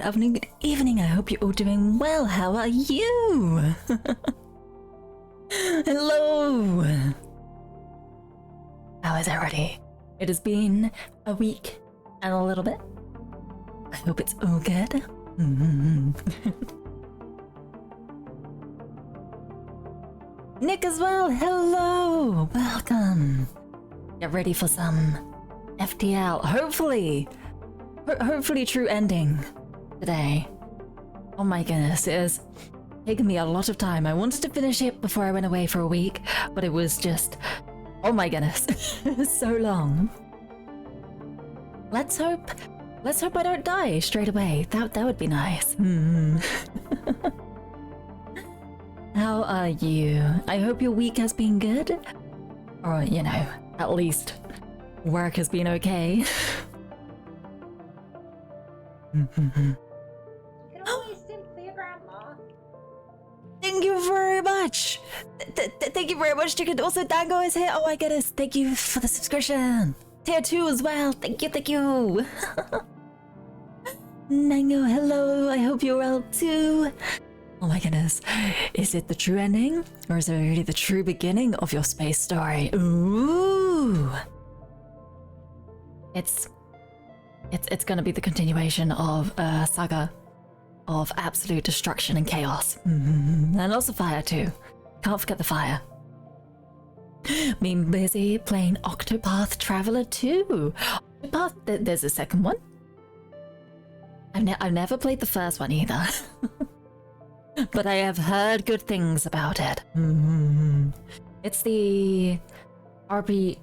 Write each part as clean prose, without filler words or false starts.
afternoon, good evening. I hope you're all doing well. How are you? Hello. How is everybody? It has been a week and a little bit. I hope it's all good. Nick as well. Hello. Welcome. Get ready for some FTL. Hopefully true ending today. Oh my goodness, it has taken me a lot of time. I wanted to finish it before I went away for a week, but it was just, oh my goodness, so long. Let's hope I don't die straight away. That would be nice. How are you? I hope your week has been good. Or, you know, at least work has been okay. You can always sing for your grandma. Thank you very much. Thank you very much, Chicken. Also, Dango is here. Oh my goodness. Thank you for the subscription. Tier 2 as well. Thank you. Dango, hello. I hope you're well too. Oh my goodness. Is it the true ending? Or is it really the true beginning of your space story? Ooh. It's gonna be the continuation of a saga of absolute destruction and chaos. And also fire too. Can't forget the fire. Been busy playing Octopath Traveler 2. Octopath, there's a second one. I've never played the first one either. But I have heard good things about it. It's the RP,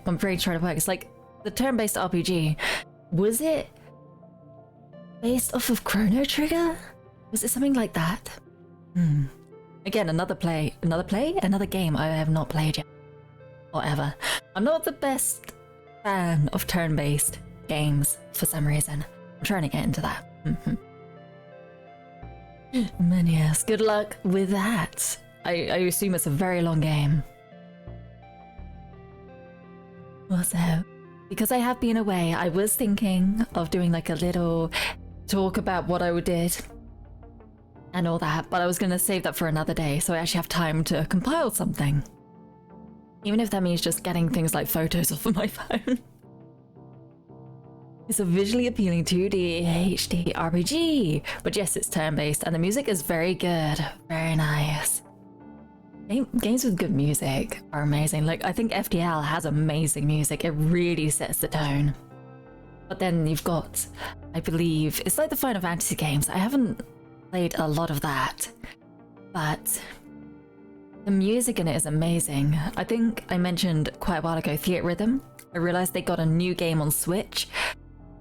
I'm very trying to work. It's like the turn-based RPG. Was it based off of Chrono Trigger? Was it something like that? Again, another game I have not played yet. Or ever. I'm not the best fan of turn-based games for some reason. I'm trying to get into that. And yes, good luck with that. I assume it's a very long game. Also, because I have been away, I was thinking of doing like a little talk about what I did and all that, but I was going to save that for another day, so I actually have time to compile something. Even if that means just getting things like photos off of my phone. It's a visually appealing 2D HD RPG, but yes, it's turn-based, and the music is very good, very nice. Games with good music are amazing. Like, I think FTL has amazing music. It really sets the tone. But then you've got, I believe, it's like the Final Fantasy games. I haven't played a lot of that, but the music in it is amazing. I think I mentioned quite a while ago Theatre Rhythm. I realized they got a new game on Switch.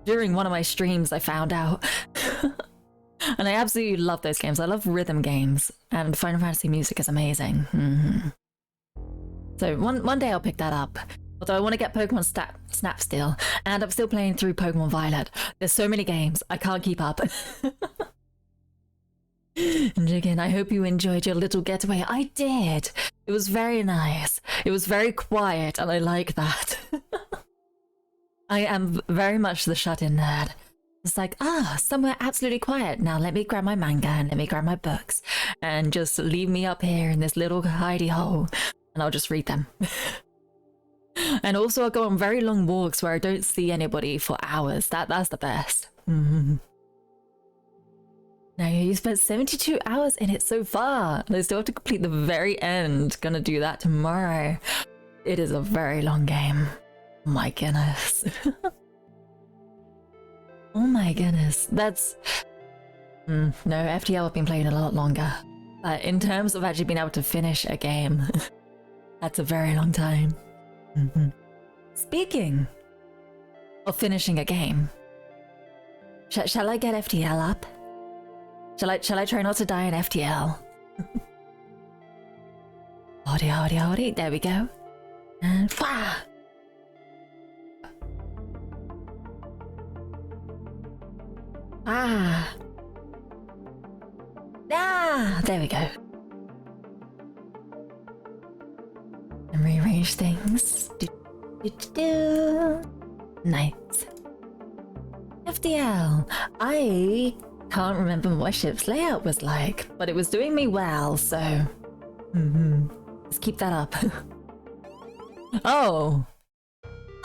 During one of my streams, I found out. And I absolutely love those games. I love rhythm games, and Final Fantasy music is amazing. So one day I'll pick that up. Although I want to get Pokemon Snap still, and I'm still playing through Pokemon Violet. There's so many games, I can't keep up. And again, I hope you enjoyed your little getaway. I did. It was very nice. It was very quiet, and I like that. I am very much the shut-in nerd. It's like, somewhere absolutely quiet. Now let me grab my manga and let me grab my books and just leave me up here in this little hidey hole and I'll just read them. And also I'll go on very long walks where I don't see anybody for hours. That's the best. Now you spent 72 hours in it so far. And I still have to complete the very end. Gonna do that tomorrow. It is a very long game. My goodness. Oh my goodness, that's... no, FTL I've been playing a lot longer. But in terms of actually being able to finish a game, that's a very long time. Speaking of finishing a game, shall I get FTL up? Shall I try not to die in FTL? Howdy, there we go. And wah! There we go. And rearrange things. Nice. FTL. I can't remember what my ship's layout was like, but it was doing me well, so... Let's keep that up. Oh!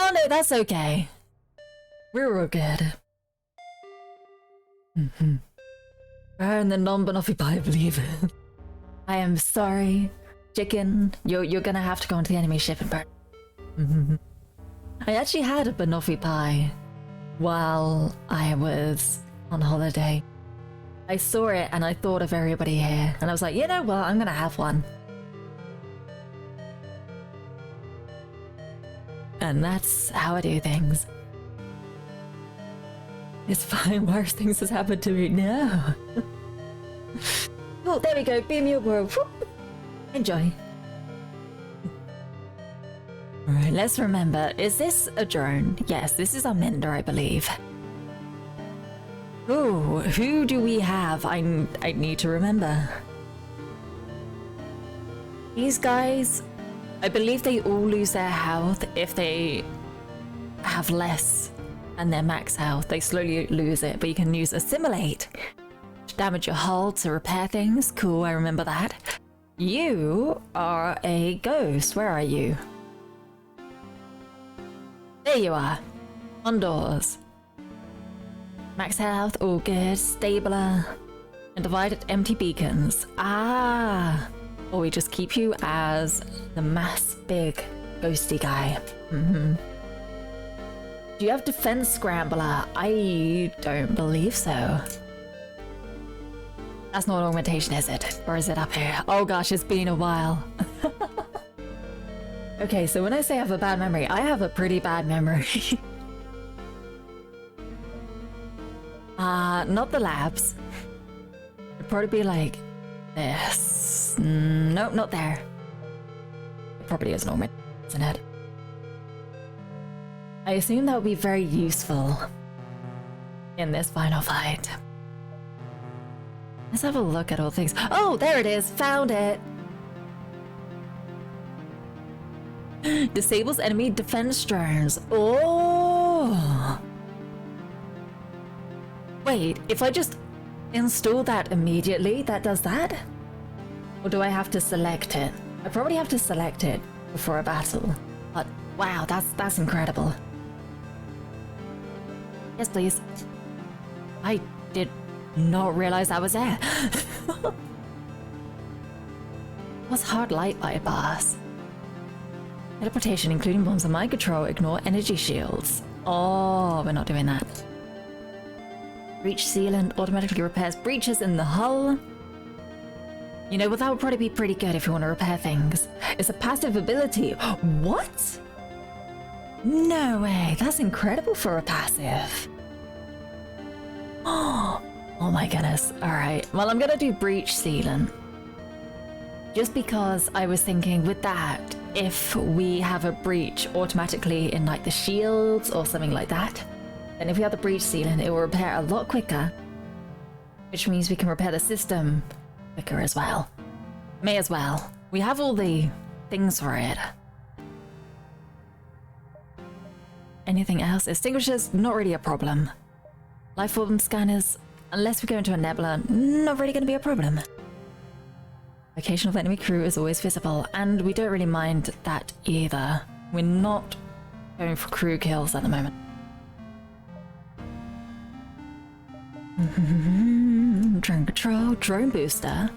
Oh no, that's okay. We're all good. Burn the non-banoffee pie, I believe. I am sorry, chicken. You're gonna have to go onto the enemy ship and burn. I actually had a banoffee pie while I was on holiday. I saw it and I thought of everybody here, and I was like, you know what, I'm gonna have one. And that's how I do things. It's fine, worse things has happened to me now. Oh, there we go, beam your world. Whoop. Enjoy. Alright, let's remember, is this a drone? Yes, this is our mender, I believe. Oh, who do we have? I need to remember. These guys, I believe they all lose their health if they have less than their max health. They slowly lose it, but you can use Assimilate to damage your hull to repair things. Cool, I remember that. You are a ghost. Where are you? There you are. On doors. Max health, all good. Stabler. And divided empty beacons. Ah! Or we just keep you as the mass big ghosty guy. Do you have defense scrambler? I don't believe so. That's not augmentation, is it? Or is it up here? Oh gosh, it's been a while. Okay, so when I say I have a bad memory, I have a pretty bad memory. Not the labs. It'd probably be like this. Nope, not there. It probably is normal, isn't it? I assume that would be very useful in this final fight. Let's have a look at all things. Oh, there it is! Found it! Disables enemy defense drones. Oh! Wait, if I just install that immediately, that does that? Or do I have to select it? I probably have to select it before a battle. But wow, that's incredible. Yes, please. I did not realize I was there. What's hard light bypass? Teleportation, including bombs and mind control, ignore energy shields. Oh, we're not doing that. Breach sealant automatically repairs breaches in the hull. You know, well, that would probably be pretty good if you want to repair things. It's a passive ability. What? No way, that's incredible for a passive. Oh my goodness. Alright, well, I'm gonna do breach sealant. Just because I was thinking with that, if we have a breach automatically in like the shields or something like that, then if we have the breach sealant, it will repair a lot quicker, which means we can repair the system quicker as well. May as well. We have all the things for it. Anything else? Extinguishers, not really a problem. Life form scanners, unless we go into a nebula, not really going to be a problem. Location of enemy crew is always visible, and we don't really mind that either. We're not going for crew kills at the moment. Drone control, drone booster.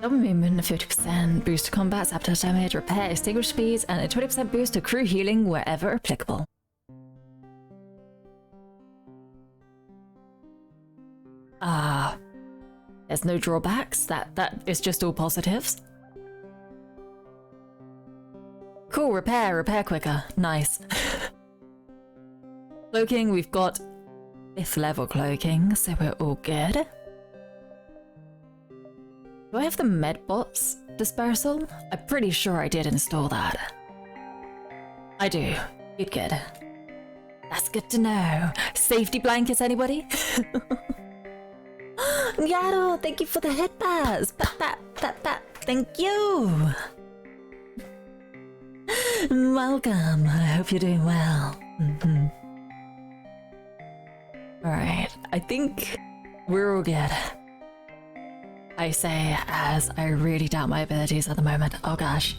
Double movement of 50%, boost to combat, sabotage damage, repair, extinguish speeds, and a 20% boost to crew healing wherever applicable. There's no drawbacks, that is just all positives. Cool, repair quicker, nice. Cloaking, we've got 5th level cloaking, so we're all good. Do I have the medbots dispersal? I'm pretty sure I did install that. I do. Good. That's good to know. Safety blankets, anybody? Yaro, thank you for the headbands. Thank you. Welcome. I hope you're doing well. Alright, I think we're all good. I say as I really doubt my abilities at the moment. Oh gosh.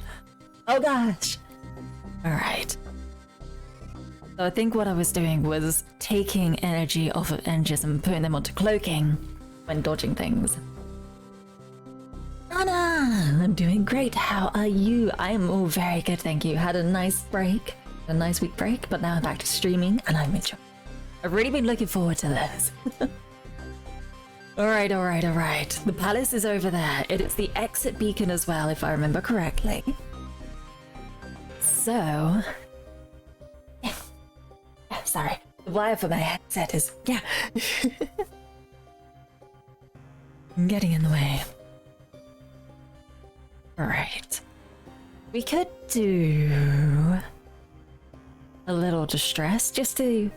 Oh gosh! Alright. So I think what I was doing was taking energy off of engines and putting them onto cloaking when dodging things. Anna! I'm doing great. How are you? I'm all very good, thank you. Had a nice break. A nice week break, but now I'm back to streaming and I'm enjoying. I've really been looking forward to this. Alright. The palace is over there. It is the exit beacon as well, if I remember correctly. So... Yeah. Sorry. The wire for my headset is... Yeah. I'm getting in the way. Alright. We could do... a little distress, just to...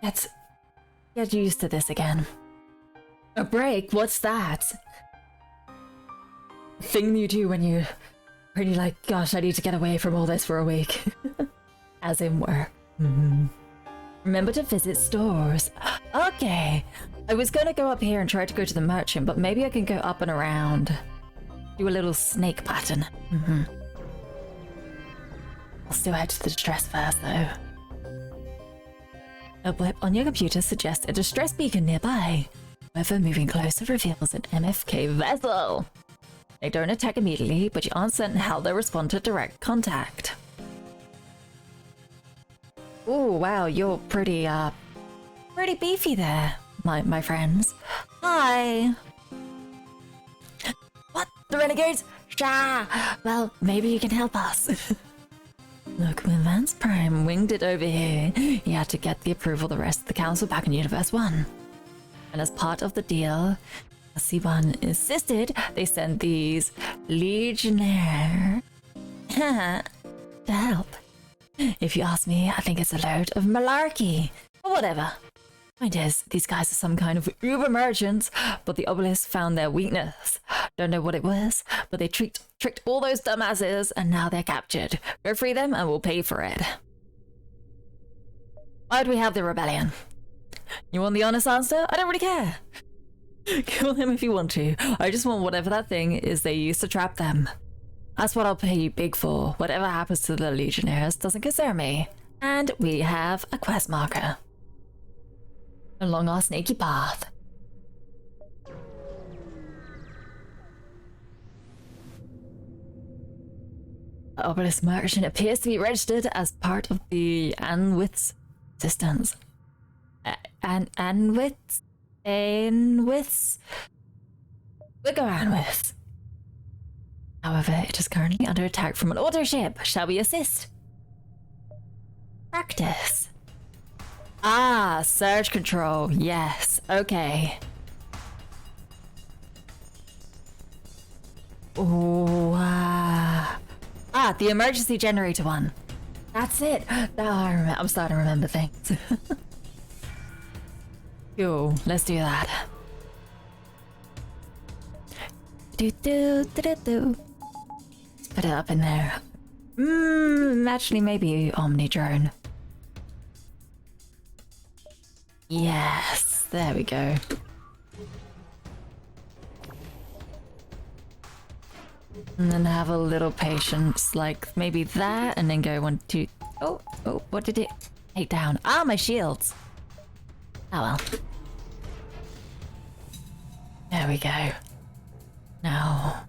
Let's get used to this again. A break? What's that? Thing you do when you're like, gosh, I need to get away from all this for a week. As in work. Remember to visit stores. Okay. I was gonna go up here and try to go to the merchant, but maybe I can go up and around. Do a little snake pattern. I'll still head to the distress first, though. A blip on your computer suggests a distress beacon nearby. However, moving closer reveals an MFK vessel. They don't attack immediately, but you aren't certain how they'll respond to direct contact. Ooh, wow, you're pretty beefy there, my friends. Hi! What? The renegades? Shah! Well, maybe you can help us. Look, when Vance Prime winged it over here, he had to get the approval of the rest of the council back in Universe 1. And as part of the deal, C1 insisted they send these Legionnaire to help. If you ask me, I think it's a load of malarkey. But whatever. Point is, these guys are some kind of uber merchants, but the obelisk found their weakness. Don't know what it was, but they tricked all those dumbasses, and now they're captured. Go free them, and we'll pay for it. Why'd we have the rebellion? You want the honest answer? I don't really care. Kill them if you want to. I just want whatever that thing is they used to trap them. That's what I'll pay you big for. Whatever happens to the Legionnaires doesn't concern me. And we have a quest marker. Along our snaky path. The obelisk merchant appears to be registered as part of the Anwith's resistance. Anwith's? We'll go Anwith's. However, it is currently under attack from an auto ship. Shall we assist? Practice. Ah, surge control. Yes. Okay. Oh, the emergency generator one. That's it. I'm starting to remember things. Cool. Let's do that. Let's put it up in there. Actually, maybe Omni drone. Yes, there we go. And then have a little patience, like maybe that, and then go 1, 2. Oh, what did it take down? Ah, my shields. Oh well. There we go. Now,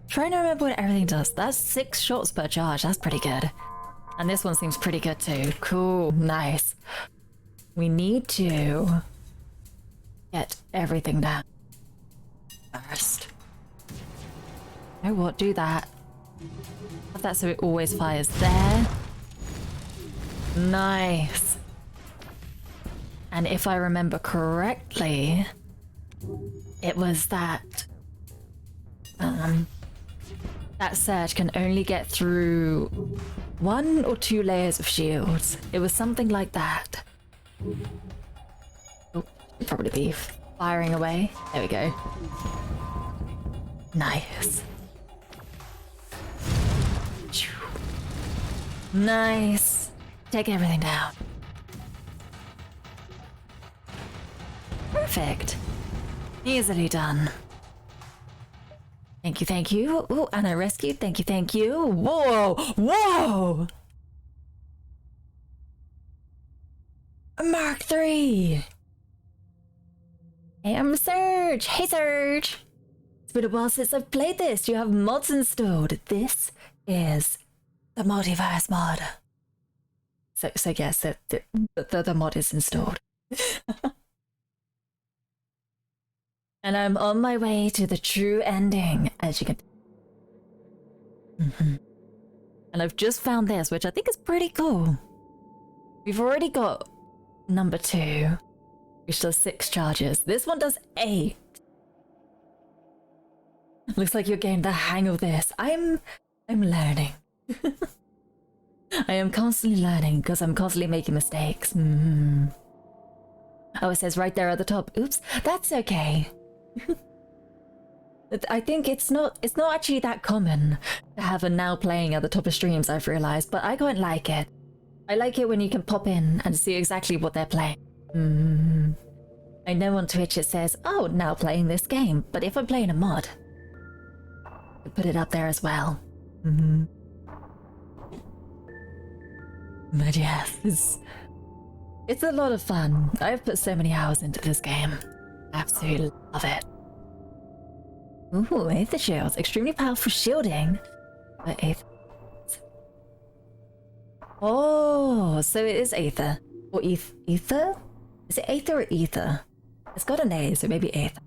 trying to remember what everything does. That's 6 shots per charge. That's pretty good. And this one seems pretty good too. Cool, nice. We need to get everything down first. You know what? Do that. Have that so it always fires there. Nice. And if I remember correctly, it was that that surge can only get through 1 or 2 layers of shields. It was something like that. Oh, probably be firing away. There we go. Nice. Nice. Take everything down. Perfect. Easily done. Thank you, thank you. Oh, and I rescued. Thank you, thank you. Whoa! Whoa! Mark 3! Hey, I'm Serge! Hey, Serge! It's been a while since I've played this. You have mods installed. This is the Multivers mod. So yes, the mod is installed. And I'm on my way to the true ending, as you can. And I've just found this, which I think is pretty cool. We've already got number 2, which does 6 charges. This one does 8. Looks like you're getting the hang of this. I'm learning. I am constantly learning because I'm constantly making mistakes. Oh, it says right there at the top. Oops, that's okay. I think it's not actually that common to have a now playing at the top of streams, I've realized, but I quite like it. I like it when you can pop in and see exactly what they're playing. I know on Twitch it says, oh, now playing this game, but if I'm playing a mod, I put it up there as well. But yes, it's a lot of fun. I've put so many hours into this game. Absolutely love it. Ooh, Aether Shields. Extremely powerful shielding. But Aether. Oh, so it is Aether. Or Ether? Is it Aether or Ether? It's got an A, so maybe Aether.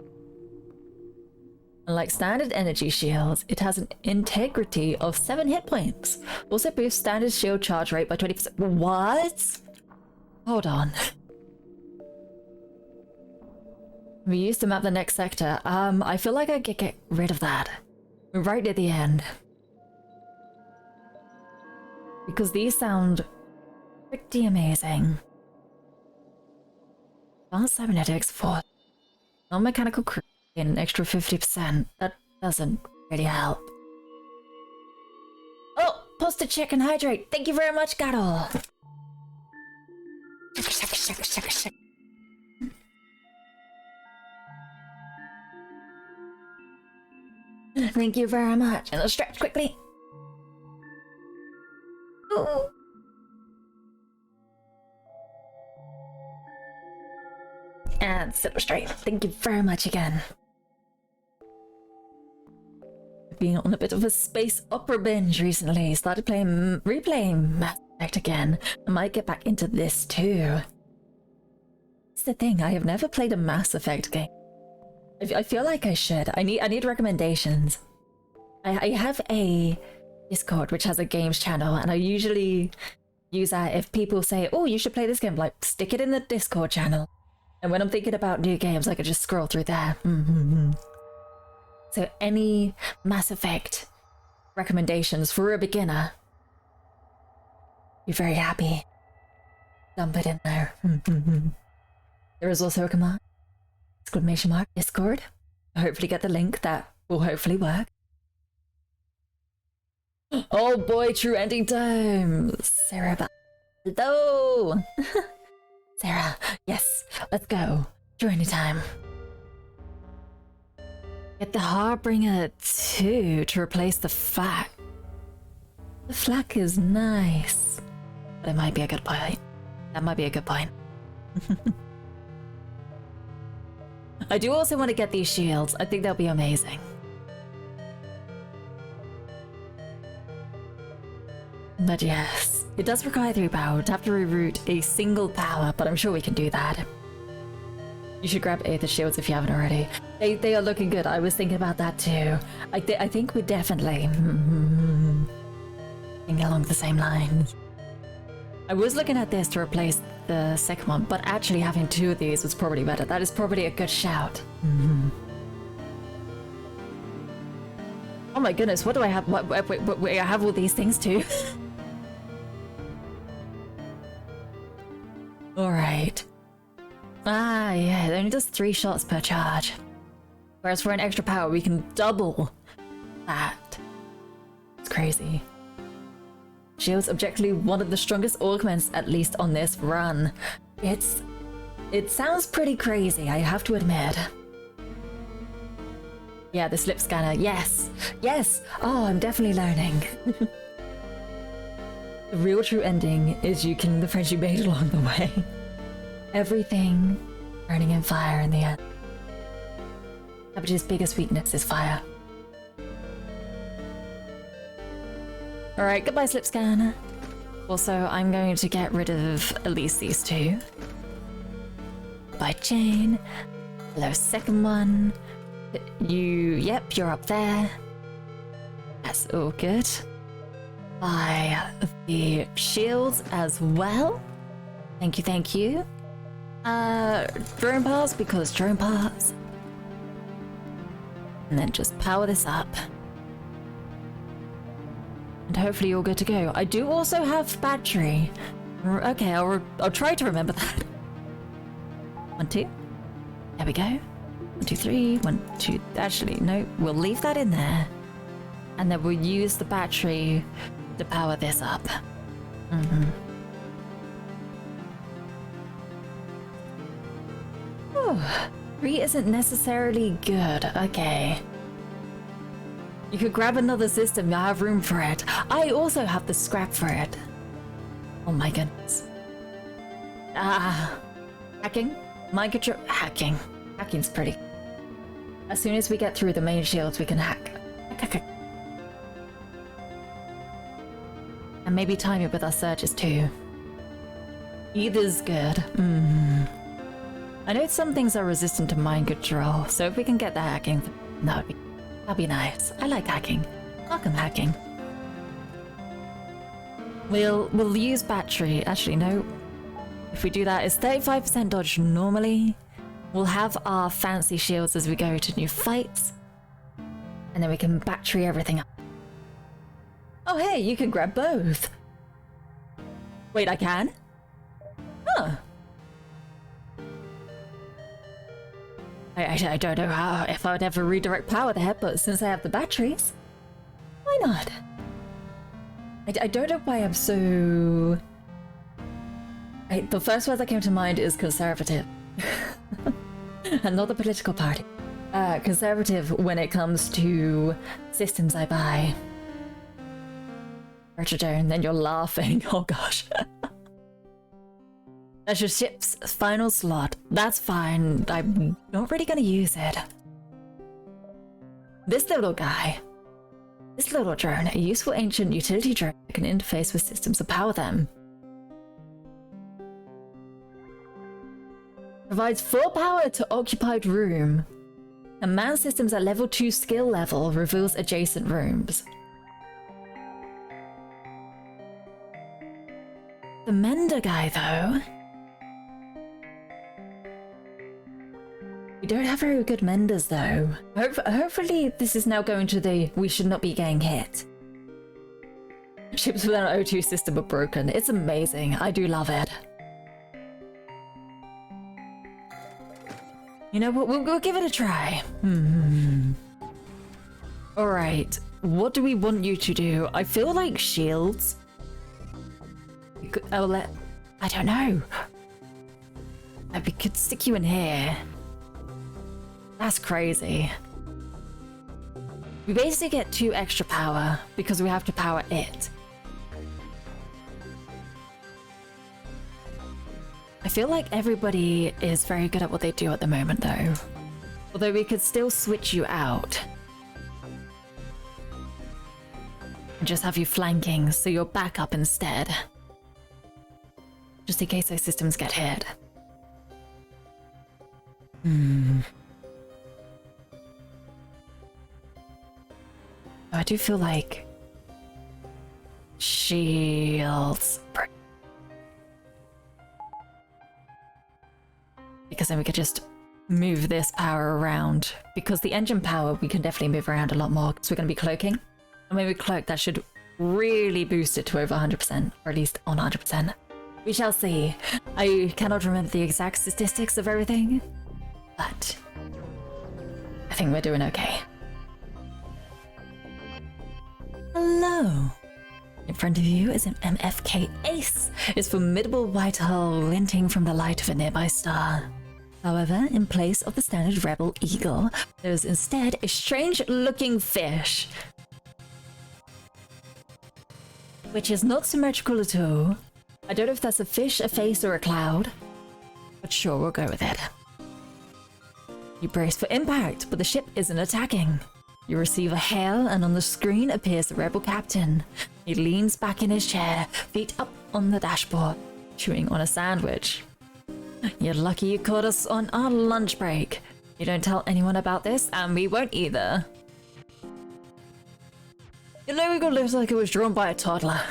Unlike standard energy shields, it has an integrity of 7 hit points. Also boosts standard shield charge rate by 20%. What? Hold on. We used to map the next sector. I feel like I could get rid of that. We're right at the end. Because these sound pretty amazing. Advanced cybernetics for non-mechanical crew in an extra 50%. That doesn't really help. Oh, post to check and hydrate. Thank you very much, Gato. Shaka. Thank you very much. And I'll stretch quickly. Ooh. And sit up straight. Thank you very much again. Being on a bit of a space opera binge recently. Started replaying Mass Effect again. I might get back into this too. It's the thing, I have never played a Mass Effect game. I feel like I should. I need recommendations. I have a Discord which has a games channel, and I usually use that if people say, oh, you should play this game, like stick it in the Discord channel. And when I'm thinking about new games, I can just scroll through there. So any Mass Effect recommendations for a beginner, be very happy. Dump it in there. There is also a command. Exclamation mark Discord. Hopefully get the link. That will hopefully work. Oh boy, true ending time. Sarah, hello. Sarah, yes, let's go. True ending time. Get the Harbinger 2 to replace the flak. The flak is nice, but it might be a good point. That might be a good point. I do also want to get these shields. I think they'll be amazing. But yes, it does require 3 power. We'd have to reroute a single power, but I'm sure we can do that. You should grab Aether Shields if you haven't already. They are looking good. I was thinking about that too. I think we definitely think along the same lines. I was looking at this to replace the second one, but actually having 2 of these was probably better. That is probably a good shout. Oh my goodness, what do I have? Wait, I have all these things too. Alright. Ah, yeah, it only does 3 shots per charge. Whereas for an extra power, we can double that. It's crazy. Shield's objectively one of the strongest augments, at least on this run. It's It sounds pretty crazy, I have to admit. Yeah, the slip scanner, yes! Yes! Oh, I'm definitely learning. The real true ending is you killing the friends you made along the way. Everything burning in fire in the end. Cabbage's biggest weakness is fire. Alright, goodbye slip scanner. Also, I'm going to get rid of at least these two. Bye chain. Hello, second one. Yep, you're up there. That's all good. Buy the shields as well. Thank you, thank you. Drone parts, because drone parts. And then just power this up. And hopefully you're good to go. I do also have battery. Okay, I'll try to remember that. 1, 2. There we go. 1, 2, 3. 1, 2. Actually, no. We'll leave that in there. And then we'll use the battery to power this up. Oh, 3 isn't necessarily good. Okay. You could grab another system, you have room for it. I also have the scrap for it. Oh my goodness. Hacking? Mind control? Hacking. Hacking's pretty. As soon as we get through the main shields, we can hack. And maybe time it with our surges too. Either's good. I know some things are resistant to mind control, so if we can get the hacking, that'd be nice. I like hacking. Welcome hacking. We'll use battery. Actually, no. If we do that, it's 35% dodge normally. We'll have our fancy shields as we go to new fights. And then we can battery everything up. Oh hey, you can grab both. Wait, I can? Huh. I don't know if I would ever redirect power there, but since I have the batteries, why not? I don't know why I'm so... the first word that came to mind is conservative. And not the political party. Conservative when it comes to systems I buy. Retrodome, then you're laughing. Oh gosh. That's your ship's final slot. That's fine. I'm not really gonna use it. This little guy. This little drone, a useful ancient utility drone that can interface with systems to power them. Provides full power to occupied room. And man systems at level 2 skill level reveals adjacent rooms. The Mender guy, though. We don't have very good menders, though. Hopefully this is now going to the we should not be getting hit. Ships without an O2 system are broken. It's amazing. I do love it. You know what? We'll give it a try. Alright. What do we want you to do? I feel like shields. I don't know. We could stick you in here. That's crazy. We basically get 2 extra power because we have to power it. I feel like everybody is very good at what they do at the moment though. Although we could still switch you out. And just have you flanking so you're back up instead. Just in case those systems get hit. I do feel like shields, because then we could just move this power around. Because the engine power we can definitely move around a lot more because we're going to be cloaking. And when we cloak, that should really boost it to over 100%, or at least on 100%. We shall see. I cannot remember the exact statistics of everything, but I think we're doing okay. Hello. In front of you is an MFK Ace, its formidable white hull glinting from the light of a nearby star. However, in place of the standard Rebel Eagle, there is instead a strange-looking fish, which is not symmetrical at all. I don't know if that's a fish, a face, or a cloud, but sure, we'll go with it. You brace for impact, but the ship isn't attacking. You receive a hail, and on the screen appears the Rebel captain. He leans back in his chair, feet up on the dashboard, chewing on a sandwich. You're lucky you caught us on our lunch break. You don't tell anyone about this, and we won't either. Your logo looks like it was drawn by a toddler.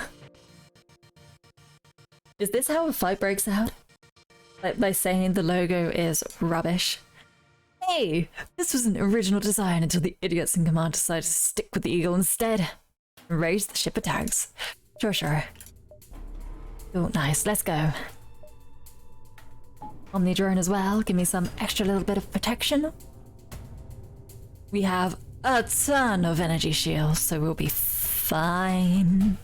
Is this how a fight breaks out? Like by saying the logo is rubbish? Hey, this was an original design until the idiots in command decided to stick with the Eagle instead. Raise the ship attacks. Sure. Oh, nice. Let's go. Omni drone as well. Give me some extra little bit of protection. We have a ton of energy shields, so we'll be fine.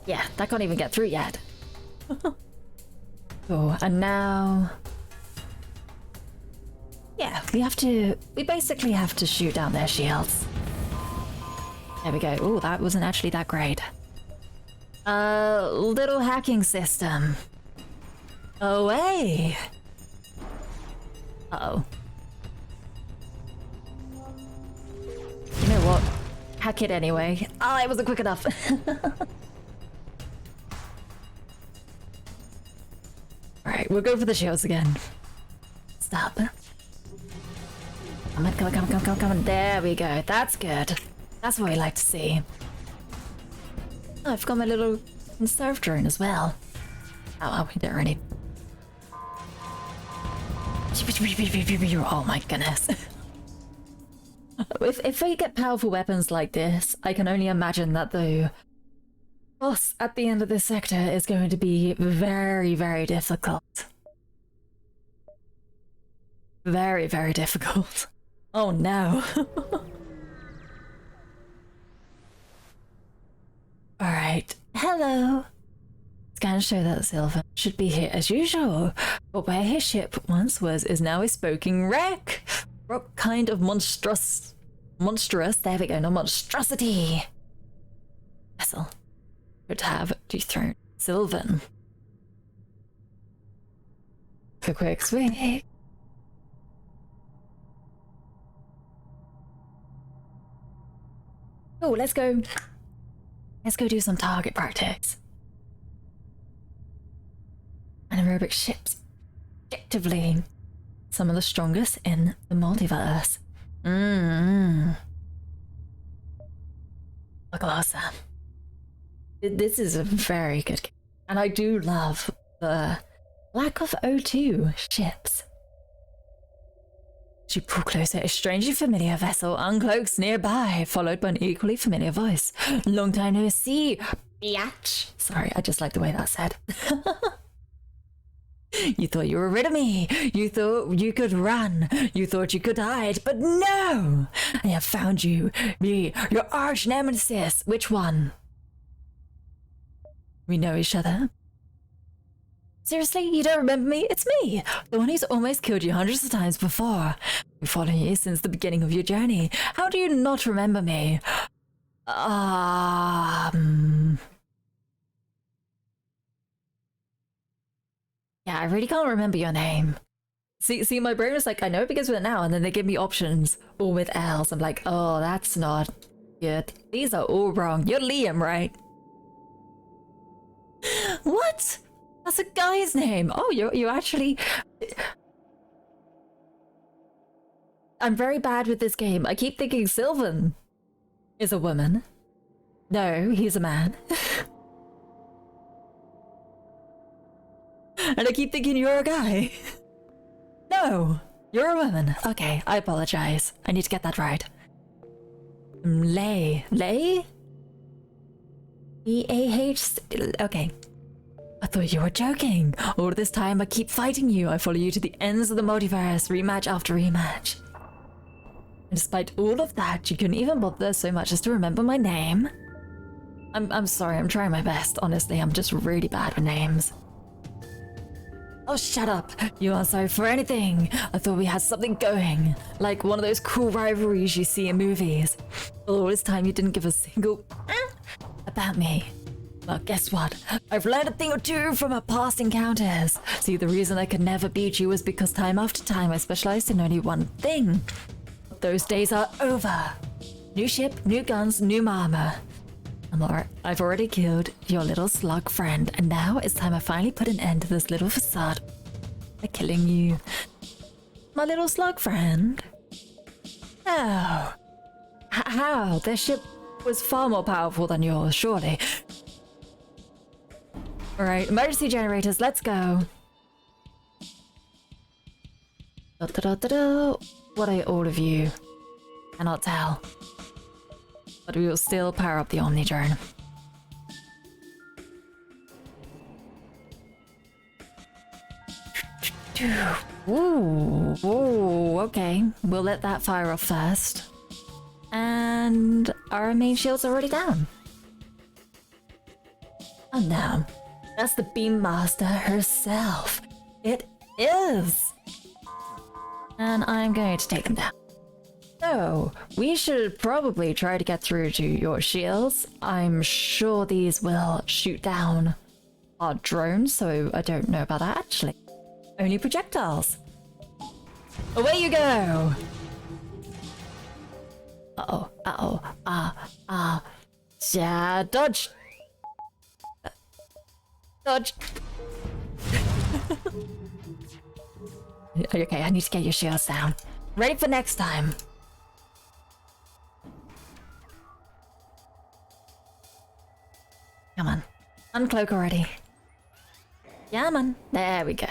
Yeah, that can't even get through yet. Oh, and now... yeah, we basically have to shoot down their shields. There we go. Oh, that wasn't actually that great. Little hacking system. Away! Uh-oh. You know what? Hack it anyway. Oh, it wasn't quick enough. Alright, we'll go for the shields again. Stop. Come on. There we go. That's good. That's what we like to see. Oh, I've got my little conserve drone as well. Oh, we don't really... oh my goodness. If we get powerful weapons like this, I can only imagine that the boss at the end of this sector is going to be very, very difficult. Very, very difficult. Oh no. Alright, hello. Scans show that Sylvan should be here as usual, but where his ship once was is now a smoking wreck. What kind of monstrous, there we go, no monstrosity. Vessel would have dethroned Sylvan. For quick swing. Oh, let's go do some target practice. Anaerobic ships, objectively, some of the strongest in the multiverse. Look closer. This is a very good game. And I do love the lack of O2 ships. As you pull closer, a strangely familiar vessel uncloaks nearby, followed by an equally familiar voice. Long time no see, biatch. Sorry, I just like the way that's said. You thought you were rid of me. You thought you could run. You thought you could hide. But no! I have found you. Me, your arch nemesis. Which one? We know each other. Seriously? You don't remember me? It's me! The one who's almost killed you hundreds of times before. I've followed you since the beginning of your journey. How do you not remember me? Yeah, I really can't remember your name. See, my brain is like, I know it begins with an L, and then they give me options, all with L's. I'm like, oh, that's not good. These are all wrong. You're Liam, right? What? That's a guy's name. Oh, you actually... I'm very bad with this game. I keep thinking Sylvan is a woman. No, he's a man. And I keep thinking you're a guy. No, you're a woman. Okay, I apologize. I need to get that right. Lay? E-A-H? Okay. I thought you were joking. All this time I keep fighting you. I follow you to the ends of the multiverse, rematch after rematch. And despite all of that, you couldn't even bother so much as to remember my name. I'm sorry, I'm trying my best. Honestly, I'm just really bad with names. Oh, shut up. You aren't sorry for anything. I thought we had something going. Like one of those cool rivalries you see in movies. All this time you didn't give a single about me. Well, guess what? I've learned a thing or two from our past encounters. See, the reason I could never beat you was because time after time I specialized in only one thing. But those days are over. New ship, new guns, new armor. I've already killed your little slug friend, and now it's time I finally put an end to this little facade by killing you. My little slug friend? Oh. How? Their ship was far more powerful than yours, surely. Alright, emergency generators, let's go. Da-da-da-da-da. What are all of you? Cannot tell. But we will still power up the Omnidrone. Ooh, okay. We'll let that fire off first. And our main shield's already down. Oh no. That's the Beam Master herself. It is! And I'm going to take them down. So, we should probably try to get through to your shields. I'm sure these will shoot down our drones, so I don't know about that actually. Only projectiles. Away you go! Yeah, dodge! Dodge! Okay, I need to get your shields down. Ready for next time. Come on. Uncloak already. Yeah, man. There we go.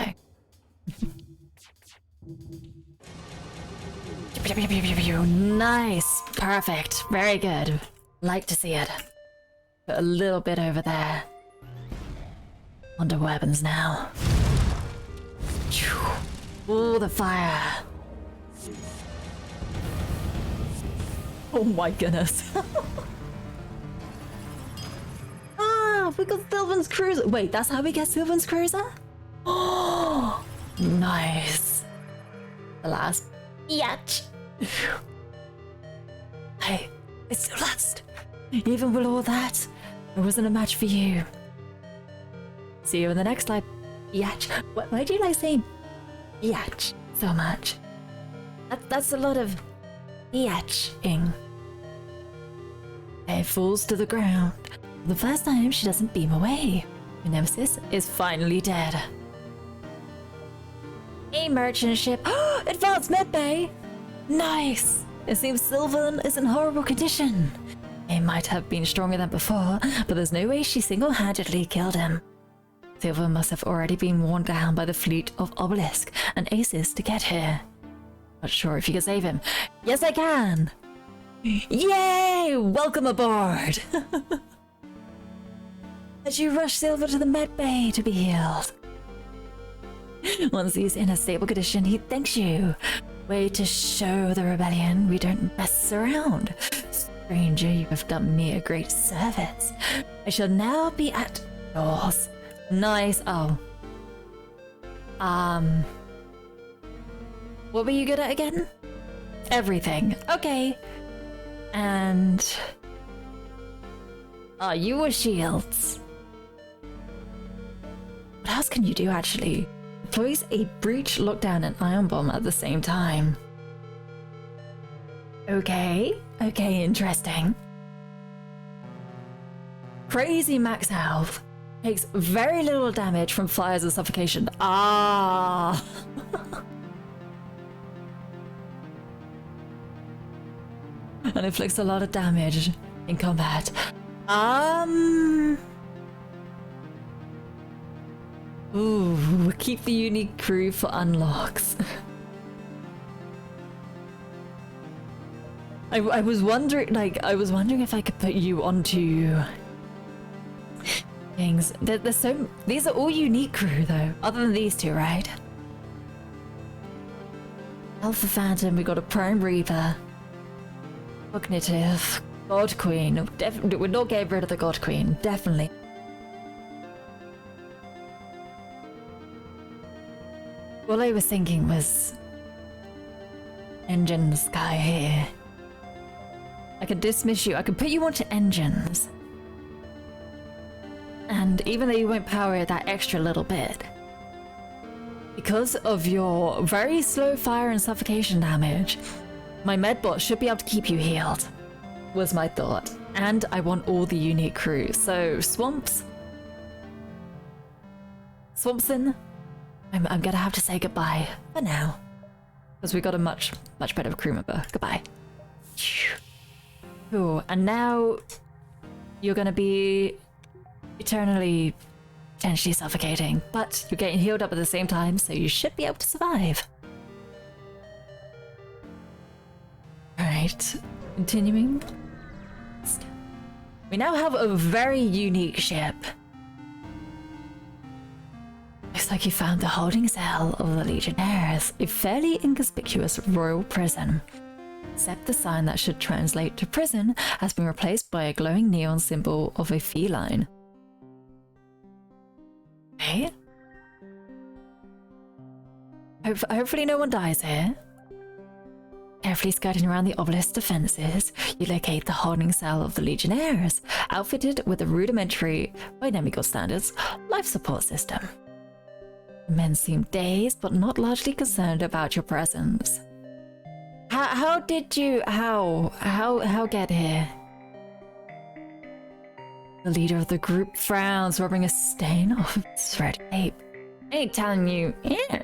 Nice. Perfect. Very good. Like to see it. Put a little bit over there. Onto weapons now. Ooh, the fire. Oh my goodness. We got Sylvan's Cruiser. Wait, that's how we get Sylvan's Cruiser? Oh, nice. The last yacht. Hey, it's the last. Even with all that, it wasn't a match for you. See you in the next life, yacht. Why do you like saying yacht so much? That's a lot of yatching. It falls to the ground. The first time she doesn't beam away. Your nemesis is finally dead. A merchant ship. Advanced medbay! Nice! It seems Sylvan is in horrible condition. It might have been stronger than before, but there's no way she single-handedly killed him. Sylvan must have already been worn down by the fleet of Obelisk and Aces to get here. Not sure if you can save him. Yes, I can! Yay! Welcome aboard! As you rush Silver to the med bay to be healed. Once he's in a stable condition, he thanks you. Way to show the rebellion we don't mess around. Stranger, you have done me a great service. I shall now be at yours. Nice. Oh. What were you good at again? Everything. Okay. And... you were shields. What else can you do, actually? Deploys a breach, lockdown, and ion bomb at the same time. Okay, interesting. Crazy max health. Takes very little damage from fires and suffocation. Ah! And inflicts a lot of damage in combat. Ooh, keep the unique crew for unlocks. I was wondering, if I could put you onto things. These are all unique crew though, other than these two, right? Alpha Phantom, we got a Prime Reaper. Cognitive. God Queen. We're not getting rid of the God Queen. Definitely. All I was thinking was... engines guy here. I could dismiss you. I could put you onto engines. And even though you won't power it that extra little bit, because of your very slow fire and suffocation damage, my medbot should be able to keep you healed, was my thought. And I want all the unique crew. So, Swampson, I'm gonna have to say goodbye for now. Because we got a much better crew member. Goodbye. Cool. And now you're gonna be eternally potentially suffocating, but you're getting healed up at the same time, so you should be able to survive. Alright, continuing. We now have a very unique ship. Looks like you found the holding cell of the Legionnaires, a fairly inconspicuous royal prison. Except the sign that should translate to prison has been replaced by a glowing neon symbol of a feline. Okay. Hopefully no one dies here. Carefully skirting around the obelisk defenses, you locate the holding cell of the Legionnaires, outfitted with a rudimentary, by demigod standards, life support system. The men seem dazed, but not largely concerned about your presence. How did you get here? The leader of the group frowns, rubbing a stain off his red cape. I ain't telling you, yeah.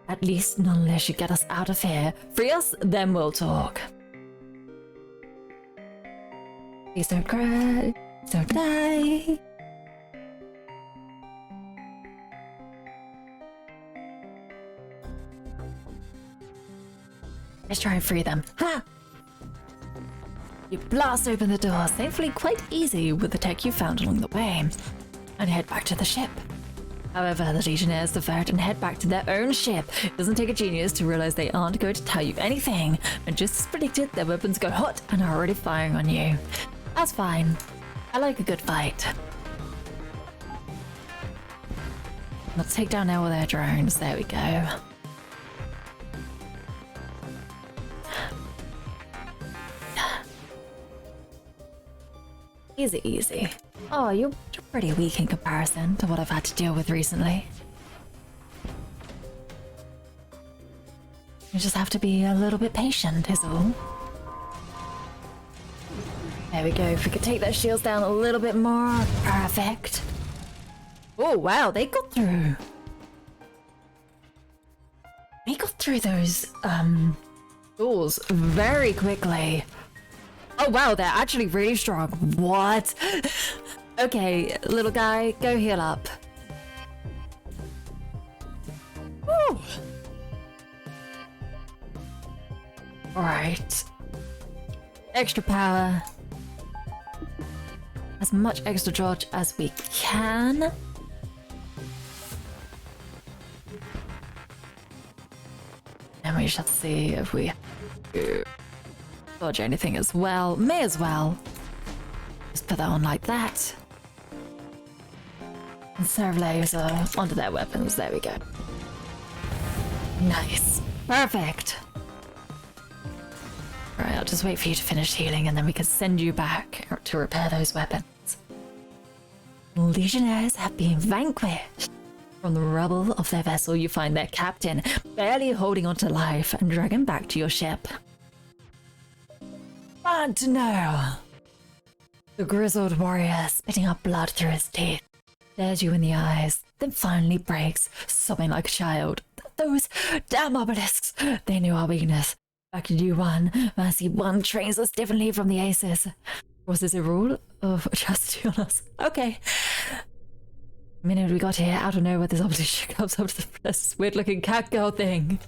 At least not unless you get us out of here. Free us, then we'll talk. Please don't cry, please don't die. Let's try and free them. Ha! You blast open the doors, thankfully quite easy with the tech you found along the way, and head back to the ship. However, the Legionnaires divert and head back to their own ship. It doesn't take a genius to realize they aren't going to tell you anything, and just as predicted, their weapons go hot and are already firing on you. That's fine. I like a good fight. Let's take down all their drones. There we go. Easy, easy. Oh, you're pretty weak in comparison to what I've had to deal with recently. You just have to be a little bit patient, is all. There we go. If we could take those shields down a little bit more. Perfect. Oh, wow, they got through. They got through those, doors very quickly. Oh wow, they're actually really strong. What? Okay, little guy, go heal up. Woo! Alright. Extra power. As much extra dodge as we can. And we shall see if we dodge anything as well. May as well. Just put that on like that. And serve laser onto their weapons. There we go. Nice. Perfect. Alright, I'll just wait for you to finish healing and then we can send you back to repair those weapons. Legionnaires have been vanquished. From the rubble of their vessel, you find their captain barely holding on to life and drag him back to your ship. Fun to know. The grizzled warrior, spitting up blood through his teeth, stares you in the eyes, then finally breaks, sobbing like a child. Those damn obelisks! They knew our weakness. Back in U1, Mercy 1 trains us differently from the aces. Was this a rule of trust on us? Okay. The minute we got here, out of nowhere, this obelisk comes up to the press. Weird looking cat girl thing.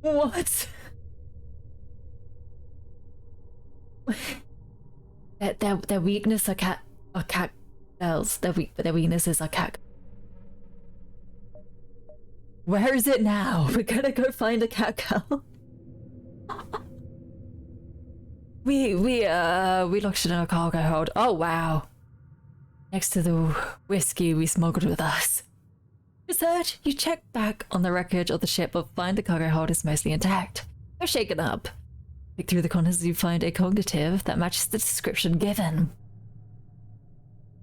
What? Their weakness are cat girls. Their weaknesses are cat. Where is it now? We're gonna go find a cat girl. We locked it in a cargo hold. Oh wow. Next to the whiskey we smuggled with us. Research, you check back on the wreckage of the ship but find the cargo hold is mostly intact. No shaken up. Pick through the contents, you find a cognitive that matches the description given.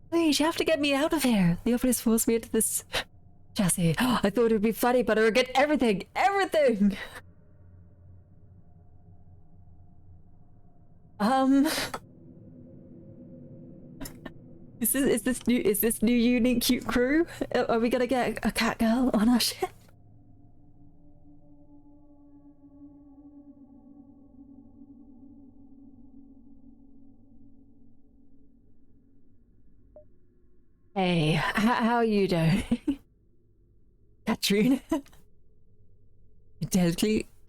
Please, you have to get me out of here. The operators forced me into this chassis. I thought it would be funny, but I regret everything. Everything! Is this new unique cute crew? Are we gonna get a cat girl on our ship? Hey, how are you doing? Katrina?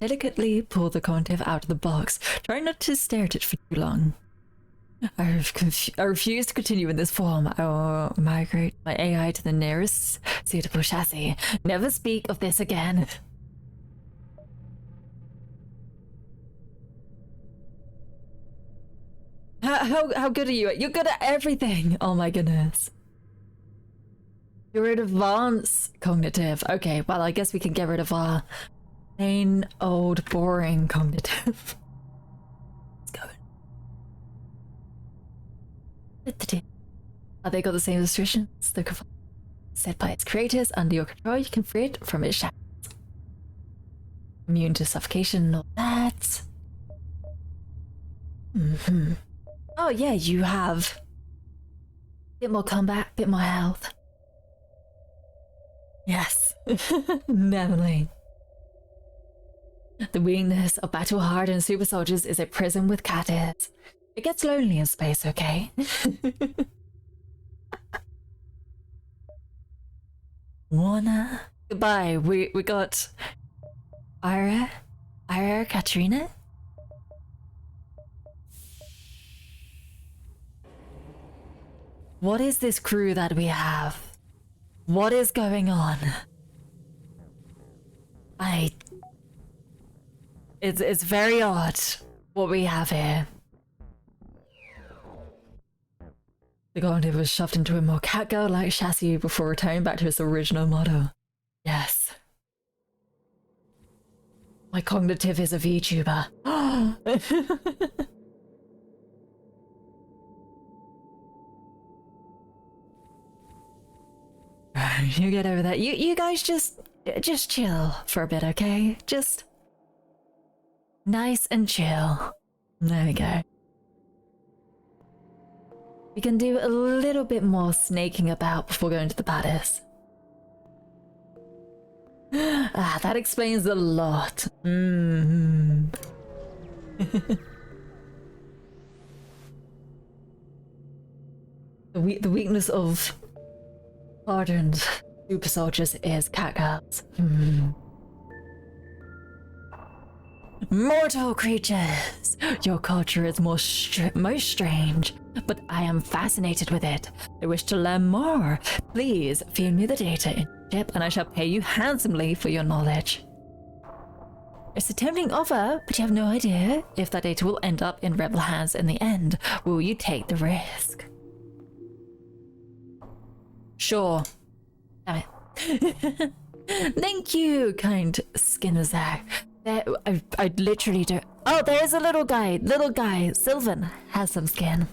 Delicately pull the cognitive out of the box. Try not to stare at it for too long. I refuse to continue in this form. I will migrate my AI to the nearest suitable chassis. Never speak of this again. How good are you? You're good at everything. Oh my goodness. You're an advanced cognitive. Okay, well I guess we can get rid of our plain old boring cognitive. Let's go. They got the same restrictions. They're set by its creators under your control. You can free it from its shackles. Immune to suffocation and all that. Oh yeah, you have a bit more combat, bit more health. Yes, definitely. The weakness of battle-hardened super soldiers is a prison with cat ears. It gets lonely in space, okay? Warner. Goodbye. We got Ira Katrina. What is this crew that we have? What is going on? It's very odd what we have here. The cognitive was shoved into a more catgirl-like chassis before returning back to its original model. Yes. My cognitive is a VTuber. You get over that. You guys just chill for a bit, okay? Just nice and chill. There we go. We can do a little bit more snaking about before going to the palace. That explains a lot. The weakness of hardened super soldiers is catgirls. Mortal creatures! Your culture is most strange, but I am fascinated with it. I wish to learn more. Please feed me the data in your ship and I shall pay you handsomely for your knowledge. It's a tempting offer, but you have no idea if that data will end up in rebel hands in the end. Will you take the risk? Sure. Damn it. Thank you, kind Skinnerzak. I literally don't. Oh, there's a little guy. Sylvan has some skin.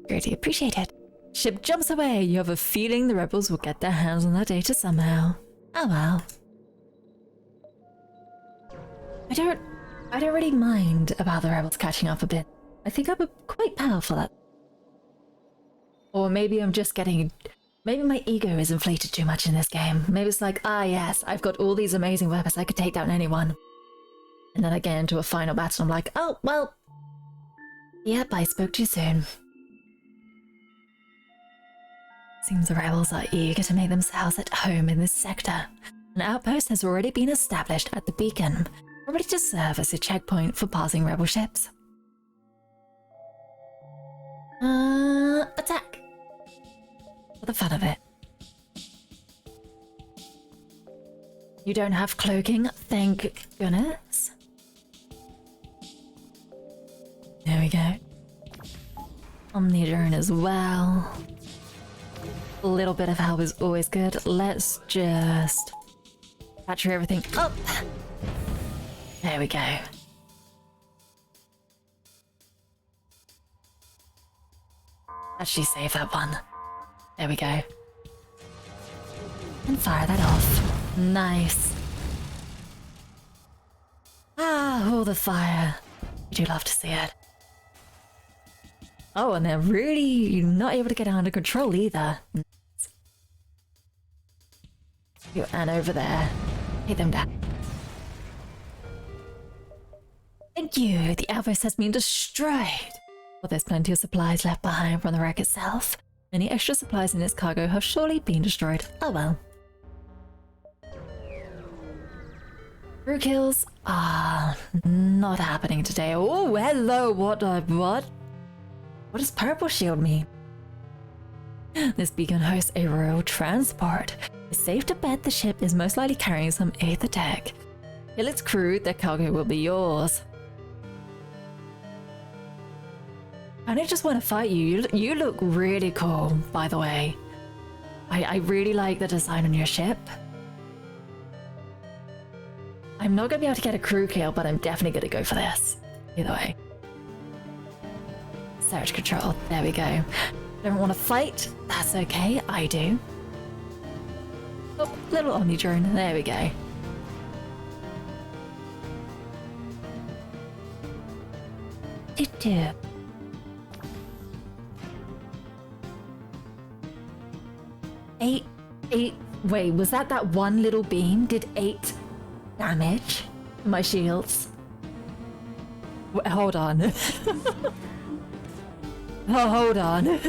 Greatly appreciated. Ship jumps away. You have a feeling the rebels will get their hands on that data somehow. Oh well. I don't really mind about the rebels catching up a bit. I think I'm quite powerful at. Or maybe I'm just getting. Maybe my ego is inflated too much in this game. Maybe it's like, yes, I've got all these amazing weapons, I could take down anyone. And then I get into a final battle and I'm like, oh, well, yep, I spoke too soon. Seems the rebels are eager to make themselves at home in this sector. An outpost has already been established at the beacon, ready to serve as a checkpoint for passing rebel ships. Attack! For the fun of it. You don't have cloaking, thank goodness. There we go. Omnidrone as well. A little bit of help is always good. Let's just battery everything up. There we go. Actually save that one. There we go. And fire that off. Nice. Ah, all the fire. You do love to see it. Oh, and they're really not able to get under control either. And over there. Take them down. Thank you. The outpost has been destroyed. Well, there's plenty of supplies left behind from the wreck itself. Any extra supplies in its cargo have surely been destroyed. Oh well. Crew kills are not happening today. Oh, hello. What does purple shield mean? This beacon hosts a royal transport. It's safe to bet the ship is most likely carrying some aether tech. Kill its crew, their cargo will be yours. I don't just want to fight you. You look really cool, by the way. I really like the design on your ship. I'm not going to be able to get a crew kill, but I'm definitely going to go for this. Either way. Surge control. There we go. Don't want to fight? That's okay. I do. Oh, little Omni drone. There we go. Eight. Wait, was that one little beam did 8 damage to my shields? Hold on. Oh, hold on.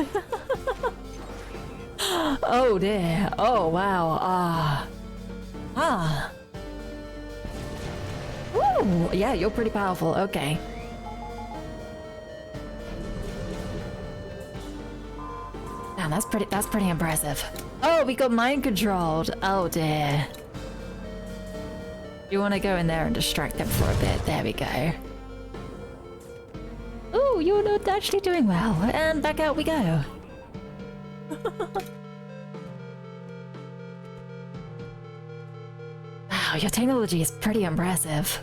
Oh dear. Oh wow. Ooh, yeah, you're pretty powerful. Okay. Damn, that's pretty impressive. Oh, we got mind controlled. Oh dear. You want to go in there and distract them for a bit. There we go. Ooh, you're not actually doing well. And back out we go. Wow, your technology is pretty impressive.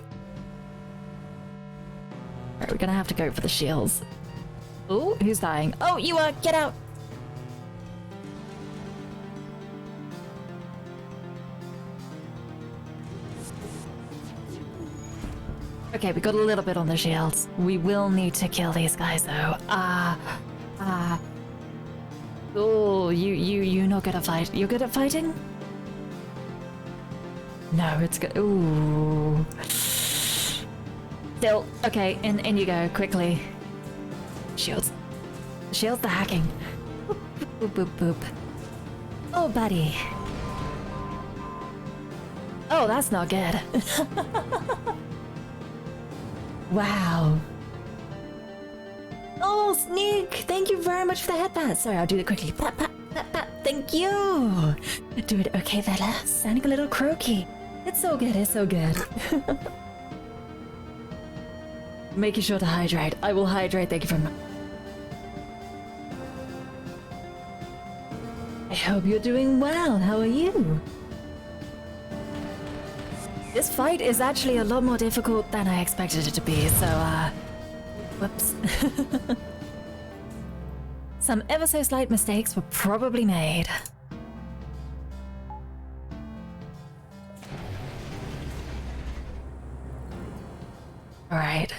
Alright, we're gonna have to go for the shields. Ooh, who's dying? Oh, you are! Get out! Okay, we got a little bit on the shields. We will need to kill these guys though. Oh, you're not good at fight. You're good at fighting? No, it's good. Ooh. Still, okay, in you go, quickly. Shields. Shields the hacking. Boop, boop, boop, boop. Oh, buddy. Oh, that's not good. Wow. Oh, Sneak! Thank you very much for the headbat. Sorry, I'll do it quickly. Pat, pat, pat, pat. Thank you. Do it. Okay, Vela. Sounding a little croaky. It's so good. It's so good. Making sure to hydrate. I will hydrate. Thank you very much. I hope you're doing well. How are you? This fight is actually a lot more difficult than I expected it to be, so, whoops. Some ever so slight mistakes were probably made. Alright.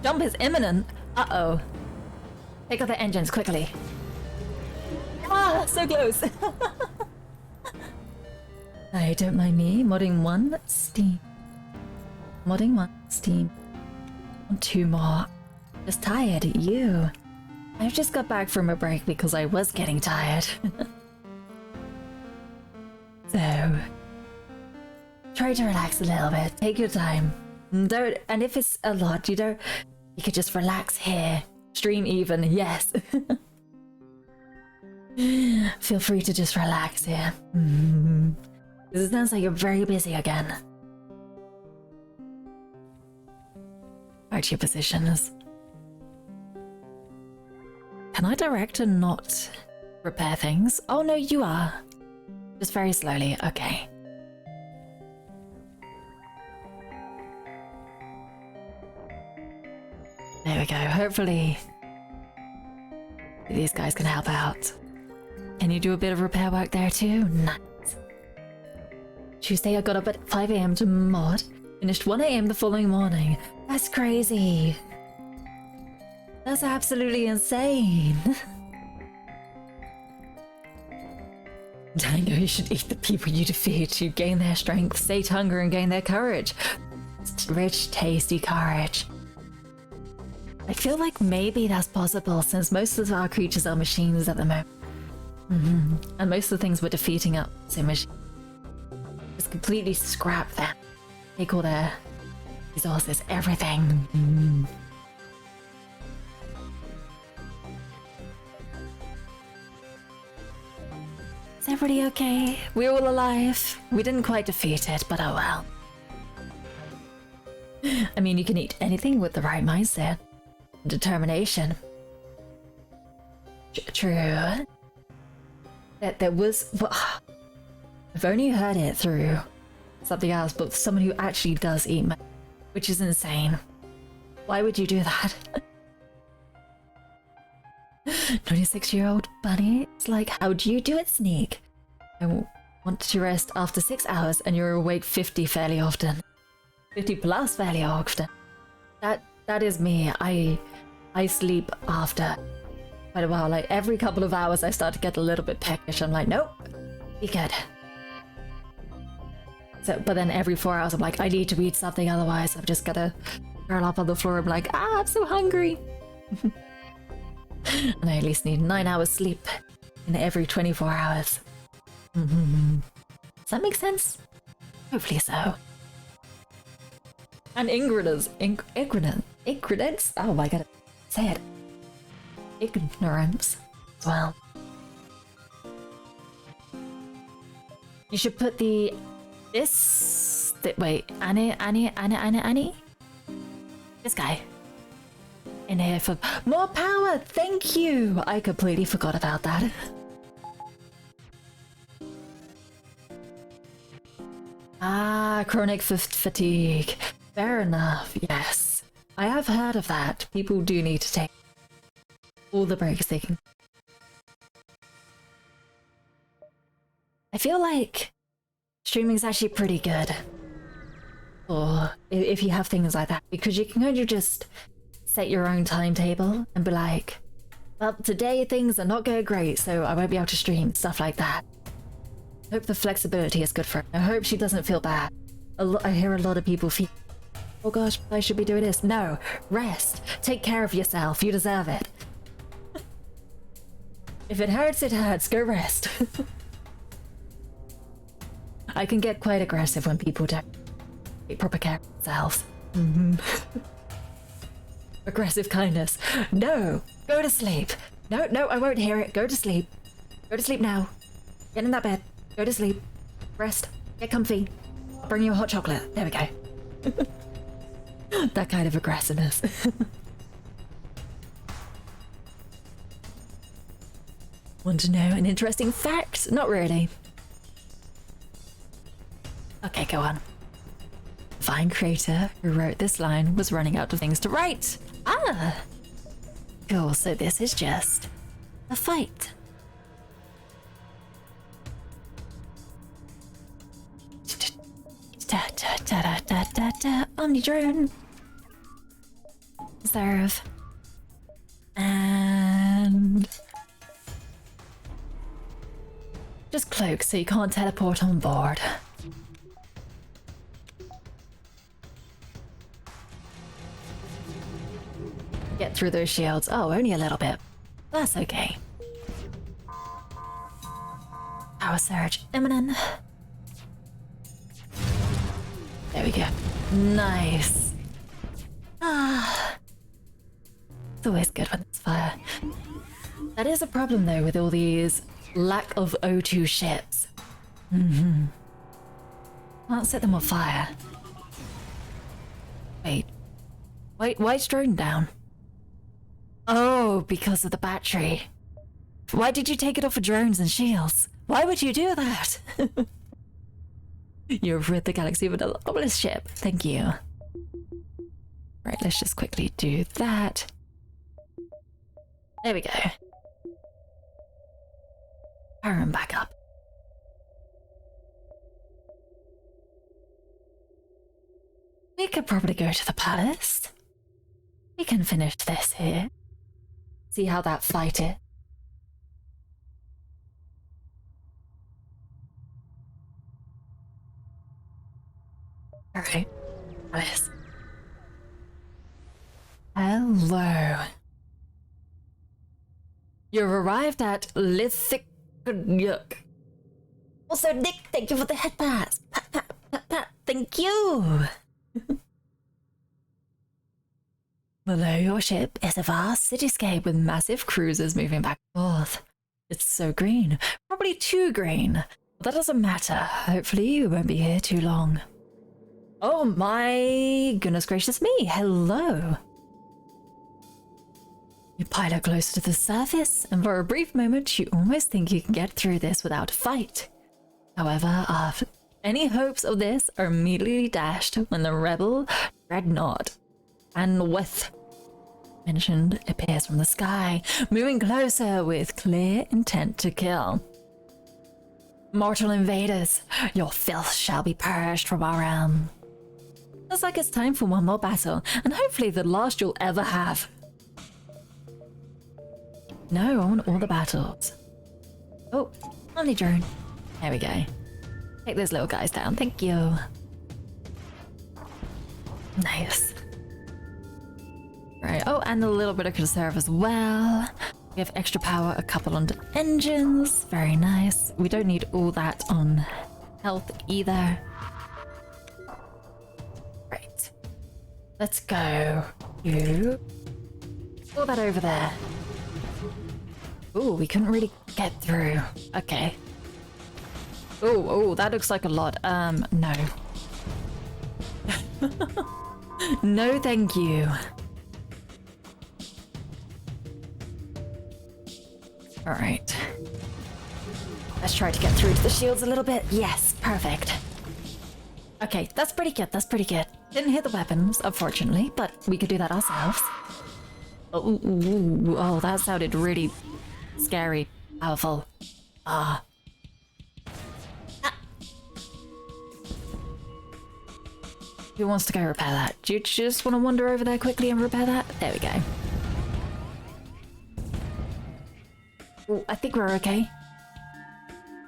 Jump is imminent! Uh-oh. Take out the engines, quickly. Ah, so close! I don't mind me. Modding 1, Steam. Modding 1, Steam. And 2 more. Just tired. You. I've just got back from a break because I was getting tired. So, try to relax a little bit. Take your time. Don't. And if it's a lot, you could just relax here. Stream even. Yes. Feel free to just relax here. Because it sounds like you're very busy again. Back to your positions. Can I direct and not repair things? Oh no, you are. Just very slowly, okay. There we go, hopefully these guys can help out. Can you do a bit of repair work there too? Nice. Tuesday I got up at 5 AM to mod, finished 1 AM the following morning. That's crazy. That's absolutely insane. I know you should eat the people you defeat to gain their strength, sate hunger, and gain their courage. Rich, tasty courage. I feel like maybe that's possible since most of our creatures are machines at the moment. And most of the things we're defeating up to machines. Just completely scrap them. Take all their resources, everything. Is everybody okay? We're all alive. We didn't quite defeat it, but oh well. I mean, you can eat anything with the right mindset. Determination. True. There was... Well, I've only heard it through something else, but someone who actually does eat meat, which is insane. Why would you do that? 26-year-old bunny? It's like, how do you do it, Sneak? I want to rest after 6 hours and you're awake 50 fairly often. 50 plus fairly often. That is me. I sleep after quite a while. Like every couple of hours I start to get a little bit peckish. I'm like, nope, be good. So, but then every 4 hours I'm like, I need to eat something, otherwise I'm just gonna curl up on the floor. I'm like, I'm so hungry. And I at least need 9 hours sleep in every 24 hours. Does that make sense? Hopefully so. And ingredients. Oh my god, say it. Ignorance as well. You should put wait, Annie? This guy. In here for more power, thank you! I completely forgot about that. Chronic fatigue. Fair enough, yes. I have heard of that. People do need to take all the breaks they can. I feel like streaming is actually pretty good. Or if you have things like that, because you can kind of just set your own timetable and be like, well, today things are not going great, so I won't be able to stream, stuff like that. I hope the flexibility is good for her. I hope she doesn't feel bad. I hear a lot of people feel, oh gosh, I should be doing this. No, rest. Take care of yourself. You deserve it. If it hurts, it hurts. Go rest. I can get quite aggressive when people don't take proper care of themselves. Aggressive kindness. No, go to sleep. No, I won't hear it. Go to sleep. Go to sleep now. Get in that bed. Go to sleep. Rest. Get comfy. I'll bring you a hot chocolate. There we go. That kind of aggressiveness. Want to know an interesting fact? Not really. Okay, go on. Fine creator who wrote this line was running out of things to write. Ah! Cool, so this is just a fight. Omni drone. Serve. And just cloak so you can't teleport on board. Get through those shields. Oh, only a little bit. That's okay. Power surge imminent. There we go. Nice. It's always good when it's fire. That is a problem though with all these lack of O2 ships. Can't set them on fire. Wait, white's drone down. Oh, Oh, because of the battery. Why did you take it off for drones and shields? Why would you do that? You've rid the galaxy of an obelisk ship. Thank you. Right, let's just quickly do that. There we go. Power him back up. We could probably go to the palace. We can finish this here. See how that fight is. Alright, palace. Hello. You've arrived at Lithic. Also, Nick, thank you for the head pass. Pat, pat, pat, pat. Thank you. Below your ship is a vast cityscape with massive cruisers moving back and forth. It's so green, probably too green. But that doesn't matter. Hopefully you won't be here too long. Oh my goodness gracious me, hello. You pilot closer to the surface, and for a brief moment you almost think you can get through this without a fight. However, any hopes of this are immediately dashed when the rebel dreadnought and with mentioned appears from the sky, moving closer with clear intent to kill. Mortal invaders, your filth shall be purged from our realm. Looks like it's time for one more battle, and hopefully the last you'll ever have. No, I want all the battles. Oh, only drone. There we go. Take those little guys down, thank you. Nice. Right, oh, and a little bit of conserve as well. We have extra power, a couple on engines. Very nice. We don't need all that on health either. Right. Let's go to all that over there. Ooh, we couldn't really get through. Okay. Oh, that looks like a lot. No. No, thank you. All right. Let's try to get through to the shields a little bit. Yes, perfect. Okay, that's pretty good. That's pretty good. Didn't hit the weapons, unfortunately, but we could do that ourselves. Oh, that sounded really scary, powerful. Who wants to go repair that? Do you just want to wander over there quickly and repair that? There we go. Ooh, I think we're okay.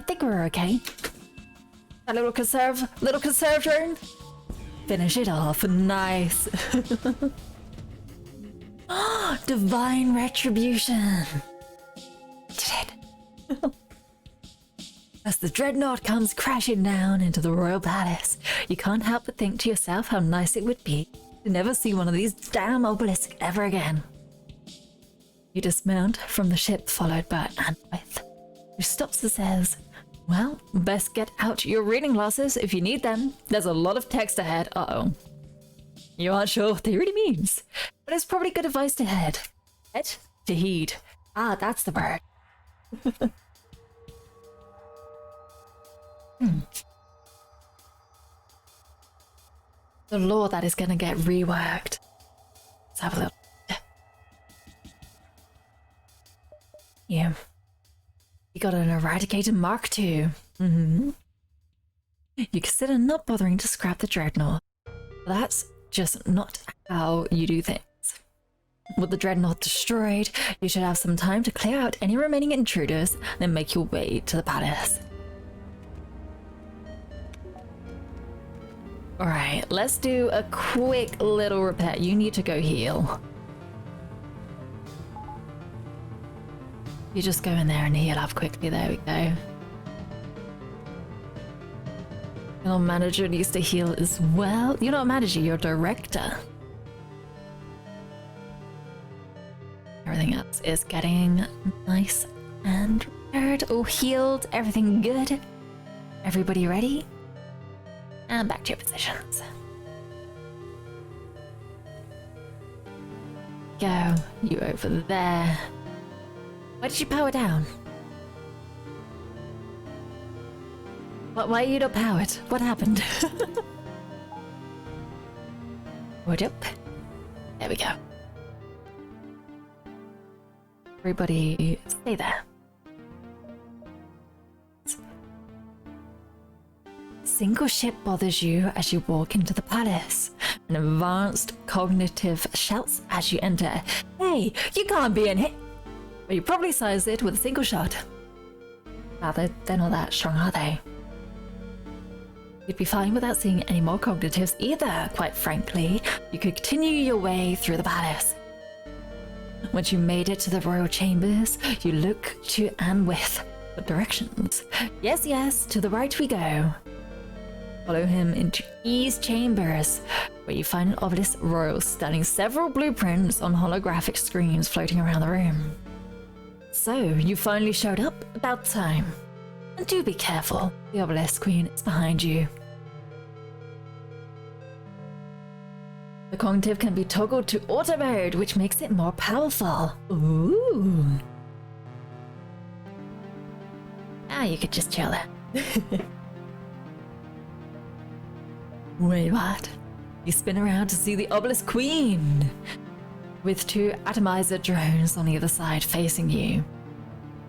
I think we're okay. That little conserve drone. Finish it off. Nice. Divine retribution. Did it. As the dreadnought comes crashing down into the royal palace, you can't help but think to yourself how nice it would be to never see one of these damn obelisks ever again. You dismount from the ship, followed by Anwith, who stops and says, well, best get out your reading glasses if you need them. There's a lot of text ahead. Uh-oh. You aren't sure what they really means, but it's probably good advice to head. Head? To heed. Ah, that's the word. The law that is gonna get reworked. Let's have a look. Yeah. You got an eradicated Mark II. You consider not bothering to scrap the dreadnought. That's just not how you do things. With the dreadnought destroyed, you should have some time to clear out any remaining intruders, then make your way to the palace. Alright, let's do a quick little repair. You need to go heal. You just go in there and heal up quickly. There we go. Your manager needs to heal as well. You're not a manager, you're a director. Everything else is getting nice and repaired. Oh, healed. Everything good. Everybody ready? And back to your positions. Go. You over there. Why did you power down? Why are you not powered? What happened? Wood up. There we go. Everybody stay there. Single ship bothers you as you walk into the palace. An advanced cognitive shouts as you enter. Hey, you can't be in here! But you probably sized it with a single shot. Wow, they're not that strong, are they? You'd be fine without seeing any more cognitives either, quite frankly. You could continue your way through the palace. Once you made it to the royal chambers, you look to and with the directions. Yes, yes, to the right we go. Follow him into E's chambers, where you find an obelisk royal studying several blueprints on holographic screens floating around the room. So, you finally showed up about time. And do be careful, the obelisk queen is behind you. The cognitive can be toggled to auto mode, which makes it more powerful. Ooh. Ah, you could just chill there. Wait, what? You spin around to see the obelisk queen, with two atomizer drones on either side facing you.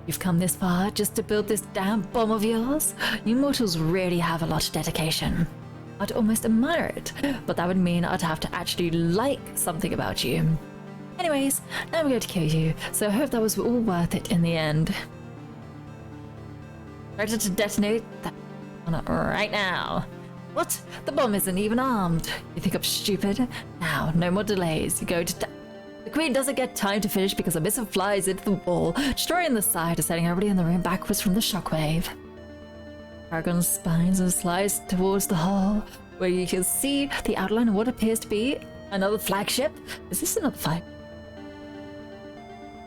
You've come this far just to build this damn bomb of yours? You mortals really have a lot of dedication. I'd almost admire it, but that would mean I'd have to actually like something about you. Anyways, now I'm going to kill you, so I hope that was all worth it in the end. Ready to detonate that one right now. What? The bomb isn't even armed. You think I'm stupid? Now, no more delays. You go to the queen doesn't get time to finish because a missile flies into the wall, destroying the side and sending everybody in the room backwards from the shockwave. Paragon spines and slides towards the hall, where you can see the outline of what appears to be another flagship. Is this another flag?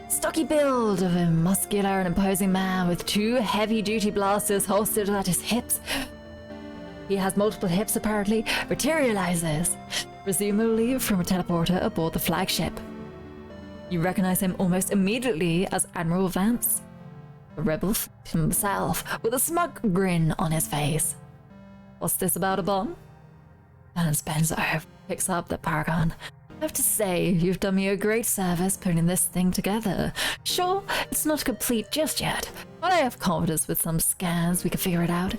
Stocky build of a muscular and imposing man with two heavy-duty blasters holstered at his hips. He has multiple hips apparently, materializes, presumably from a teleporter aboard the flagship. You recognize him almost immediately as Admiral Vance, the rebel himself, with a smug grin on his face. What's this about a bomb? Vance bends over, picks up the Paragon. I have to say, you've done me a great service putting this thing together. Sure, it's not complete just yet, but I have confidence with some scans we can figure it out.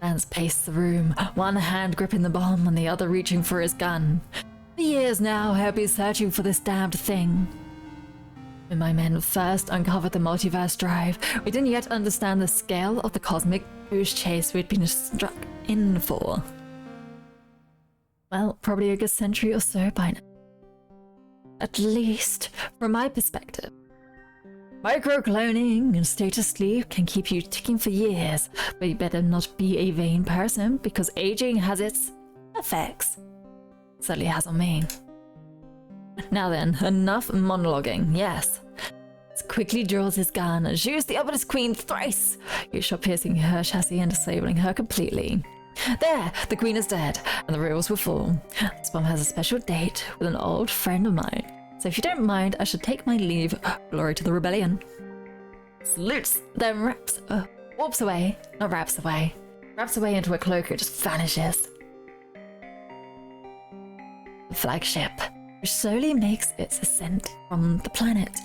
Vance paced the room, one hand gripping the bomb and the other reaching for his gun. For years now, I have been searching for this damned thing. When my men first uncovered the multiverse drive, we didn't yet understand the scale of the cosmic goose chase we'd been struck in for. Well, probably a good century or so by now. At least, from my perspective. Microcloning and status sleep can keep you ticking for years, but you better not be a vain person because aging has its effects. It certainly has on me. Now then, enough monologuing, yes. He quickly draws his gun and shoots the obelisk queen thrice, each shot piercing her chassis and disabling her completely. There, the queen is dead, and the reels will fall. This bomb has a special date with an old friend of mine. So if you don't mind, I should take my leave. Glory to the rebellion. Salutes, then warps away. Not wraps away. Wraps away into a cloak, it just vanishes. The flagship, which slowly makes its ascent from the planet.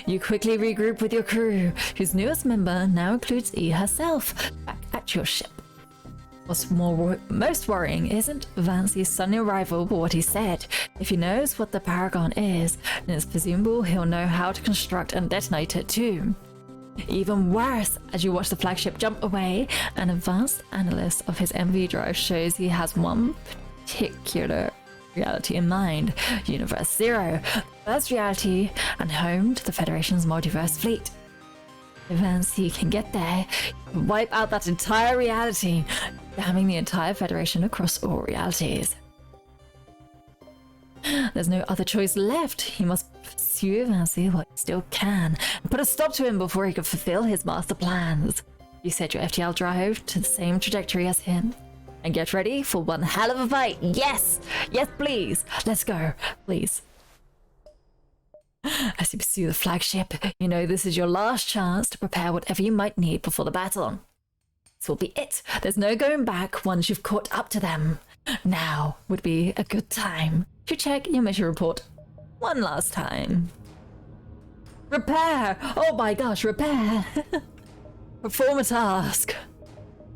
You quickly regroup with your crew, whose newest member now includes E herself, back at your ship. What's most worrying isn't Vance's sudden arrival, but what he said. If he knows what the Paragon is, then it's presumable he'll know how to construct and detonate it too. Even worse, as you watch the flagship jump away, an advanced analyst of his MV drive shows he has one particular reality in mind, Universe Zero, the first reality and home to the Federation's multiverse fleet. If Vance can get there, he can wipe out that entire reality, damning the entire Federation across all realities. There's no other choice left. He must pursue Vance while he still can, and put a stop to him before he can fulfill his master plans. You set your FTL drive to the same trajectory as him, And get ready for one hell of a fight. Yes! Yes, please! Let's go. Please. As you pursue the flagship, you know this is your last chance to prepare whatever you might need before the battle. This will be it. There's no going back once you've caught up to them. Now would be a good time to check your mission report one last time. Repair! Oh my gosh, repair! Perform a task.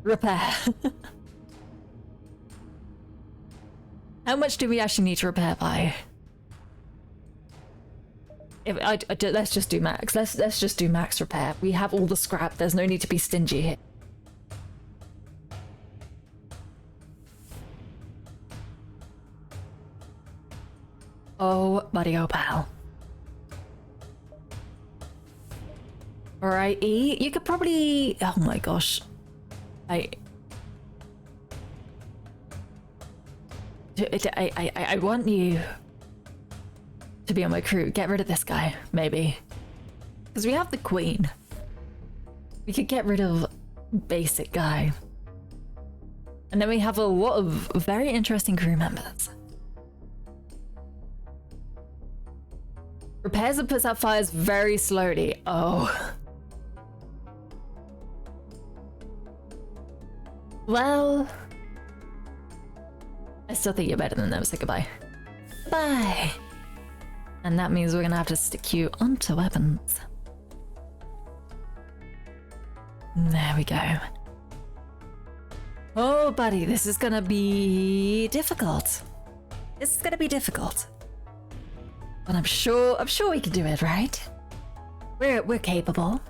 Repair. How much do we actually need to repair by? Let's just do max. Let's just do max repair. We have all the scrap. There's no need to be stingy here. Oh, buddy, oh pal. Alright, E, you could probably... Oh my gosh. I want you to be on my crew. Get rid of this guy, maybe. Because we have the queen. We could get rid of basic guy. And then we have a lot of very interesting crew members. Repairs and puts out fires very slowly. Oh. Well, I still think you're better than them, so goodbye. Bye. And that means we're gonna have to stick you onto weapons. There we go. Oh, buddy, this is gonna be difficult. This is gonna be difficult. But I'm sure we can do it, right? We're capable.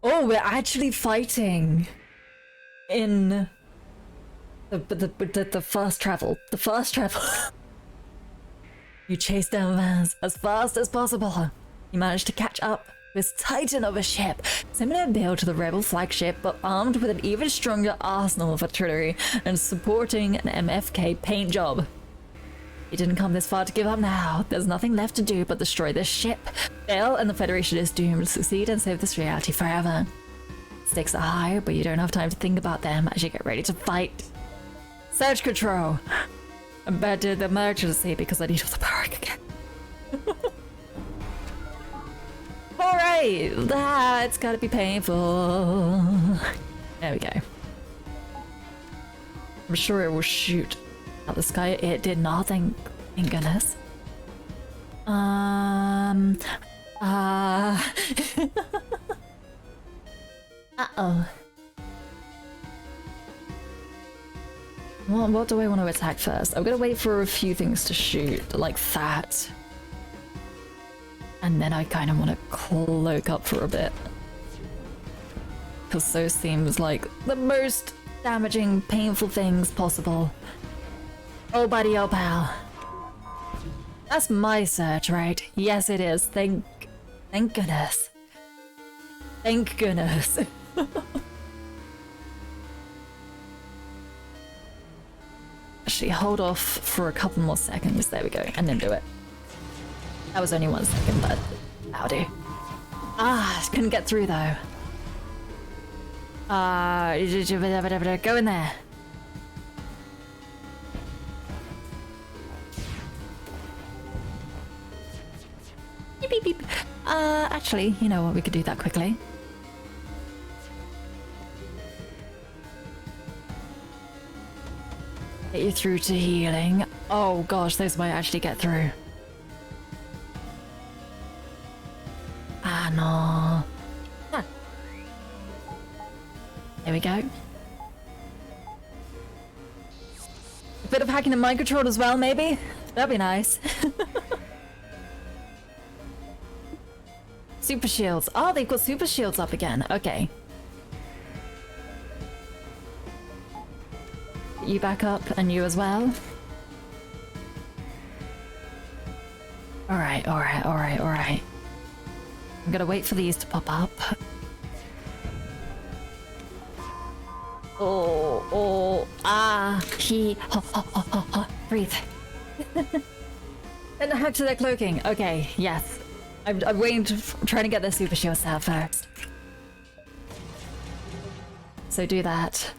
Oh, we're actually fighting in the fast travel. The fast travel. You chase down Vans as fast as possible. You managed to catch up with this titan of a ship, similar in build to the rebel flagship, but armed with an even stronger arsenal of artillery and supporting an MFK paint job. You didn't come this far to give up now. There's nothing left to do but destroy this ship. Fail and the Federation is doomed to succeed and save this reality forever. Stakes are high, but you don't have time to think about them as you get ready to fight. Surge control! I'm bad to the emergency because I need all the power again. Alright, that's gotta be painful. There we go. I'm sure it will shoot at the sky. It did not, thank goodness. Uh-oh. What do I want to attack first? I'm gonna wait for a few things to shoot, like that. And then I kind of want to cloak up for a bit. Because those seems like the most damaging, painful things possible. Oh buddy, oh pal. That's my search, right? Yes it is. Thank goodness. Thank goodness. Actually, hold off for a couple more seconds. There we go. And then do it. That was only 1 second, but that'll do. Ah, couldn't get through though. Go in there. Beep, beep, beep. Actually, you know what? We could do that quickly. Get you through to healing. Oh gosh, those might actually get through. Ah, no. Huh. There we go. A bit of hacking the mind control as well, maybe? That'd be nice. Super shields. Oh, they've got super shields up again. Okay. You back up, and you as well. Alright, alright, alright, alright. I'm gonna wait for these to pop up. Breathe. Then hack to their cloaking. Okay, yes. I'm waiting to trying to get their super shields out first. So do that.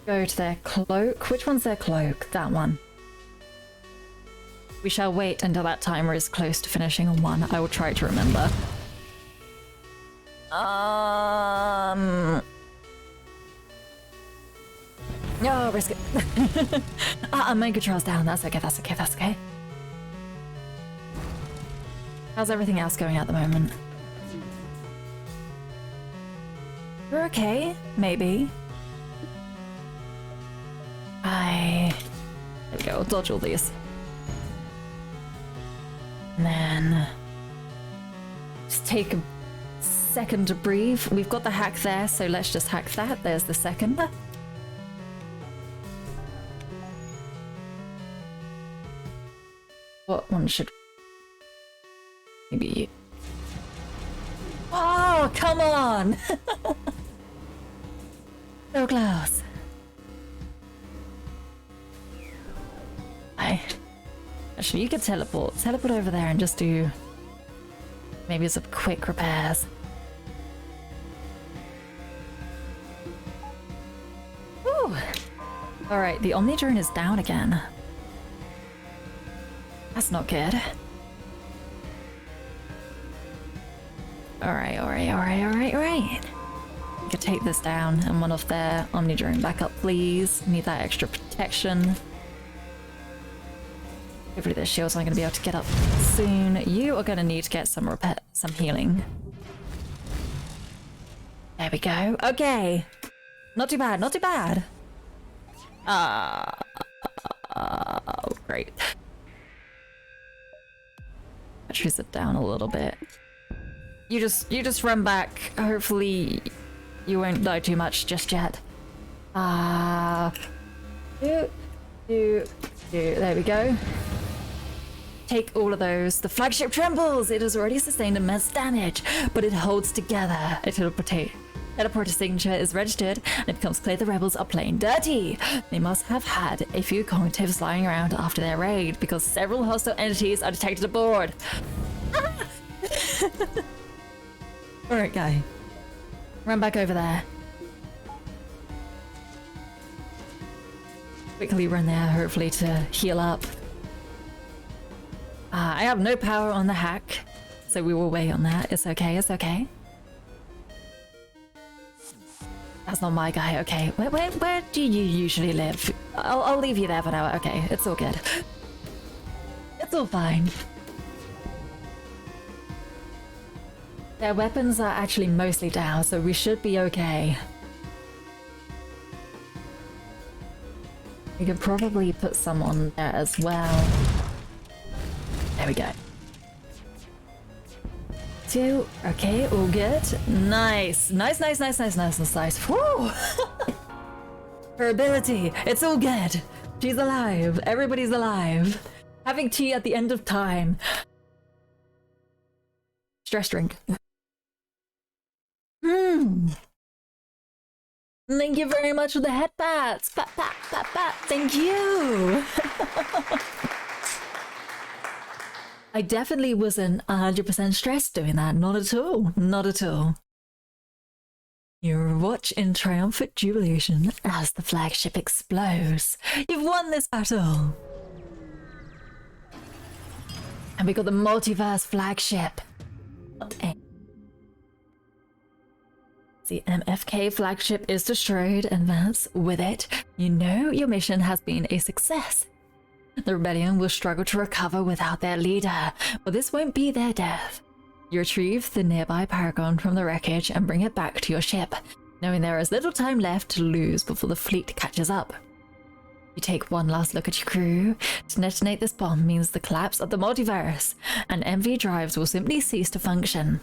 Go to their cloak. Which one's their cloak? That one. We shall wait until that timer is close to finishing on 1. I will try to remember. No, risk it. Mind control's down. That's okay, that's okay, that's okay. How's everything else going at the moment? We're okay, maybe. There we go, I'll dodge all these. And then just take a second to breathe. We've got the hack there, so let's just hack that. There's the second. What one should... Maybe... Oh, come on! So close. Actually, you could teleport. Teleport over there and just do maybe some quick repairs. Woo! Alright, the Omni drone is down again. That's not good. Alright. We could take this down and one of their Omni drone back up, please. Need that extra protection. Hopefully their shields aren't going to be able to get up soon. You are going to need to get some healing. There we go. Okay. Not too bad, not too bad. Oh, great. Batteries are down a little bit. You just run back. Hopefully you won't die too much just yet. There we go. Take all of those. The flagship trembles! It has already sustained immense damage, but it holds together. A teleporter signature is registered, and it becomes clear the rebels are playing dirty. They must have had a few cognitives lying around after their raid, because several hostile entities are detected aboard. Alright, guy. Run back over there. Quickly run there, hopefully to heal up. I have no power on the hack, so we will wait on that. It's okay, it's okay. That's not my guy, okay. Where do you usually live? I'll leave you there for now. Okay, it's all good. It's all fine. Their weapons are actually mostly down, so we should be okay. We could probably put some on there as well. There we go. 2, okay, all good. Nice. Nice. Woo! Her ability, it's all good. She's alive. Everybody's alive. Having tea at the end of time. Stress drink. Thank you very much for the head pats. Pat. Thank you. I definitely wasn't 100% stressed doing that. Not at all. Not at all. You watch in triumphant jubilation as the flagship explodes. You've won this battle! And we got the Multivers flagship. The MFK flagship is destroyed, and thus, with it, you know your mission has been a success. The rebellion will struggle to recover without their leader, but this won't be their death. You retrieve the nearby Paragon from the wreckage and bring it back to your ship, knowing there is little time left to lose before the fleet catches up. You take one last look at your crew. To detonate this bomb means the collapse of the multiverse, and MV drives will simply cease to function.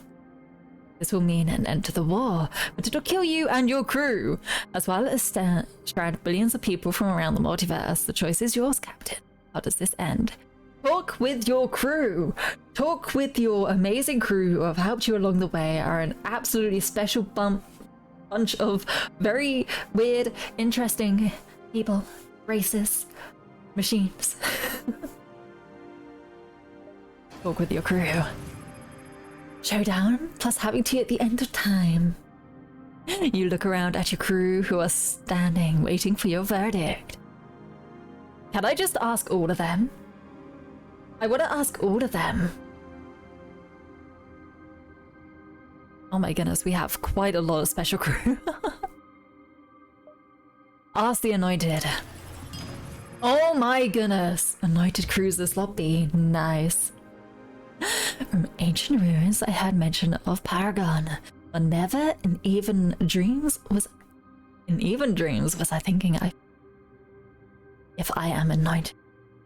This will mean an end to the war, but it'll kill you and your crew, as well as strand billions of people from around the multiverse. The choice is yours, Captain. How does this end? Talk with your crew. Talk with your amazing crew who have helped you along the way, are an absolutely special bunch of very weird, interesting people, races, machines. Talk with your crew. Showdown plus having tea at the end of time. You look around at your crew who are standing, waiting for your verdict. Can I just ask all of them? I want to ask all of them. Oh my goodness, we have quite a lot of special crew. Ask the Anointed. Oh my goodness. Anointed cruisers lobby. Nice. From ancient ruins, I had mention of Paragon, but never in even dreams was I thinking if I am anointed,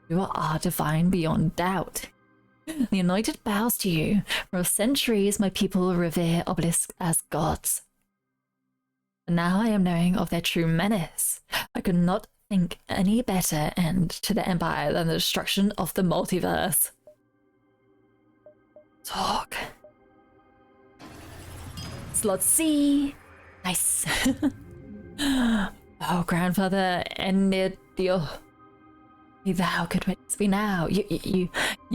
you are divine beyond doubt. The Anointed bows to you. For centuries, my people revere obelisks as gods. But now I am knowing of their true menace. I could not think any better end to the Empire than the destruction of the multiverse. Talk. Slot C. Nice. Oh, grandfather, Enidio. Thou could witness me now. You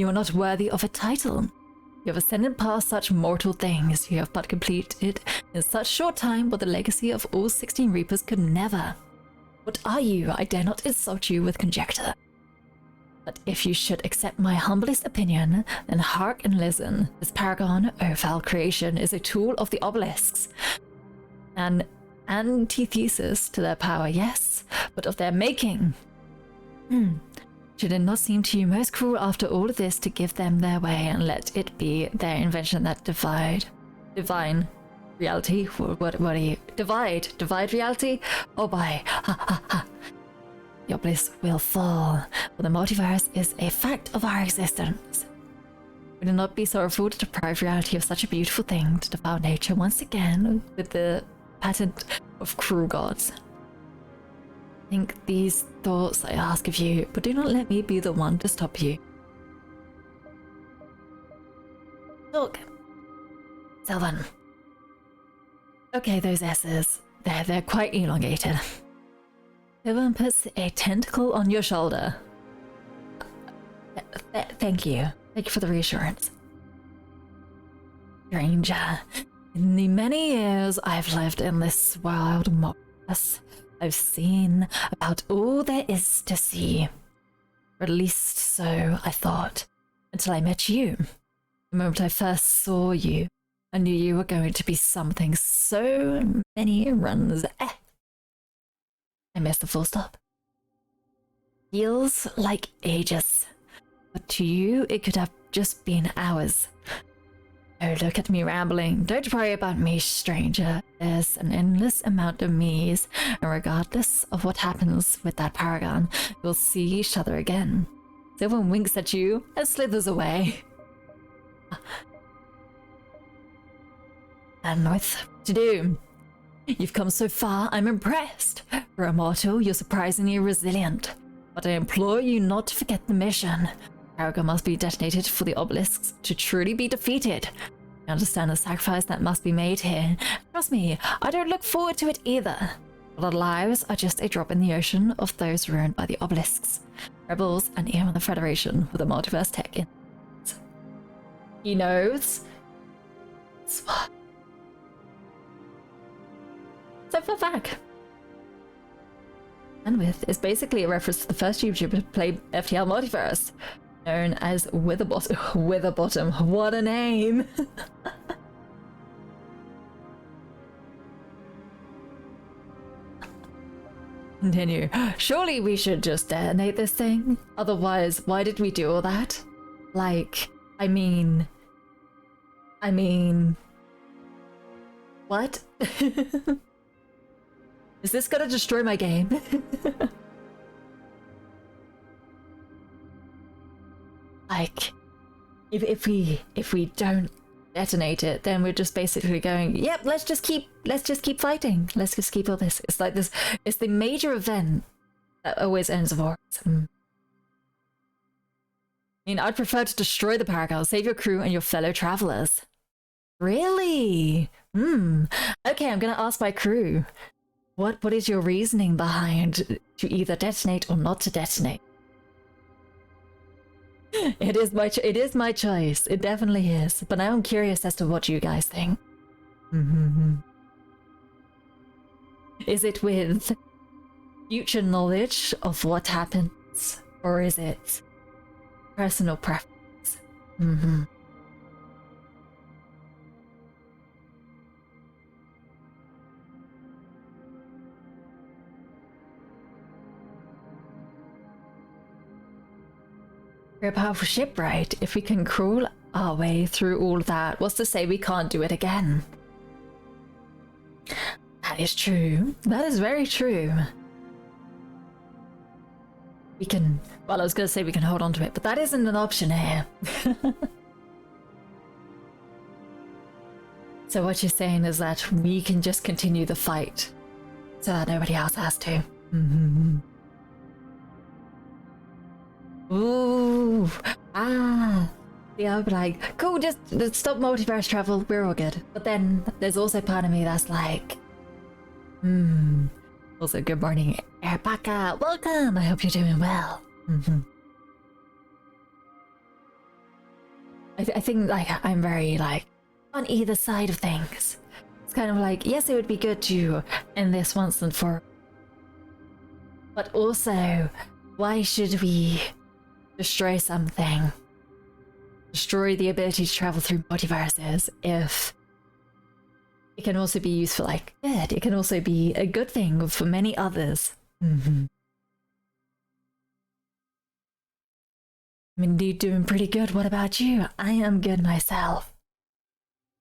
are not worthy of a title. You have ascended past such mortal things. You have but completed in such short time what the legacy of all 16 Reapers could never. What are you? I dare not insult you with conjecture. But if you should accept my humblest opinion, then hark and listen. This paragon, O foul creation, is a tool of the obelisks. An antithesis to their power, yes, but of their making. Should it not seem to you most cruel after all of this to give them their way and let it be their invention that divine reality? What are you? Divide reality? Oh boy, ha ha ha. The obelisk will fall, for the multiverse is a fact of our existence. We do not be sorrowful to deprive reality of such a beautiful thing, to defile nature once again with the patent of cruel gods. Think these thoughts I ask of you, but do not let me be the one to stop you. Look. Sylvan. Okay, those S's. They're quite elongated. Sylvan puts a tentacle on your shoulder. Thank you. Thank you for the reassurance. Stranger, in the many years I've lived in this wild multiverse, I've seen about all there is to see. Or at least so I thought, until I met you. The moment I first saw you, I knew you were going to be something so many runs. I missed the full stop. Feels like ages, but to you it could have just been hours. Oh, look at me rambling. Don't worry about me, stranger. There's an endless amount of me's, and regardless of what happens with that paragon, we'll see each other again. Someone winks at you and slithers away. And what's to do? You've come so far, I'm impressed. For a mortal, you're surprisingly resilient. But I implore you not to forget the mission. Paragon must be detonated for the obelisks to truly be defeated. I understand the sacrifice that must be made here. Trust me, I don't look forward to it either. But our lives are just a drop in the ocean of those ruined by the obelisks. Rebels and even the Federation with the multiverse tech in. He knows. Swat. So far back. And with is basically a reference to the first YouTuber to play FTL Multivers, known as Witherbottom. Witherbottom, what a name! Continue. Surely we should just detonate this thing? Otherwise, why did we do all that? Like, I mean... What? Is this gonna destroy my game? Like, if we don't detonate it, then we're just basically going, yep, let's just keep fighting. Let's just keep all this. It's like this. It's the major event that always ends war. I mean, I'd prefer to destroy the Paragon, save your crew and your fellow travelers. Really? Okay, I'm gonna ask my crew. What is your reasoning behind to either detonate or not to detonate? It is my choice. It definitely is. But now I'm curious as to what you guys think. Is it with future knowledge of what happens, or is it personal preference? Mm-hmm. We're a powerful ship, right? If we can crawl our way through all of that, what's to say we can't do it again? That is true. That is very true. We can... Well, I was going to say we can hold on to it, but that isn't an option here. So what you're saying is that we can just continue the fight so that nobody else has to. Mm-hmm. Ooh, yeah, I'd be like, cool, just stop multiverse travel, we're all good. But then there's also part of me that's like, also good morning, Erbaka, welcome, I hope you're doing well. Mm-hmm. I think like I'm very like on either side of things. It's kind of like, yes, it would be good to end this once and for all. But also, why should we destroy something, destroy the ability to travel through multiverses if it can also be used for like good? It can also be a good thing for many others. Mm-hmm. I'm indeed doing pretty good. What about you? I am good myself.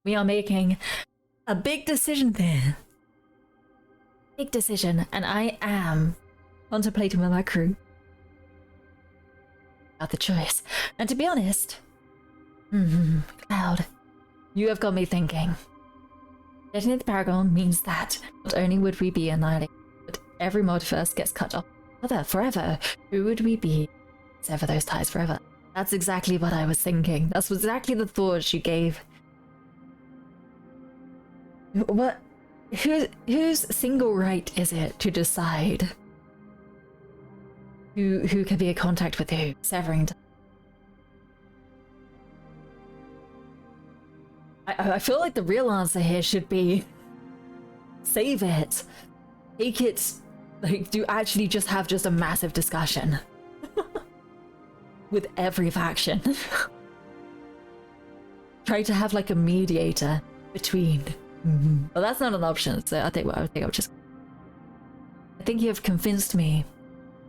We are making a big decision there. Big decision, and I am contemplating with my crew about the choice. And to be honest, Cloud, you have got me thinking. Getting the Paragon means that not only would we be annihilated, but every multiverse gets cut off forever. Who would we be to sever those ties forever? That's exactly what I was thinking. That's exactly the thought you gave. What? Whose single right is it to decide who can be in contact with who? Severing. I feel like the real answer here should be save it. Take it, like, do actually just have just a massive discussion with every faction. Try to have like a mediator between. Well, that's not an option, so I think you have convinced me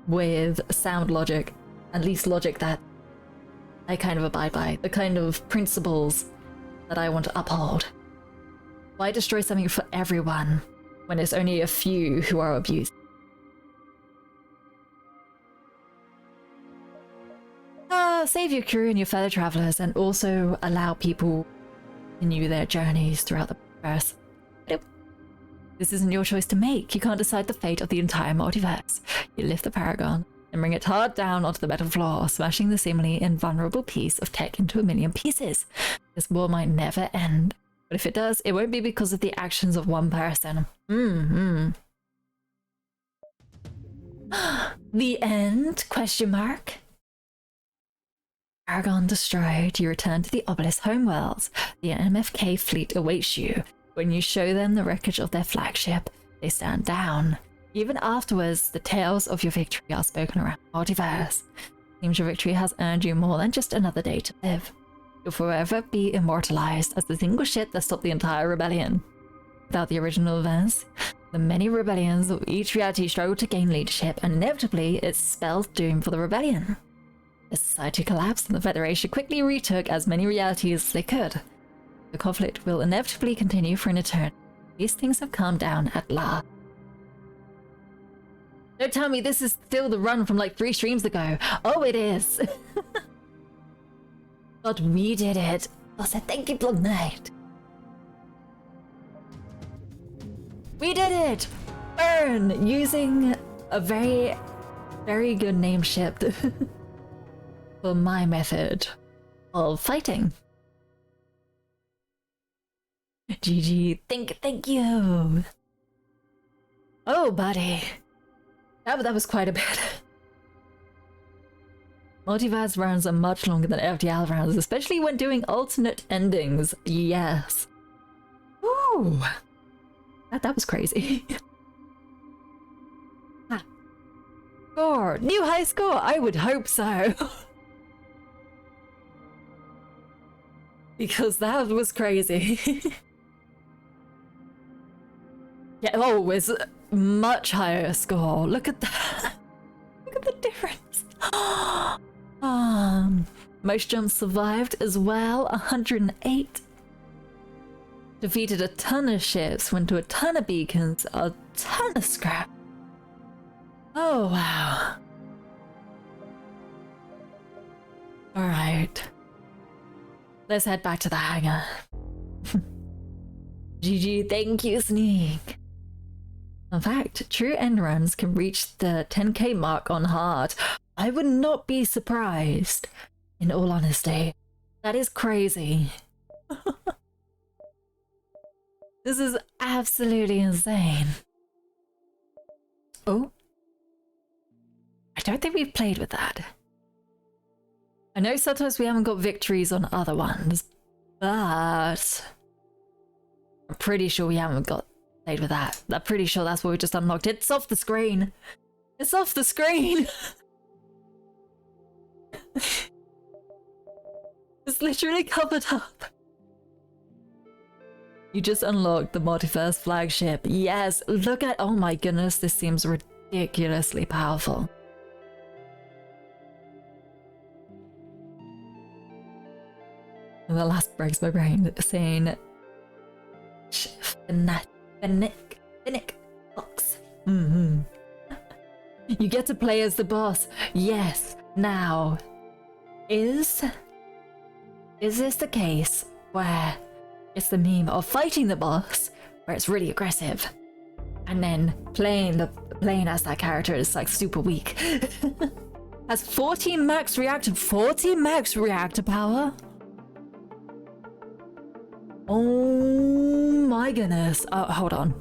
with sound logic, at least logic that I kind of abide by, the kind of principles that I want to uphold. Why destroy something for everyone when it's only a few who are abused? Save your crew and your fellow travelers, and also allow people to continue their journeys throughout the universe. This isn't your choice to make. You can't decide the fate of the entire multiverse. You lift the Paragon and bring it hard down onto the metal floor, smashing the seemingly invulnerable piece of tech into a million pieces. This war might never end, but if it does, it won't be because of the actions of one person. The end? Question mark. Paragon destroyed, you return to the Obelisk homeworlds. The MFK fleet awaits you. When you show them the wreckage of their flagship, they stand down. Even afterwards, the tales of your victory are spoken around the multiverse. It seems your victory has earned you more than just another day to live. You'll forever be immortalized as the single ship that stopped the entire rebellion. Without the original events, the many rebellions of each reality struggled to gain leadership, and inevitably it spelled doom for the rebellion. The society collapsed, and the Federation quickly retook as many realities as they could. The conflict will inevitably continue for an eternity. These things have calmed down at last. Don't tell me this is still the run from like 3 streams ago. Oh, it is. But we did it. Also, thank you, Blood Knight. We did it! Burn! Using a very, very good name ship for my method of fighting. GG, thank you. Oh, buddy. That was quite a bit. Multiverse rounds are much longer than FTL rounds, especially when doing alternate endings. Yes. Ooh. That was crazy. score! New high score! I would hope so. Because that was crazy. Yeah, oh, it's a much higher score. Look at that. Look at the difference. Most jumps survived as well, 108. Defeated a ton of ships, went to a ton of beacons, a ton of scrap. Oh, wow. Alright. Let's head back to the hangar. GG, thank you, Sneak. In fact, true end runs can reach the 10k mark on hard. I would not be surprised, in all honesty. That is crazy. This is absolutely insane. Oh. I don't think we've played with that. I know sometimes we haven't got victories on other ones, but I'm pretty sure we haven't got played with that. I'm pretty sure that's what we just unlocked. It's off the screen. It's off the screen. It's literally covered up. You just unlocked the Multivers flagship. Yes, look at, oh my goodness, this seems ridiculously powerful. And the last breaks my brain saying Finnick box. You get to play as the boss. Yes. Now, is this the case where it's the meme of fighting the boss, where it's really aggressive, and then playing as that character is like super weak? Has 40 max reactor power? Oh my goodness. Oh, hold on.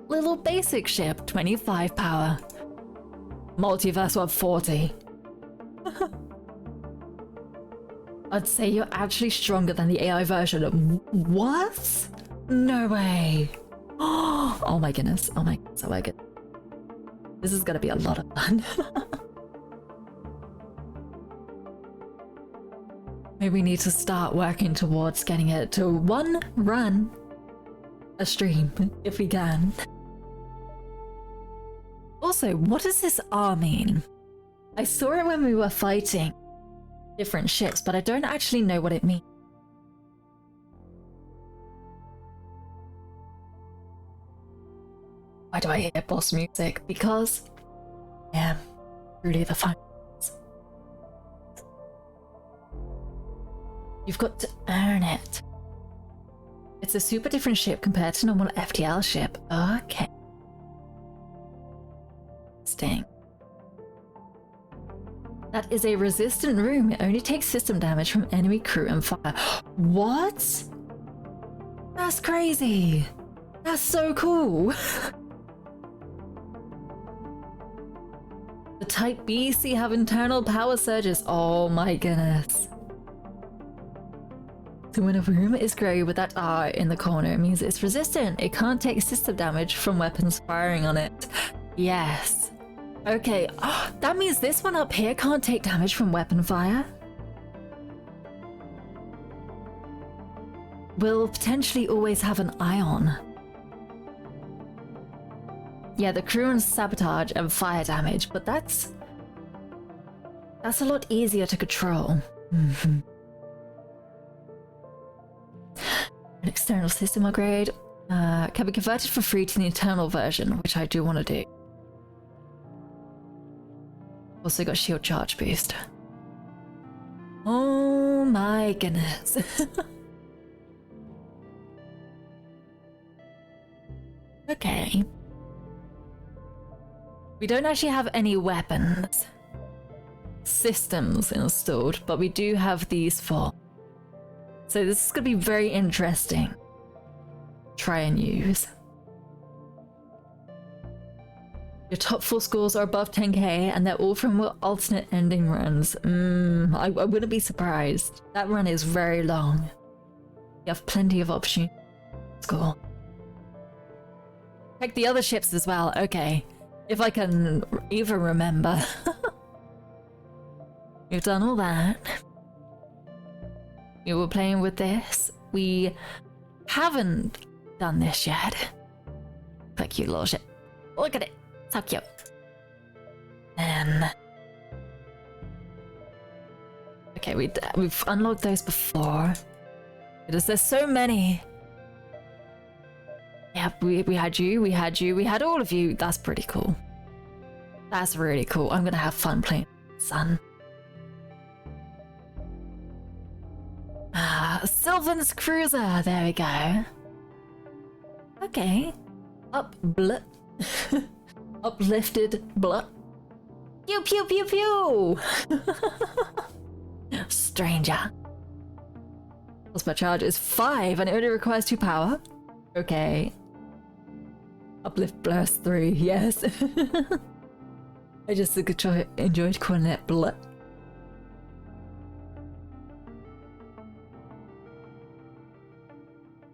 Little basic ship, 25 power. Multiverse one, 40. I'd say you're actually stronger than the AI version. What? No way. Oh my goodness. Oh my goodness. Oh my goodness. This is gonna be a lot of fun. Maybe we need to start working towards getting it to one run a stream, if we can. Also, what does this R mean? I saw it when we were fighting different ships, but I don't actually know what it means. Why do I hear boss music? Because I am truly the fun. You've got to earn it. It's a super different ship compared to normal FTL ship. Okay. Sting. That is a resistant room. It only takes system damage from enemy crew and fire. What? That's crazy. That's so cool. The Type BC have internal power surges. Oh my goodness. So when a room is grey with that R in the corner, it means it's resistant. It can't take system damage from weapons firing on it. Yes. Okay, that means this one up here can't take damage from weapon fire. Will potentially always have an ion. Yeah, the crew and sabotage and fire damage, but that's a lot easier to control. An external system upgrade can be converted for free to the internal version, which I do want to do. Also got shield charge boost. Oh my goodness. Okay. We don't actually have any weapons systems installed, but we do have these four. So this is going to be very interesting. Try and use. Your top 4 scores are above 10k and they're all from alternate ending runs. I wouldn't be surprised. That run is very long. You have plenty of options to score. Check the other ships as well. Okay. If I can even remember. We've done all that. We were playing with this. We haven't done this yet. Look, cute little shit. Look at it. So cute. And okay, we've unlocked those before. Because there's so many. Yeah, we had you, we had all of you. That's pretty cool. That's really cool. I'm gonna have fun playing Sun. Sylvan's Cruiser. There we go. Okay. Uplifted blut. Pew pew pew pew. Stranger. Plus my charge is 5 and it only requires 2 power. Okay. Uplift blast 3, yes. I just enjoyed calling it blut.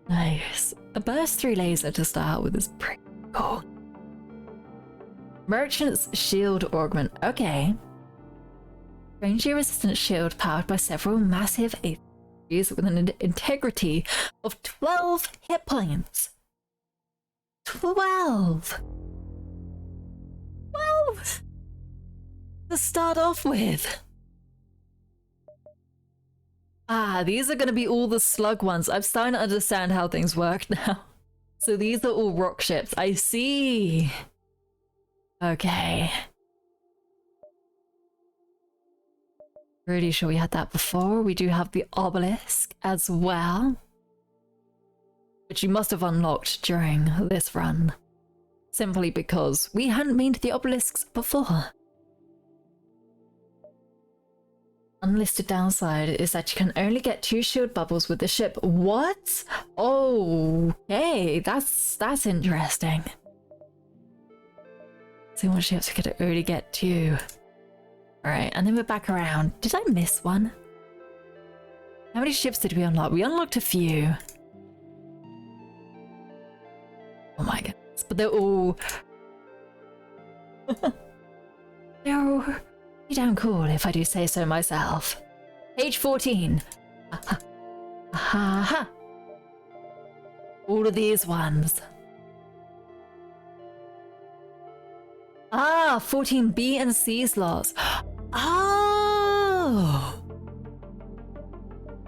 Nice. A burst 3 laser to start with is pretty cool. Merchant's shield augment. Okay. Strangely resistant shield powered by several massive APs with an integrity of 12 hit points. 12 to start off with. These are going to be all the slug ones. I'm starting to understand how things work now. So these are all rock ships. I see. Okay. Pretty sure we had that before. We do have the obelisk as well, which you must have unlocked during this run. Simply because we hadn't been to the obelisks before. Unlisted downside is that you can only get 2 shield bubbles with the ship. What? Okay, that's interesting. So what ships we could only get 2. Alright, and then we're back around. Did I miss one? How many ships did we unlock? We unlocked a few. Oh my goodness. But they're all... they're all pretty damn cool, if I do say so myself. Page 14. All of these ones. 14 B and C slots.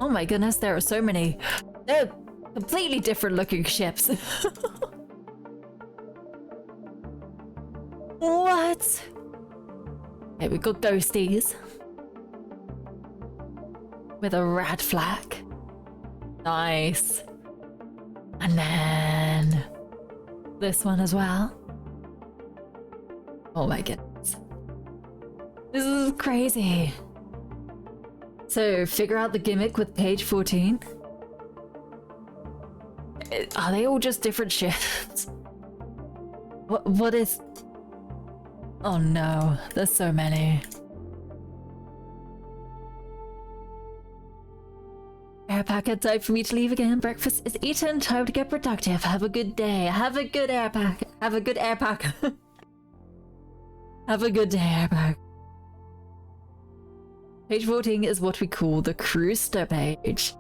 Oh my goodness, there are so many. They're completely different looking ships. What? Okay, we got ghosties with a rat flag. Nice. And then this one as well. Oh my goodness. This is crazy. So, figure out the gimmick with page 14. Are they all just different ships? What is... Oh no, there's so many. Airpacker, time for me to leave again. Breakfast is eaten, time to get productive. Have a good day. Have a good airpack. Have a good airpacker. Have a good day, airpack. Page 14 is what we call the Cruister page.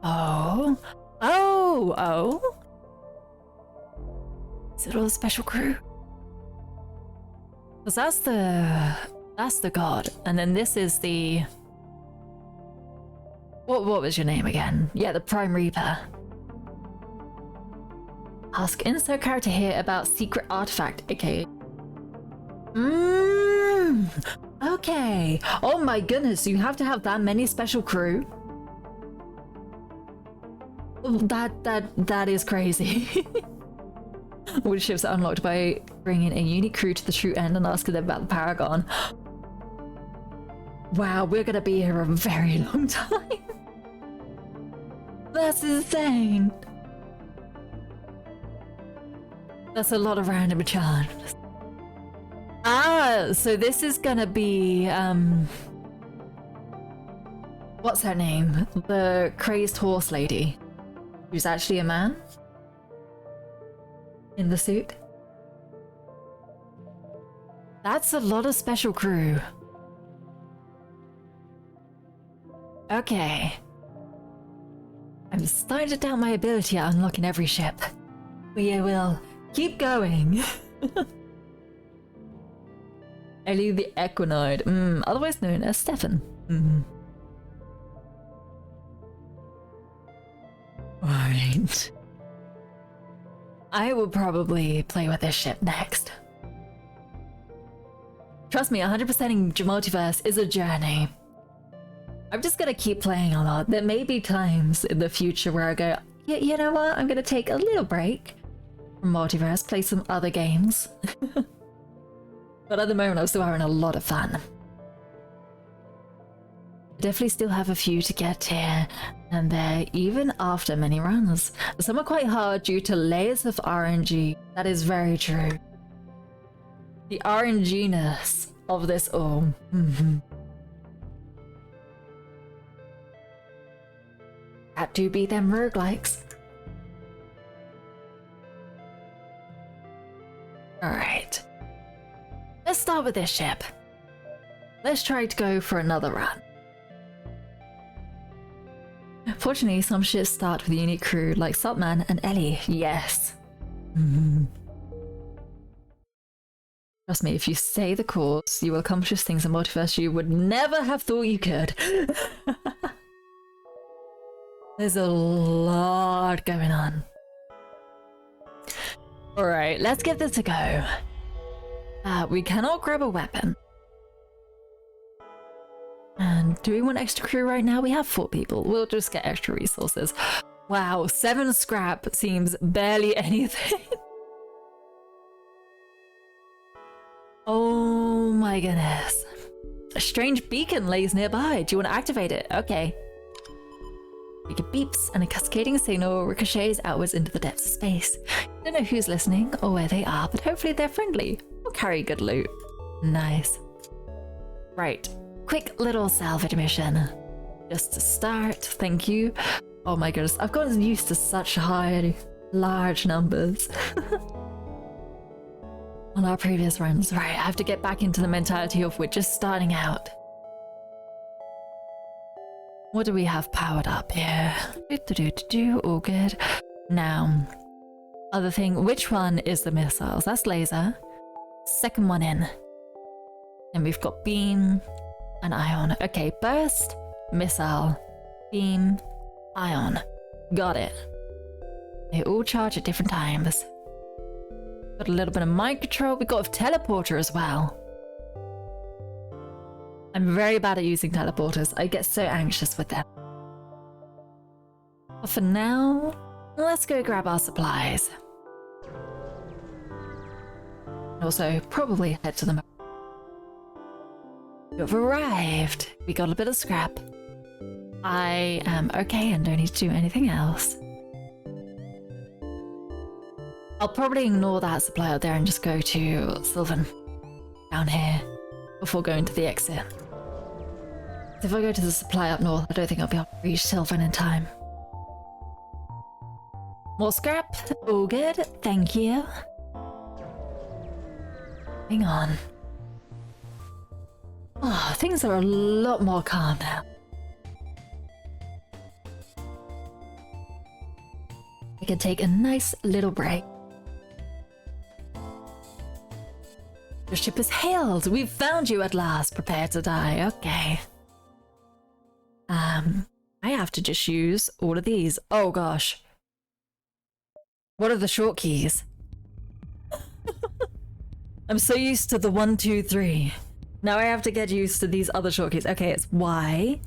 Oh. Is it all a special crew? Because that's the god. And then this is the... What was your name again? Yeah, the Prime Reaper. Ask insert character here about secret artifact, aka... Okay. Oh my goodness, you have to have that many special crew? That is crazy. All ships are unlocked by bringing a unique crew to the true end and asking them about the Paragon. Wow, we're gonna be here a very long time. That's insane. That's a lot of random charms. So this is gonna be, what's her name? The crazed horse lady, who's actually a man in the suit. That's a lot of special crew. Okay. I'm starting to doubt my ability at unlocking every ship. We will keep going. Ellie the Equinoid, otherwise known as Stefan. Right. I will probably play with this ship next. Trust me, 100%ing Multiverse is a journey. I'm just gonna keep playing a lot. There may be times in the future where I go, yeah, you know what? I'm gonna take a little break from Multiverse, play some other games. But at the moment, I'm still having a lot of fun. I definitely still have a few to get here, and they're even after many runs. Some are quite hard due to layers of RNG. That is very true. The RNG-ness of this all. Had to beat them roguelikes. Alright. Let's start with this ship. Let's try to go for another run. Fortunately, some ships start with a unique crew like Subman and Ellie. Yes. Trust me, if you stay the course, you will accomplish things in Multiverse you would never have thought you could. There's a lot going on. Alright, let's give this a go. We cannot grab a weapon. And do we want extra crew right now? We have 4 people. We'll just get extra resources. Wow, 7 scrap seems barely anything. Oh my goodness. A strange beacon lays nearby. Do you want to activate it? Okay. It beeps and a cascading signal ricochets outwards into the depths of space. You don't know who's listening or where they are, but hopefully they're friendly or carry good loot. Nice. Right. Quick little salvage mission. Just to start, thank you. Oh my goodness, I've gotten used to such large numbers. On our previous runs, right, I have to get back into the mentality of we're just starting out. What do we have powered up here? All good. Now, other thing, which one is the missiles? That's laser. Second one in. And we've got beam and ion. Okay, burst, missile, beam, ion. Got it. They all charge at different times. Got a little bit of mind control. We got a teleporter as well. I'm very bad at using teleporters. I get so anxious with them. But for now, let's go grab our supplies. Also, probably head to the map. You've arrived. We got a bit of scrap. I am okay and don't need to do anything else. I'll probably ignore that supply out there and just go to Sylvan down here before going to the exit. If I go to the supply up north, I don't think I'll be able to reach Sylvan in time. More scrap? All good, thank you. Hang on. Oh, things are a lot more calm now. I can take a nice little break. Your ship is hailed! We've found you at last! Prepare to die, okay. I have to just use all of these. Oh gosh. What are the short keys? I'm so used to the 1, 2, 3. Now I have to get used to these other short keys. Okay, it's Y.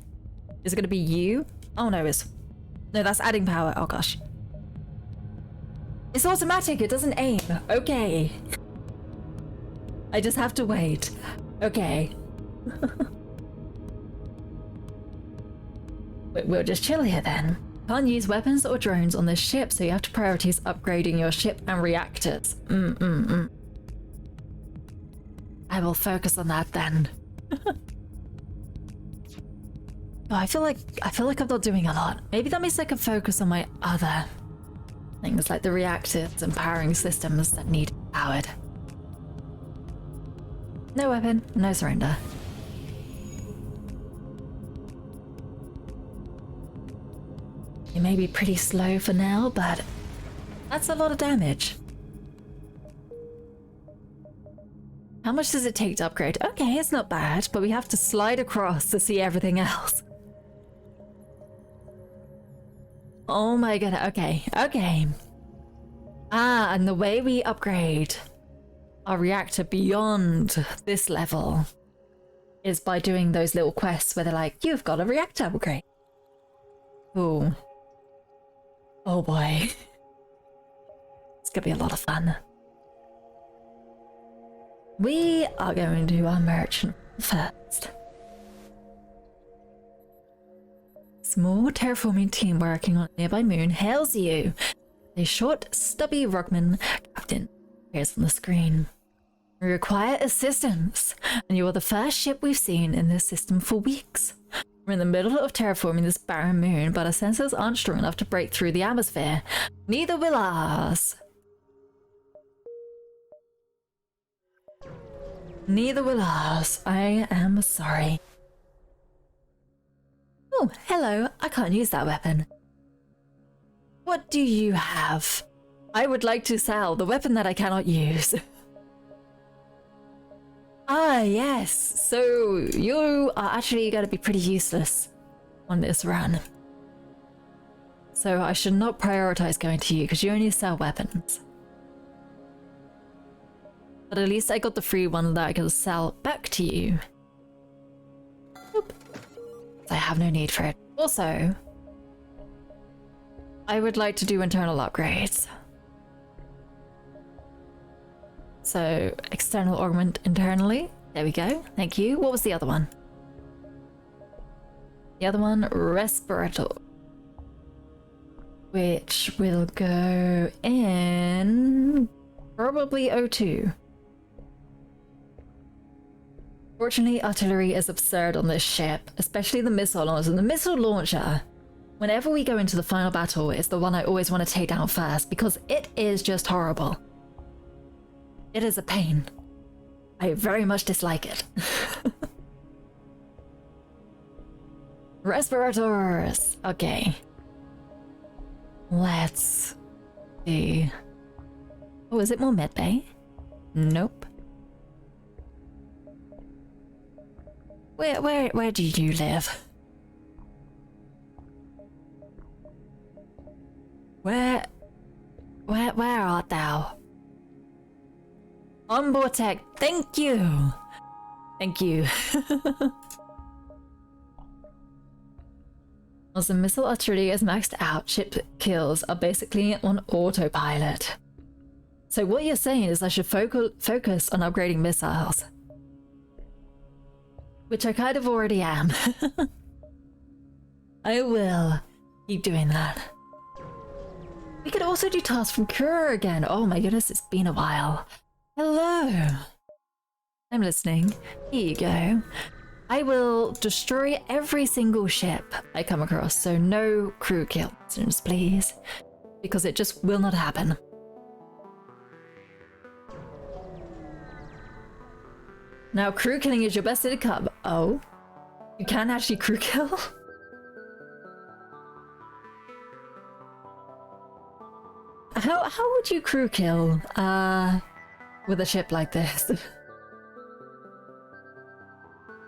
Is it gonna be U? Oh no, no, that's adding power. Oh gosh. It's automatic, it doesn't aim. Okay. I just have to wait. Okay. We'll just chill here then. Can't use weapons or drones on this ship, so you have to prioritize upgrading your ship and reactors. I will focus on that then. Oh, I feel like I'm not doing a lot. Maybe that means I can focus on my other things like the reactors and powering systems that need powered. No weapon, no surrender. You may be pretty slow for now, but that's a lot of damage. How much does it take to upgrade? Okay, it's not bad, but we have to slide across to see everything else. Oh my god, okay, okay. Ah, and the way we upgrade our reactor beyond this level is by doing those little quests where they're like, you've got a reactor upgrade. Ooh. Oh boy. It's gonna be a lot of fun. We are going to our merchant first. Small terraforming team working on a nearby moon hails you. A short, stubby Rugman captain appears on the screen. We require assistance, and you are the first ship we've seen in this system for weeks. We're in the middle of terraforming this barren moon, but our sensors aren't strong enough to break through the atmosphere. Neither will ours. Neither will ours. I am sorry. Oh, hello. I can't use that weapon. What do you have? I would like to sell the weapon that I cannot use. Ah, yes. So you are actually going to be pretty useless on this run. So I should not prioritize going to you because you only sell weapons. But at least I got the free one that I can sell back to you. Oop. I have no need for it. Also, I would like to do internal upgrades. So, external augment internally. There we go. Thank you. What was the other one? The other one, respirator. Which will go in probably O2. Fortunately, artillery is absurd on this ship, especially the missile launcher. The missile launcher, whenever we go into the final battle, is the one I always want to take down first because it is just horrible. It is a pain. I very much dislike it. Respirators. Okay. Let's see. Oh, is it more medbay? Nope. Where do you live? Where art thou? Onboard tech, thank you! Thank you. As the missile artillery is maxed out, ship kills are basically on autopilot. So what you're saying is I should focus on upgrading missiles. Which I kind of already am. I will keep doing that. We could also do tasks from Kura again. Oh my goodness, it's been a while. Hello. I'm listening. Here you go. I will destroy every single ship I come across, so no crew kills, please. Because it just will not happen. Now, crew killing is your best in a cub. Oh, you can actually crew kill? How would you crew kill with a ship like this?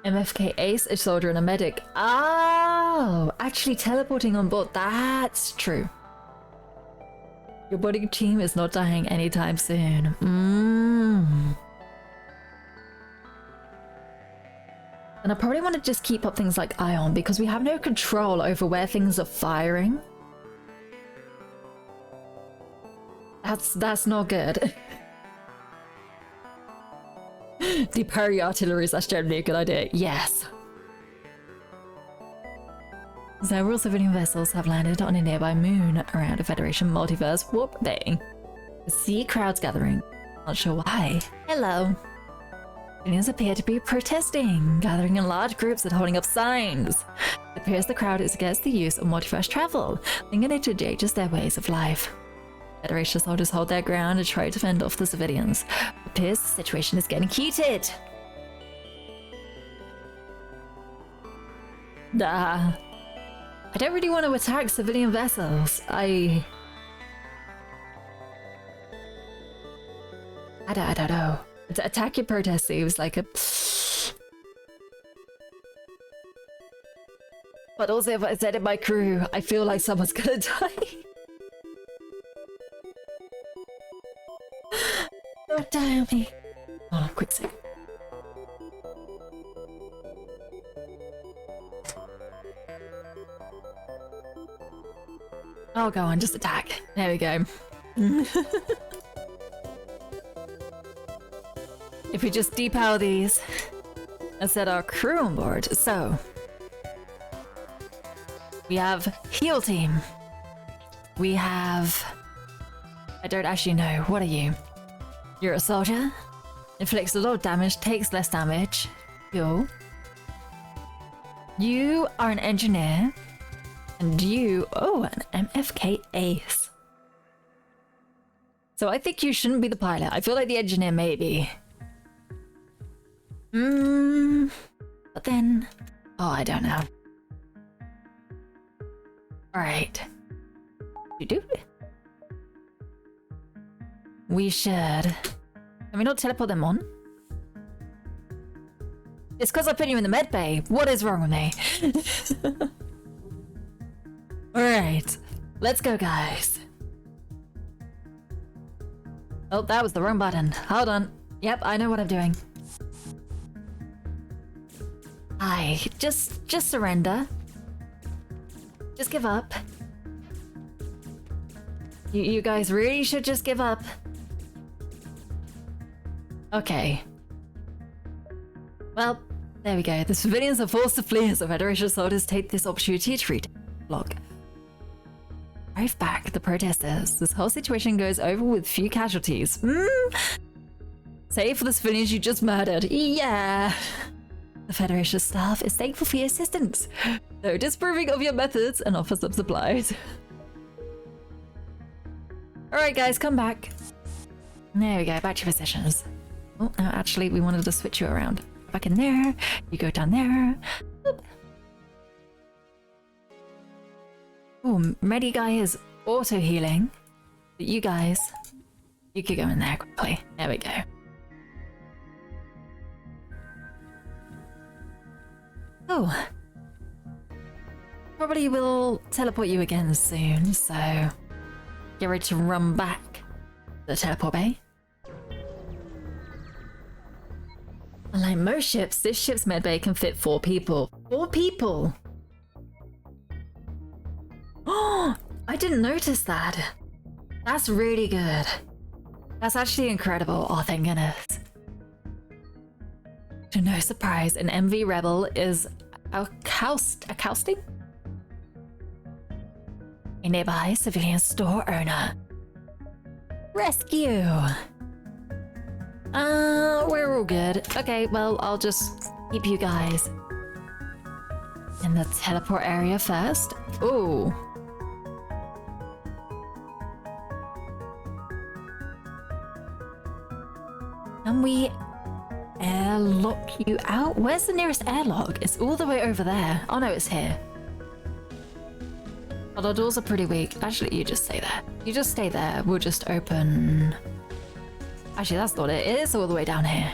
MFK Ace, a soldier and a medic. Oh, actually teleporting on board. That's true. Your body team is not dying anytime soon. And I probably want to just keep up things like Ion because we have no control over where things are firing. That's not good. Deparry artillery is generally a good idea. Yes. Several civilian vessels have landed on a nearby moon around a Federation multiverse warp bay. The sea crowds gathering. Not sure why. Hello. Civilians appear to be protesting, gathering in large groups and holding up signs. It appears the crowd is against the use of multiverse travel, thinking it to change their ways of life. Federation soldiers hold their ground and try to fend off the civilians. It appears the situation is getting heated. Nah. I don't really want to attack civilian vessels. I don't know. Attack your protest seems like a... But also if I said it my crew, I feel like someone's gonna die. Don't die on me. Hold on, quick sec. Oh, go on, just attack. There we go. If we just depower these and set our crew on board. So, we have heal team. We have... I don't actually know. What are you? You're a soldier. Inflicts a lot of damage, takes less damage. Heal. You are an engineer. And you... Oh, an MFK ace. So I think you shouldn't be the pilot. I feel like the engineer maybe. But then... Oh, I don't know. Alright. You do? We should... Can we not teleport them on? It's because I put you in the med bay. What is wrong with me? Alright. Let's go, guys. Oh, that was the wrong button. Hold on. Yep, I know what I'm doing. Hi. Just surrender. Just give up. You guys really should just give up. Okay. Well, there we go. The civilians are forced to flee as the Federation soldiers take this opportunity to retake the block. Drive back the protesters. This whole situation goes over with few casualties. Save for the civilians you just murdered. Yeah. The Federation staff is thankful for your assistance, though disapproving of your methods and offers some supplies. Alright guys, come back. There we go, back to your positions. Oh, no, actually, we wanted to switch you around. Back in there, you go down there. Boop. Oh, Medi guy is auto-healing. But you guys, you could go in there quickly. There we go. Oh. Probably will teleport you again soon, so... Get ready to run back to the teleport bay. Unlike most ships, this ship's medbay can fit 4 people. 4 people! Oh, I didn't notice that. That's really good. That's actually incredible. Oh, thank goodness. To no surprise, an MV rebel is accousting a nearby civilian store owner. Rescue! We're all good. Okay, well, I'll just keep you guys in the teleport area first. Ooh. Can we airlock you out? Where's the nearest airlock? It's all the way over there. Oh no, it's here. Well, our doors are pretty weak. Actually, you just stay there. You just stay there. We'll just open... Actually, that's not it. It is all the way down here.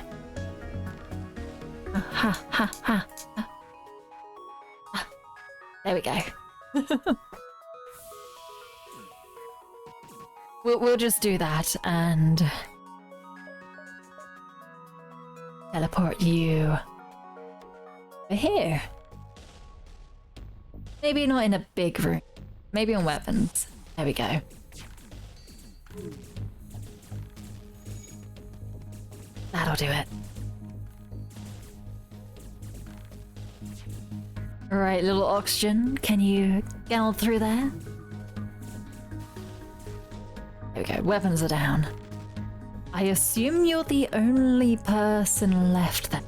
Ha ha ha ha. There we go. We'll just do that and teleport you over here. Maybe not in a big room. Maybe on weapons. There we go. That'll do it. Alright, little oxygen. Can you get on through there? There we go. Weapons are down. I assume you're the only person left then.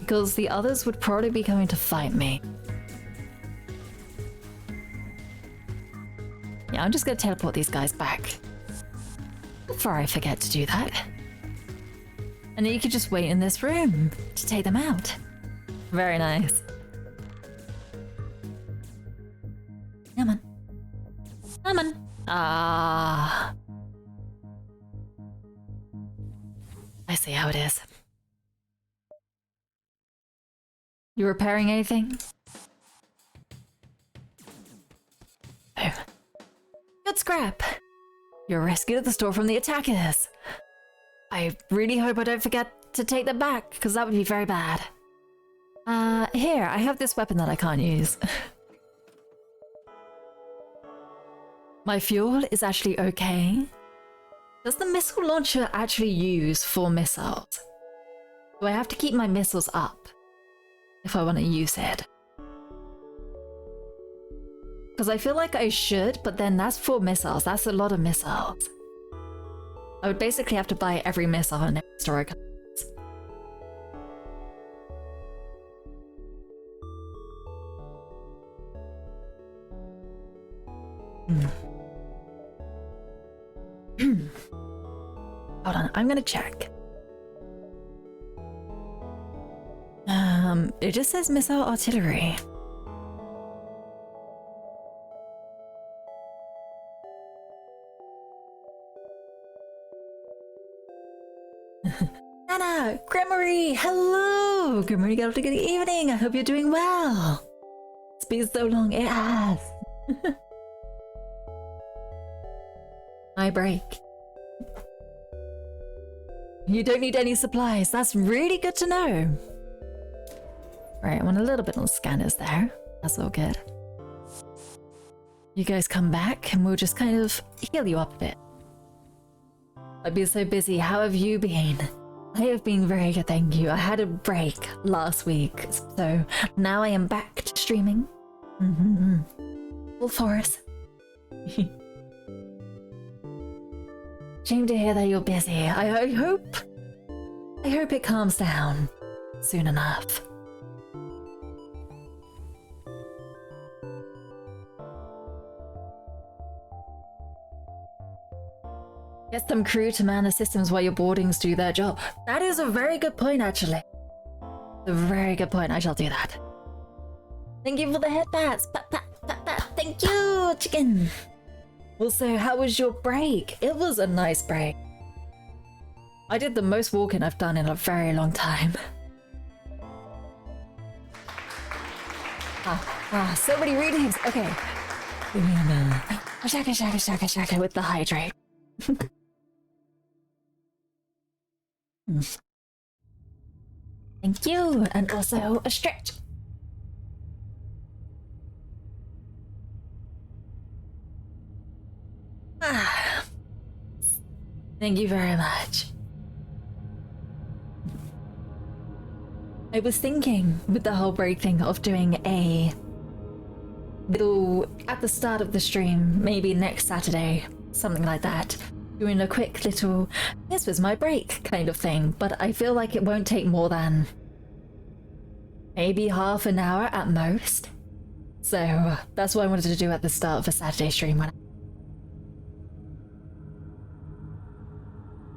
Because the others would probably be coming to fight me. Yeah, I'm just gonna teleport these guys back. Before I forget to do that. And then you could just wait in this room to take them out. Very nice. Ah. I see how it is. You repairing anything? Oh. Good scrap! You're rescued at the store from the attackers! I really hope I don't forget to take them back, because that would be very bad. Here, I have this weapon that I can't use. My fuel is actually okay. Does the missile launcher actually use 4 missiles? Do I have to keep my missiles up if I want to use it? Because I feel like I should, but then that's 4 missiles. That's a lot of missiles. I would basically have to buy every missile in every store I can. Hold on, I'm gonna check. It just says missile artillery. Anna, Gremory, hello! Gremory, good evening. I hope you're doing well. It's been so long, it has. My break. You don't need any supplies. That's really good to know. Right, I want a little bit on scanners there. That's all good. You guys come back and we'll just kind of heal you up a bit. I've been so busy. How have you been? I have been very good, thank you. I had a break last week, so now I am back to streaming. Full force. Shame to hear that you're busy. I hope it calms down soon enough. Get some crew to man the systems while your boardings do their job. That is a very good point, actually. A very good point. I shall do that. Thank you for the head pats. Pat, pat, pat, pat. Thank you, chicken. Also, how was your break? It was a nice break. I did the most walking I've done in a very long time. So many readings. Okay. Shaka with the hydrate. Thank you, and also a stretch. Thank you very much. I was thinking with the whole break thing of doing a little at the start of the stream, maybe next Saturday, something like that. Doing a quick little, this was my break kind of thing, but I feel like it won't take more than maybe half an hour at most. So that's what I wanted to do at the start of a Saturday stream.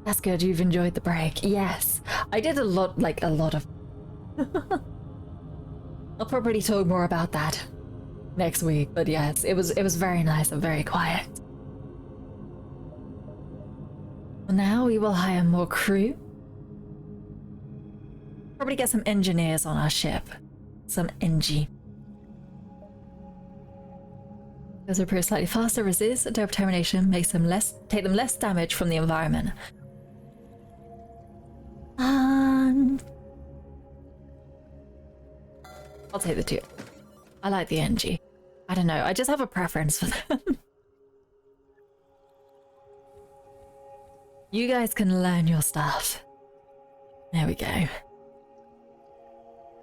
That's good, you've enjoyed the break. Yes, I did a lot of... I'll probably talk more about that next week, but yes, it was very nice and very quiet. Now we will hire more crew. Probably get some engineers on our ship. Some NG. Those are pretty slightly faster, resist determination, makes them take them less damage from the environment. I'll take the 2. I like the NG. I don't know, I just have a preference for them. You guys can learn your stuff. There we go.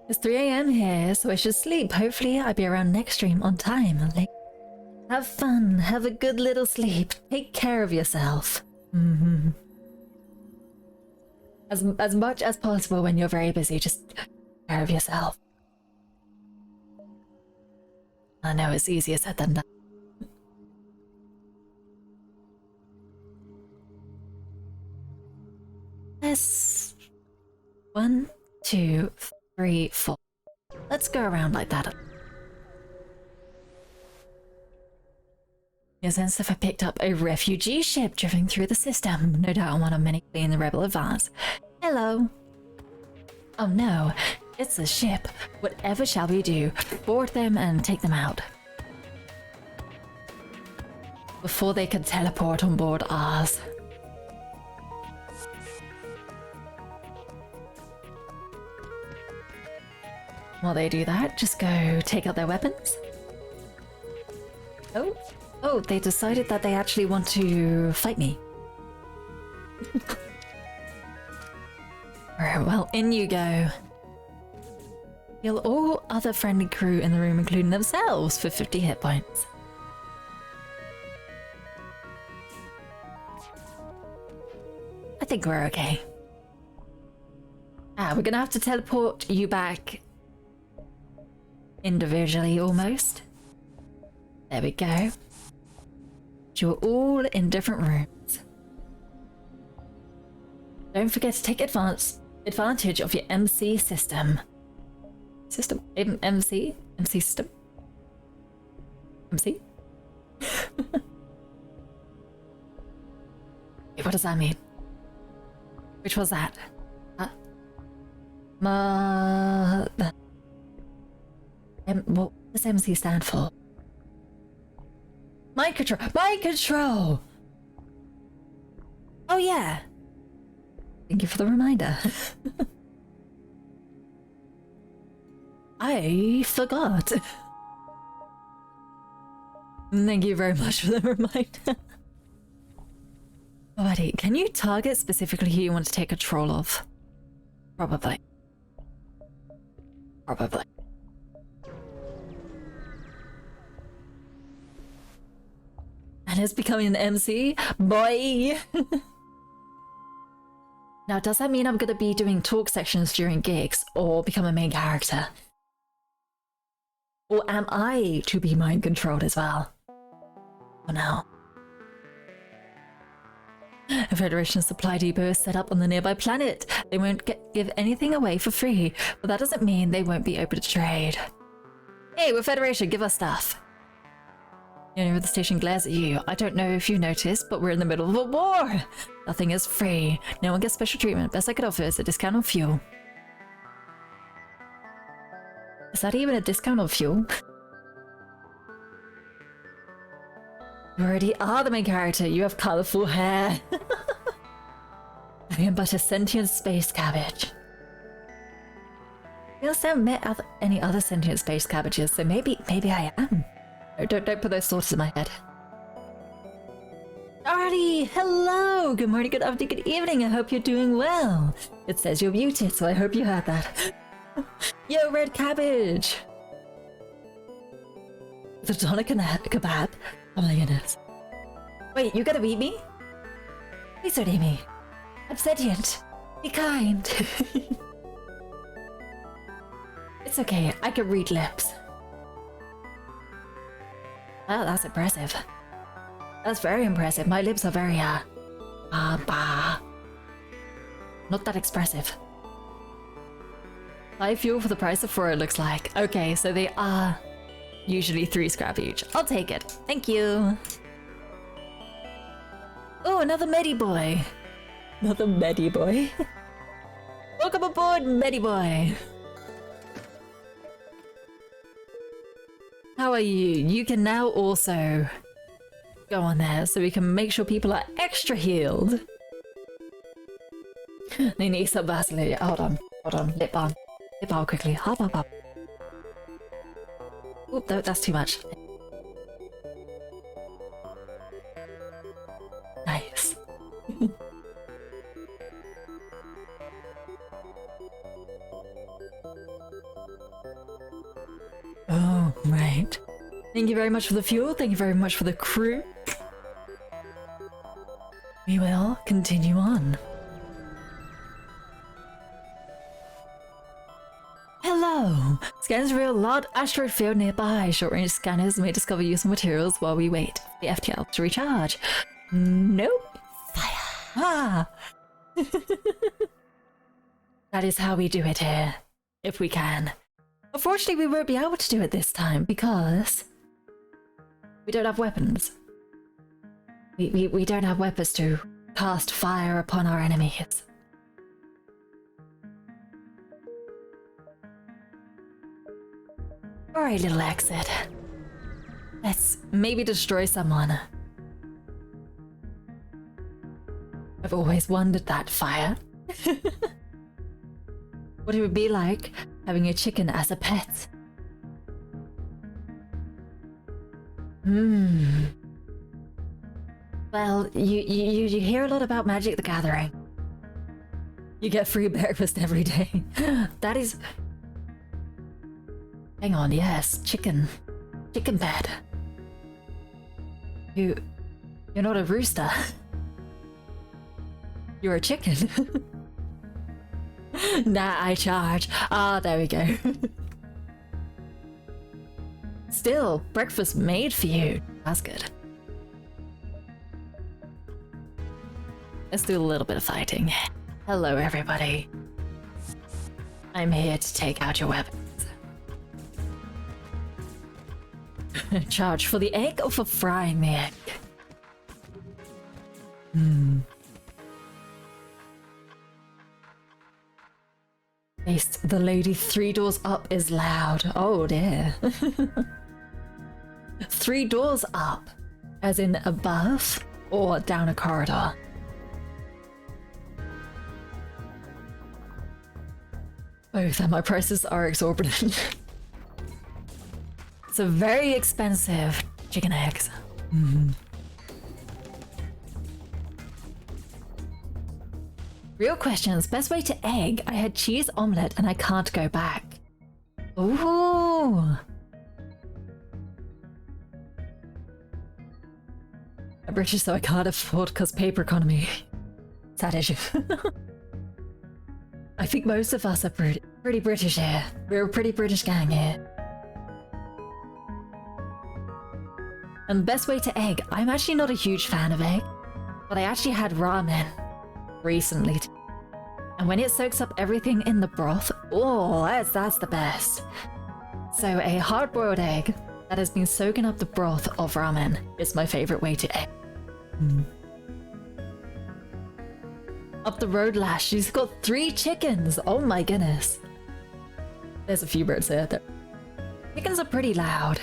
It's 3 AM here, so I should sleep. Hopefully I'll be around next stream on time. Have fun, have a good little sleep. Take care of yourself. As much as possible when you're very busy, just take care of yourself. I know it's easier said than done. Yes. 1, 2, 3, 4. Let's go around like that. Your sense have picked up a refugee ship drifting through the system, no doubt one of many fleeing the rebel advance. Hello. Oh no, it's a ship. Whatever shall we do? Board them and take them out. Before they could teleport on board ours. While they do that, just go take out their weapons. Oh, they decided that they actually want to fight me. Alright, well, in you go. Heal all other friendly crew in the room, including themselves, for 50 hit points. I think we're okay. We're gonna have to teleport you back individually, almost. There we go. You're all in different rooms. Don't forget to take advantage of your MC system. MC system? MC? Wait, what does that mean? Which was that? Huh? What does MC stand for? Mind control! Mind control! Oh yeah! Thank you for the reminder. I forgot. Thank you very much for the reminder. Alrighty, can you target specifically who you want to take control of? Probably. Probably. And it's becoming an MC? Boy! Now, does that mean I'm gonna be doing talk sections during gigs, or become a main character? Or am I to be mind controlled as well? Oh no. A Federation supply depot is set up on the nearby planet. They won't give anything away for free, but that doesn't mean they won't be open to trade. Hey, we're Federation, give us stuff. The owner of the station glares at you. I don't know if you noticed, but we're in the middle of a war. Nothing is free. No one gets special treatment. Best I could offer is a discount on fuel. Is that even a discount on fuel? You already are the main character. You have colourful hair. I am but a sentient space cabbage. We also haven't met any other sentient space cabbages, so maybe I am. No, don't put those thoughts in my head. Alrighty, hello! Good morning, good afternoon, good evening. I hope you're doing well. It says you're muted, so I hope you heard that. Yo, red cabbage! The doner kebab? Oh my goodness. Wait, you gonna beat me? Please don't eat me. I'm sentient. Be kind. It's okay, I can read lips. Wow, that's impressive. That's very impressive. My lips are very, not that expressive. 5 fuel for the price of 4, it looks like. Okay, so they are usually 3 scrap each. I'll take it. Thank you. Oh, another Medi boy. Another Medi boy. Welcome aboard, Medi boy. How are you? You can now also go on there so we can make sure people are extra healed. They need some Vaseline. Hold on. Lip balm. Lip balm quickly. Hop. Oop, that's too much. Nice. Oh, right. Thank you very much for the fuel. Thank you very much for the crew. We will continue on. Hello! Scanners reveal a large asteroid field nearby. Short-range scanners may discover useful materials while we wait for the FTL to recharge. Nope. Fire. Ah! That is how we do it here. If we can. Unfortunately, we won't be able to do it this time because we don't have weapons. We don't have weapons to cast fire upon our enemies. Alright, little exit. Let's maybe destroy someone. I've always wondered that, fire. What it would be like having a chicken as a pet. Well, you hear a lot about Magic the Gathering. You get free breakfast every day. That is... Hang on, yes, chicken. Chicken bed. You're not a rooster. You're a chicken. Nah, I charge. Ah, there we go. Still, breakfast made for you. That's good. Let's do a little bit of fighting. Hello, everybody. I'm here to take out your weapons. Charge for the egg or for frying the egg? Taste the lady 3 doors up is loud. Oh dear. 3 doors up, as in above or down a corridor? Both, and my prices are exorbitant. It's a very expensive chicken eggs. Real questions. Best way to egg? I had cheese omelette and I can't go back. Ooh. I'm British, so I can't afford because paper economy. Sad issue. I think most of us are pretty British here. We're a pretty British gang here. And the best way to egg? I'm actually not a huge fan of egg, but I actually had ramen recently. And when it soaks up everything in the broth, oh, that's the best. So a hard-boiled egg that has been soaking up the broth of ramen is my favorite way to egg. Up the road, Lash. She's got 3 chickens. Oh my goodness. There's a few birds there. Chickens are pretty loud.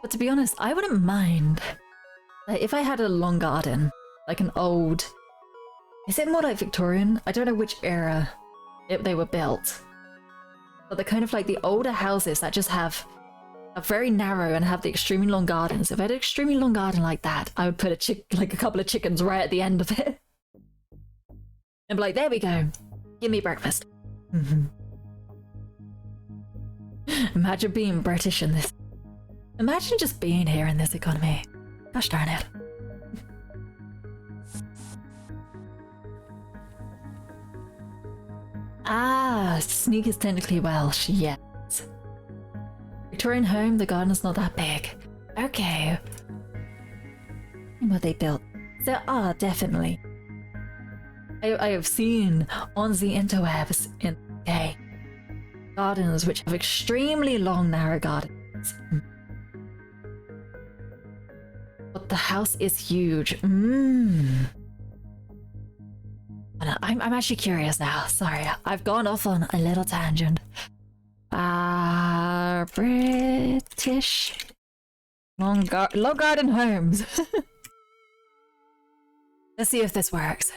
But to be honest, I wouldn't mind. Like, if I had a long garden, like an old... Is it more like Victorian? I don't know which era they were built. But they're kind of like the older houses that just have a very narrow and have the extremely long gardens. If I had an extremely long garden like that, I would put a couple of chickens right at the end of it. And be like, there we go. Give me breakfast. Imagine being British in this. Imagine just being here in this economy. Gosh darn it. Ah, sneak is technically Welsh, yes. Victorian home, the garden's not that big. Okay. What they built. There are, definitely. I have seen on the interwebs in the UK gardens which have extremely long, narrow gardens. But the house is huge. I'm actually curious now. Sorry, I've gone off on a little tangent. British long garden homes. Let's see if this works.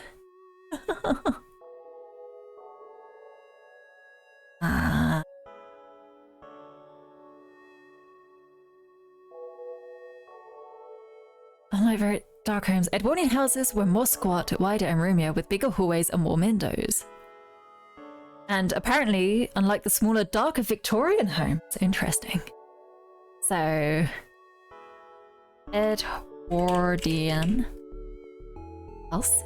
Unlike very dark homes, Edwardian houses were more squat, wider and roomier, with bigger hallways and more windows. And apparently, unlike the smaller, darker Victorian homes, interesting. So, Edwardian house.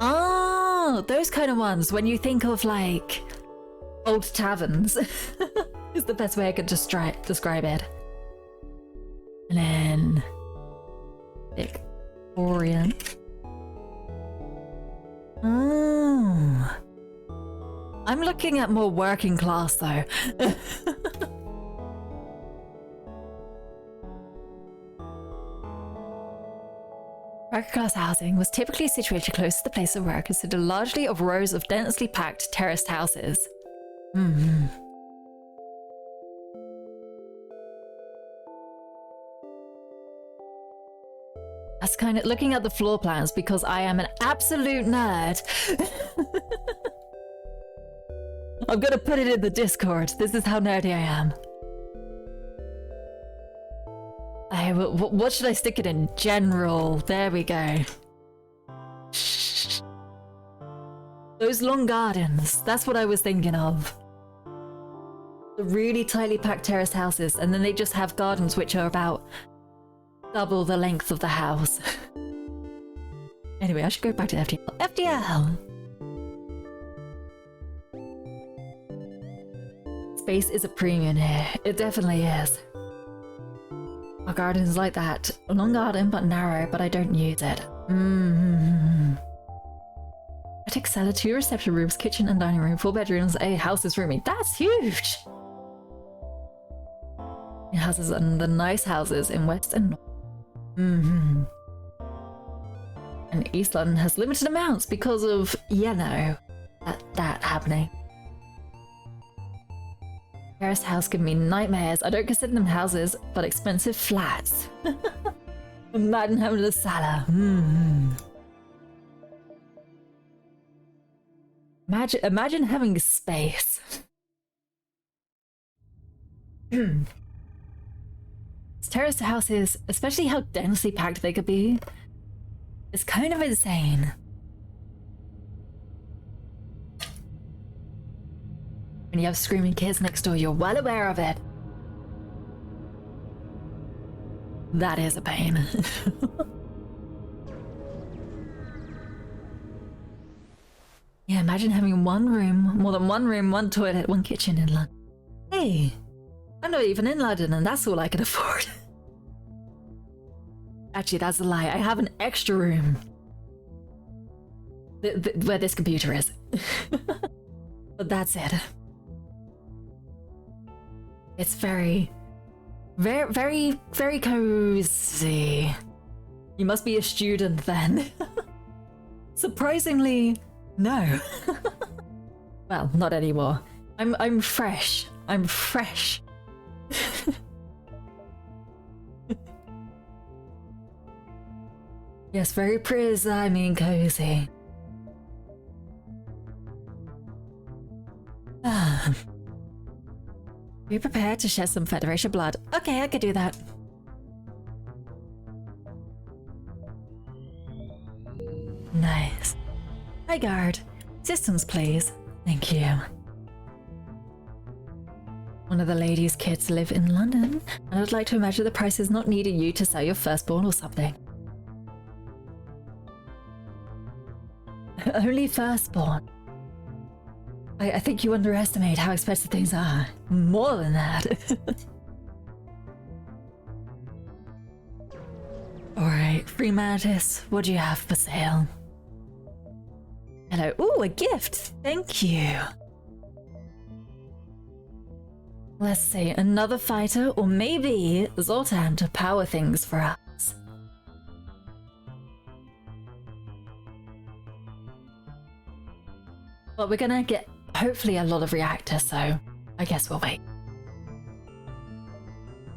Oh, those kind of ones. When you think of like old taverns, is the best way I could describe it. And then Victorian. Oh. I'm looking at more working class though. Worker class housing was typically situated close to the place of work, considered largely of rows of densely packed terraced houses. That's kind of looking at the floor plans because I am an absolute nerd. I'm gonna put it in the Discord. This is how nerdy I am. What should I stick it in? General. There we go. Those long gardens. That's what I was thinking of. The really tightly packed terraced houses, and then they just have gardens which are about double the length of the house. Anyway, I should go back to FTL. FTL! Space is a premium here. It definitely is. Our garden is like that. A long garden, but narrow, but I don't use it. Attic cellar, 2 reception rooms, kitchen and dining room, 4 bedrooms, a house is roomy. That's huge! It houses and the nice houses in West and North. And East London has limited amounts because of, you know, that happening. Terraced house give me nightmares. I don't consider them houses, but expensive flats. Imagine having a cellar. Imagine having space. Terraced houses, especially how densely packed they could be, is kind of insane. When you have screaming kids next door, you're well aware of it. That is a pain. Yeah, imagine having one room, more than one room, one toilet, one kitchen in London. Hey, I'm not even in London and that's all I can afford. Actually, that's a lie. I have an extra room. Where this computer is. But that's it. It's very cozy. You must be a student then. Surprisingly, no. Well, not anymore. I'm fresh. I'm fresh. Yes, very cozy. Be prepared to shed some Federation blood. Okay, I could do that. Nice. Hi, guard. Systems, please. Thank you. One of the lady's kids live in London, and I'd like to imagine the price is not needing you to sell your firstborn or something. Only firstborn. I think you underestimate how expensive things are. More than that. Alright, Free Mantis, what do you have for sale? Hello. Ooh, a gift! Thank you. Let's see, another fighter, or maybe Zoltan to power things for us. Well, we're gonna get hopefully a lot of reactors, so I guess we'll wait.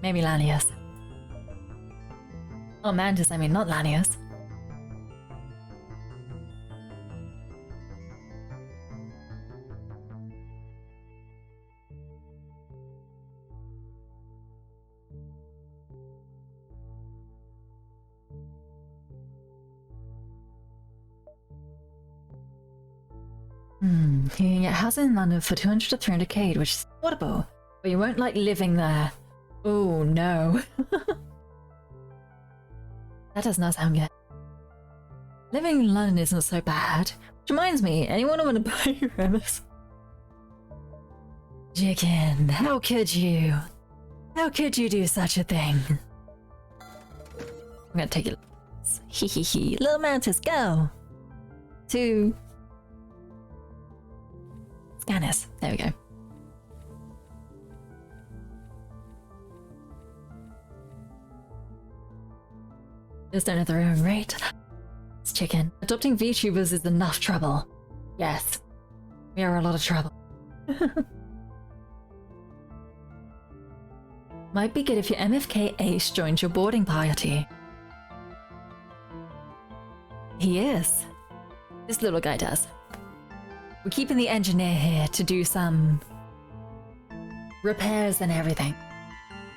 Maybe Lanius. Oh, Mantis, I mean, not Lanius. You can get housing in London for 200 to 300k, which is affordable, but you won't like living there. Oh no. That does not sound good. Living in London isn't so bad. Which reminds me, anyone want to buy your MS? Jikin, how could you? How could you do such a thing? I'm gonna take it. Hee hee hee. Little Mantis, go! To Scannis. There we go. Just another own rate. It's chicken. Adopting VTubers is enough trouble. Yes. We are a lot of trouble. Might be good if your MFK Ace joins your boarding party. He is. This little guy does. We're keeping the engineer here to do some repairs and everything.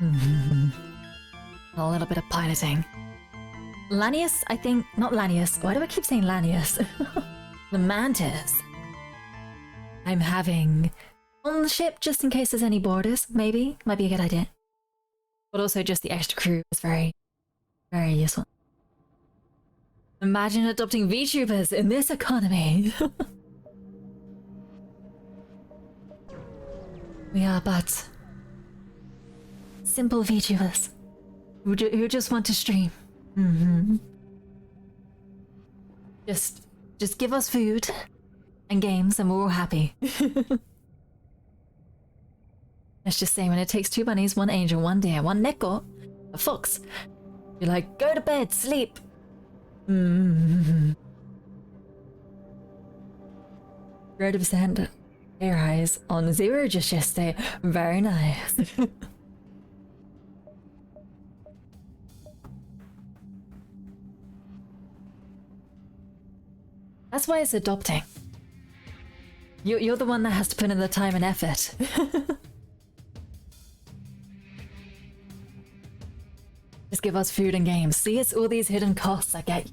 A little bit of piloting. Lanius, I think, not Lanius. Why do I keep saying Lanius? The Mantis. I'm having on the ship just in case there's any boarders, maybe. Might be a good idea. But also just the extra crew is very, very useful. Imagine adopting VTubers in this economy. We are but simple VTubers who just want to stream. Just give us food and games and we're all happy. Let's just say when it takes 2 bunnies, 1 angel, 1 deer, 1 neko, a fox, you're like, go to bed, sleep. Red of sand, air eyes on 0 just yesterday. Very nice. That's why it's adopting. You're the one that has to put in the time and effort. Just give us food and games. See, it's all these hidden costs I get.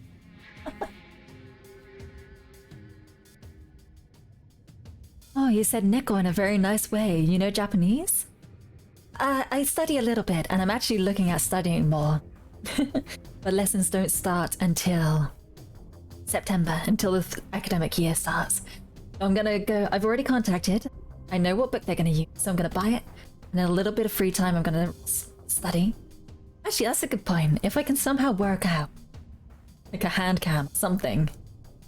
Oh, you said Neko in a very nice way. You know Japanese? I study a little bit, and I'm actually looking at studying more. But lessons don't start until September, until the academic year starts. So I'm gonna go. I've already contacted. I know what book they're gonna use, so I'm gonna buy it. And in a little bit of free time, I'm gonna study. Actually, that's a good point. If I can somehow work out like a hand cam, something.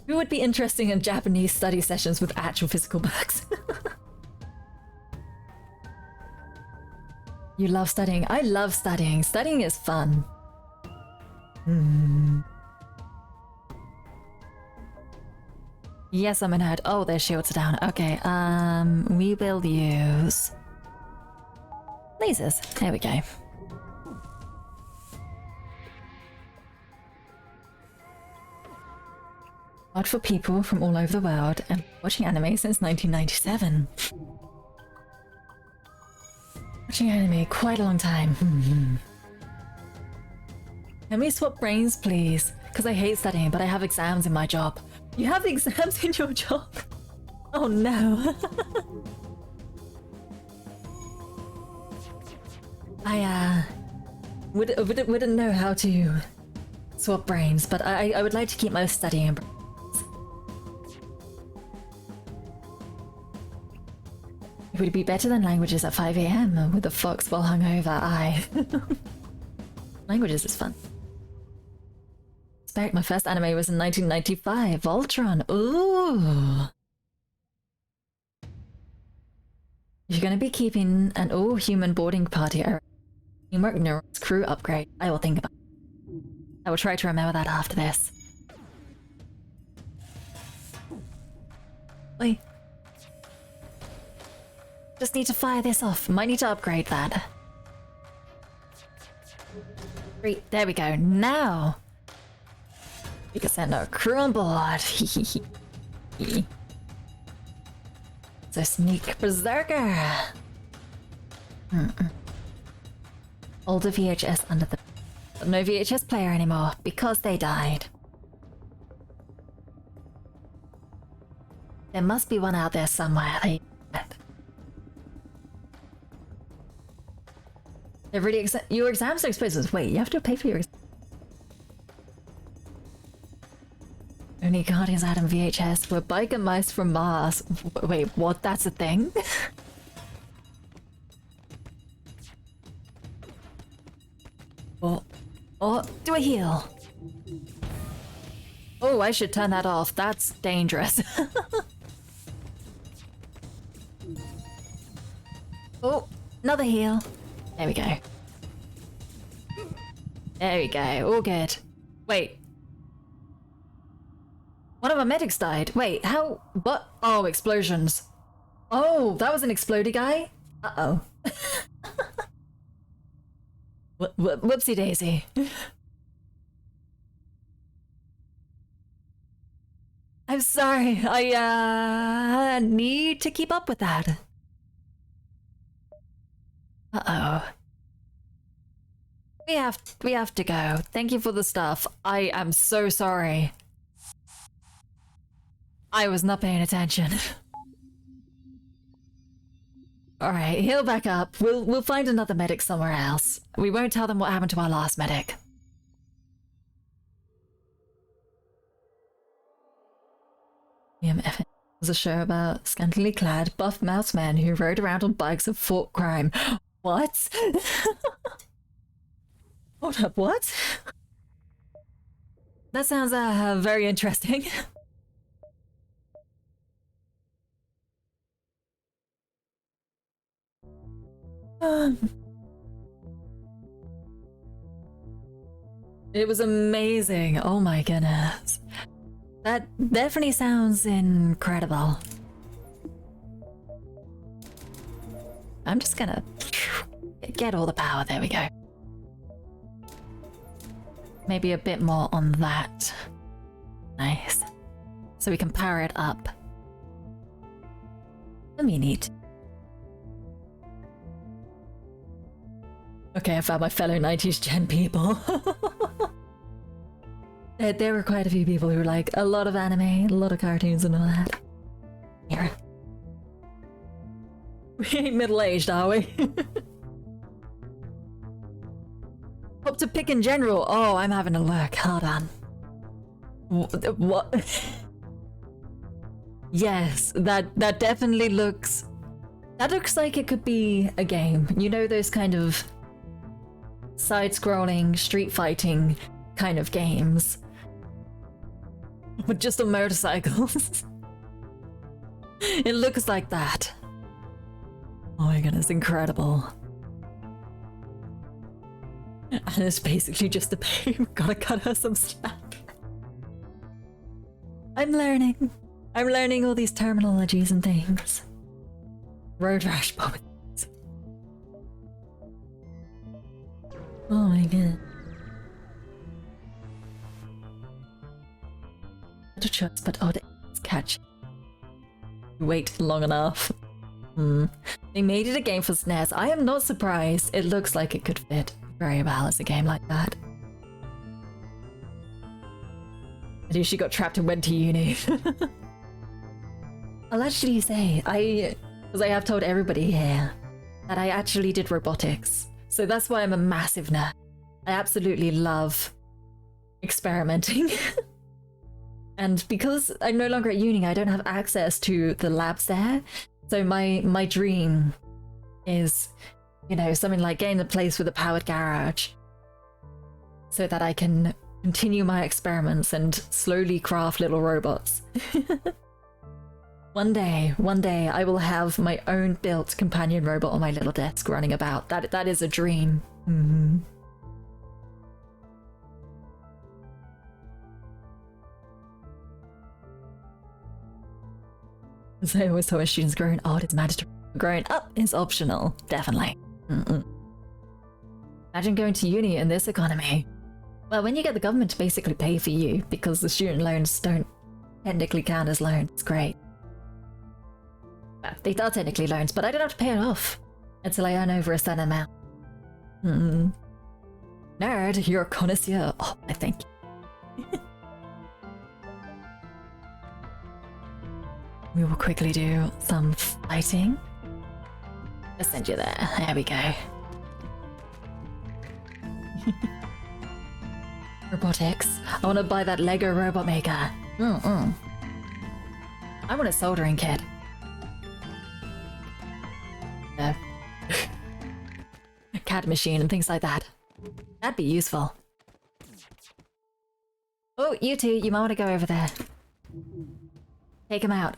Who would be interested in Japanese study sessions with actual physical books? You love studying. I love studying. Studying is fun. Yes, I'm a nerd. Oh, their shields are down. Okay, we will use lasers. There we go. Art for people from all over the world and watching anime since 1997. Watching anime quite a long time. Can we swap brains, please? Because I hate studying, but I have exams in my job. You have exams in your job? Oh no. I wouldn't know how to swap brains, but I would like to keep my studying brains. It would be better than languages at 5 AM with the fox while hungover. Aye. Languages is fun. My first anime was in 1995. Voltron. Ooh. You're gonna be keeping an all-human boarding party. Teamwork, neurons, crew upgrade. I will think about it. I will try to remember that after this. Wait. Just need to fire this off. Might need to upgrade that. 3. There we go. Now we can send our crew on board. So sneak berserker. Older VHS under the... No VHS player anymore because they died. There must be one out there somewhere. They're really your exams are expensive. Wait, you have to pay for your exams. Only Guardians out in VHS were biker mice from Mars. Wait, what? That's a thing? Oh, do a heal. Oh, I should turn that off. That's dangerous. Oh, another heal. There we go. There we go. All good. Wait. One of our medics died. Wait, how? What? Oh, explosions. Oh, that was an explodey guy? Uh-oh. Whoopsie daisy. I'm sorry. I need to keep up with that. Uh-oh. We have to go. Thank you for the stuff. I am so sorry. I was not paying attention. Alright, heal back up. We'll find another medic somewhere else. We won't tell them what happened to our last medic. EMF was a show about scantily clad buff mouse men who rode around on bikes and fought crime. What? Hold up, what? That sounds very interesting. It was amazing. Oh my goodness. That definitely sounds incredible. I'm just gonna get all the power. There we go. Maybe a bit more on that. Nice. So we can power it up. Let me neat. Okay, I found my fellow 90s gen people. There were quite a few people who were like, a lot of anime, a lot of cartoons and all that. Here. We ain't middle-aged, are we? Up to pick in general. Oh, I'm having a look. Hold on. What? Yes, that definitely looks... That looks like it could be a game. You know those kind of side-scrolling, street fighting kind of games. But just on motorcycles. It looks like that. Oh my goodness, incredible. And it's basically just a babe. Gotta cut her some slack. I'm learning. I'm learning all these terminologies and things. Road rash moments. Oh my god. Not a choice, but oh, it's catch. Wait long enough. They made it a game for SNES. I am not surprised. It looks like it could fit very well as a game like that. I think she got trapped and went to uni. I'll actually say, because I have told everybody here, that I actually did robotics. So that's why I'm a massive nerd. I absolutely love experimenting. And because I'm no longer at uni, I don't have access to the labs there. So my dream is, you know, something like getting a place with a powered garage so that I can continue my experiments and slowly craft little robots. One day I will have my own built companion robot on my little desk running about. That is a dream. As I always tell my students, growing old is mandatory. Growing up is optional. Definitely. Imagine going to uni in this economy. Well, when you get the government to basically pay for you because the student loans don't technically count as loans, it's great. Well, they are technically loans, but I don't have to pay it off until I earn over a certain amount. Nerd, you're a connoisseur. Oh, I thank you. We will quickly do some fighting. I'll send you there. There we go. Robotics. I want to buy that Lego robot maker. I want a soldering kit. CAD machine and things like that. That'd be useful. Oh, you two, you might want to go over there. Take him out.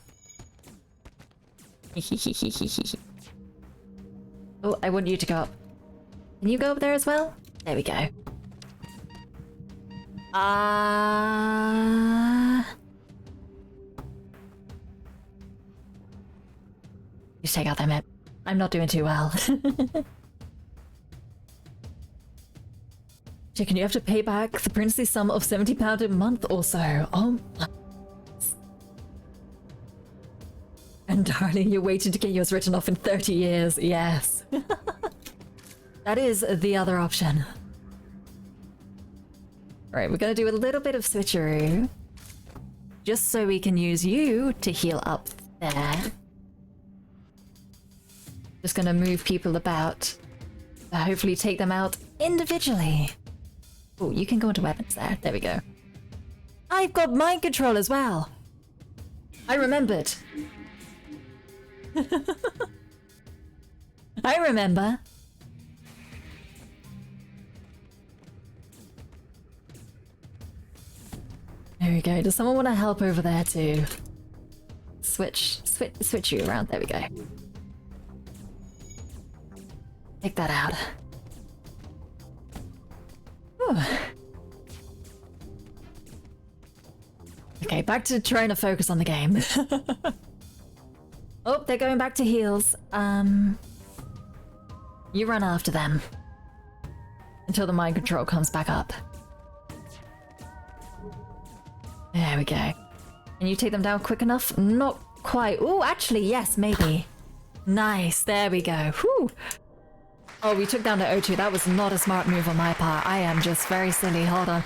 Oh, I want you to go up. Can you go up there as well? There we go. Just take out that map. I'm not doing too well. Chicken, you have to pay back the princely sum of £70 a month or so. Oh my. And darling, you're waiting to get yours written off in 30 years. Yes. That is the other option. Right, we're gonna do a little bit of switcheroo. Just so we can use you to heal up there. Just gonna move people about. Hopefully take them out individually. Oh, you can go into weapons there. There we go. I've got mind control as well. I remembered. I remember. There we go. Does someone want to help over there too? Switch you around. There we go. Take that out. Whew. Okay, back to trying to focus on the game. Oh, they're going back to heals. You run after them until the mind control comes back up. There we go. Can you take them down quick enough? Not quite. Oh, actually, yes, maybe. Nice, there we go. Whew. Oh, we took down the O2. That was not a smart move on my part. I am just very silly. Hold on.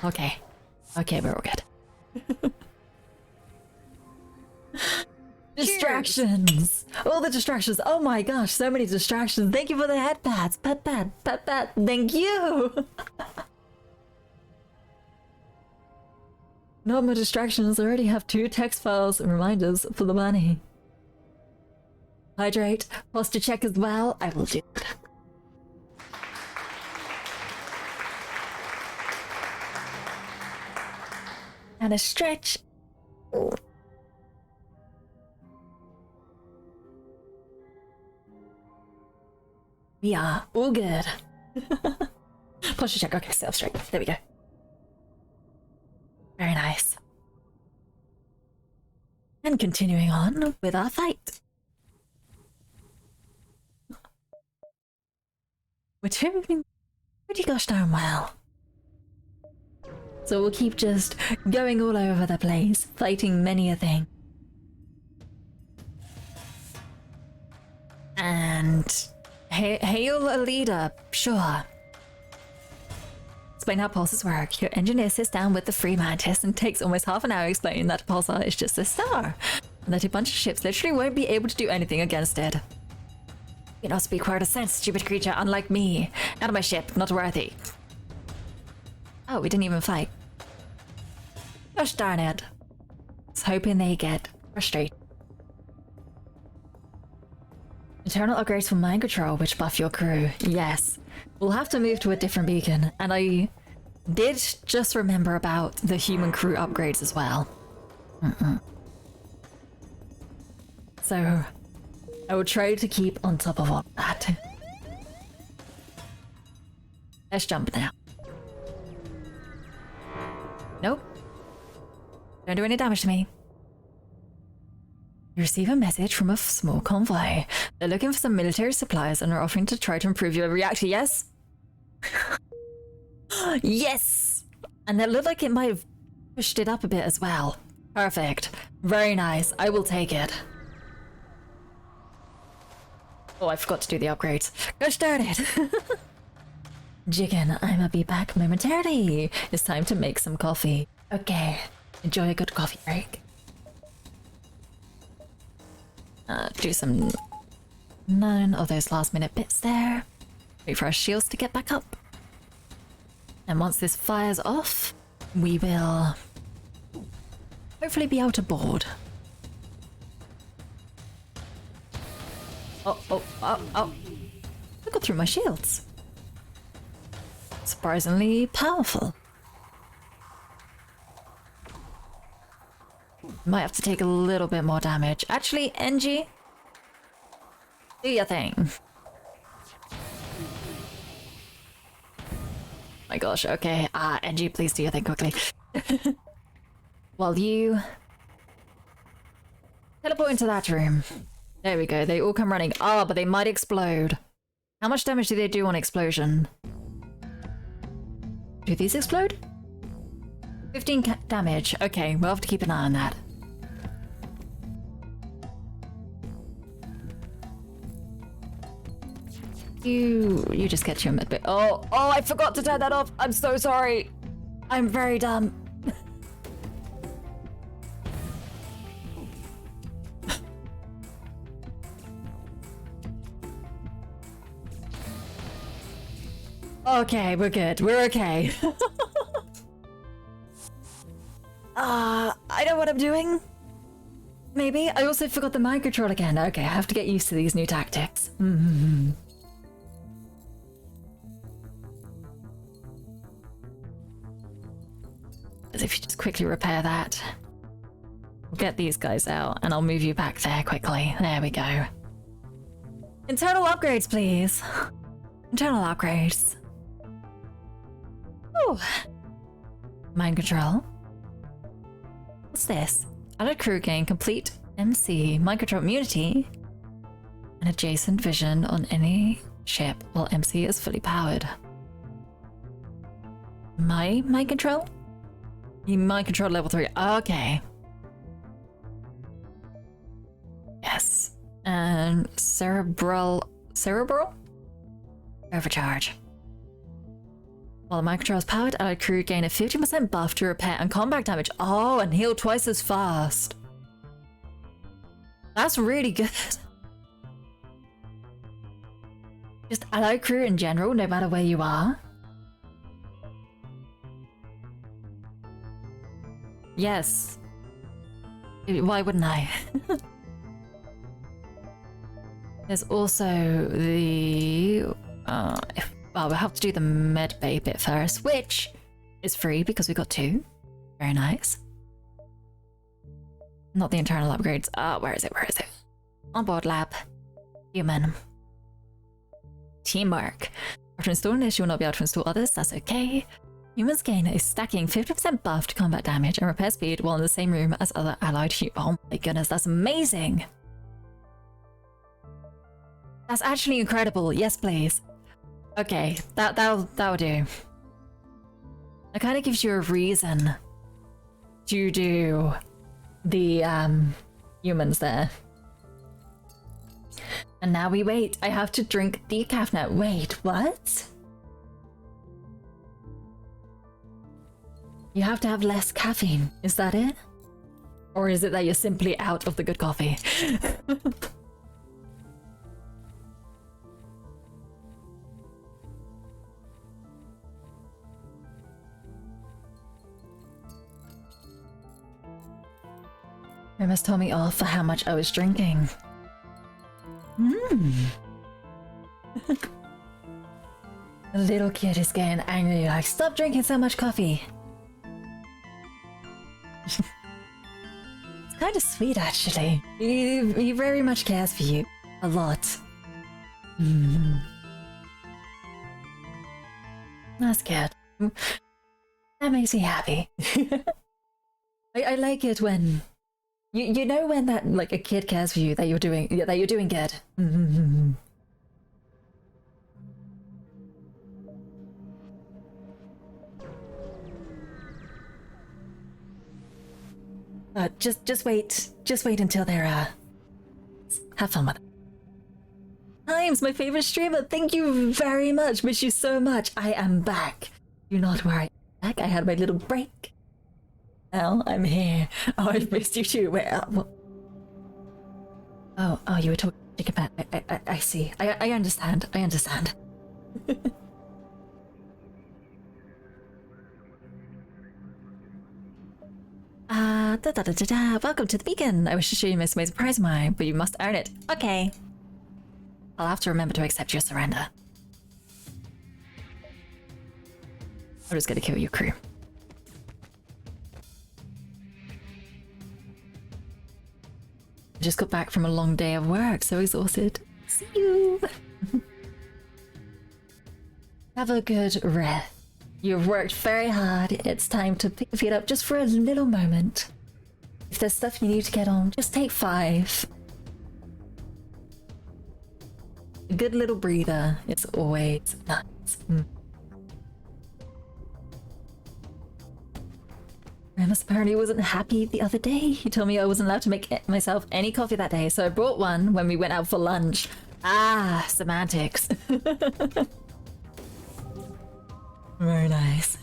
Okay. Okay, we're all good. Distractions! All the distractions. Oh my gosh, so many distractions. Thank you for the headpads. Pat. Thank you! No more distractions. I already have 2 text files and reminders for the money. Hydrate. Posture check as well. I will do it. And a stretch. Ooh. We are all good. Posture check. Okay, self straight. There we go. Very nice. And continuing on with our fight. We're doing pretty gosh darn well. So we'll keep just going all over the place, fighting many a thing. And hail a leader, sure. Explain how pulses work. Your engineer sits down with the free mantis and takes almost half an hour explaining that a pulsar is just a star, and that a bunch of ships literally won't be able to do anything against it. You don't speak word of sense, stupid creature, unlike me. Out of my ship, not worthy. Oh, we didn't even fight. Gosh darn it. I was hoping they get frustrated. Internal upgrades for mind control, which buff your crew. Yes. We'll have to move to a different beacon, and I did just remember about the human crew upgrades as well. So, I will try to keep on top of all that. Let's jump now. Nope. Don't do any damage to me. You receive a message from a small convoy. They're looking for some military supplies and are offering to try to improve your reactor, yes? Yes! And that looked like it might have pushed it up a bit as well. Perfect. Very nice. I will take it. Oh, I forgot to do the upgrades. Gosh darn it. Jiggin, I'ma be back momentarily. It's time to make some coffee. Okay. Enjoy a good coffee break. Do some none of those last minute bits there. Wait for our shields to get back up. And once this fires off, we will hopefully be able to board. Oh. I got through my shields. Surprisingly powerful. Might have to take a little bit more damage. Actually, NG, do your thing. My gosh, okay. NG, please do your thing quickly. While you teleport into that room. There we go. They all come running. Ah, but they might explode. How much damage do they do on explosion? Do these explode? 15 damage. Okay, we'll have to keep an eye on that. You just get your med bit. Oh, I forgot to turn that off. I'm so sorry. I'm very dumb. Okay, we're good. We're okay. I know what I'm doing. Maybe. I also forgot the mind control again. Okay, I have to get used to these new tactics. As if you just quickly repair that. We'll get these guys out and I'll move you back there quickly. There we go. Internal upgrades, please. Internal upgrades. Ooh. Mind control. What's this? Allied crew gain complete MC, mind control immunity, and adjacent vision on any ship while MC is fully powered. My mind control? You mind control level 3. Okay. Yes. And cerebral overcharge. While the mind control is powered, allied crew gain a 50% buff to repair and combat damage. Oh, and heal twice as fast. That's really good. Just allied crew in general, no matter where you are. Yes. Why wouldn't I? There's also the... well, we'll have to do the med bay bit first, which is free because we got 2. Very nice. Not the internal upgrades. Where is it? Where is it? Onboard lab. Human. Teamwork. After installing this, you will not be able to install others. That's okay. Humans gain a stacking 50% buff to combat damage and repair speed while in the same room as other allied humans. Oh my goodness, that's amazing. That's actually incredible. Yes, please. Okay, that'll do. That kind of gives you a reason to do the humans there. And now we wait. I have to drink decaf now. Wait, what? You have to have less caffeine. Is that it? Or is it that you're simply out of the good coffee? Remus told me off for how much I was drinking. The little kid is getting angry, like, stop drinking so much coffee. It's kind of sweet, actually. He very much cares for you. A lot. That's good. That makes me happy. I like it when... You know when that, like, a kid cares for you, that you're doing good. Just wait until they're, have fun with it. Times, my favorite streamer, thank you very much, miss you so much. I am back. Do not worry, back. I had my little break. Now I'm here. Oh, I've missed you too. Where? Oh, you were talking about. I see. I understand. I understand. Welcome to the beacon. I wish to show you most amazing prize of mine, but you must earn it. Okay. I'll have to remember to accept your surrender. I'm just gonna kill your crew. I just got back from a long day of work, so exhausted. See you! Have a good rest. You've worked very hard. It's time to pick your feet up just for a little moment. If there's stuff you need to get on, just take 5. A good little breather. It's always nice. Remus apparently wasn't happy the other day. He told me I wasn't allowed to make myself any coffee that day, so I brought one when we went out for lunch. Ah, semantics. Very nice.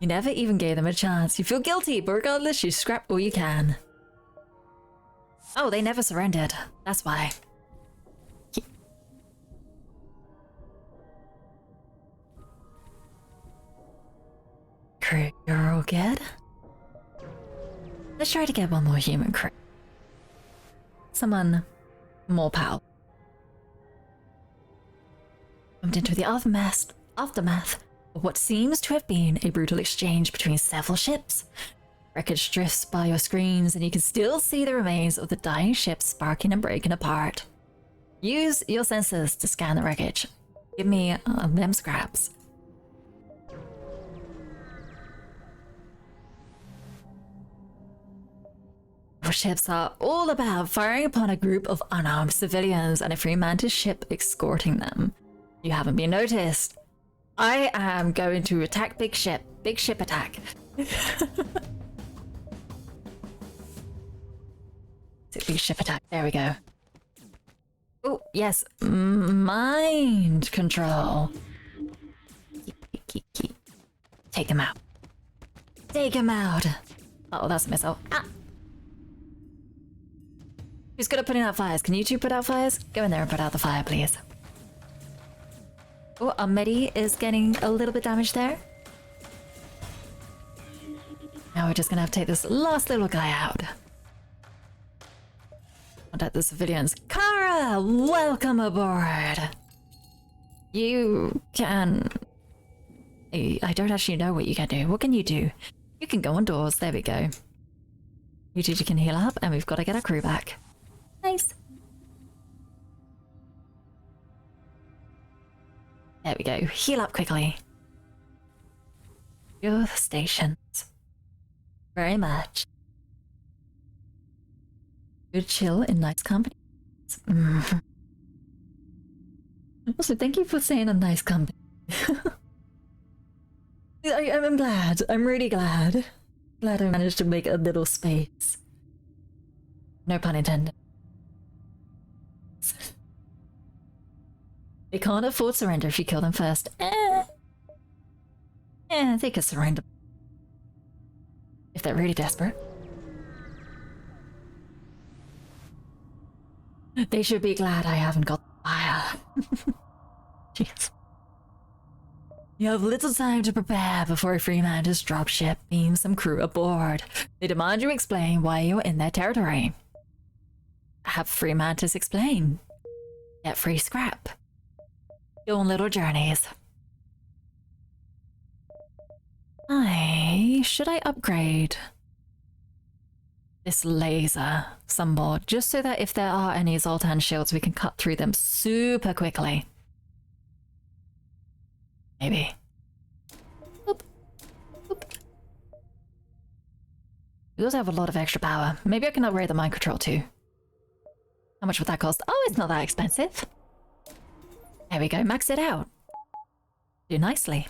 You never even gave them a chance. You feel guilty, but regardless, you scrap all you can. Oh, they never surrendered. That's why. Crew, you're all good? Let's try to get one more human crew. Someone more powerful. Jumped into the aftermath of what seems to have been a brutal exchange between several ships. Wreckage drifts by your screens, and you can still see the remains of the dying ships sparking and breaking apart. Use your sensors to scan the wreckage. Give me them scraps. Ships are all about firing upon a group of unarmed civilians and a free mantis ship escorting them. You haven't been noticed. I am going to attack big ship. Big ship attack. Big ship attack. There we go. Oh, yes. Mind control. Take him out. Take him out. Oh, that's a missile. Ah. Who's good at putting out fires? Can you two put out fires? Go in there and put out the fire, please. Oh, our Medi is getting a little bit damaged there. Now we're just gonna have to take this last little guy out. Contact the civilians. Kara, welcome aboard. You can... I don't actually know what you can do. What can you do? You can go on doors. There we go. You two can heal up, and we've got to get our crew back. Nice. There we go. Heal up quickly. Your stations. Very much. Good chill in nice company. Also, thank you for saying a nice company. I'm glad. I'm really glad. Glad I managed to make a little space. No pun intended. They can't afford surrender if you kill them first. They could surrender. If they're really desperate. They should be glad I haven't got the fire. Jeez. You have little time to prepare before a Freemantis dropship beams some crew aboard. They demand you explain why you're in their territory. Have Freemantis explain. Get free scrap. Your own little journeys. Should I upgrade this laser somewhat, just so that if there are any Zoltan shields, we can cut through them super quickly? Maybe. Oop. Oop. We also have a lot of extra power. Maybe I can upgrade the mind control too. How much would that cost? Oh, it's not that expensive. There we go, max it out. Do nicely.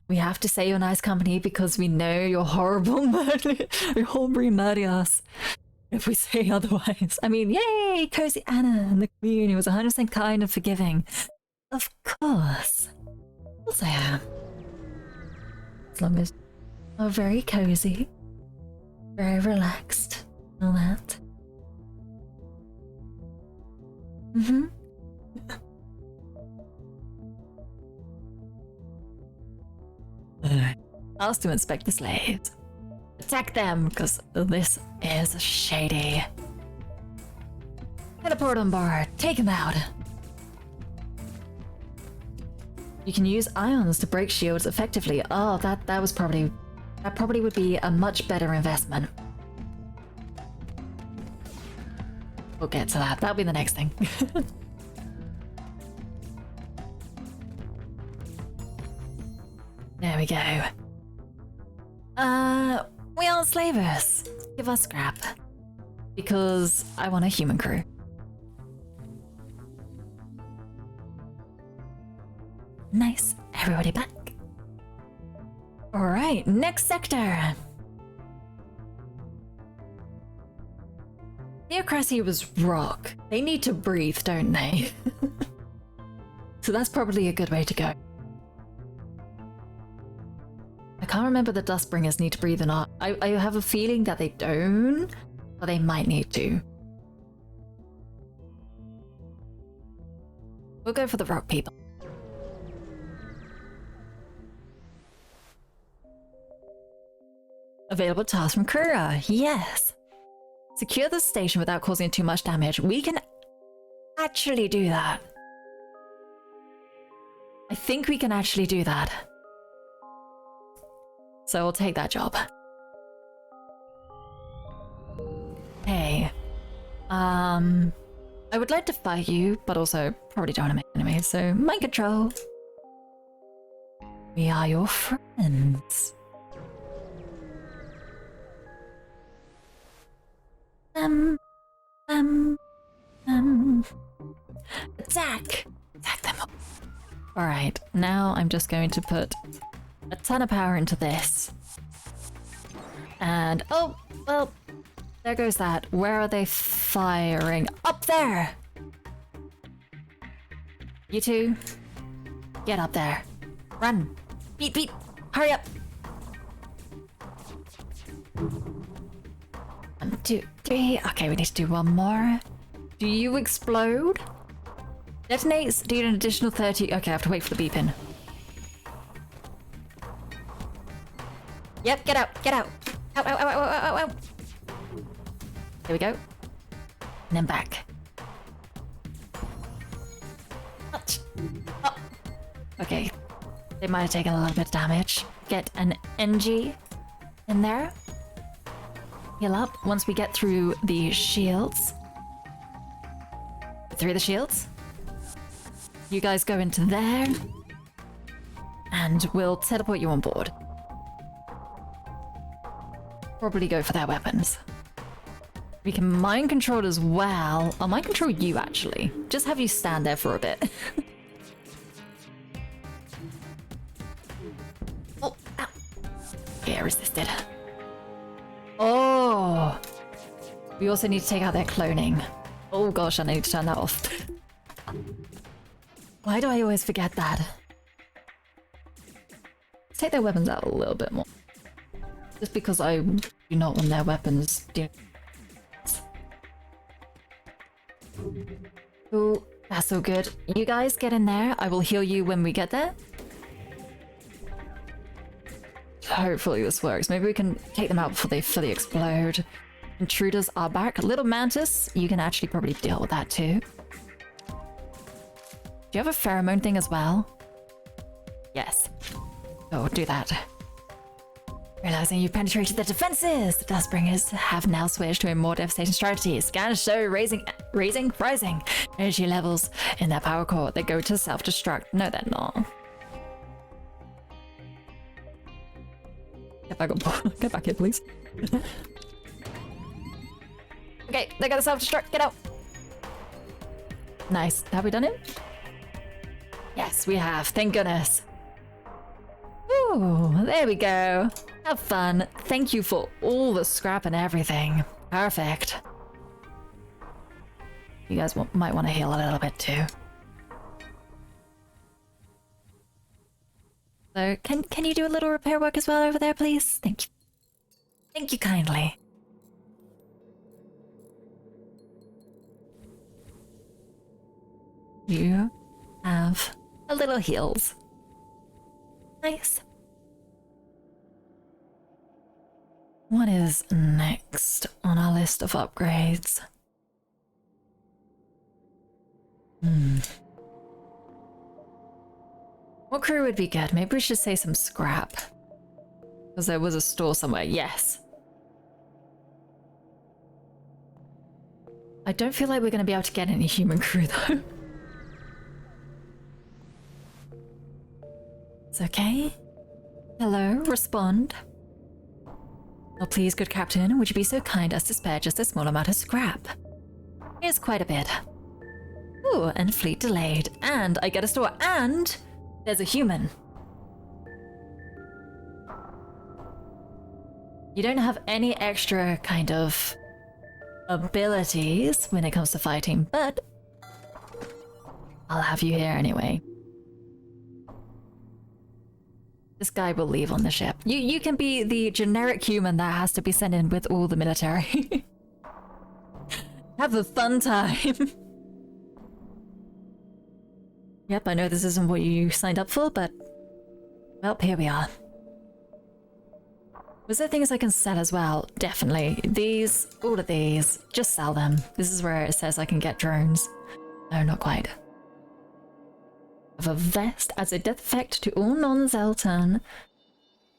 We have to say you're nice company because we know you're horrible murder. You're horribly murder us if we say otherwise. I mean, yay! Cozy Anna and the queen who was 100% kind and forgiving. Of course. Of course I am. As long as you're very cozy, very relaxed, all that. Mm-hmm. Asked to inspect the slaves. Attack them, because this is shady. Teleport on board. Take him out. You can use ions to break shields effectively. Oh, that probably would be a much better investment. We'll get to that. That'll be the next thing. There we go. We aren't slavers. Give us scrap. because I want a human crew. Nice. Everybody back. Alright, next sector. Theocracy was rock. They need to breathe, don't they? So that's probably a good way to go. I can't remember the Dustbringers need to breathe or not. I have a feeling that they don't, but they might need to. We'll go for the rock people. Available task from Kura. Yes. Secure the station without causing too much damage. We can actually do that. I think we can actually do that. So we'll take that job. Hey. I would like to fight you, but also probably don't want to make enemies, so mind control. We are your friends. Attack! Attack them all. Alright, now I'm just going to put a ton of power into this. And, oh, well, there goes that. Where are they firing? Up there! You two, get up there. Run! Beat, beat! Hurry up! 1, 2, 3. Okay, we need to do one more. Do you explode? Detonates, do an additional 30. Okay, I have to wait for the beeping. Yep, get out, get out. Out, out, out, out, out, out, out. There we go. And then back. What? Oh. Okay. They might have taken a little bit of damage. Get an NG in there. Heal up once we get through the shields. Through the shields. You guys go into there. And we'll teleport you on board. Probably go for their weapons. We can mind control as well. I'll mind control you, actually. Just have you stand there for a bit. Oh, ow. Okay, I resisted. Oh! We also need to take out their cloning. Oh gosh, I need to turn that off. Why do I always forget that? Let's take their weapons out a little bit more. Just because I do not want their weapons. Oh, that's all good. You guys get in there. I will heal you when we get there. Hopefully this works. Maybe we can take them out before they fully explode. Intruders are back. Little Mantis, you can actually probably deal with that too. Do you have a pheromone thing as well? Yes. Oh, do that. Realizing you've penetrated the defenses, the Dustbringers have now switched to a more devastating strategy. Scans show rising energy levels in their power core. They go to self-destruct. No, they're not. Get back on board. Get back here, please. Okay, they got a self-destruct. Get out. Nice. Have we done it? Yes, we have. Thank goodness. Ooh, there we go. Have fun. Thank you for all the scrap and everything. Perfect. You guys might want to heal a little bit too. So, can you do a little repair work as well over there, please? Thank you. Thank you kindly. You have a little heals. Nice. What is next on our list of upgrades? What crew would be good? Maybe we should say some scrap. Because there was a store somewhere. Yes. I don't feel like we're going to be able to get any human crew though. It's okay. Hello, respond. Oh, please, good captain, would you be so kind as to spare just a small amount of scrap? Here's quite a bit. Ooh, and fleet delayed. And I get a store. And there's a human. You don't have any extra kind of abilities when it comes to fighting, but I'll have you here anyway. This guy will leave on the ship. You can be the generic human that has to be sent in with all the military. Have a fun time. Yep, I know this isn't what you signed up for, but well, here we are. Was there things I can sell as well? Definitely. These, all of these, just sell them. This is where it says I can get drones. No, not quite. Have a vest adds a death effect to all non-Zeltan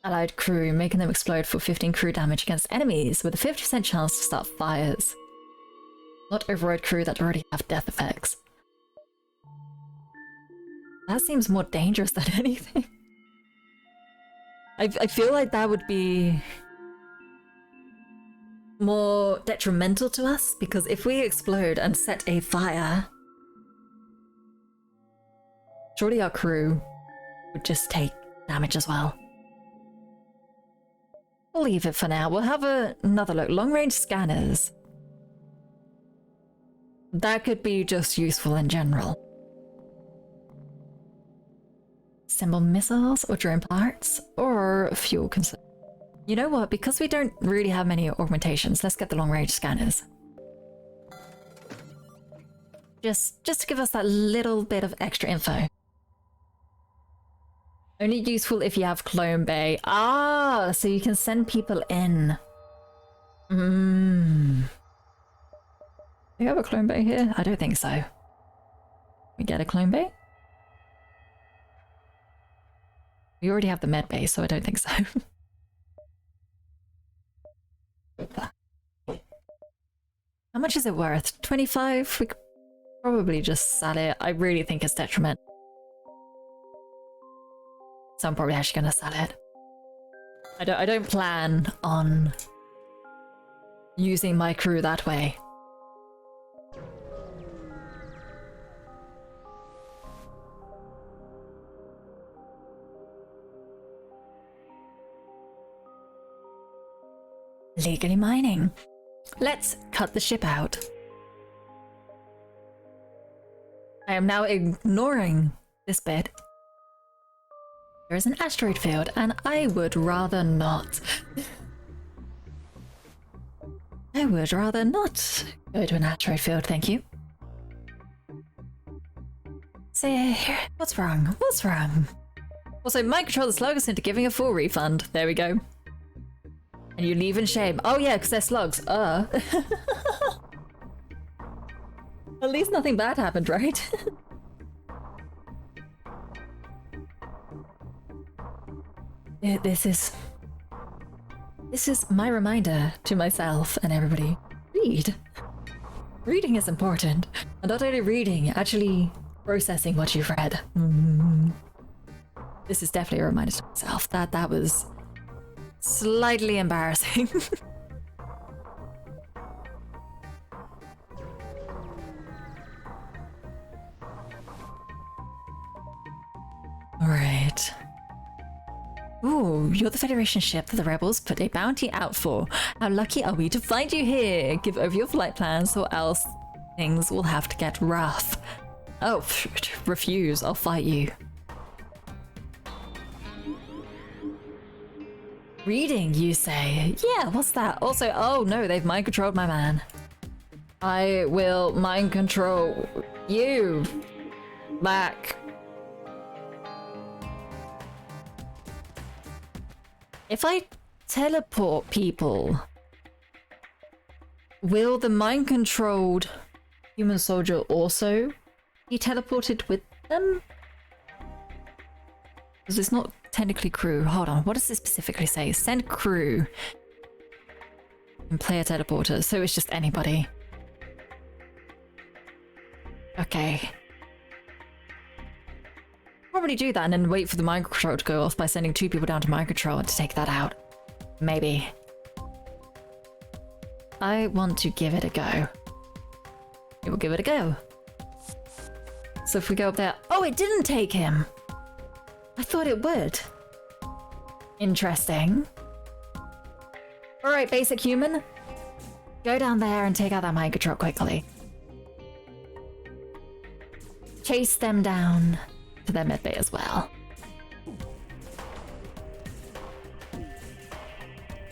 allied crew, making them explode for 15 crew damage against enemies with a 50% chance to start fires. Not override crew that already have death effects. That seems more dangerous than anything. I feel like that would be more detrimental to us, because if we explode and set a fire, surely our crew would just take damage as well. We'll leave it for now. We'll have another look. Long-range scanners. That could be just useful in general. Assemble missiles or drone parts or fuel consumption. You know what? Because we don't really have many augmentations, let's get the long-range scanners. Just to give us that little bit of extra info. Only useful if you have clone bay. Ah, so you can send people in. Do you have a clone bay here? I don't think so. We get a clone bay? We already have the med bay, so I don't think so. How much is it worth? 25? We could probably just sell it. I really think it's detriment. So I'm probably actually gonna sell it. I don't plan on using my crew that way. Legally mining. Let's cut the ship out. I am now ignoring this bit. There is an asteroid field, and I would rather not. I would rather not go to an asteroid field, thank you. Say, what's wrong? What's wrong? Also, mind control the slugs into giving a full refund. There we go. And you leave in shame. Oh yeah, because they're slugs. At least nothing bad happened, right? This is my reminder to myself and everybody. Read. Reading is important. And not only reading, actually processing what you've read. This is definitely a reminder to myself. That was slightly embarrassing. Alright. Ooh, you're the Federation ship that the rebels put a bounty out for. How lucky are we to find you here? Give over your flight plans or else things will have to get rough. Oh, refuse. I'll fight you. Reading, you say? Yeah, what's that? Also, oh no, they've mind controlled my man. I will mind control you back. If I teleport people, will the mind controlled human soldier also be teleported with them? Because it's not technically crew. Hold on, what does this specifically say? Send crew and player teleporter, so it's just anybody. Okay. Probably do that and then wait for the mind control to go off by sending 2 people down to mind control to take that out. Maybe. I want to give it a go. We will give it a go. So if we go up there... Oh, it didn't take him! I thought it would. Interesting. Alright, basic human. Go down there and take out that mind control quickly. Chase them down to their medbay as well.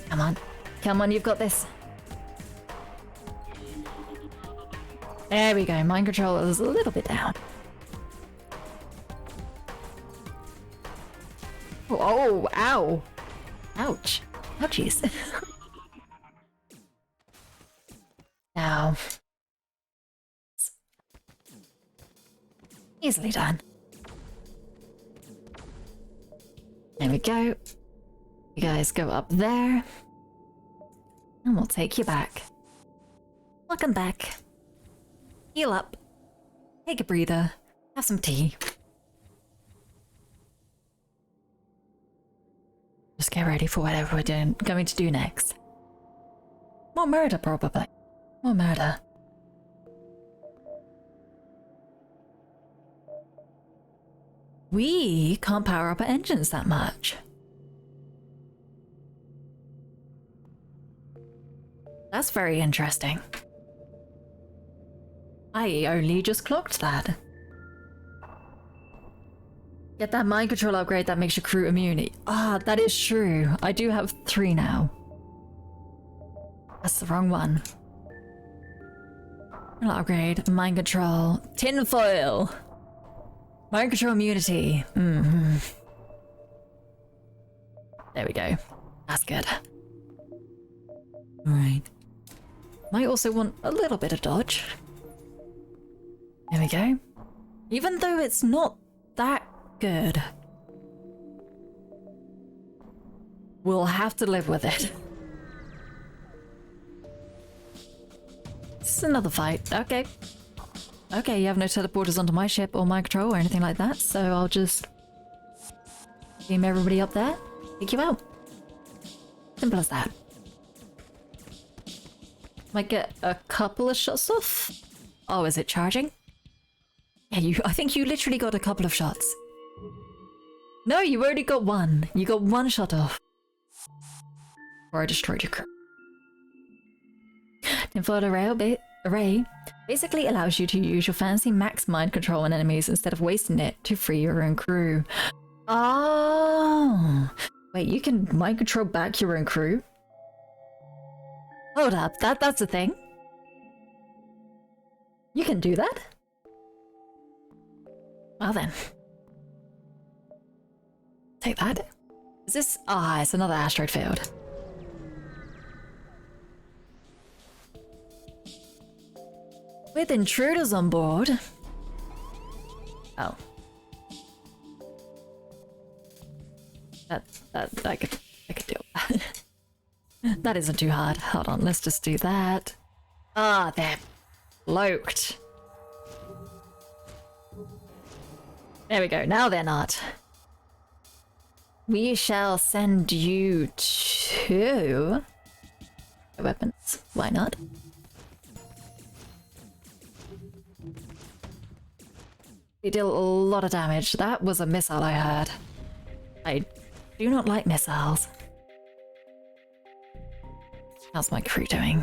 Come on. Come on, you've got this. There we go. Mind control is a little bit down. Oh, ow. Ouch. Ouchies. Now. Easily done. There we go. You guys go up there. And we'll take you back. Welcome back. Heal up. Take a breather. Have some tea. Just get ready for whatever we're going to do next. More murder, probably. More murder. We can't power up our engines that much. That's very interesting. I only just clocked that. Get that mind control upgrade that makes your crew immune. Ah, that is true. I do have 3 now. That's the wrong one. Upgrade, mind control, tinfoil, mind control immunity. There we go. That's good. Alright. Might also want a little bit of dodge. There we go. Even though it's not that good, we'll have to live with it. This is another fight. Okay. Okay, you have no teleporters onto my ship or my control or anything like that, so I'll just beam everybody up there, take you out. Simple as that. Might get a couple of shots off. Oh, is it charging? Yeah, I think you literally got a couple of shots. No, you only got 1. You got 1 shot off. Or I destroyed your crew. Tinfoil array basically allows you to use your fancy max mind control on enemies instead of wasting it to free your own crew. Oh! Wait, you can mind control back your own crew? Hold up, that's a thing. You can do that? Well then. Take that. Is this... Ah, it's another asteroid field. With intruders on board. Oh. I could deal with that. That isn't too hard. Hold on, let's just do that. Ah, they're cloaked. There we go, now they're not. We shall send you to... weapons. Why not? They deal a lot of damage. That was a missile I heard. I do not like missiles. How's my crew doing?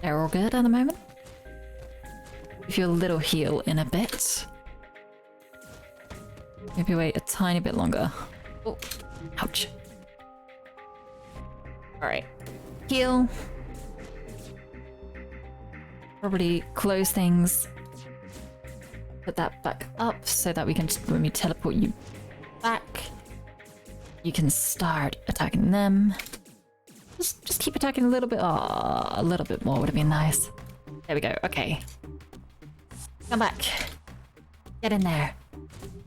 They're all good at the moment? Give you a little heal in a bit. Maybe wait a tiny bit longer. Oh, ouch. Alright. Heal. Probably close things. Put that back up so that we can, when we teleport you back, you can start attacking them. Just keep attacking a little bit. Oh, a little bit more would have been nice. There we go. Okay. Come back. Get in there.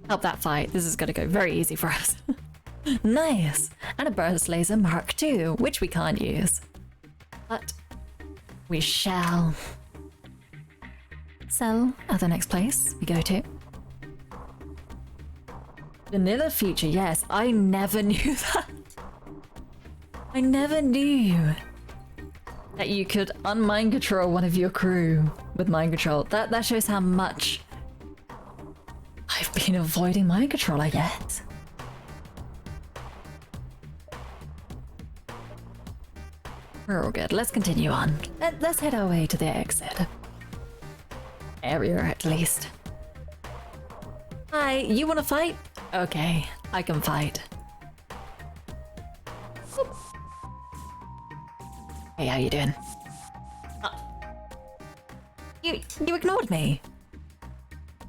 Help that fight. This is going to go very easy for us. Nice. And a burst laser Mark II, which we can't use. But we shall sell at the next place we go to. Vanilla feature, yes. I never knew that. I never knew. that you could unmind control one of your crew with mind control. That shows how much I've been avoiding mind control, I guess. We're all good. Let's continue on. Let's head our way to the exit. Area, at least. Hi, you wanna fight? Okay, I can fight. Whoop. Hey, how you doing? You ignored me.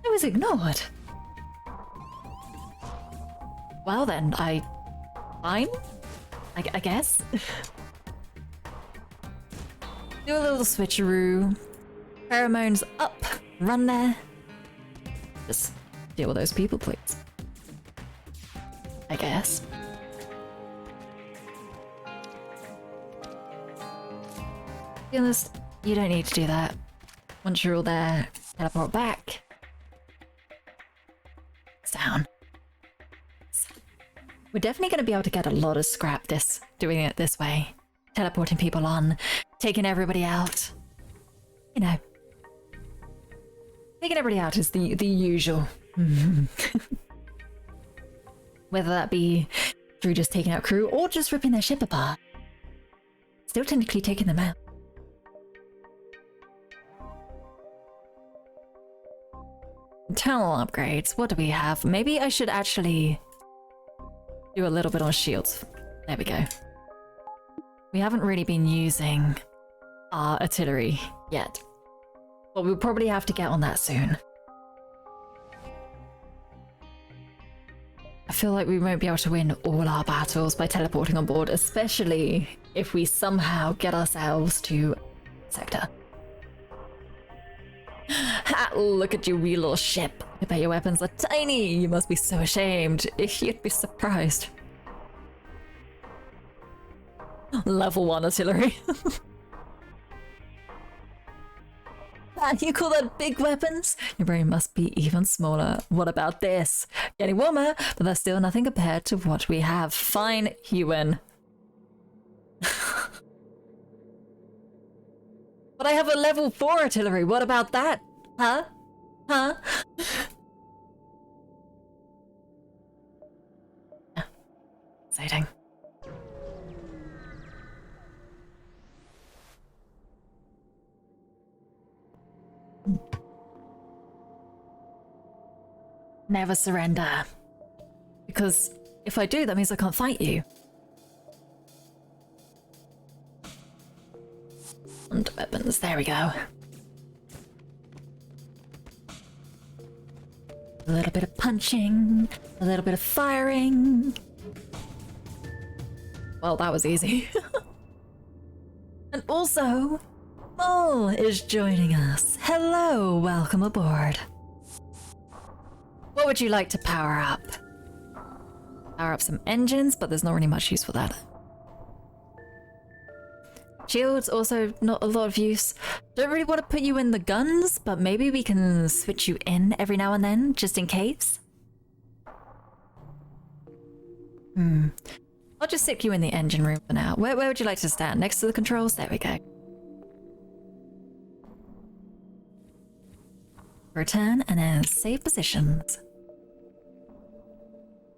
I was ignored. Well then, fine? I guess? Do a little switcheroo. Pheromones up. Run there. Just deal with those people, please. I guess. To be honest, you don't need to do that. Once you're all there, teleport back. It's down. We're definitely going to be able to get a lot of scrap doing it this way. Teleporting people on, taking everybody out. You know. Taking everybody out is the usual. Whether that be through just taking out crew or just ripping their ship apart. Still technically taking them out. Internal upgrades, what do we have? Maybe I should actually do a little bit on shields. There we go. We haven't really been using our artillery yet. But we'll probably have to get on that soon. I feel like we won't be able to win all our battles by teleporting on board, especially if we somehow get ourselves to sector. Ha, look at your wee little ship. I bet your weapons are tiny. You must be so ashamed. You'd be surprised. Level 1 artillery. You call that big weapons? Your brain must be even smaller. What about this? Getting warmer, but that's still nothing compared to what we have. Fine, Ewan. But I have a level 4 artillery. What about that? Huh? Huh? Exciting. Never surrender. Because if I do, that means I can't fight you. And weapons, there we go. A little bit of punching, a little bit of firing. Well, that was easy. And also, Mole is joining us. Hello, welcome aboard. What would you like to power up? Power up some engines, but there's not really much use for that. Shields, also not a lot of use. Don't really want to put you in the guns, but maybe we can switch you in every now and then, just in case. I'll just stick you in the engine room for now. Where would you like to stand? Next to the controls? There we go. Return and then save positions.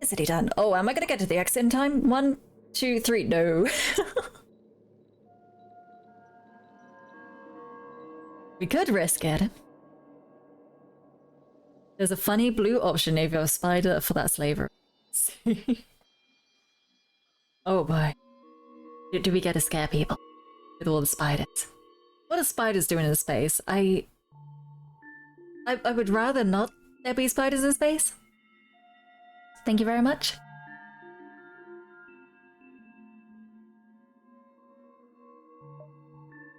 Is it done? Oh, am I gonna get to the exit in time? 1, 2, 3, no. We could risk it. There's a funny blue option if you're a spider for that slaver. Oh boy. Do we get to scare people with all the spiders? What are spiders doing in space? I would rather not there be spiders in space. Thank you very much.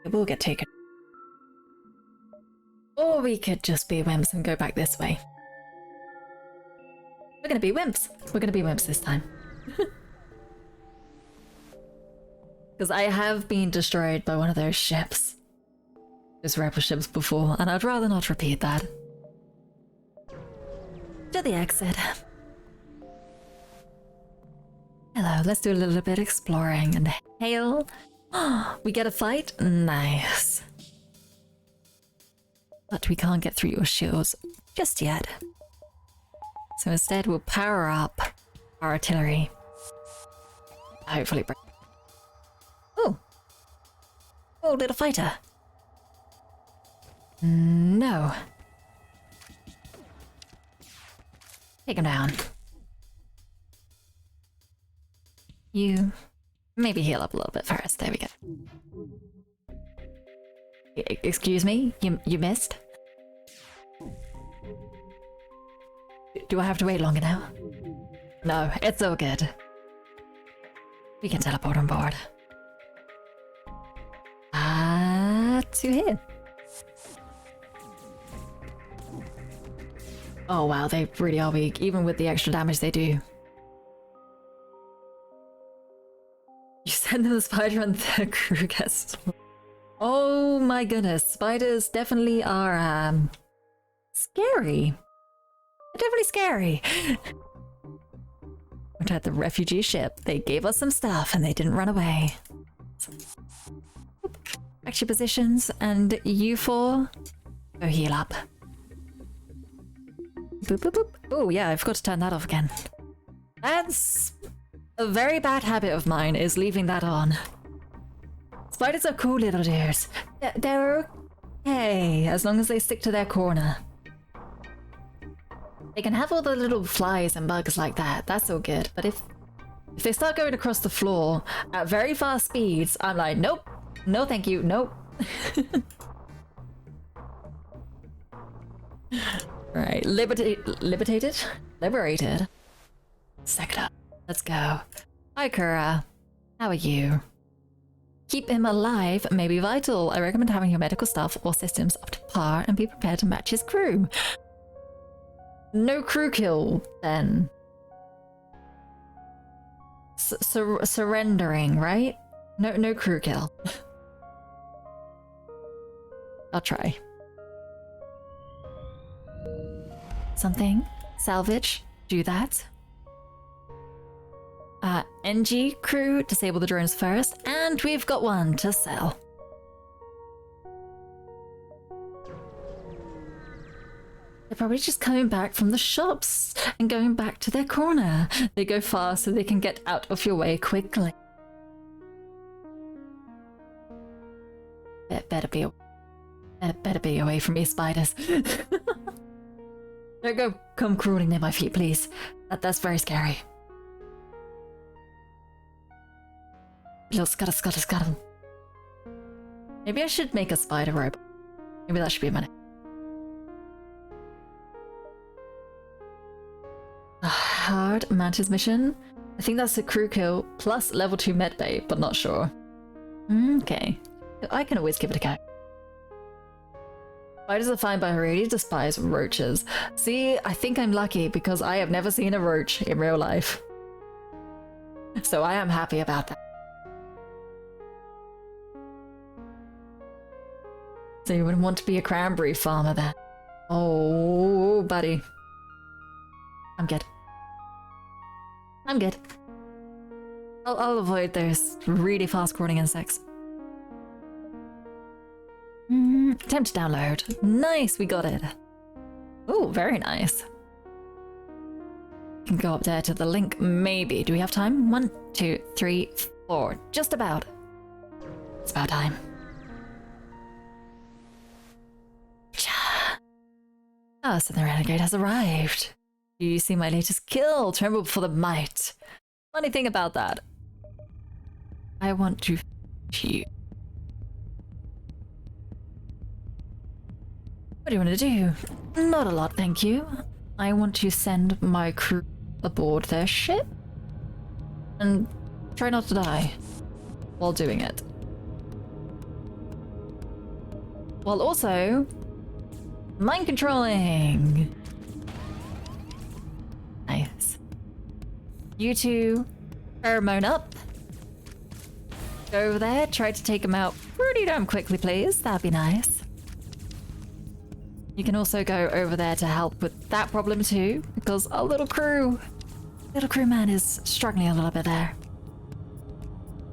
It will get taken. Or we could just be wimps and go back this way. We're gonna be wimps. We're gonna be wimps this time. Because I have been destroyed by one of those ships. Those rebel ships before, and I'd rather not repeat that. To the exit. Hello, let's do a little bit exploring and hail We get a fight? Nice. But we can't get through your shields just yet. So instead we'll power up our artillery. Hopefully break. Oh! Oh, little fighter. No. Take him down. You maybe heal up a little bit first. There we go. Excuse me? You missed? Do I have to wait longer now? No, it's all good. We can teleport on board. To here. Oh wow, they really are weak, even with the extra damage they do. You send them the spider and the crew gets... Oh my goodness, spiders definitely are, scary. They're definitely scary. We're at the refugee ship. They gave us some stuff and they didn't run away. Back to your positions, and you four go heal up. Boop, boop, boop. Oh yeah, I forgot to turn that off again. That's a very bad habit of mine, is leaving that on. Spiders are cool little dudes. They're okay, as long as they stick to their corner. They can have all the little flies and bugs like that, that's all good. But if they start going across the floor at very fast speeds, I'm like, nope. No, thank you. Nope. Right. Liberated? Sector. Let's go. Hi, Kura. How are you? Keep him alive may be vital. I recommend having your medical staff or systems up to par and be prepared to match his crew. No crew kill, then. Surrendering, right? No crew kill. I'll try. Something? Salvage? Do that. NG crew, disable the drones first, and we've got one to sell. They're probably just coming back from the shops and going back to their corner. They go fast so they can get out of your way quickly. Better be away from me, spiders. Don't go come crawling near my feet, please. That's very scary. Little scuttle. Maybe I should make a spider robot. Maybe that should be my name. A hard mantis mission? I think that's a crew kill plus level 2 medbay, but not sure. Okay. I can always give it a go. Spiders are fine, but I really despise roaches. See, I think I'm lucky because I have never seen a roach in real life. So I am happy about that. So you wouldn't want to be a cranberry farmer then? Oh, buddy. I'm good. I'll avoid those really fast-crawling insects. Attempt to download. Nice, we got it. Oh, very nice. Can go up there to the link, maybe. Do we have time? 1, 2, 3, 4. Just about. It's about time. Ah, so the renegade has arrived. Do you see my latest kill? Tremble before the might. Funny thing about that. I want to you. What do you want to do? Not a lot, thank you. I want to send my crew aboard their ship and try not to die while doing it. While also mind controlling. Nice. You two pheromone up. Go over there, try to take him out pretty damn quickly, please. That'd be nice. You can also go over there to help with that problem too, because our little crewman is struggling a little bit there.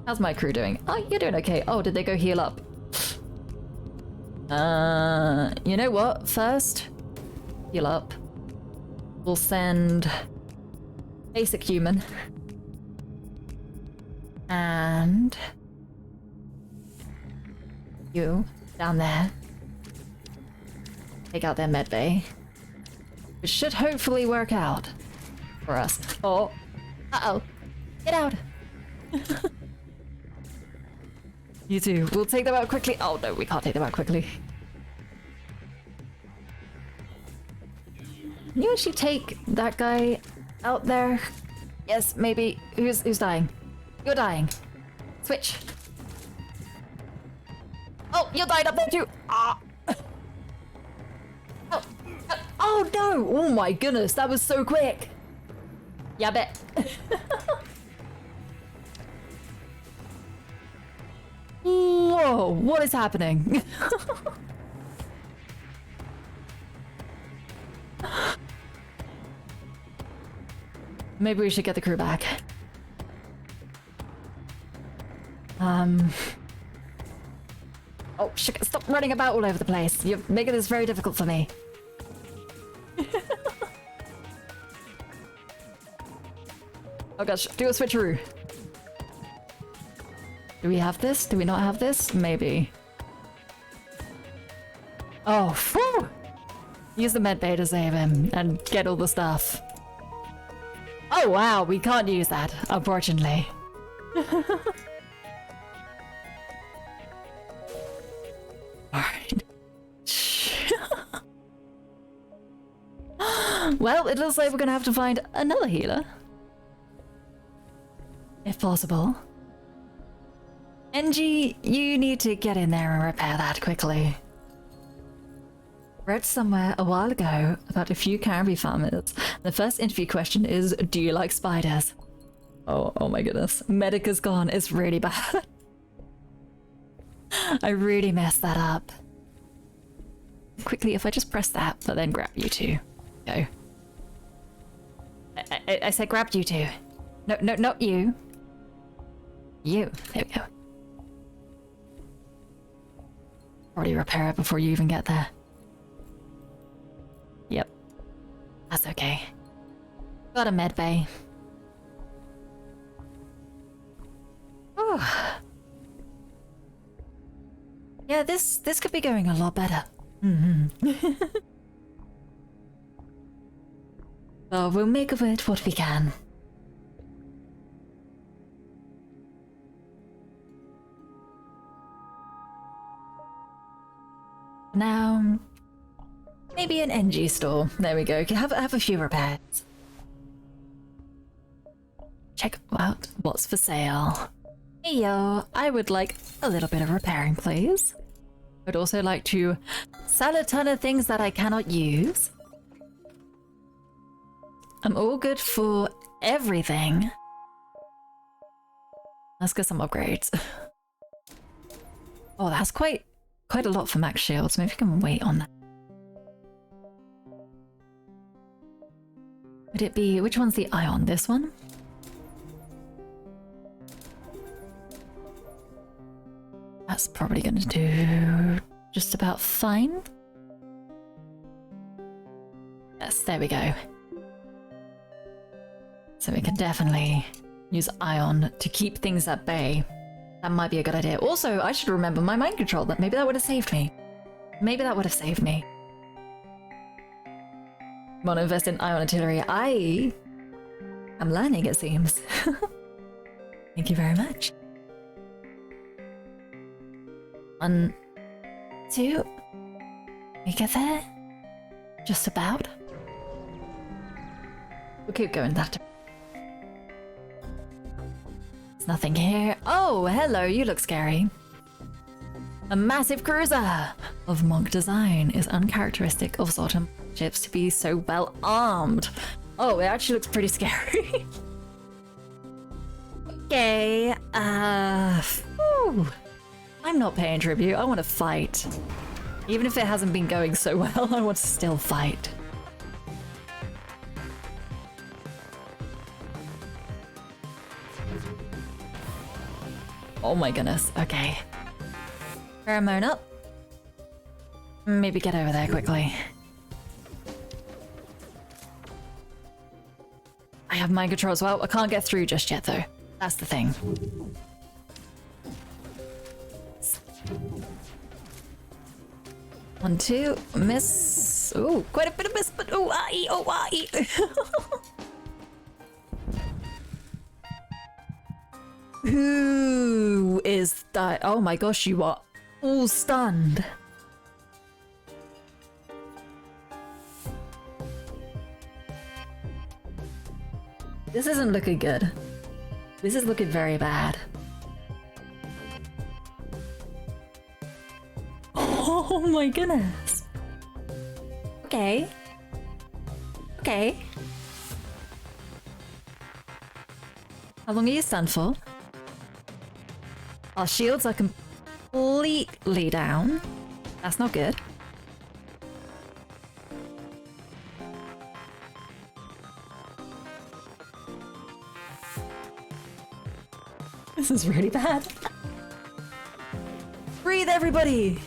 How's my crew doing? Oh, you're doing okay. Oh, did they go heal up? You know what? First, heal up. We'll send basic human. And you down there. Take out their med bay. Which should hopefully work out for us. Oh. Uh-oh. Get out. You too. We'll take them out quickly. Oh no, we can't take them out quickly. Can you actually take that guy out there? Yes, maybe. Who's dying? You're dying. Switch. Oh, you died up there too. Ah. Oh no! Oh my goodness, that was so quick. Yeah, I bet. Whoa, what is happening? Maybe we should get the crew back. Oh, shit, stop running about all over the place. You're making this very difficult for me. Oh gosh, do a switcheroo. Do we have this? Do we not have this? Maybe. Oh, phew! Use the med bay to save him and get all the stuff. Oh wow, we can't use that, unfortunately. Alright. Well, it looks like we're gonna have to find another healer. If possible. NG, you need to get in there and repair that quickly. Read somewhere a while ago about a few Caribbean farmers. The first interview question is, do you like spiders? Oh my goodness. Medic is gone. It's really bad. I really messed that up. Quickly, if I just press that, but then grab you two. Go. I said grab you two. No, not you. You. There we go. Already repair it before you even get there. Yep. That's okay. Got a med bay. Whew. Yeah, this could be going a lot better. So we'll make of it what we can. Now, maybe an NG store. There we go. Have a few repairs. Check out what's for sale. Hey yo, I would like a little bit of repairing, please. I'd also like to sell a ton of things that I cannot use. I'm all good for everything. Let's get some upgrades. Oh, that's quite a lot for max shields. Maybe we can wait on that. Would it be, which one's the ion? This one? That's probably going to do just about fine. Yes, there we go. So we can definitely use ion to keep things at bay. That might be a good idea. Also, I should remember my mind control. That maybe that would have saved me. Maybe that would have saved me. Want to invest in ion artillery? I am learning, it seems. Thank you very much. 1, 2. We get there? Just about. We'll keep going that. There's nothing here. Oh, hello, you look scary. A massive cruiser of monk design is uncharacteristic of Zoltan ships to be so well armed. Oh, it actually looks pretty scary. Okay, whew. I'm not paying tribute. I want to fight. Even if it hasn't been going so well, I want to still fight. Oh my goodness. Okay. Pheromone up. Maybe get over there quickly. I have mind control as well. I can't get through just yet though. That's the thing. One, two, miss. Ooh, quite a bit of miss, but oh, Who is that? Oh my gosh, you are all stunned. This isn't looking good. This is looking very bad. Oh my goodness. Okay. Okay. How long are you stunned for? Our shields are completely down. That's not good. This is really bad. Breathe, everybody!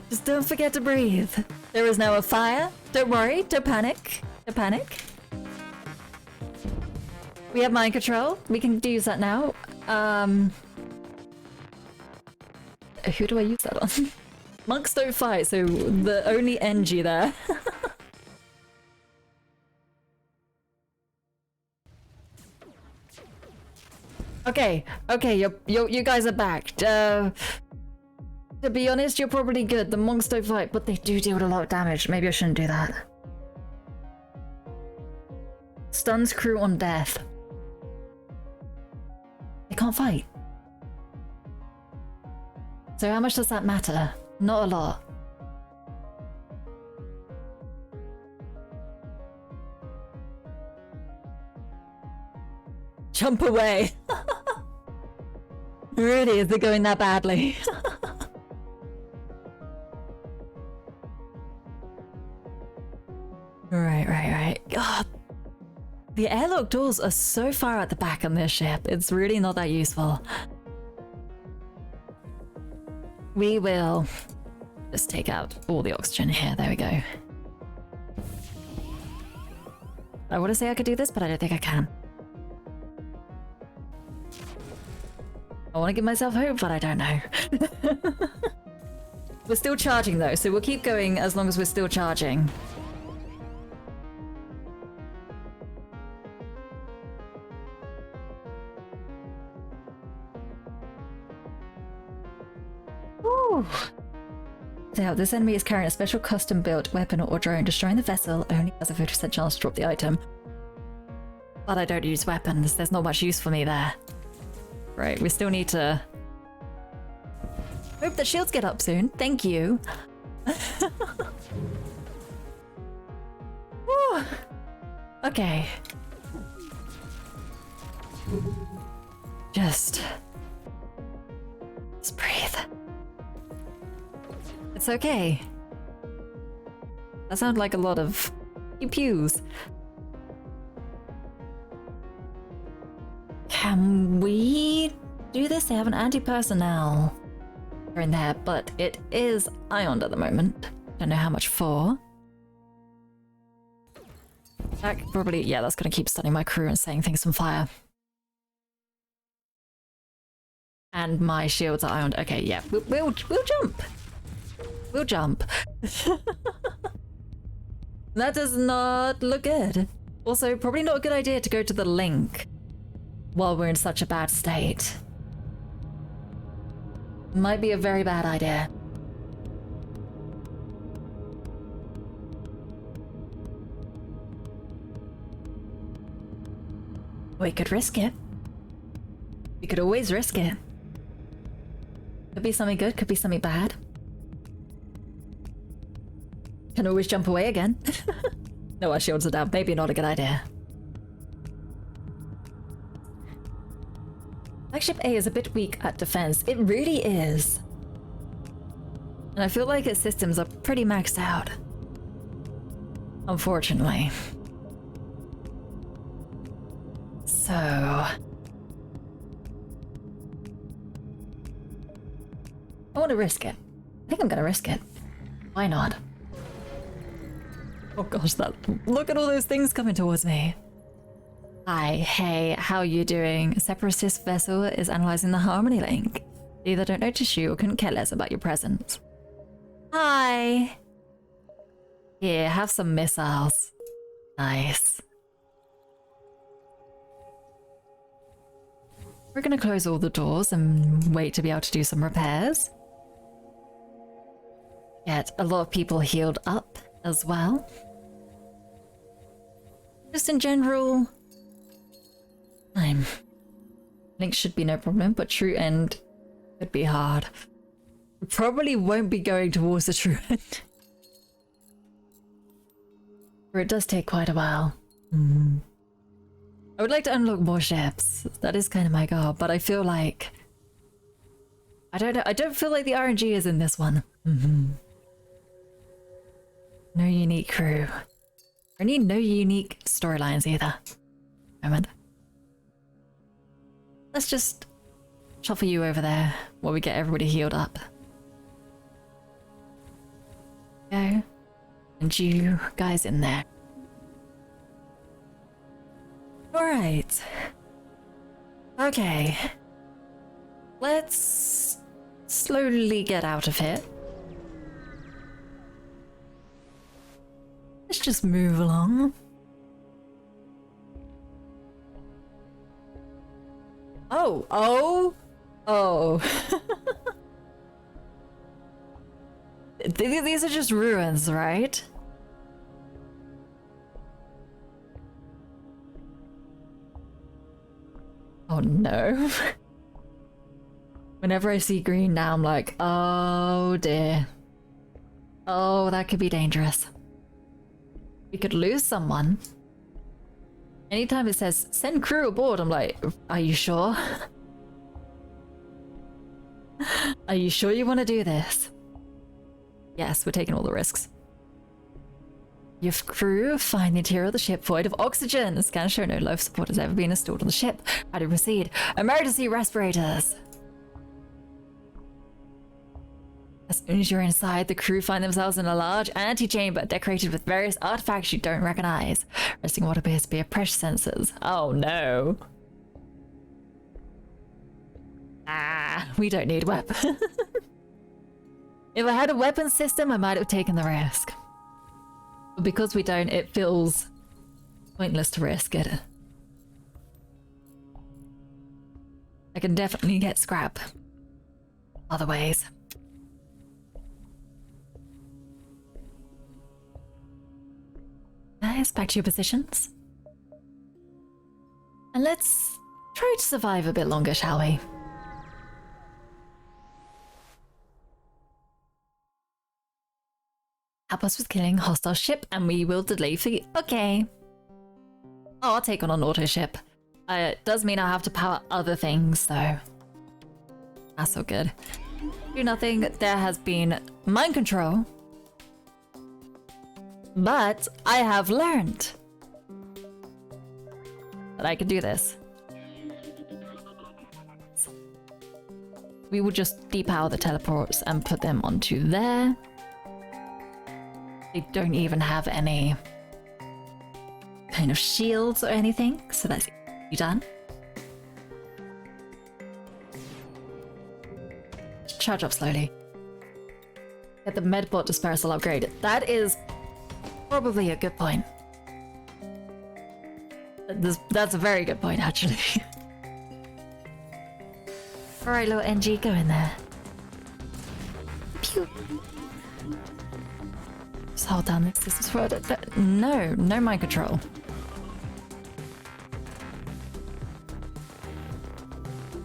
Just don't forget to breathe. There is now a fire. Don't worry, don't panic. Don't panic. We have mind control. We can use that now. Who do I use that on? Monks don't fight, so the only NG there. Okay, you guys are back. To be honest, you're probably good. The monks don't fight, but they do deal a lot of damage. Maybe I shouldn't do that. Stuns crew on death. They can't fight. So how much does that matter? Not a lot. Jump away. Really, is it going that badly? Right. God. The airlock doors are so far at the back on this ship. It's really not that useful. We will just take out all the oxygen here. There we go. I want to say I could do this, but I don't think I can. I want to give myself hope, but I don't know. We're still charging though, so we'll keep going as long as we're still charging. Woo. So this enemy is carrying a special custom-built weapon or drone. Destroying the vessel only has a 50% chance to drop the item. But I don't use weapons. There's not much use for me there. Right, we still need to hope the shields get up soon. Thank you. Whew. Okay. Just breathe. It's okay. That sounds like a lot of pew-pews. Can we do this? They have an anti-personnel in there, but it is ioned at the moment. Don't know how much for. That probably, yeah, that's gonna keep stunning my crew and setting things on fire. And my shields are ioned. Okay, yeah, we'll jump. We'll jump. That does not look good. Also, probably not a good idea to go to the link while we're in such a bad state. Might be a very bad idea. We could risk it. We could always risk it. Could be something good, could be something bad. Can always jump away again. No, our shields are down. Maybe not a good idea. Flagship A is a bit weak at defense. It really is. And I feel like its systems are pretty maxed out. Unfortunately. So So... I want to risk it. I think I'm gonna risk it. Why not? Oh gosh, look at all those things coming towards me. Hi, hey, how you doing? A separatist vessel is analyzing the Harmony link. They either don't notice you or couldn't care less about your presence. Hi! Here, have some missiles. Nice. We're gonna close all the doors and wait to be able to do some repairs. Get a lot of people healed up as well. Just in general, Link should be no problem, but true end could be hard. We probably won't be going towards the true end. Or it does take quite a while. I would like to unlock more ships. That is kind of my goal, but I feel like... I don't know, I don't feel like the RNG is in this one. No unique crew. I need no unique storylines either. Moment. Let's just shuffle you over there while we get everybody healed up. Go. And you guys in there. Alright. Okay. Let's slowly get out of here. Let's just move along. Oh. These are just ruins, right? Oh no. Whenever I see green now, I'm like, oh dear. Oh, that could be dangerous. We could lose someone. Anytime it says, send crew aboard, I'm like, are you sure? Are you sure you want to do this? Yes, we're taking all the risks. Your crew find the interior of the ship void of oxygen. Scans show no life support has ever been installed on the ship. How to proceed? Emergency respirators. As soon as you're inside, the crew find themselves in a large antechamber decorated with various artifacts you don't recognize. Resting what appears to be a pressure sensors. Oh no. We don't need weapons. If I had a weapon system, I might have taken the risk. But because we don't, it feels pointless to risk it. I can definitely get scrap other ways. Nice, back to your positions. And let's try to survive a bit longer, shall we? Help us with killing a hostile ship and we will delay for you. Okay. Oh, I'll take on an auto ship. It does mean I have to power other things though. That's so good. Do nothing. There has been mind control. But I have learned that I can do this. We will just depower the teleports and put them onto there. They don't even have any kind of shields or anything, so that's done. Charge up slowly. Get the medbot dispersal upgrade. That is probably a good point. That's a very good point, actually. Alright, little NG, go in there. Pew. Just hold down this distance for it. No mind control.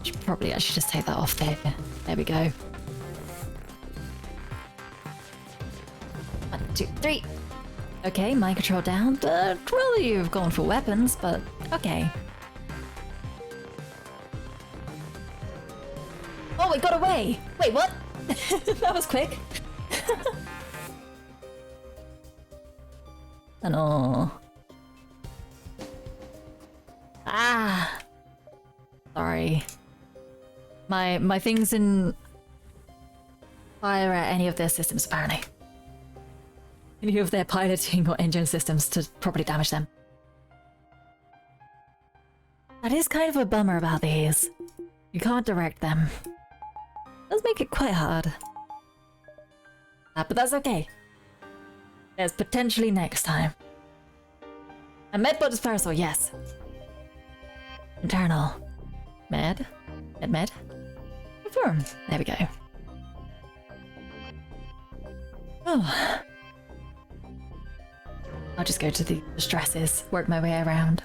Should probably actually just take that off there. There we go. 1, 2, 3. Okay, mind control down. Well, you've gone for weapons, but okay. Oh, it got away! Wait, what? That was quick. Oh no. Ah! Sorry. My things didn't fire at any of their systems, apparently. Any of their piloting or engine systems to properly damage them. That is kind of a bummer about these. You can't direct them. Does make it quite hard. But that's okay. There's potentially next time. A medbot is parasol, yes. Internal. Med. Med. Confirm. There we go. Oh. I'll just go to the stresses, work my way around.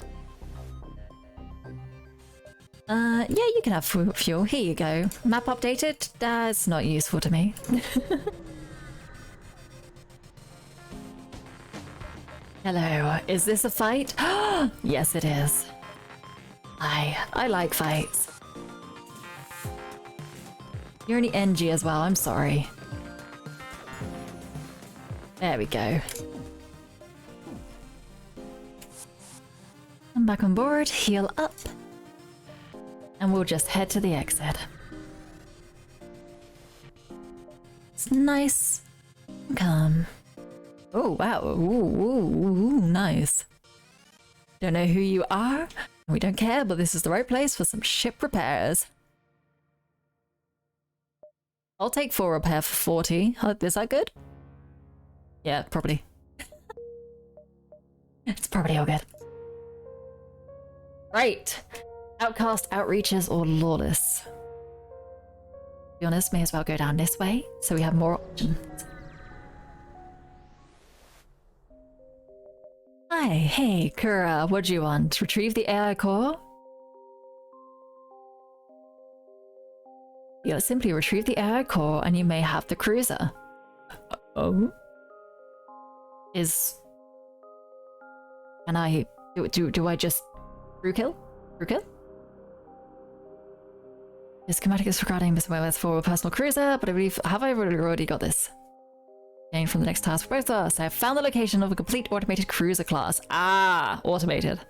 Yeah, you can have fuel. Here you go. Map updated? That's not useful to me. Hello, is this a fight? Yes, it is. I like fights. You're only NG as well, I'm sorry. There we go. I'm back on board, heal up. And we'll just head to the exit. It's nice and calm. Oh, wow. Ooh, nice. Don't know who you are. We don't care, but this is the right place for some ship repairs. I'll take 4 repair for 40. Is that good? Yeah, probably. It's probably all good. Right. Outcast, outreaches, or lawless. To be honest, may as well go down this way, so we have more options. Hi, hey, Kura, what do you want? Retrieve the AI core? You'll simply retrieve the AI core and you may have the cruiser. Oh? Can I... Do I just... Through kill? Through kill? The schematic is regarding Mr. Wayworth's for personal cruiser, but I believe... Have I already got this? Gain from the next task for both of us. I have found the location of a complete automated cruiser class. Ah, automated.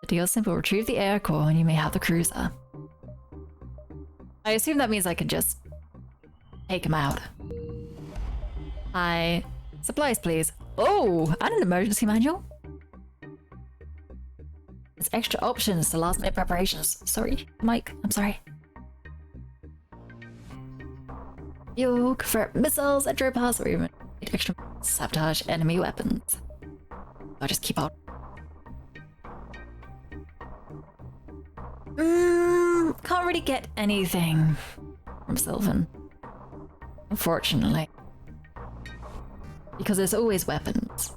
The deal is simple. Retrieve the air core and you may have the cruiser. I assume that means I can just take him out. Supplies, please. Oh, and an emergency manual. There's extra options to last minute preparations. Sorry, Mike. I'm sorry. You convert missiles, entry pass, or even extra sabotage enemy weapons. I'll just keep on. Can't really get anything from Sylvan, unfortunately, because there's always weapons.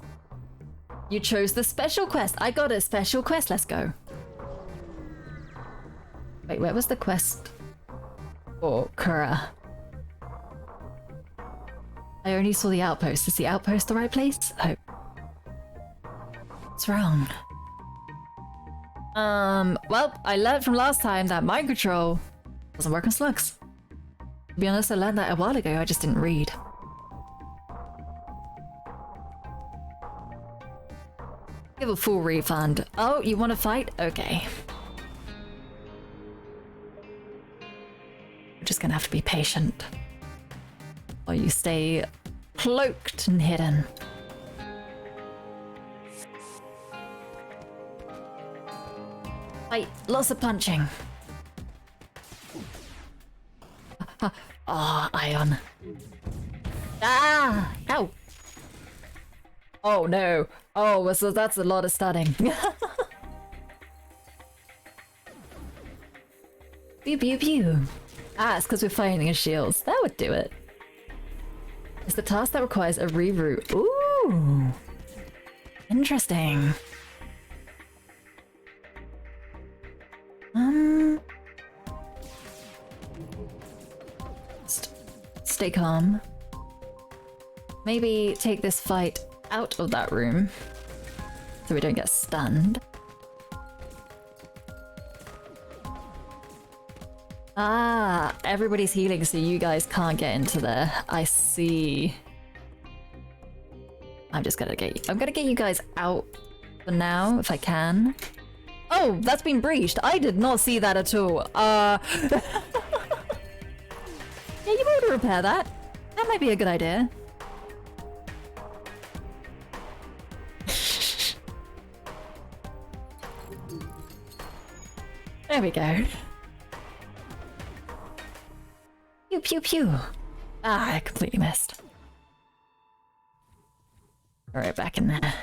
You chose the special quest. I got a special quest. Let's go. Wait, where was the quest for Kura? I only saw the outpost. Is the outpost the right place? Oh. What's wrong? Well, I learned from last time that mind control doesn't work on slugs. To be honest, I learned that a while ago, I just didn't read. Give a full refund. Oh, you want to fight? Okay. We're just gonna have to be patient. Or you stay cloaked and hidden. Fight, lots of punching. Ah, Ion. Ah! Ow! Oh no! Oh, so that's a lot of stunning. Pew pew pew. Ah, it's because we're fighting his shields. That would do it. It's the task that requires a reroute. Ooh! Interesting. Stay calm. Maybe take this fight out of that room so we don't get stunned. Ah, everybody's healing so you guys can't get into there. I see. I'm gonna get you guys out for now if I can. Oh, Oh, that's been breached. I did not see that at all. Yeah, you might want to repair that. That might be a good idea. There we go. Pew pew pew. Ah, I completely missed. Alright, back in there.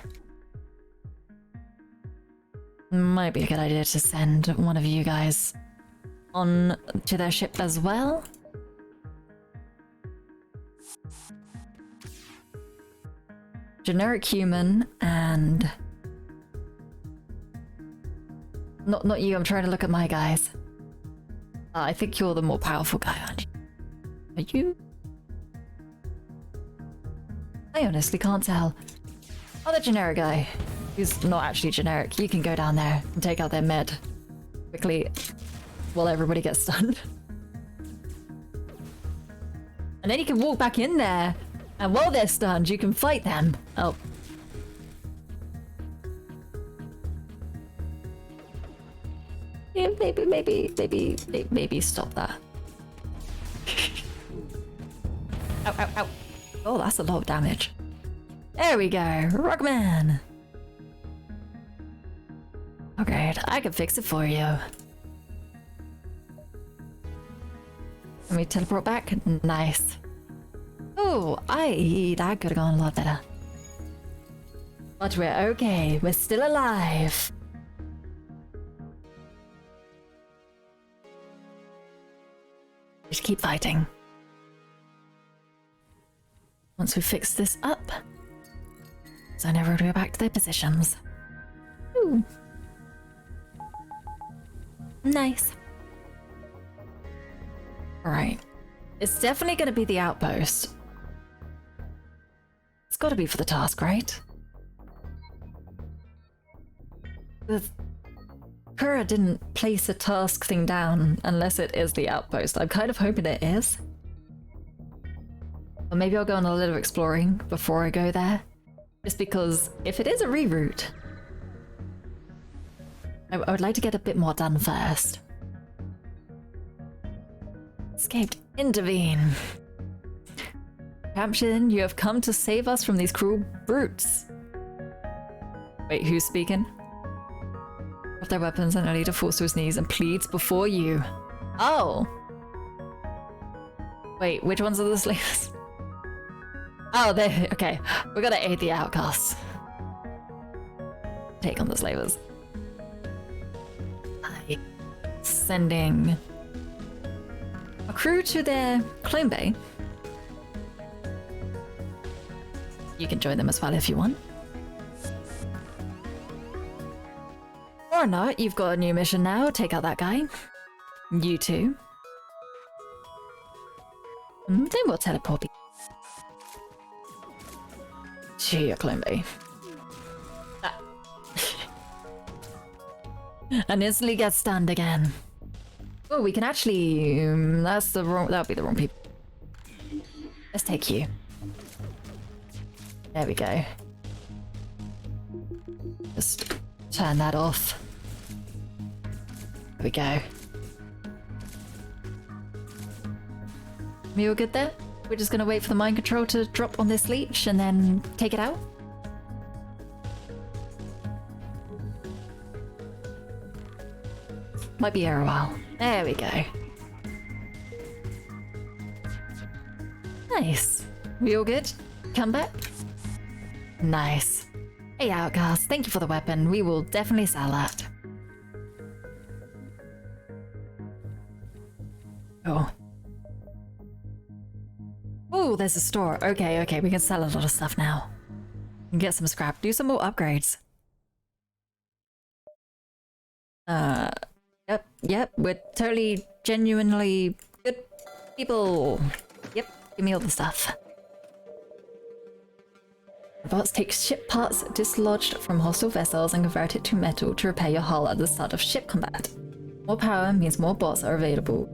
Might be a good idea to send one of you guys on to their ship as well. Generic human and... Not you, I'm trying to look at my guys. I think you're the more powerful guy, aren't you? Are you? I honestly can't tell. Oh, the generic guy. Who's not actually generic. You can go down there and take out their med quickly while everybody gets stunned. And then you can walk back in there, and while they're stunned, you can fight them. Oh. Yeah, maybe stop that. Ow, ow, ow. Oh, that's a lot of damage. There we go, Rockman. Oh great, I can fix it for you. Let me teleport back. Nice. Oh, that could have gone a lot better. But we're okay, we're still alive. Just keep fighting. Once we fix this up, so now we'll go back to their positions. Ooh. Nice. Alright. It's definitely going to be the outpost. It's got to be for the task, right? The Kura didn't place a task thing down unless it is the outpost. I'm kind of hoping it is. Or maybe I'll go on a little exploring before I go there. Just because if it is a reroute, I would like to get a bit more done first. Escaped. Intervene. Captain, you have come to save us from these cruel brutes. Wait, who's speaking? Drop their weapons and our leader falls to his knees and pleads before you. Oh! Wait, which ones are the slaves? Oh, they okay. We gotta aid the outcasts. Take on the slavers. Sending a crew to their clone bay. You can join them as well if you want. Or not, you've got a new mission now. Take out that guy. You too. Then we'll teleport to your clone bay. Ah. And instantly get stunned again. Oh, we can actually... that'll be the wrong people. Let's take you. There we go. Just turn that off. There we go. We all good there? We're just gonna wait for the mind control to drop on this leech and then take it out? Might be here a while. There we go. Nice. We all good? Come back? Nice. Hey Outcast, thank you for the weapon. We will definitely sell that. Oh. Oh, there's a store. Okay, we can sell a lot of stuff now. And get some scrap. Do some more upgrades. Yep, we're totally, genuinely good people. Yep, give me all the stuff. Robots take ship parts dislodged from hostile vessels and convert it to metal to repair your hull at the start of ship combat. More power means more bots are available.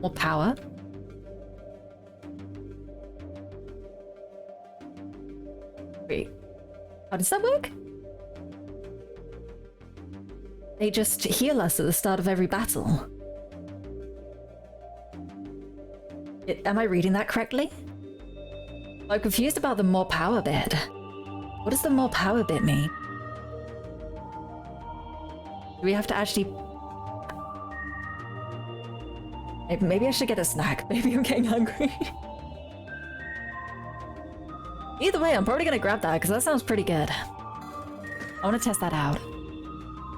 More power? Wait, how does that work? They just heal us at the start of every battle. Am I reading that correctly? I'm confused about the more power bit. What does the more power bit mean? Do we have to actually... Maybe I should get a snack. Maybe I'm getting hungry. Either way, I'm probably gonna grab that because that sounds pretty good. I want to test that out.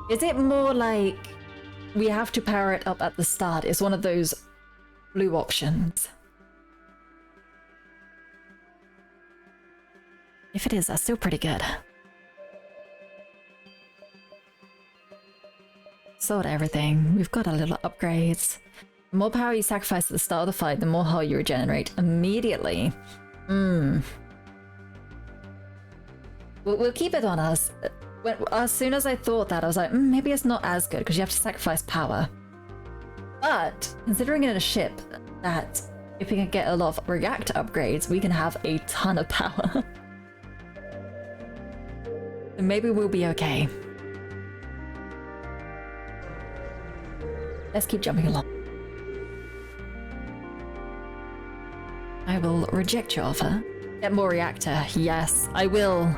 Is it more like we have to power it up at the start? It's one of those blue options. If it is, that's still pretty good. Sort everything. We've got our little upgrades. The more power you sacrifice at the start of the fight, the more health you regenerate immediately. We'll keep it on us. As soon as I thought that, I was like, maybe it's not as good because you have to sacrifice power. But considering in a ship that if we can get a lot of reactor upgrades, we can have a ton of power. So maybe we'll be okay. Let's keep jumping along. I will reject your offer. Get more reactor. Yes, I will.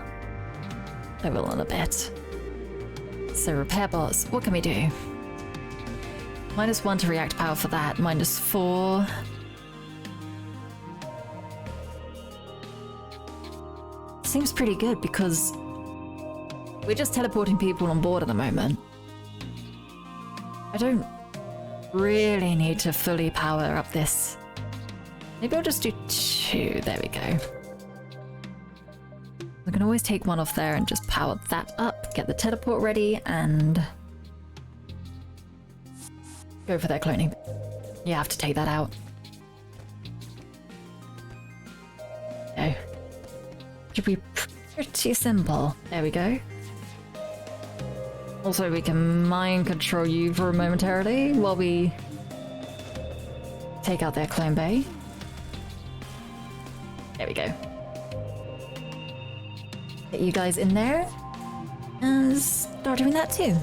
I will in a bit. So repair bots, what can we do? -1 to react power for that, -4. Seems pretty good because we're just teleporting people on board at the moment. I don't really need to fully power up this. Maybe I'll just do 2, there we go. I can always take one off there and just power that up, get the teleport ready, and go for their cloning. You have to take that out. Okay. Should be pretty simple. There we go. Also, we can mind control you for momentarily while we take out their clone bay. There we go. Get you guys in there and start doing that too.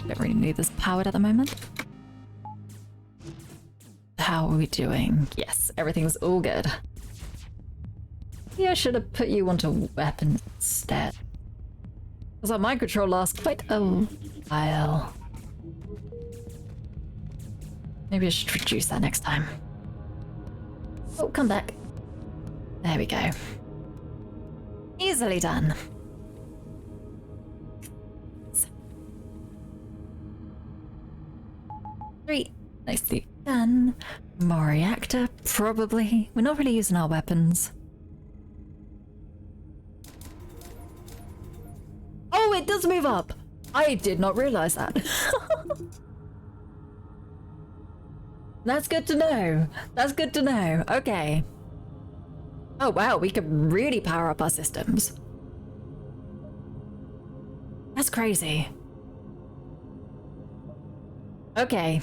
Don't really need this powered at the moment. How are we doing? Yes, everything's all good. Yeah, I should have put you onto weapons instead. Because our mind control lasts quite a while. Maybe I should reduce that next time. Oh, come back. There we go. Easily done. So. 3. Nicely done. More reactor, probably. We're not really using our weapons. Oh, it does move up! I did not realize that. That's good to know. That's good to know. Okay. Oh wow, we can really power up our systems. That's crazy. Okay.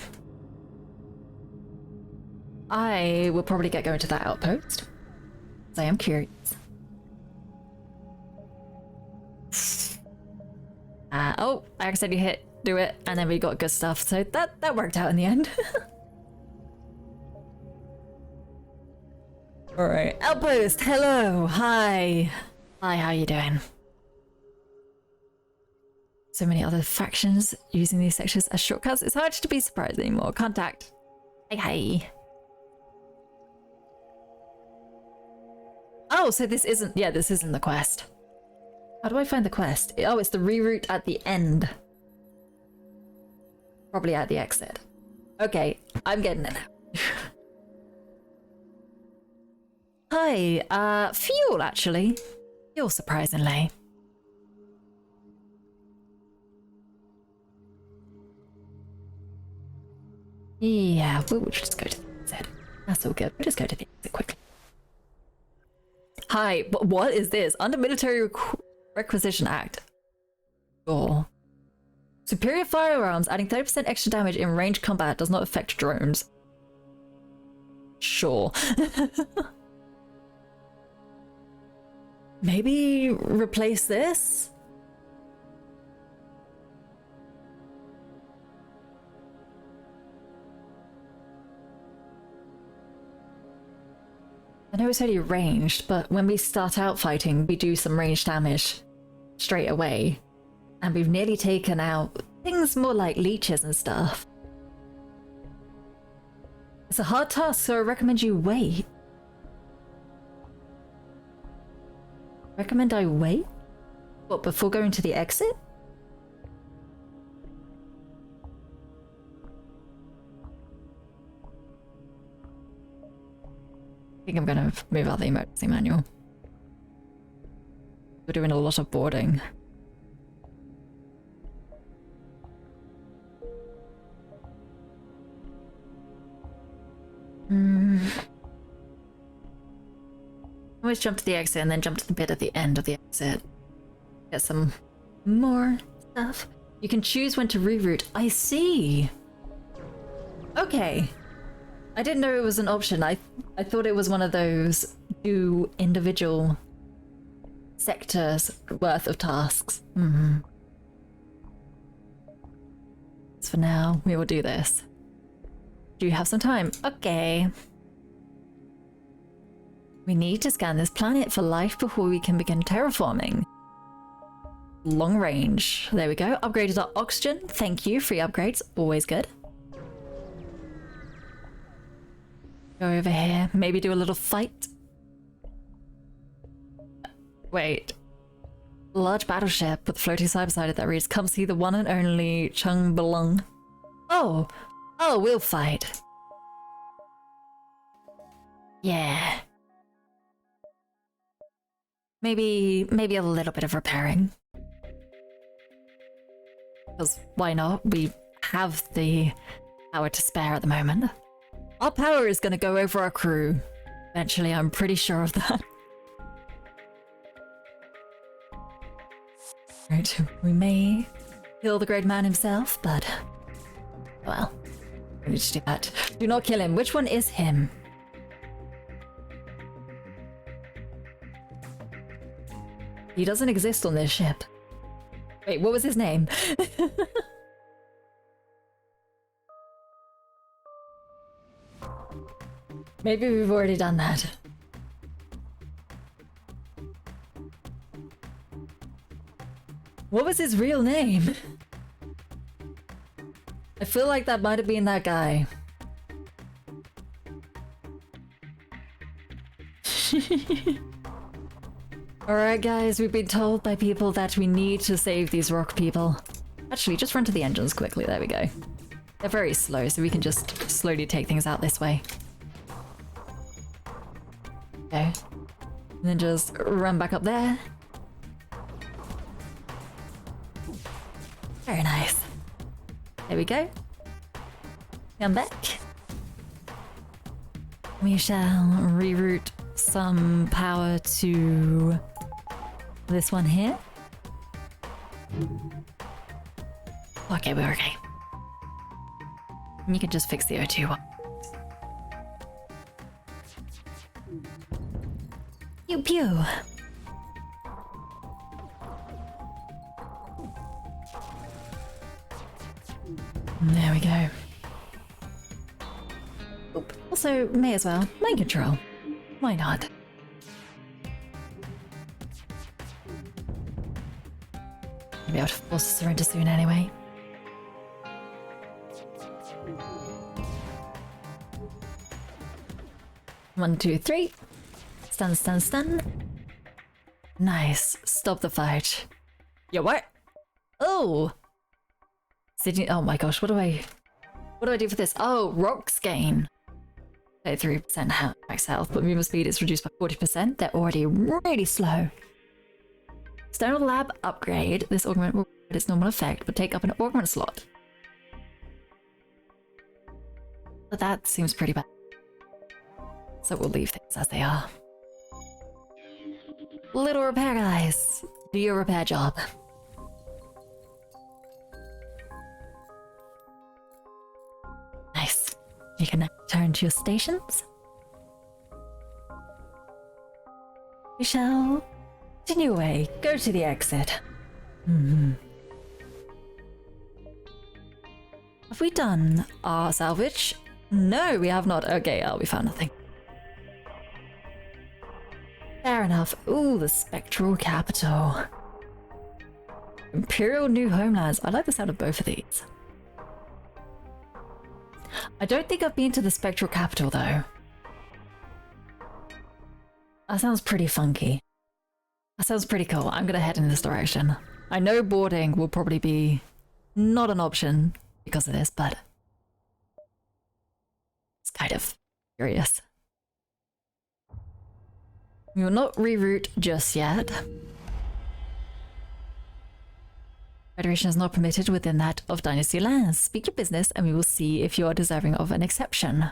I will probably get going to that outpost. I am curious. Oh, I accidentally do it, and then we got good stuff, so that worked out in the end. Alright, outpost, hello, hi. Hi, how you doing? So many other factions using these sections as shortcuts, it's hard to be surprised anymore. Contact. Hey. Oh, so this isn't, yeah, this isn't the quest. How do I find the quest? Oh, it's the reroute at the end. Probably at the exit. Okay, I'm getting it now. Hi, fuel actually. Fuel, surprisingly. Yeah, we'll just go to the exit. That's all good. We'll just go to the exit quickly. Hi, but what is this? Under Military Requisition Act. Sure. Superior firearms adding 30% extra damage in ranged combat does not affect drones. Sure. Maybe replace this? know it's only ranged, but when we start out fighting, we do some ranged damage straight away. And we've nearly taken out things more like leeches and stuff. It's a hard task, so I recommend you wait. Recommend I wait? What, before going to the exit? I think I'm gonna move out the emergency manual. We're doing a lot of boarding. Always jump to the exit and then jump to the bit at the end of the exit. Get some more stuff. You can choose when to reroute. I see. Okay. I didn't know it was an option. I thought it was one of those 2 individual sectors worth of tasks. So for now, we will do this. Do you have some time? Okay. We need to scan this planet for life before we can begin terraforming. Long range. There we go. Upgraded our oxygen. Thank you. Free upgrades. Always good. Go over here. Maybe do a little fight. Wait. Large battleship with floating side by side that reads, "Come see the one and only Chung Belong." Oh. Oh, we'll fight. Yeah. Maybe a little bit of repairing. Because why not? We have the power to spare at the moment. Our power is going to go over our crew. Eventually, I'm pretty sure of that. Right, we may kill the great man himself, but... well, we need to do that. Do not kill him. Which one is him? He doesn't exist on this ship. Wait, what was his name? Maybe we've already done that. What was his real name? I feel like that might have been that guy. Alright guys, we've been told by people that we need to save these rock people. Actually, just run to the engines quickly, there we go. They're very slow, so we can just slowly take things out this way. Okay. And then just run back up there. Very nice. There we go. Come back. We shall reroute some power to this one here. Okay, we're okay. You can just fix the O2 one. Pew pew. There we go. Oop. Also, may as well. Mind control. Why not? Maybe I'll force a surrender soon anyway. One, two, three. Stun, stun, stun. Nice. Stop the fight. Yo, what? Oh! Sydney, oh my gosh, what do I do for this? Oh, rocks gain. 33% max health, but movement speed is reduced by 40%. They're already really slow. External lab upgrade. This augment will get its normal effect, but take up an augment slot. But that seems pretty bad. So we'll leave things as they are. Little repair guys. Do your repair job. Nice. You can now return to your stations. We shall continue away. Go to the exit. Have we done our salvage? No, we have not. Okay, we found nothing. Fair enough. Ooh, the spectral capital. Imperial New Homelands. I like the sound of both of these. I don't think I've been to the spectral capital though. That sounds pretty funky. That sounds pretty cool. I'm gonna head in this direction. I know boarding will probably be not an option because of this, but it's kind of curious. We will not reroute just yet. Federation is not permitted within that of Dynasty lands. Speak your business and we will see if you are deserving of an exception.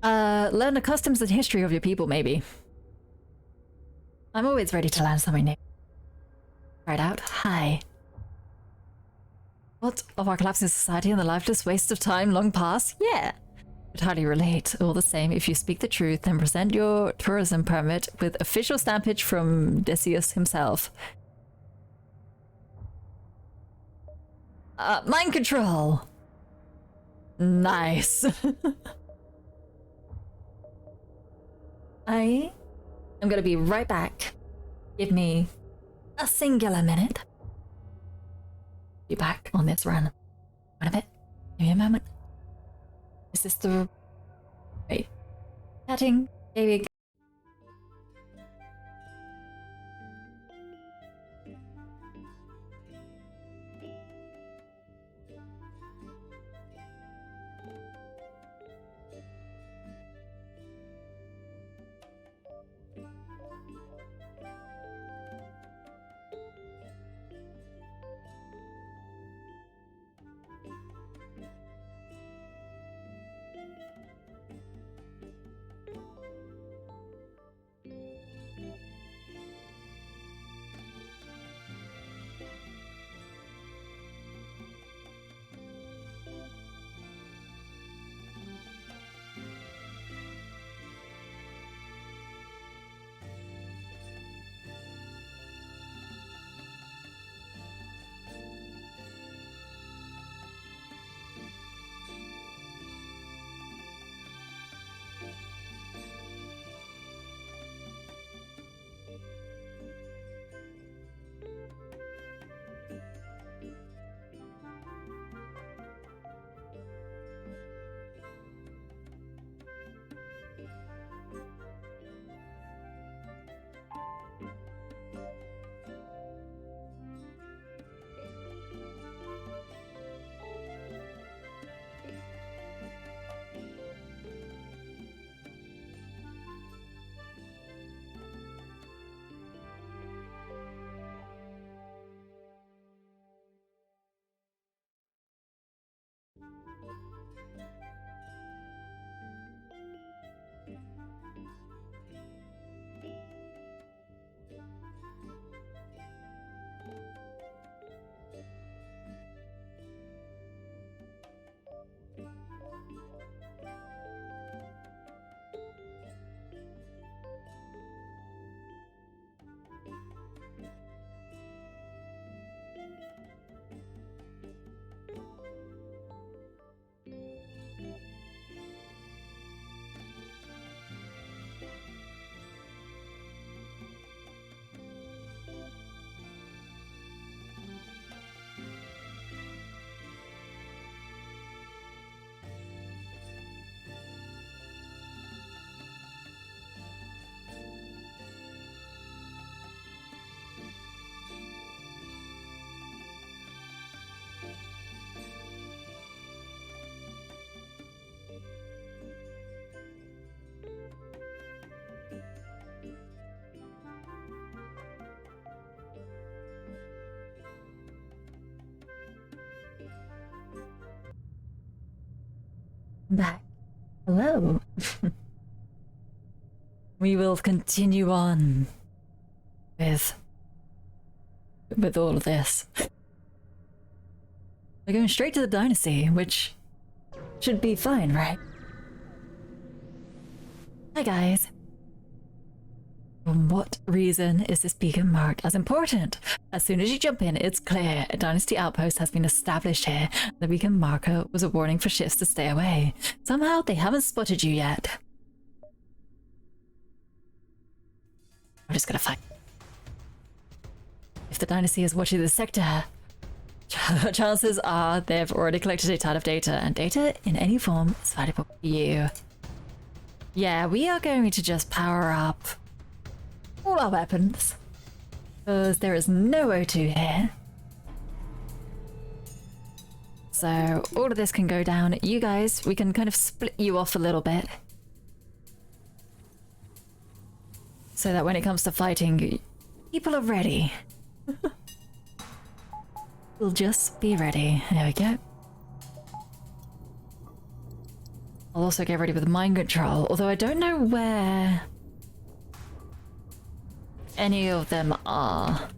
Learn the customs and history of your people, maybe. I'm always ready to learn something new. Right out. Hi. What of our collapsing society and the lifeless waste of time long past? Yeah. Would hardly relate. All the same, if you speak the truth, then present your tourism permit with official stampage from Decius himself. Mind control! Nice. I am gonna be right back. Give me a singular minute. Be back on this run. Wait a bit. Give me a moment. Is this the... Wait. Chatting. Baby. Back. Hello. We will continue on with all of this. We're going straight to the dynasty, which should be fine, right? Hi guys. For what reason is this beacon marked as important? As soon as you jump in, it's clear a dynasty outpost has been established here. The beacon marker was a warning for ships to stay away. Somehow they haven't spotted you yet. I'm just gonna fight. If the dynasty is watching the sector, chances are they've already collected a ton of data, and data in any form is valuable for you. Yeah, we are going to just power up all our weapons, because there is no O2 here. So all of this can go down. You guys, we can kind of split you off a little bit, so that when it comes to fighting, people are ready. We'll just be ready. There we go. I'll also get ready with mind control, although I don't know where any of them are.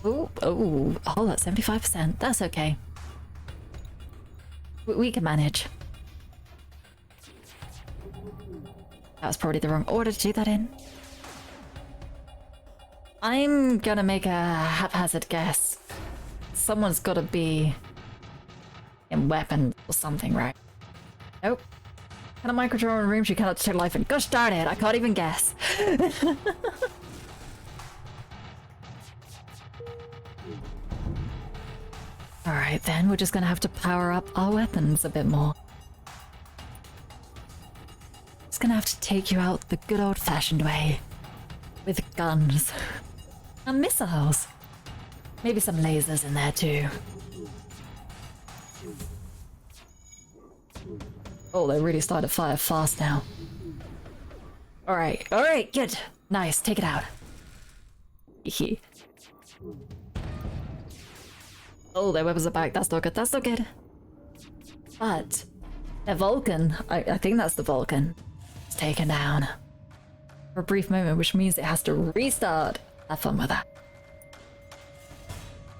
Oh, that's 75%. That's okay. We can manage. That was probably the wrong order to do that in. I'm gonna make a haphazard guess. Someone's gotta be in weapons or something, right? Nope. Can a microdraw in rooms you cannot detect life in? Gosh darn it, I can't even guess. Alright then, we're just gonna have to power up our weapons a bit more. Just gonna have to take you out the good old-fashioned way. With guns. And missiles. Maybe some lasers in there too. Oh, they really started to fire fast now. Alright, good. Nice, take it out. Oh, their weapons are back. That's not good. That's not good. But their Vulcan, I think that's the Vulcan, it's taken down for a brief moment, which means it has to restart. Have fun with that.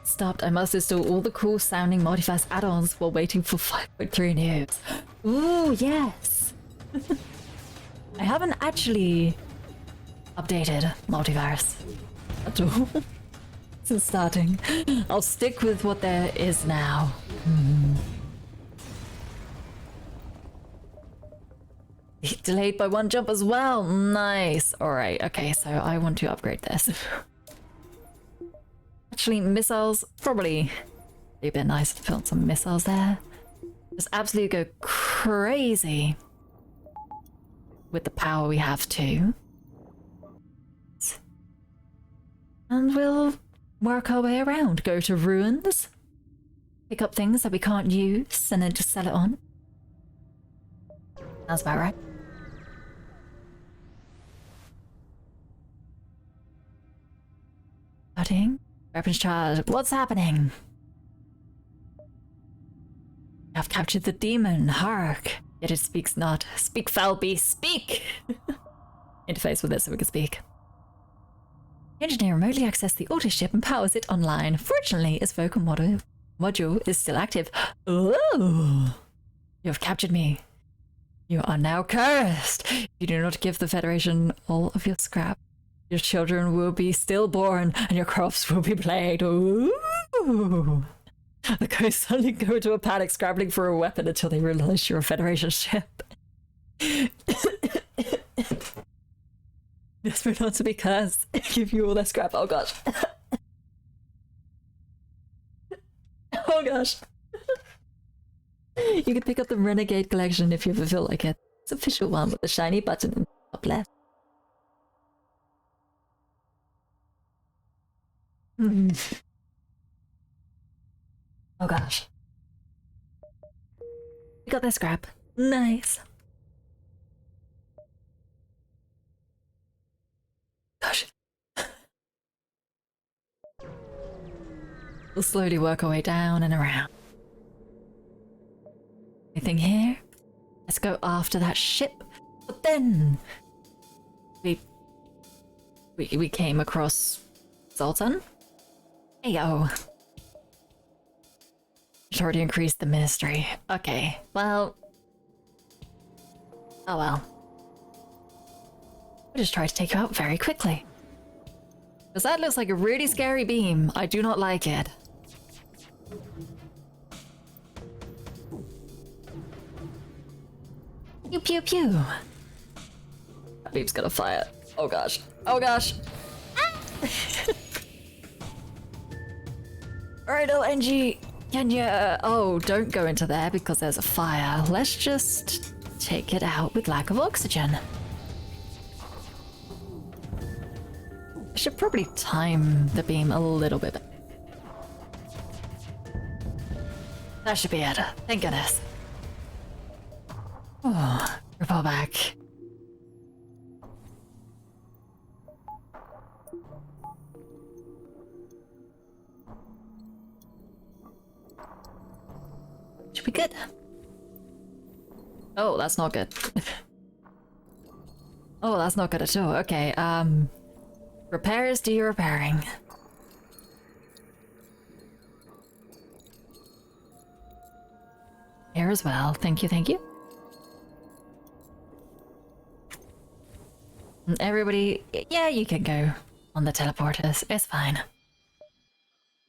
Stopped. I must install all the cool sounding Multivers add-ons while waiting for 5.3 news. Ooh, yes. I haven't actually updated Multivers at all since starting. I'll stick with what there is now. Delayed by one jump as well. Nice. Alright, okay, so I want to upgrade this. Actually, missiles, probably be a bit nice to put some missiles there. Just absolutely go crazy with the power we have too. And we'll work our way around. Go to ruins, pick up things that we can't use, and then just sell it on. That's about right. Starting. Weapons charge. What's happening? I've captured the demon. Hark. Yet it speaks not. Speak, foul beast. Speak! Interface with it so we can speak. The engineer remotely accessed the auto ship and powers it online. Fortunately, its vocal module is still active. Oh! You have captured me. You are now cursed. If you do not give the Federation all of your scrap, your children will be stillborn and your crops will be plagued. Ooh. The ghosts suddenly go into a panic, scrambling for a weapon until they realize you're a Federation ship. Desperate not to be cursed. Give you all their scrap. Oh gosh. Oh gosh. You can pick up the Renegade collection if you ever feel like it. It's an official one with the shiny button in the top left. Oh gosh. We got their scrap. Nice. Gosh. We'll slowly work our way down and around. Anything here? Let's go after that ship. But then we came across Zoltan. Heyo. It's already increased the ministry. Okay, well. Oh well. I'll just try to take you out very quickly. Because that looks like a really scary beam. I do not like it. Pew pew pew. That beep's gonna fire. Oh gosh. Oh gosh. Alright, LNG. Can you... oh, don't go into there because there's a fire. Let's just take it out with lack of oxygen. I should probably time the beam a little bit. That should be it. Thank goodness. Oh, report back. Should be good. Oh, that's not good. Oh, that's not good at all. Okay, repairs, do your repairing. Here as well. Thank you, thank you. And everybody, yeah, you can go on the teleporters. It's fine. I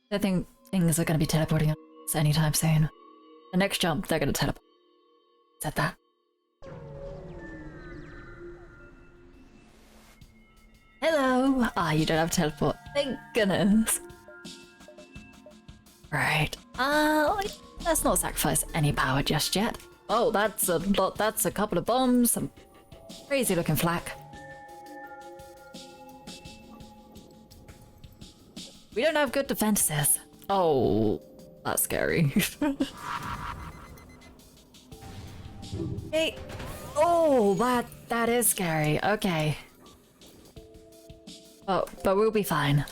don't think things are going to be teleporting us anytime soon. The next jump, they're going to teleport. Said that. Hello! Ah, you don't have teleport. Thank goodness. Right. Let's not sacrifice any power just yet. Oh, that's a couple of bombs, some crazy looking flak. We don't have good defenses. Oh, that's scary. Hey, oh, that is scary. Okay. Oh, but we'll be fine.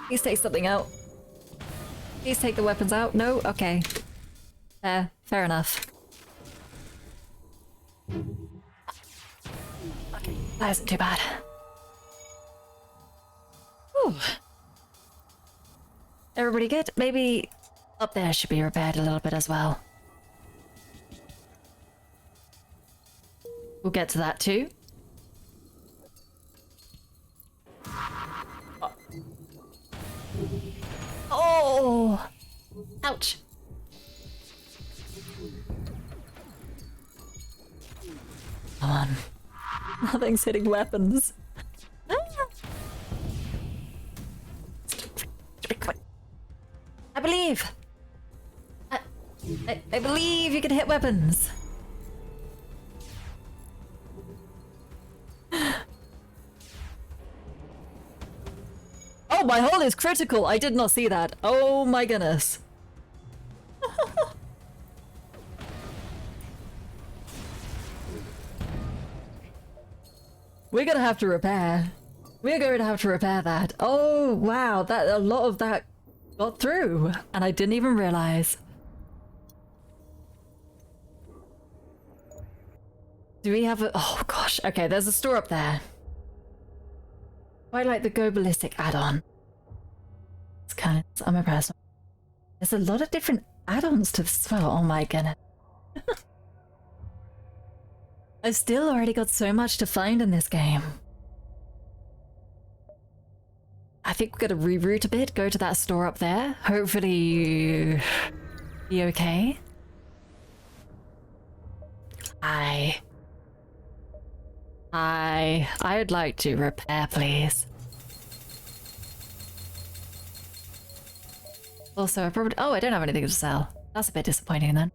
Please take something out. Please take the weapons out. No? Okay. Fair enough. Okay, that isn't too bad. Whew. Everybody good? Maybe up there should be repaired a little bit as well. We'll get to that too. Oh! Ouch! Come on. Nothing's hitting weapons. I believe! I believe you can hit weapons! Oh, my hole is critical! I did not see that. Oh my goodness. We're gonna have to repair. We're going to have to repair that. Oh, wow. A lot of that got through. And I didn't even realize. Do we have a... oh, gosh. Okay, there's a store up there. Quite like the Go Ballistic add-on. It's kind of... I'm impressed. There's a lot of different add-ons to this as well. Oh my goodness. I've still already got so much to find in this game. I think we're gonna reroute a bit, go to that store up there. Hopefully... be okay. I'd like to repair, please. Also, I probably... oh, I don't have anything to sell. That's a bit disappointing then.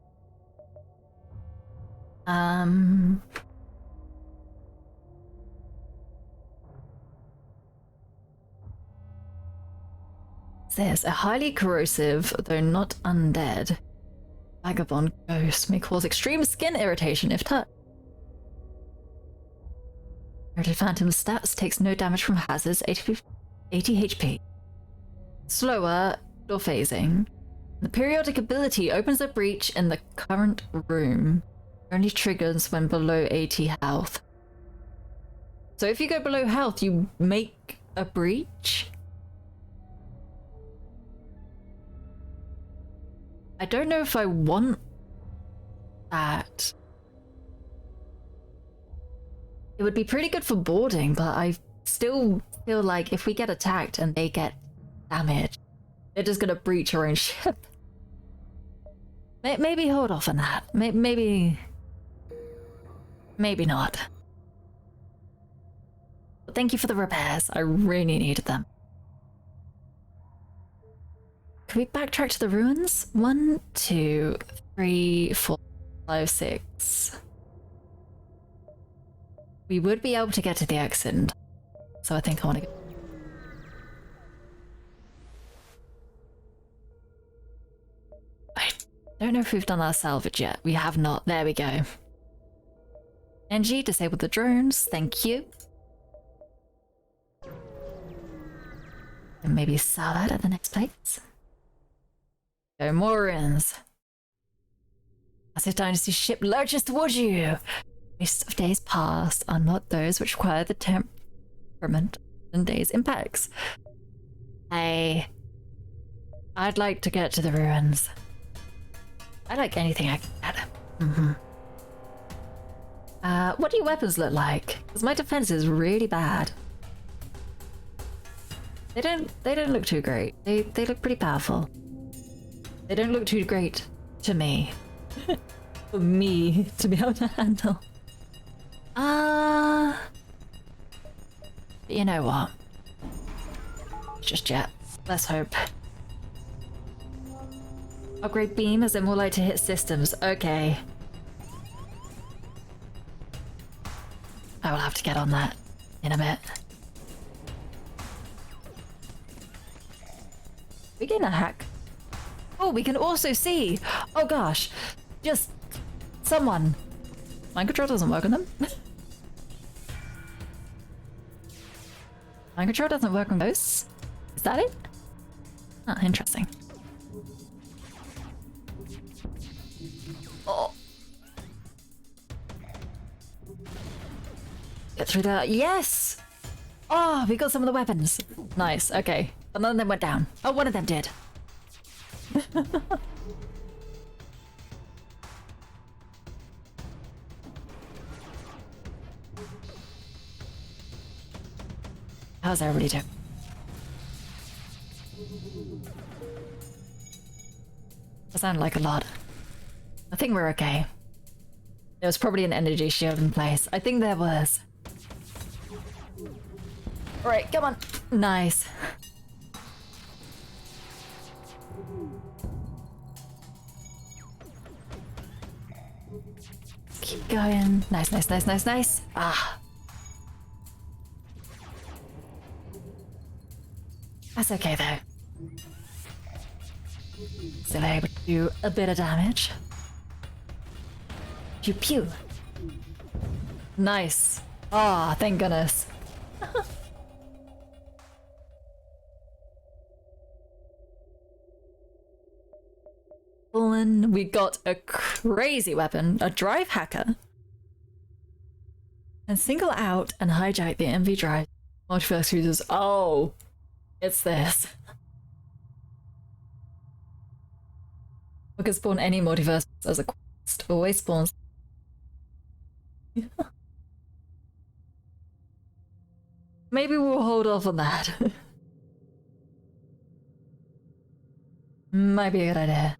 Says a highly corrosive, though not undead, vagabond ghost may cause extreme skin irritation if touched. Murdered Phantom stats takes no damage from hazards, 80 HP. Slower or phasing. The periodic ability opens a breach in the current room. Only triggers when below 80 health. So if you go below health, you make a breach? I don't know if I want that. It would be pretty good for boarding, but I still feel like if we get attacked and they get damaged, they're just gonna breach our own ship. Maybe hold off on that. Maybe not. But thank you for the repairs. I really needed them. Can we backtrack to the ruins? 1, 2, 3, 4, 5, 6. We would be able to get to the exit, so I think I want to go. I don't know if we've done our salvage yet. We have not. There we go. NG, disable the drones. Thank you. And maybe sell that at the next place. Go more ruins. Massive dynasty ship lurches towards you. Wastes of days past are not those which require the temperament and days impacts. I'd like to get to the ruins. I like anything I can get. What do your weapons look like? Because my defense is really bad. They don't look too great. They look pretty powerful. They don't look too great to me. For me to be able to handle. But you know what? Just yet. Let's hope. Upgrade beam as they're more likely to hit systems. Okay. I will have to get on that in a bit. We getting a hack? Oh, we can also see. Oh gosh. Just someone. Mind control doesn't work on them. Mind control doesn't work on ghosts. Is that it? Ah, interesting. Oh. Get through that. Yes! Oh, we got some of the weapons. Nice, okay. But none of them went down. Oh, one of them did. How's everybody doing? That sounded like a lot. I think we're okay. There was probably an energy shield in place. I think there was. Alright, come on. Nice. Keep going. Nice, nice, nice, nice, nice. Ah. That's okay though. Still able to do a bit of damage. Pew pew. Nice. Ah, thank goodness. We got a crazy weapon, a drive hacker. And single out and hijack the MV drive. Multivers users. Oh, it's this. We can spawn any multiverse as a quest. Always spawns. Maybe we'll hold off on that. Might be a good idea.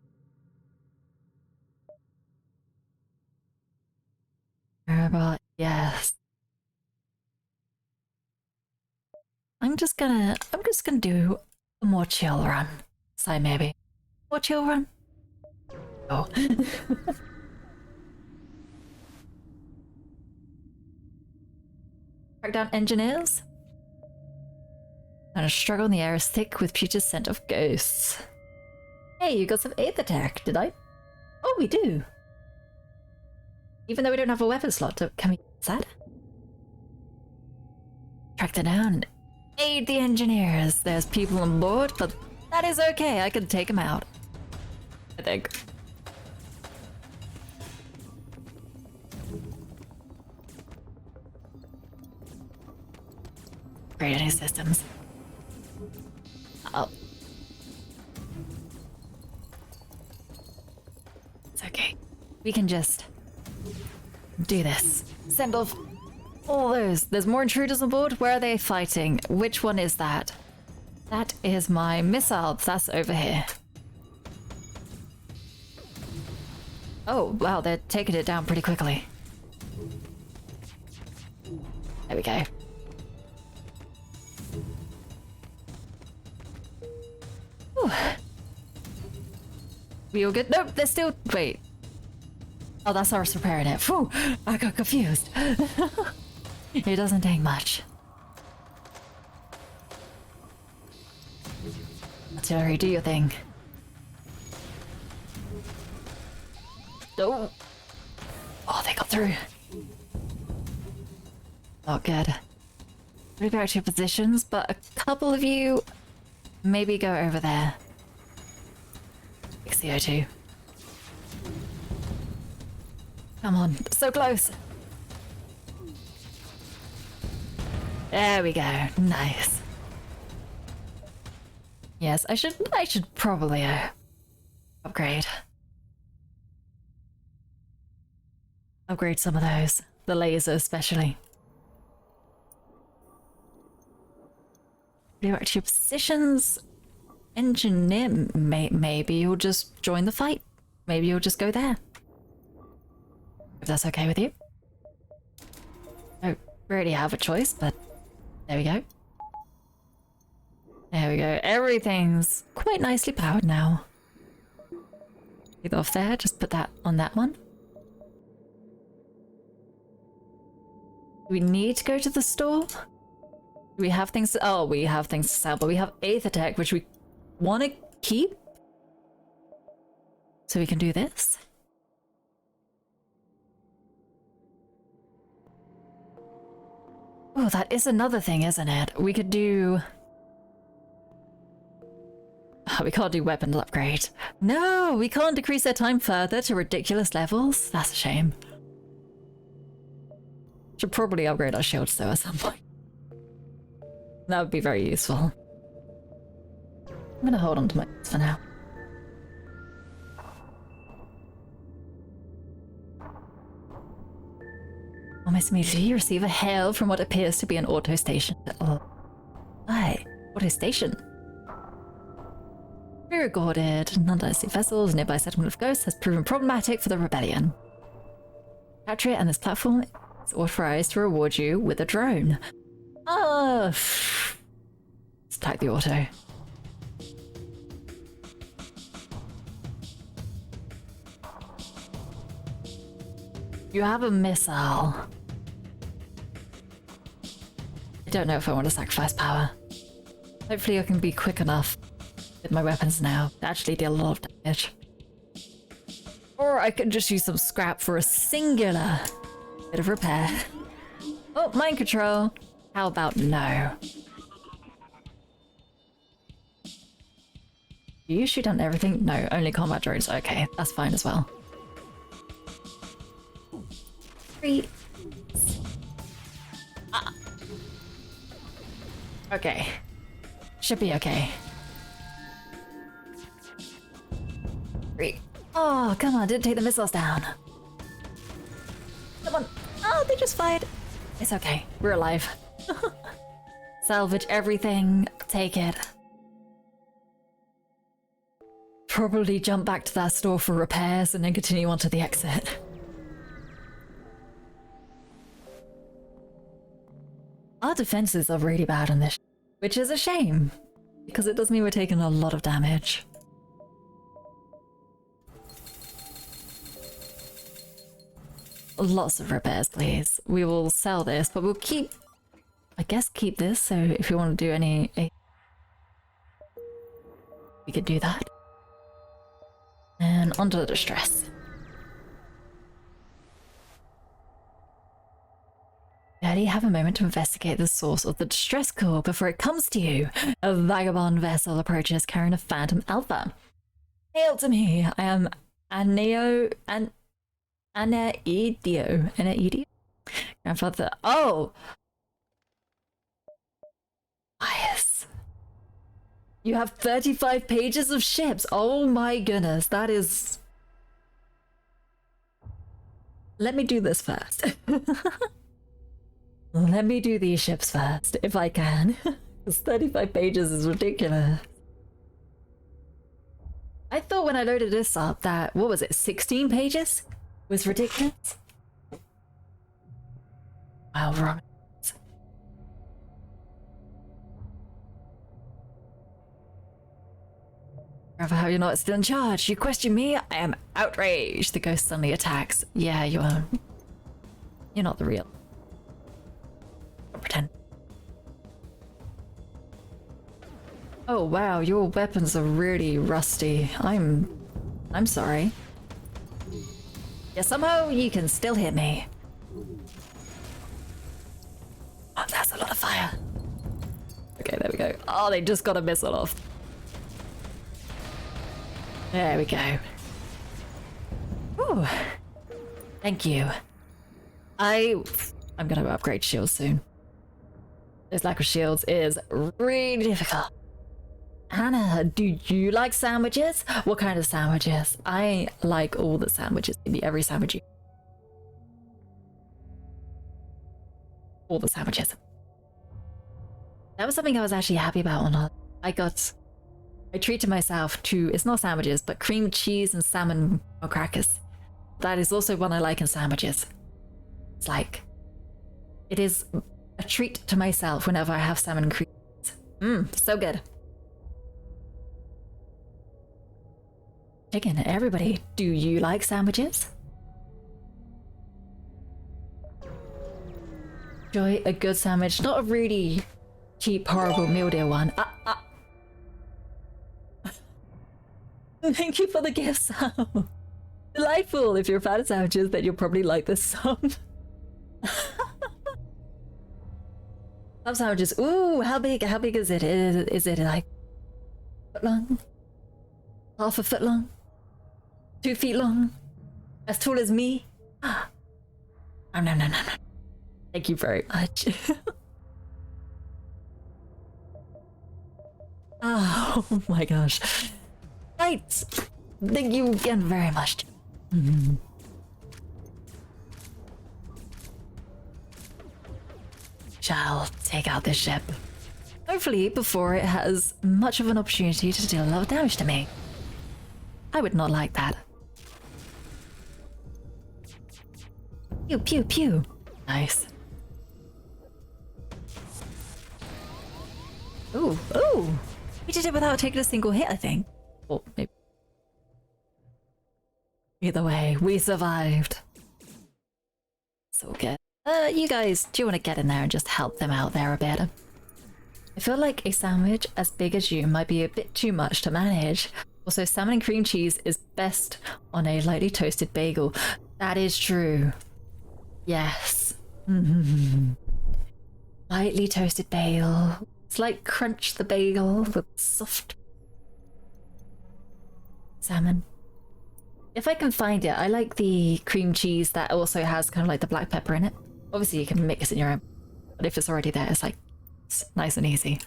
Robot, yes. I'm just gonna do a more chill run. So maybe. More chill run? Oh. Track down engineers. And a struggle in the air is thick with putrid scent of ghosts. Hey, you got some aether tech, did I? Oh, we do. Even though we don't have a weapon slot, can we use that? Track them down. Aid the engineers. There's people on board, but that is okay. I can take them out. I think. Great any systems. Oh. It's okay. We can just do this. Send off all those. There's more intruders on board. Where are they fighting? Which one is that? That is my missile. That's over here. Oh, wow, they're taking it down pretty quickly. There we go. Whew. We all good? Nope, they're still... Wait. Oh, that's us repairing it. Phew, I got confused. It doesn't take much. Artillery, do your thing. Oh. Oh, they got through. Not good. Move back to your positions, but a couple of you maybe go over there. Fix the O2. Come on, so close. There we go. Nice. Yes, I should probably upgrade. Upgrade some of those. The laser especially. Redirect your positions. Engineer, maybe you'll just join the fight. Maybe you'll just go there. If that's okay with you. I already have a choice, but there we go. There we go. Everything's quite nicely powered now. Get off there, just put that on that one. Do we need to go to the store? Do we have things to, oh, we have things to sell, but we have Aether which we want to keep. So we can do this. Oh, that is another thing, isn't it? We could do... Oh, we can't do weapons upgrade. No, we can't decrease their time further to ridiculous levels. That's a shame. Should probably upgrade our shields though at some point. That would be very useful. I'm gonna hold on to my for now. Almost immediately you receive a hail from what appears to be an auto station. Oh. Hi, auto station. Re-recorded. Non-dynasty vessels, nearby settlement of ghosts has proven problematic for the rebellion. Capture it and this platform is authorized to reward you with a drone. Oh, let's type the auto. You have a missile. I don't know if I want to sacrifice power. Hopefully I can be quick enough with my weapons now to actually deal a lot of damage. Or I could just use some scrap for a singular bit of repair. Oh, mind control. How about no? Do you shoot on everything? No, only combat drones. Okay, that's fine as well. Ah. Okay. Should be okay. Oh, come on, didn't take the missiles down. Come on. Oh, they just fired. It's okay. We're alive. Salvage everything. Take it. Probably jump back to that store for repairs and then continue on to the exit. Our defenses are really bad on this, which is a shame, because it does mean we're taking a lot of damage. Lots of repairs, please. We will sell this, but we'll keep... I guess keep this, so if we want to do any... we could do that. And onto the distress. Barely have a moment to investigate the source of the distress call before it comes to you. A vagabond vessel approaches carrying a Phantom Alpha. Hail to me! I am Anaidio. Grandfather. Oh! Bias. You have 35 pages of ships. Oh my goodness, that is... Let me do this first. Let me do these ships first, if I can. Because 35 pages is ridiculous. I thought when I loaded this up that, what was it, 16 pages? Was ridiculous. Wow, wrong. However, how you're not still in charge? You question me? I am outraged. The ghost suddenly attacks. Yeah, you are. You're not the real. Don't pretend. Oh wow, your weapons are really rusty. I'm sorry. Yeah, somehow you can still hit me. Oh, that's a lot of fire. Okay, there we go. Oh, they just got a missile off. There we go. Ooh. Thank you. I'm gonna upgrade shields soon. This lack of shields is really difficult. Hannah, do you like sandwiches? What kind of sandwiches? I like all the sandwiches. Give me every sandwich. All the sandwiches. That was something I was actually happy about or not. I treated myself to, it's not sandwiches, but cream cheese and salmon or crackers. That is also one I like in sandwiches. It's like, it is a treat to myself whenever I have salmon and cream. So good. Chicken, everybody, do you like sandwiches? Enjoy a good sandwich, not a really cheap, horrible meal deal one. Thank you for the gift, Sam. Delightful. If you're a fan of sandwiches, then you'll probably like this song. Some sandwiches. Ooh, how big is it? Is it like a foot long? Half a foot long? 2 feet long? As tall as me? No. Thank you very much. Oh my gosh. Right. Thank you again very much. Shall take out this ship. Hopefully before it has much of an opportunity to deal a lot of damage to me. I would not like that. Pew pew pew. Nice. Ooh, ooh. We did it without taking a single hit, I think. Or maybe. Either way, we survived. So good. You guys, do you want to get in there and just help them out there a bit? I feel like a sandwich as big as you might be a bit too much to manage. Also, salmon and cream cheese is best on a lightly toasted bagel. That is true. Yes. Lightly toasted bagel. It's like crunch the bagel with soft salmon. If I can find it, I like the cream cheese that also has kind of like the black pepper in it. Obviously you can mix it in your own, but if it's already there, it's like, it's nice and easy.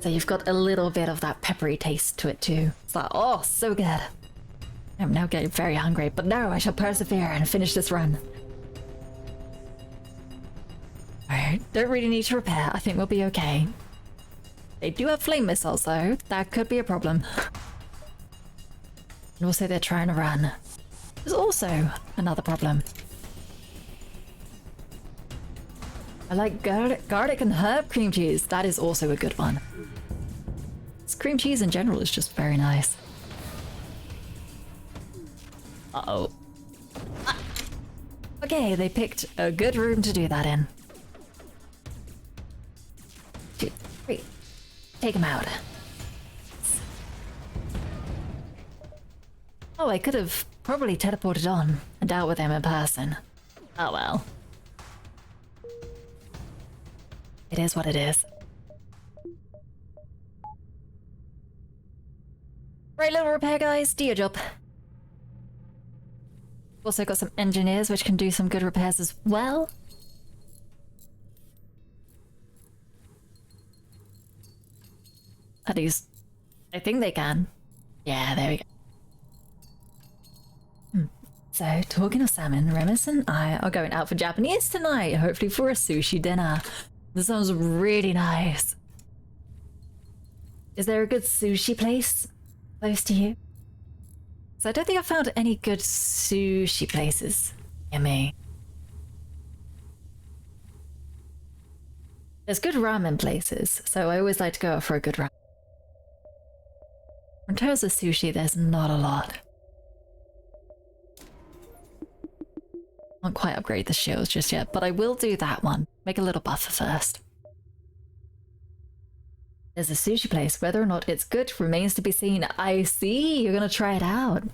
So you've got a little bit of that peppery taste to it too. It's like, oh, so good. I'm now getting very hungry, but no, I shall persevere and finish this run. Alright, don't really need to repair. I think we'll be okay. They do have flame missiles though. That could be a problem. And also they're trying to run. There's also another problem. I like garlic and herb cream cheese. That is also a good one. This cream cheese in general is just very nice. Uh-oh. Ah. Okay, they picked a good room to do that in. 2, 3. Take him out. Oh, I could have probably teleported on and dealt with him in person. Oh well. It is what it is. Right, little repair guys, do your job. Also got some engineers which can do some good repairs as well. At least, I think they can. Yeah, there we go. So, talking of salmon, Remus and I are going out for Japanese tonight, hopefully for a sushi dinner. This sounds really nice. Is there a good sushi place close to you? So I don't think I've found any good sushi places near me. There's good ramen places, so I always like to go out for a good ramen. In terms of sushi, there's not a lot. I can't quite upgrade the shields just yet, but I will do that one. Make a little buffer first. There's a sushi place. Whether or not it's good remains to be seen. I see. You're gonna try it out.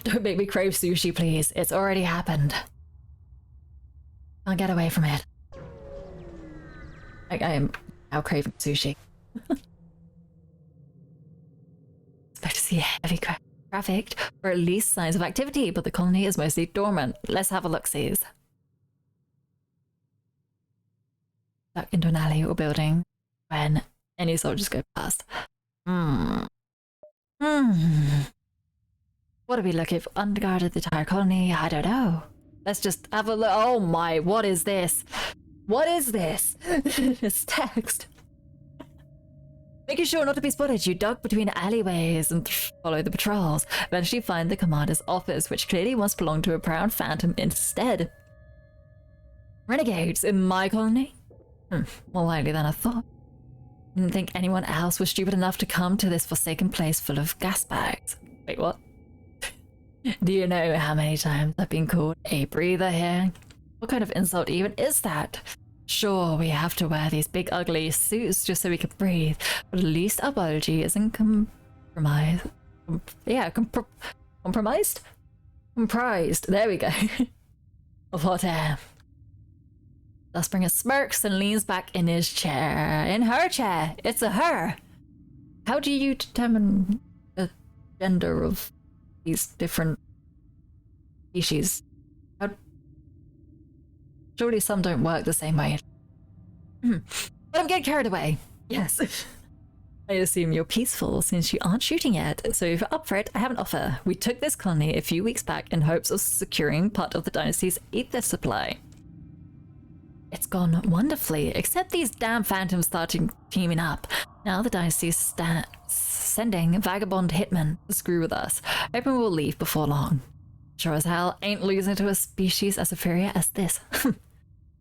Don't make me crave sushi, please. It's already happened. Can't get away from it. I am now craving sushi. Expect to see heavy traffic, or at least signs of activity, but the colony is mostly dormant. Let's have a look-sees. Stuck into an alley or building when any soldiers go past. What are we looking for? Underguarded the entire colony? I don't know. Let's just have a look. Oh my, what is this? What is this? It's text. Making sure not to be spotted, you dug between alleyways and follow the patrols. Eventually find the commander's office, which clearly once belonged to a proud phantom instead. Renegades in my colony? More likely than I thought. Didn't think anyone else was stupid enough to come to this forsaken place full of gas bags. Wait, what? Do you know how many times I've been called a breather here? What kind of insult even is that? Sure, we have to wear these big ugly suits just so we can breathe, but at least our biology isn't compromised. Compromised? Comprised. There we go. Of hot air. Dustbringer smirks and leans back in his chair. In her chair. It's a her. How do you determine the gender of these different species? Surely some don't work the same way. But I'm getting carried away. Yes. I assume you're peaceful since you aren't shooting yet. So if you're up for it, I have an offer. We took this colony a few weeks back in hopes of securing part of the dynasty's ether supply. It's gone wonderfully, except these damn phantoms started teaming up. Now the dynasty's sending vagabond hitmen to screw with us, hoping we'll leave before long. Sure as hell ain't losing to a species as inferior as this.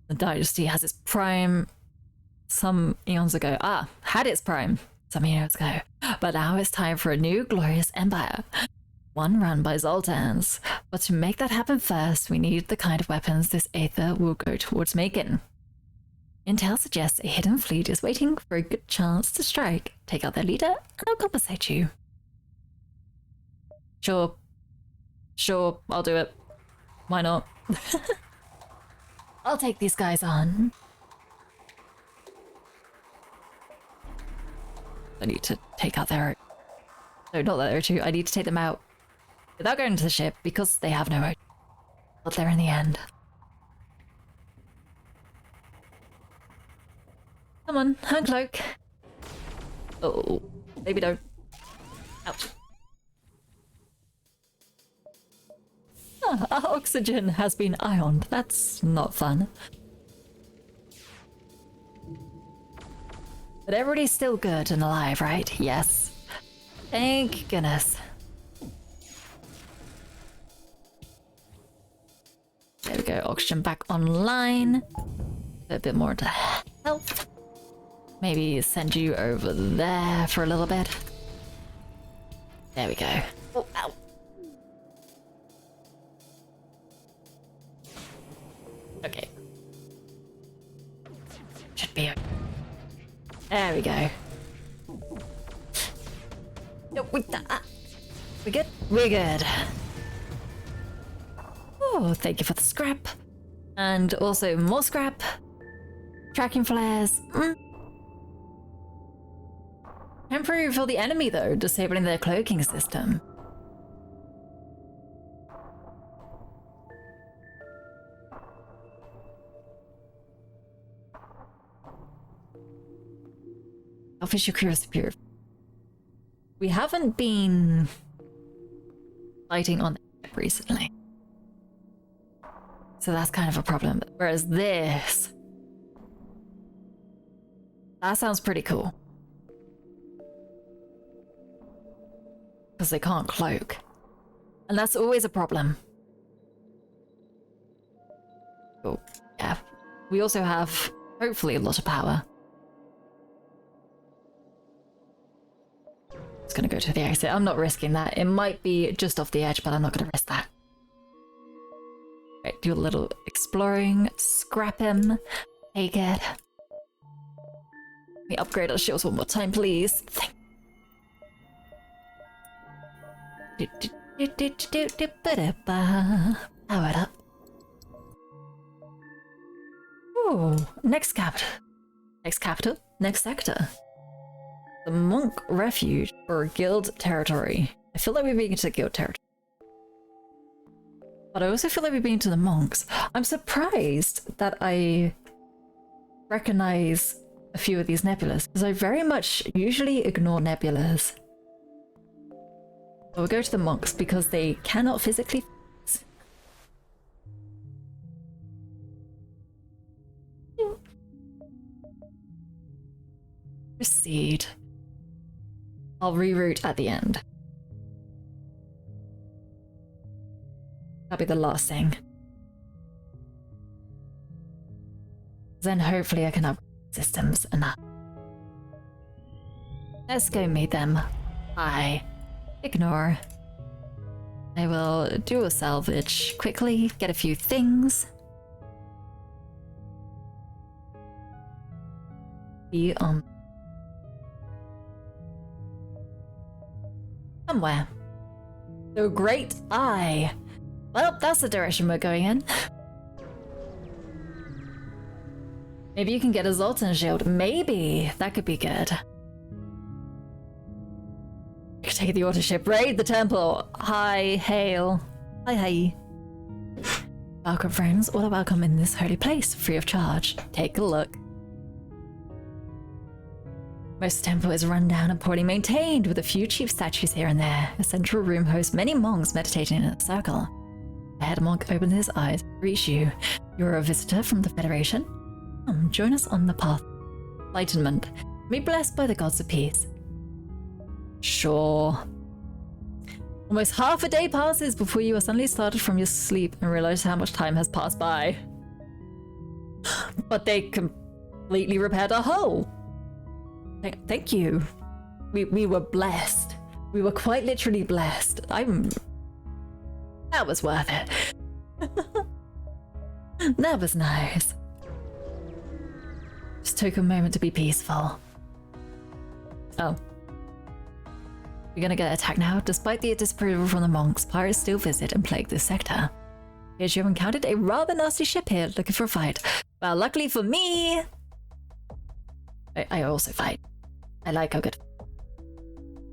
The dynasty has its prime some eons ago. Had its prime some years ago. But now it's time for a new glorious empire. One run by Zoltans. But to make that happen first, we need the kind of weapons this Aether will go towards making. Intel suggests a hidden fleet is waiting for a good chance to strike. Take out their leader, and I'll compensate you. Sure, I'll do it. Why not? I'll take these guys on. I need to take out their... No, not their two. I need to take them out without going to the ship because they have no O2. But there in the end. Come on, uncloak. Oh, maybe don't. Ouch. Our oxygen has been ioned. That's not fun. But everybody's still good and alive, right? Yes. Thank goodness. There we go, oxygen back online. A bit more to health. Maybe send you over there for a little bit. There we go. Oh, ow. Okay. Should be okay. There we go. No, we good? We're good. Oh, thank you for the scrap. And also more scrap. Tracking flares. Temporary for the enemy though, disabling their cloaking system. Official curiosity. We haven't been fighting on the ship recently. So that's kind of a problem. Whereas this... That sounds pretty cool. because they can't cloak. And that's always a problem. Oh, yeah. We also have, hopefully, a lot of power. It's gonna go to the exit. I'm not risking that. It might be just off the edge, but I'm not gonna risk that. Right, do a little exploring. Scrap him. Take it. Let me upgrade our shields one more time, please. Thank Power it up. Ooh, next capital. Next capital? Next sector. The Monk Refuge or Guild Territory. I feel like we're being into the Guild Territory. But I also feel like we're being to the monks. I'm surprised that I recognize a few of these nebulas, because I very much usually ignore nebulas. But we'll go to the monks because they cannot physically. Proceed. I'll reroute at the end. That'll be the last thing. Then hopefully I can have systems enough. Let's go meet them. Hi. Ignore. I will do a salvage quickly, get a few things. Be on somewhere. The Great Eye. Well, that's the direction we're going in. Maybe you can get a Zoltan shield. Maybe. That could be good. You could take the auto ship. Raid the temple. Hi, hail. Hi, hi. Welcome, friends. All are welcome in this holy place, free of charge. Take a look. Most temple is run down and poorly maintained, with a few cheap statues here and there. A central room hosts many monks meditating in a circle. The head monk opens his eyes to greet you. You're a visitor from the Federation? Come, join us on the path of enlightenment. Be blessed by the gods of peace. Sure. Almost half a day passes before you are suddenly started from your sleep and realize how much time has passed by. But they completely repaired our hull. Thank you. We were blessed. We were quite literally blessed. That was worth it. That was nice. Just took a moment to be peaceful. Oh. You're gonna get attacked now? Despite the disapproval from the monks, pirates still visit and plague this sector. Here's you have encountered a rather nasty ship here looking for a fight. Well, luckily for me, I also fight. I like how good.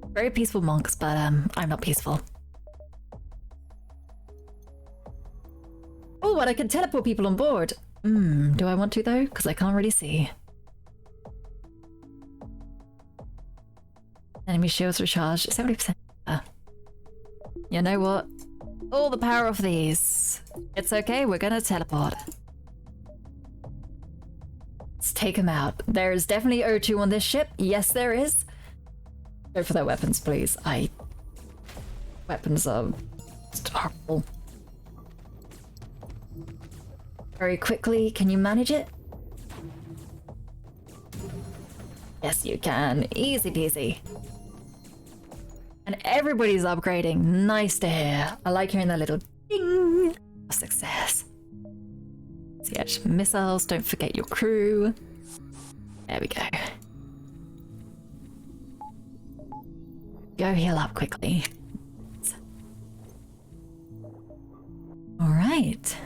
Very peaceful monks, but I'm not peaceful. Oh, but I can teleport people on board. Do I want to though? Because I can't really see. Enemy shields recharge 70%. You know what? All the power of these. It's okay, we're gonna teleport. Let's take him out. There's definitely O2 on this ship. Yes, there is. Go for their weapons, please. Weapons are horrible. Very quickly, can you manage it? Yes, you can. Easy peasy. And everybody's upgrading. Nice to hear. I like hearing that little ding of success. Siege missiles, don't forget your crew. There we go. Go heal up quickly. Alright.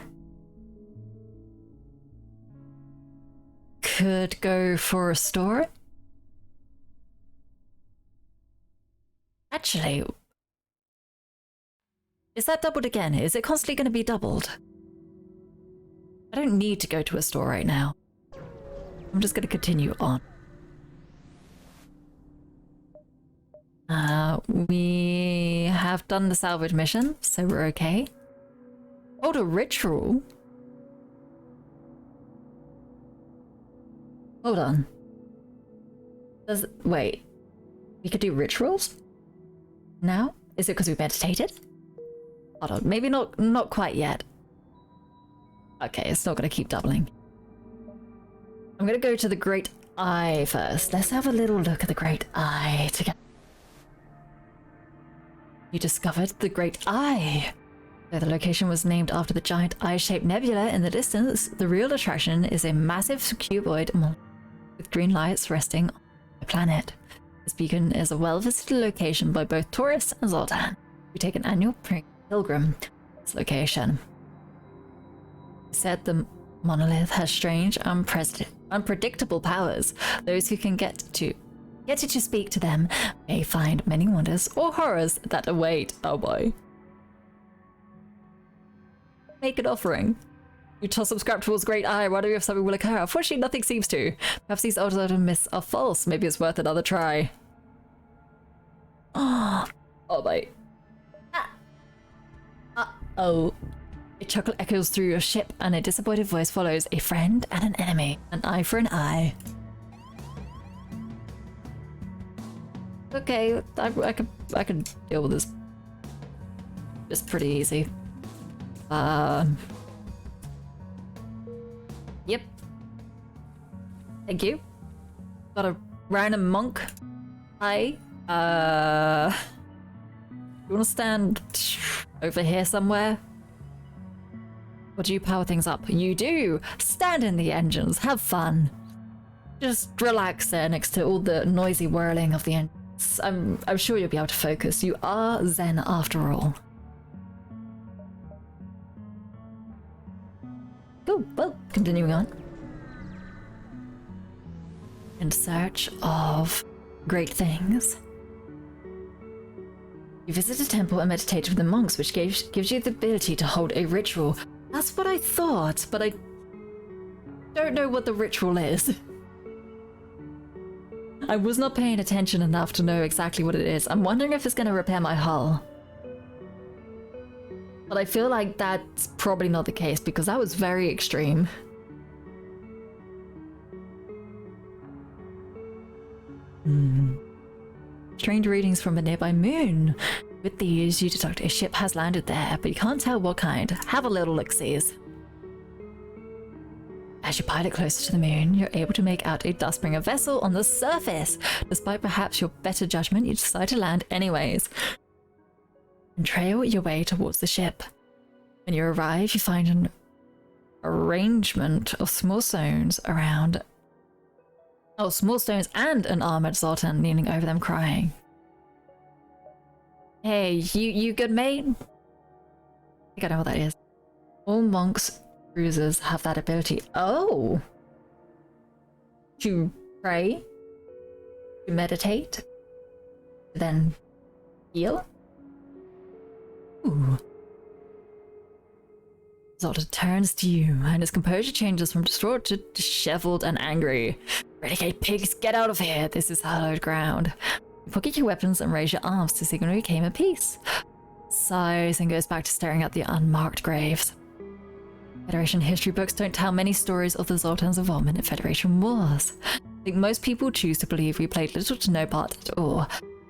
Could go for a store. Actually, is that doubled again? Is it constantly going to be doubled? I don't need to go to a store right now. I'm just going to continue on. We have done the salvage mission, so we're okay. Hold a ritual. Hold on. Wait. We could do rituals? Now? Is it because we meditated? Hold on, maybe not quite yet. Okay, it's not gonna keep doubling. I'm gonna go to the Great Eye first. Let's have a little look at the Great Eye together. You discovered the Great Eye. Though the location was named after the giant eye-shaped nebula in the distance, the real attraction is a massive cuboid with green lights resting on the planet. This beacon is a well-visited location by both tourists and Zoltan. We take an annual pilgrim to this location. It said the monolith has strange, unpredictable powers. Those who can get it to speak to them may find many wonders or horrors that await. Oh boy. Make an offering. You toss subscribe towards Great Eye, wondering if something will occur. Unfortunately, nothing seems to. Perhaps these alternative myths are false. Maybe it's worth another try. Oh boy. Uh-oh. A chuckle echoes through your ship, and a disappointed voice follows. A friend and an enemy. An eye for an eye. Okay, I can deal with this. Just pretty easy. Yep. Thank you. Got a random monk. Hi. You wanna stand over here somewhere? Or do you power things up? You do! Stand in the engines, have fun. Just relax there next to all the noisy whirling of the engines. I'm sure you'll be able to focus. You are Zen after all. Cool, well, continuing on. In search of great things. You visit a temple and meditate with the monks, which gives you the ability to hold a ritual. That's what I thought, but I don't know what the ritual is. I was not paying attention enough to know exactly what it is. I'm wondering if it's going to repair my hull. But I feel like that's probably not the case because that was very extreme. Strange readings from a nearby moon. With these, you detect a ship has landed there, but you can't tell what kind. Have a little look-sees. As you pilot closer to the moon, you're able to make out a dustbringer vessel on the surface. Despite perhaps your better judgment, you decide to land anyways. And trail your way towards the ship. When you arrive, you find an arrangement of small stones around... Oh, small stones and an armored Zoltan leaning over them crying. Hey, you good, mate? I think I know what that is. All monks, cruisers have that ability. Oh! To pray? To meditate? To then heal? Ooh. Zoltan turns to you, and his composure changes from distraught to disheveled and angry. Renegade pigs, get out of here! This is hallowed ground. You pocket your weapons and raise your arms to signal you came in peace. Sighs and goes back to staring at the unmarked graves. Federation history books don't tell many stories of the Zoltan's involvement in Federation wars. I think most people choose to believe we played little to no part at all.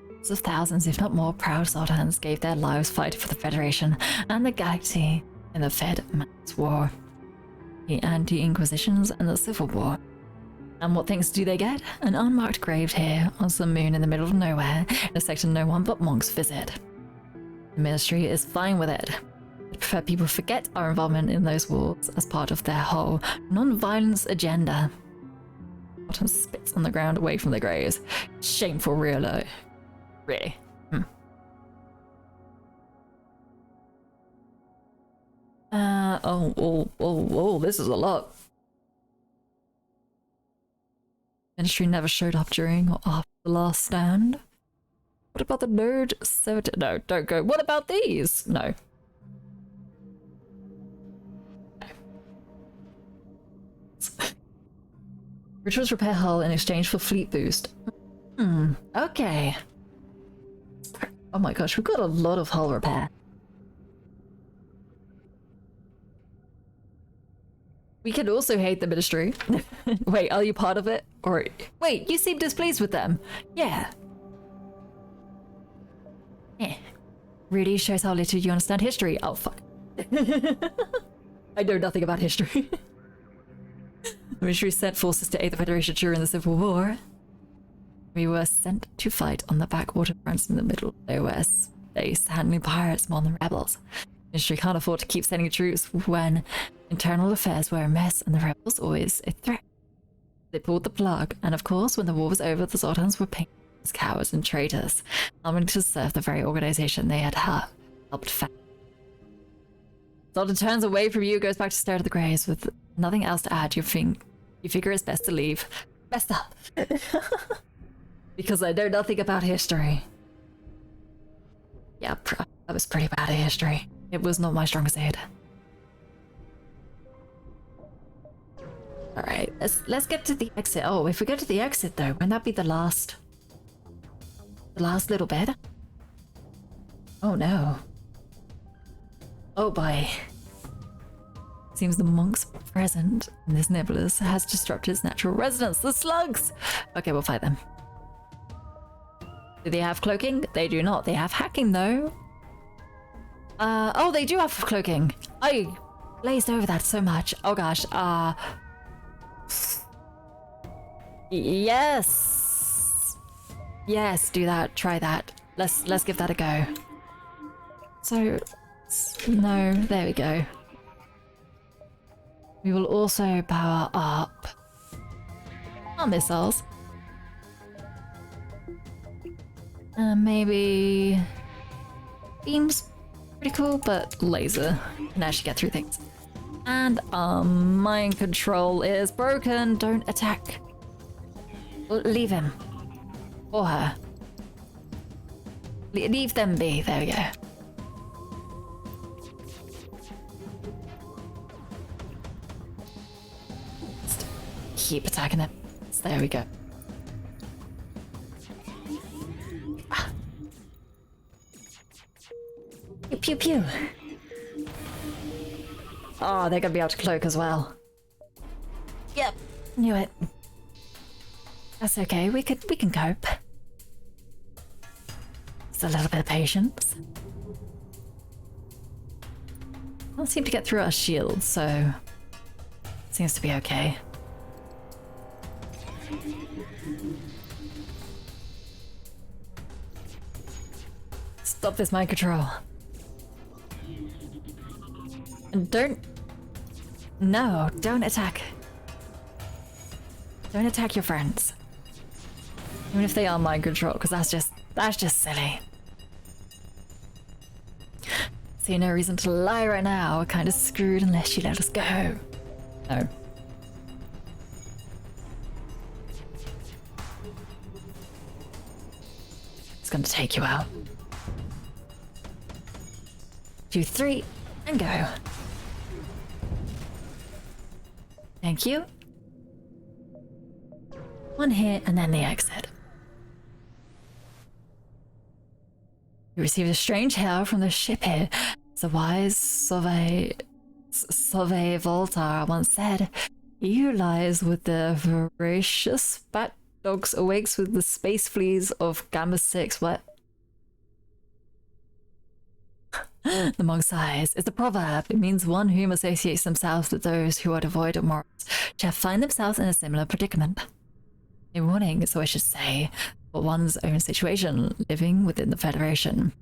Hundreds of thousands, if not more, proud Zoltans gave their lives fighting for the Federation and the galaxy in the Fed-Man's War, the Anti-Inquisitions, and the Civil War. And what things do they get? An unmarked grave here on some moon in the middle of nowhere, in a section no one but monks visit. The Ministry is fine with it. They prefer people forget our involvement in those wars as part of their whole non-violence agenda. Bottom spits on the ground away from the graves. Shameful, really. Really. Oh, this is a lot. Ministry never showed up during or after the last stand. What about the nerd? No, don't go. What about these? No. Rituals repair hull in exchange for fleet boost. Okay. Oh my gosh, we've got a lot of hull repair. We can also hate the Ministry. Wait, are you part of it? Or wait, you seem displeased with them. Yeah. Really shows how little you understand history. Oh, fuck. I know nothing about history. The military sent forces to aid the Federation during the Civil War. We were sent to fight on the backwater fronts in the middle of nowhere space, handling pirates more than rebels. The military can't afford to keep sending troops when internal affairs were a mess and the rebels always a threat. They pulled the plug, and of course, when the war was over, the Zoltans were painted as cowards and traitors, unwilling to serve the very organization they had helped found. Zoltan turns away from you, goes back to stare at the graves with nothing else to add. You figure it's best to leave. Best up. Because I know nothing about history. Yeah, I was pretty bad at history. It was not my strongest aid. Alright, let's get to the exit. Oh, if we go to the exit though, won't that be the last little bit? Oh no. Oh boy. Seems the monk's present in this nebulous has disrupted its natural residence. The slugs! Okay, we'll fight them. Do they have cloaking? They do not. They have hacking though. Oh, they do have cloaking. I glazed over that so much. Oh gosh. Yes. Yes, do that. Try that. Let's give that a go. So, no, there we go. We will also power up our missiles. Maybe beams, pretty cool, but laser can actually get through things. And mind control is broken. Don't attack. Leave him or her. Leave them be. There we go. Just keep attacking them. So there we go. Pew pew pew. Oh, they're gonna be able to cloak as well. Yep, knew it. That's okay. We can cope. Just a little bit of patience. Can't seem to get through our shield, so seems to be okay. Stop this mind control. And don't attack. Don't attack your friends. Even if they are mind control, because that's just silly. See, no reason to lie right now. We're kind of screwed unless you let us go. No. It's going to take you out. 2, 3, and go. Thank you. One hit and then the exit. You received a strange hail from the ship here. The wise Spvwvky once said, "He who lies with the voracious bat dogs awakes with the space fleas of Gamma 6. What? The monk sighs. It's a proverb. It means one whom associates themselves with those who are devoid of morals shall find themselves in a similar predicament. A warning, so I should say, for one's own situation, living within the Federation."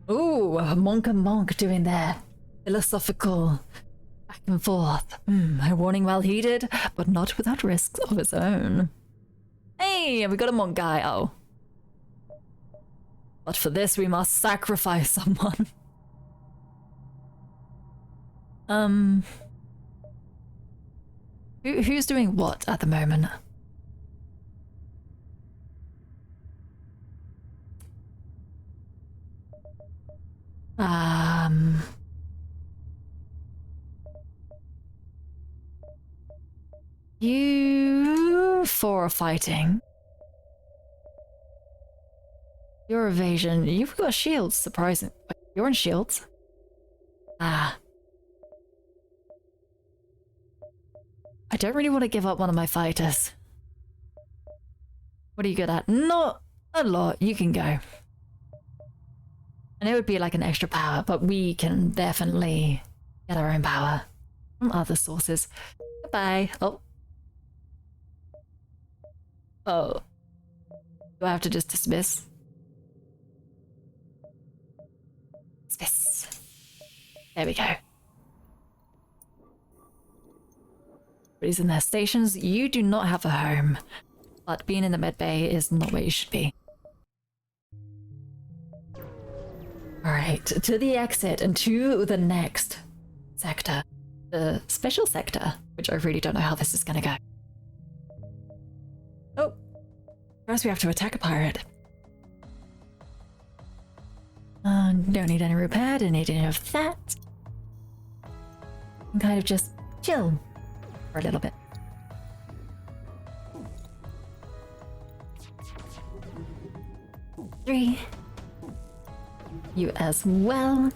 Ooh, a monk and monk doing their philosophical back and forth. A warning well heeded, but not without risks of its own. Hey, we got a monk guy. Oh. But for this, we must sacrifice someone. Who's doing what at the moment? You four are fighting. Your evasion. You've got shields, surprising. You're in shields. Ah. I don't really want to give up one of my fighters. What are you good at? Not a lot. You can go. And it would be like an extra power, but we can definitely get our own power from other sources. Goodbye. Oh. Oh. Do I have to just dismiss? Dismiss. There we go. Everybody's in their stations. You do not have a home, but being in the med bay is not where you should be. Alright, to the exit and to the next sector. The special sector, which I really don't know how this is gonna go. Oh, first we have to attack a pirate. Don't need any repair, don't need any of that. And kind of just chill for a little bit. Three. You as well.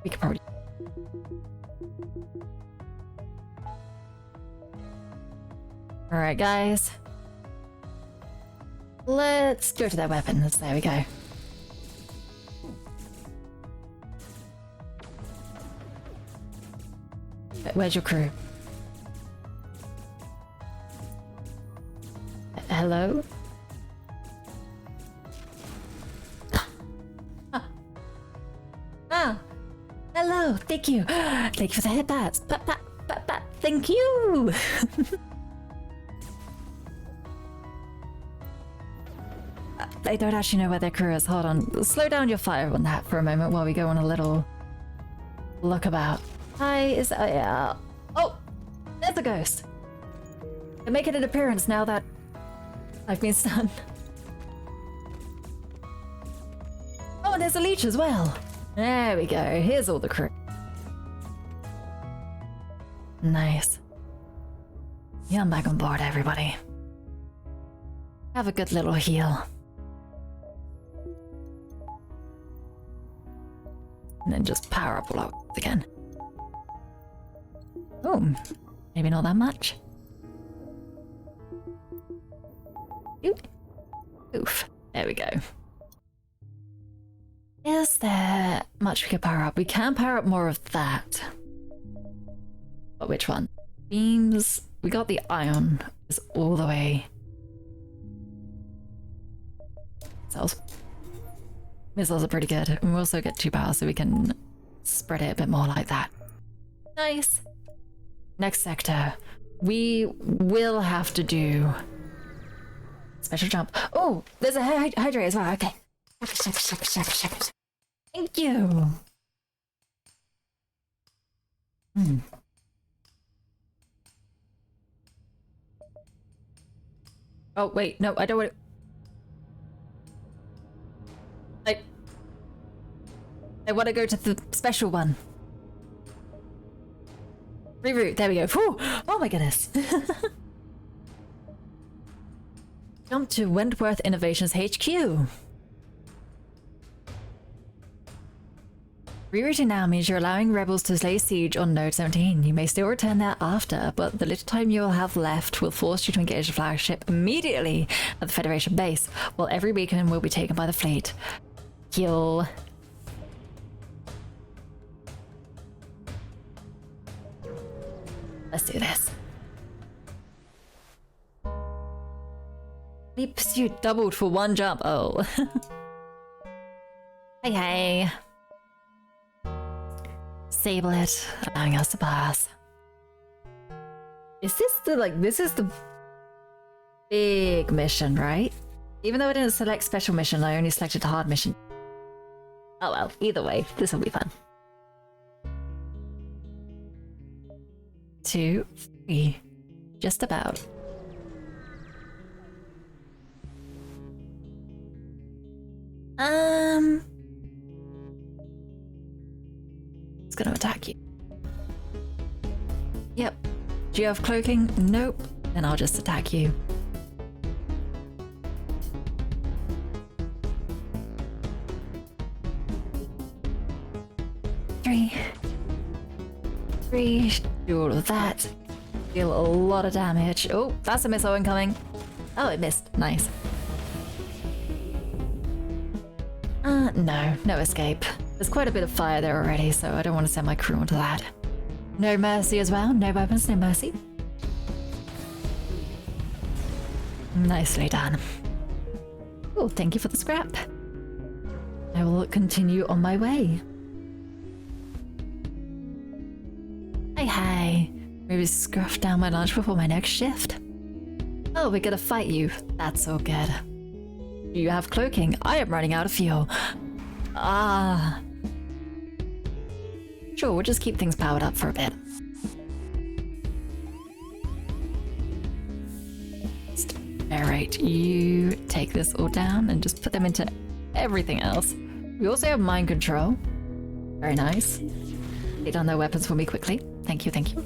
We could probably... Alright, guys. Let's go to their weapons. There we go. Where's your crew? Hello? Ah, hello, thank you. Thank you for the headbats. Thank you. I don't actually know where their crew is. Hold on. Slow down your fire on that for a moment while we go on a little look about. Hi, is yeah. Oh, there's a ghost. They're making an appearance now that I've been stunned. Oh, and there's a leech as well. There we go. Here's all the crew. Nice. Yeah, I'm back on board, everybody. Have a good little heal. And then just power up all out again. Oh, maybe not that much. Oof. There we go. Is there much we can power up? We can power up more of that. But which one? Beams. We got the ion. Is all the way. Cells. Missiles are pretty good. And we also get 2 power, so we can spread it a bit more like that. Nice. Next sector. We will have to do special jump. Oh, there's a hydrate as well. Okay. Thank you. Oh, wait. No, I don't want to... I want to go to the special one. Reroute. There we go. Whew. Oh my goodness. Jump to Wentworth Innovations HQ. Rerouting now means you're allowing rebels to lay siege on Node 17. You may still return there after, but the little time you'll have left will force you to engage the flagship immediately at the Federation base, while every beacon will be taken by the fleet. Kill. Let's do this. Leap pursuit doubled for 1 jump. Oh. Hey, hey. Sable it, allowing us to pass. Is this the, this is the big mission, right? Even though I didn't select special mission, I only selected the hard mission. Oh well, either way, this will be fun. 2, 3, just about. It's gonna attack you. Yep. Do you have cloaking? Nope. Then I'll just attack you. Three. Do all of that. Deal a lot of damage. Oh, that's a missile incoming. Oh, it missed. Nice. no escape. There's quite a bit of fire there already, so I don't want to send my crew onto that. No mercy as well. No weapons, no mercy. Nicely done. Oh, thank you for the scrap. I will continue on my way. Hey. Maybe scruff down my lunch before my next shift. Oh, we're gonna fight you. That's all good. Do you have cloaking? I am running out of fuel. Ah. Sure, we'll just keep things powered up for a bit. Alright, you take this all down and just put them into everything else. We also have mind control. Very nice. Take down their weapons for me quickly. Thank you, thank you.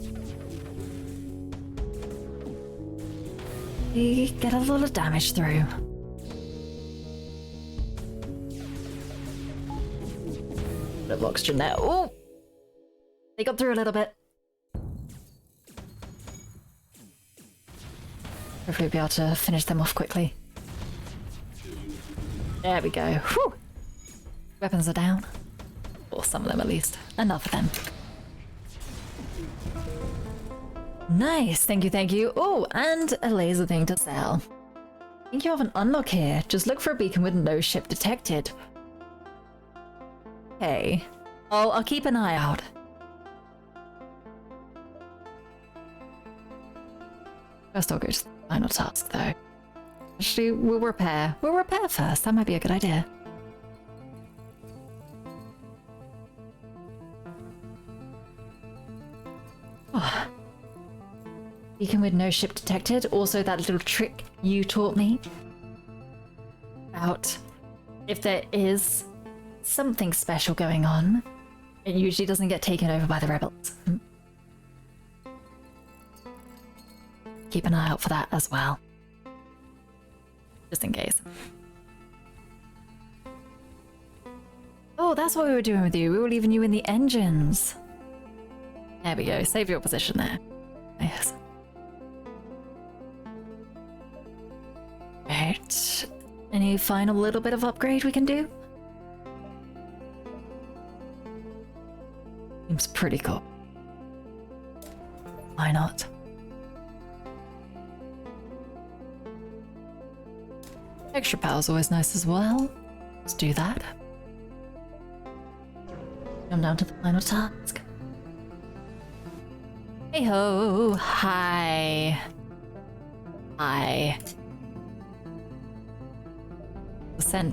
We get a lot of damage through. Bit of oxygen there. Oh! They got through a little bit. Hopefully we'll be able to finish them off quickly. There we go. Whew. Weapons are down. Or some of them at least. Enough of them. Nice, thank you, thank you. Oh, and a laser thing to sell. I think you have an unlock here. Just look for a beacon with no ship detected. Okay. I'll keep an eye out. First I'll go to the final task though. Actually, we'll repair. We'll repair first. That might be a good idea. Oh. Beacon with no ship detected. Also that little trick you taught me about if there is something special going on, it usually doesn't get taken over by the rebels. Keep an eye out for that as well. Just in case. Oh, that's what we were doing with you. We were leaving you in the engines. There we go. Save your position there. Yes. Right. Any final little bit of upgrade we can do? Seems pretty cool. Why not? Extra power's always nice as well. Let's do that. Come down to the final task. Hey ho! Hi. Hi.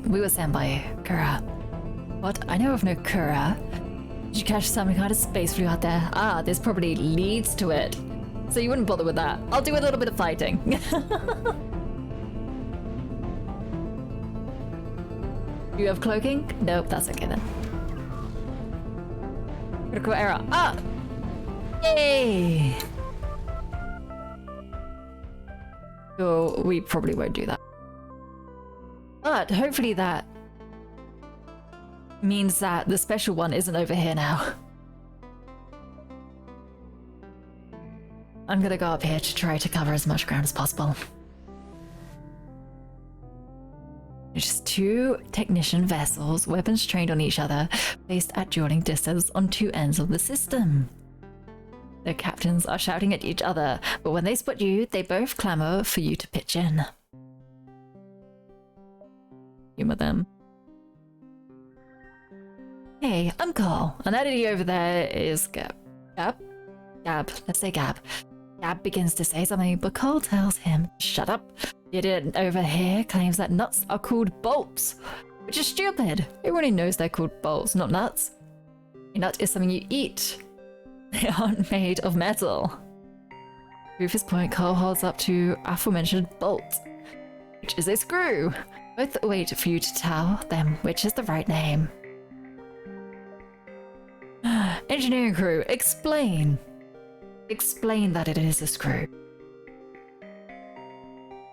We were sent by Kura. What? I know of no Kura. Did you catch some kind of space flu out there? Ah, this probably leads to it. So you wouldn't bother with that. I'll do a little bit of fighting. Do you have cloaking? Nope, that's okay then. Critical error. Ah! Yay! So we probably won't do that. But hopefully that means that the special one isn't over here now. I'm gonna go up here to try to cover as much ground as possible. There's just two technician vessels, weapons trained on each other, placed at dueling distance on two ends of the system. Their captains are shouting at each other, but when they spot you, they both clamor for you to pitch in. Humor them. Hey, I'm Carl, and that idiot over there is Gab. Gab, let's say Gab. Gab begins to say something, but Carl tells him, shut up. The idiot over here claims that nuts are called bolts, which is stupid. Everybody knows they're called bolts, not nuts. A nut is something you eat. They aren't made of metal. To prove his point, Carl holds up to aforementioned bolt, which is a screw. Both wait for you to tell them which is the right name. Engineering crew, explain. Explain that it is a screw.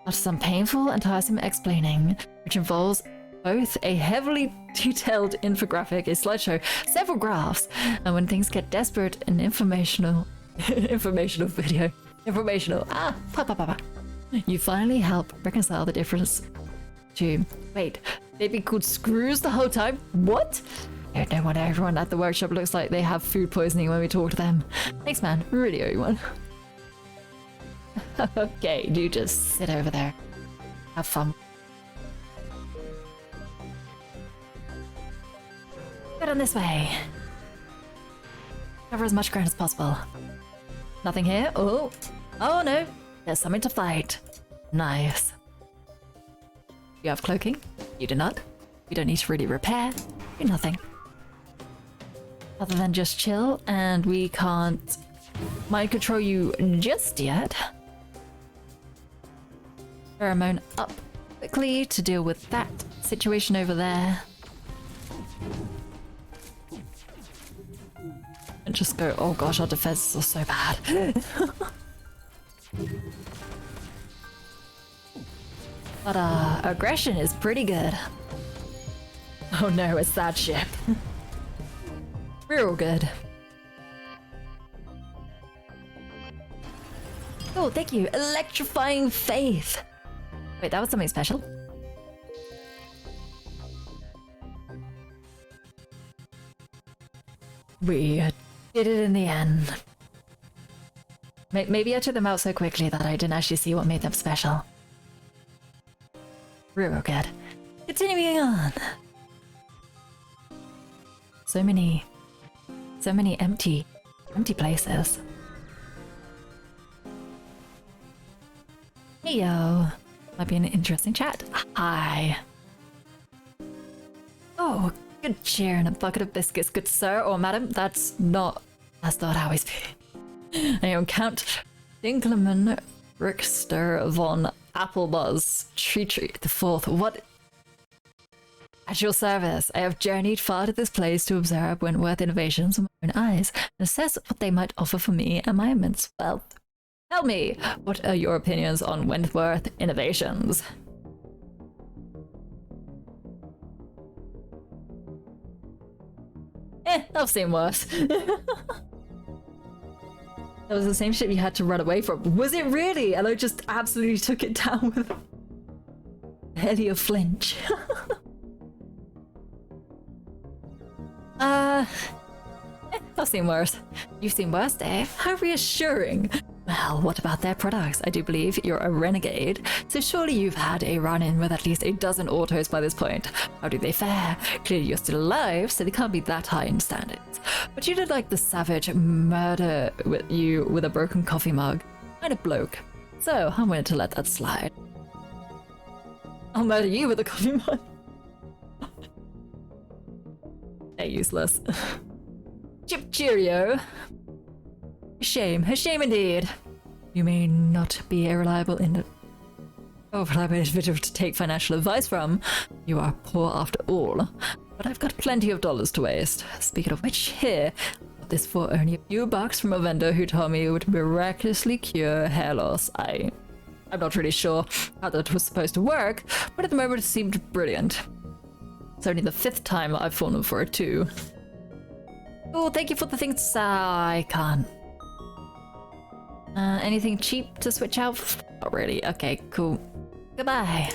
After some painful and tiresome explaining, which involves both a heavily detailed infographic, a slideshow, several graphs, and when things get desperate, an informational video. You finally help reconcile the difference to, wait, They've been called screws the whole time? What? I don't know what everyone at the workshop looks like. They have food poisoning when we talk to them. Thanks, man. Really owe you one. Okay, you just sit over there. Have fun. Get on this way. Cover as much ground as possible. Nothing here? Oh. Oh no. There's something to fight. Nice. You have cloaking? You do not. You don't need to really repair. Do nothing. Other than just chill, and we can't mind control you just yet. Pheromone up quickly to deal with that situation over there. And just go, oh gosh, our defenses are so bad. But aggression is pretty good. Oh no, it's that ship. Real good. Oh, thank you. Electrifying faith. Wait, that was something special. We did it in the end. Maybe I took them out so quickly that I didn't actually see what made them special. Real good. Continuing on. So many empty places. Hey yo, might be an interesting chat. Hi. Oh, good cheer and a bucket of biscuits, good sir or madam. That's not how we speak. I am Count Dinkelman Richter von Applebuzz Tree the Fourth. What? At your service, I have journeyed far to this place to observe Wentworth innovations with my own eyes and assess what they might offer for me and my immense wealth. Tell me, what are your opinions on Wentworth innovations? I've seen worse. That was the same ship you had to run away from. Was it really? And I just absolutely took it down with barely a flinch. I've seen worse. You've seen worse, Dave? How reassuring. Well, what about their products? I do believe you're a renegade, so surely you've had a run-in with at least a dozen autos by this point. How do they fare? Clearly you're still alive, so they can't be that high in standards. But you did like the savage murder with you with a broken coffee mug. Kind of bloke. So I'm willing to let that slide. I'll murder you with a coffee mug. They're useless. Chip cheerio. A shame indeed. You may not be a reliable individual to take financial advice from. You are poor after all. But I've got plenty of dollars to waste. Speaking of which, here, I got this for only a few bucks from a vendor who told me it would miraculously cure hair loss. I'm not really sure how that was supposed to work, but at the moment it seemed brilliant. It's only the 5th time I've fallen for it too. Oh, thank you for the things. I can't. Anything cheap to switch out? Not really. Okay, cool. Goodbye.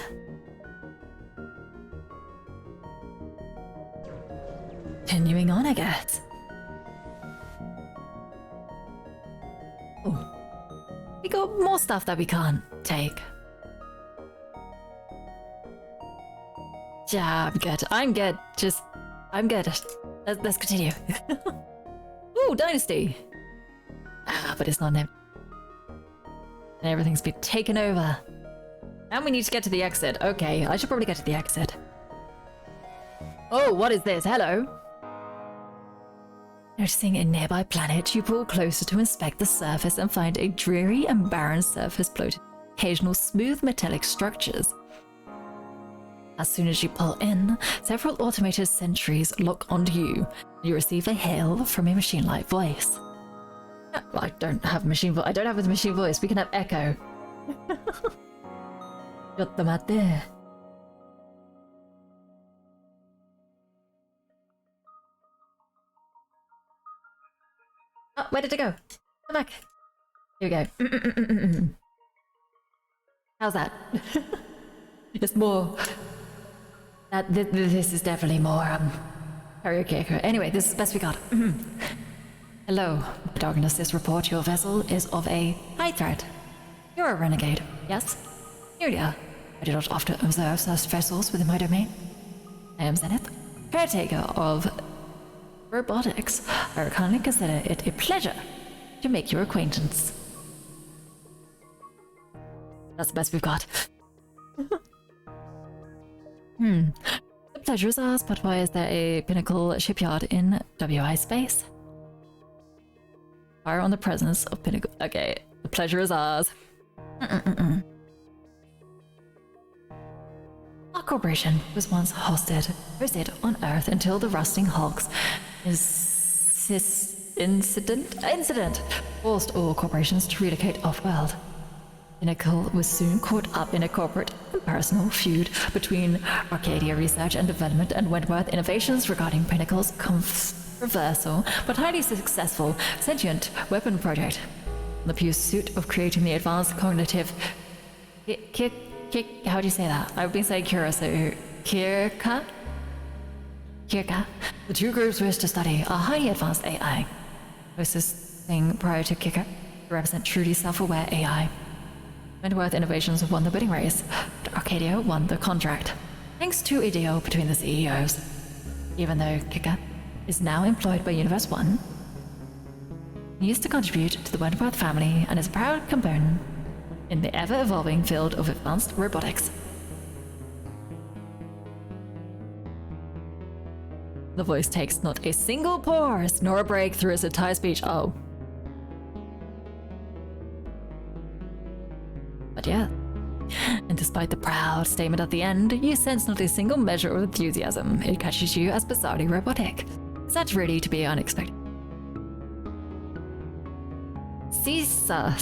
Continuing on, I guess. Oh. We got more stuff that we can't take. Yeah, I'm good. I'm good. Let's continue. Ooh, Dynasty. But it's not named. And everything's been taken over. And we need to get to the exit. Okay, I should probably get to the exit. Oh, what is this? Hello. Noticing a nearby planet, you pull closer to inspect the surface and find a dreary and barren surface floating with occasional smooth metallic structures. As soon as you pull in, several automated sentries lock onto you. You receive a hail from a machine-like voice. Well, I don't have a machine voice. We can have echo. Yottamate. Oh, where did it go? Come back. Here we go. How's that? It's more This is definitely more, karaoke. Anyway, this is the best we got. Hello. Darkness, this report. Your vessel is of a high threat. You're a renegade, yes? Yulia. I do not often observe such vessels within my domain. I am Zenith, caretaker of robotics. I would kindly consider it a pleasure to make your acquaintance. That's the best we've got. The pleasure is ours, but why is there a Pinnacle shipyard in WI space? Fire on the presence of Pinnacle. Okay, the pleasure is ours. Our corporation was once hosted on Earth until the rusting hulks incident forced all corporations to relocate off-world. Pinnacle was soon caught up in a corporate and personal feud between Arcadia Research and Development and Wentworth Innovations regarding Pinnacle's controversial but highly successful sentient weapon project. In the pursuit of creating the advanced cognitive how do you say that? I've been saying Kira, so Kirka? The two groups wish to study a highly advanced AI. Closest thing prior to Kika to represent truly self-aware AI. Wentworth Innovations won the bidding race, but Arcadia won the contract, thanks to a deal between the CEOs. Even though Kika is now employed by Universe 1, he used to contribute to the Wentworth family and is a proud component in the ever-evolving field of advanced robotics. The voice takes not a single pause nor a break through its entire speech. Oh. But yeah. And despite the proud statement at the end, you sense not a single measure of enthusiasm. It catches you as bizarrely robotic. Is that really to be unexpected? Caesar.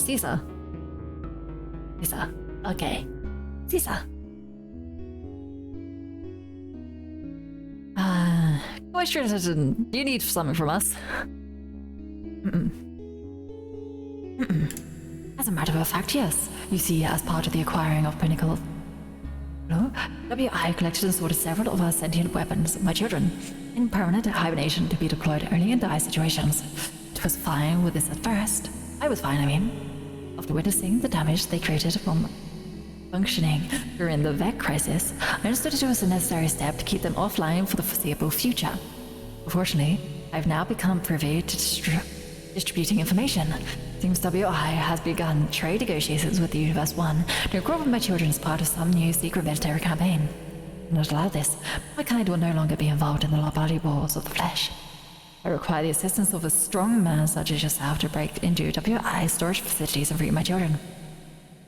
Okay. Caesar. You need something from us. As a matter of fact, yes. You see, as part of the acquiring of Pinnacle, WI collected and sorted several of our sentient weapons, my children, in permanent hibernation to be deployed only in dire situations. It was fine with this at first. I was fine, I mean. After witnessing the damage they created from functioning during the VEC crisis, I understood it was a necessary step to keep them offline for the foreseeable future. Unfortunately, I've now become privy to distributing information. Seems WI has begun trade negotiations with the Universe 1 to incorporate my children as part of some new secret military campaign. I not allow this, my kind will no longer be involved in the bloody wars of the flesh. I require the assistance of a strong man such as yourself to break into WI storage facilities and free my children.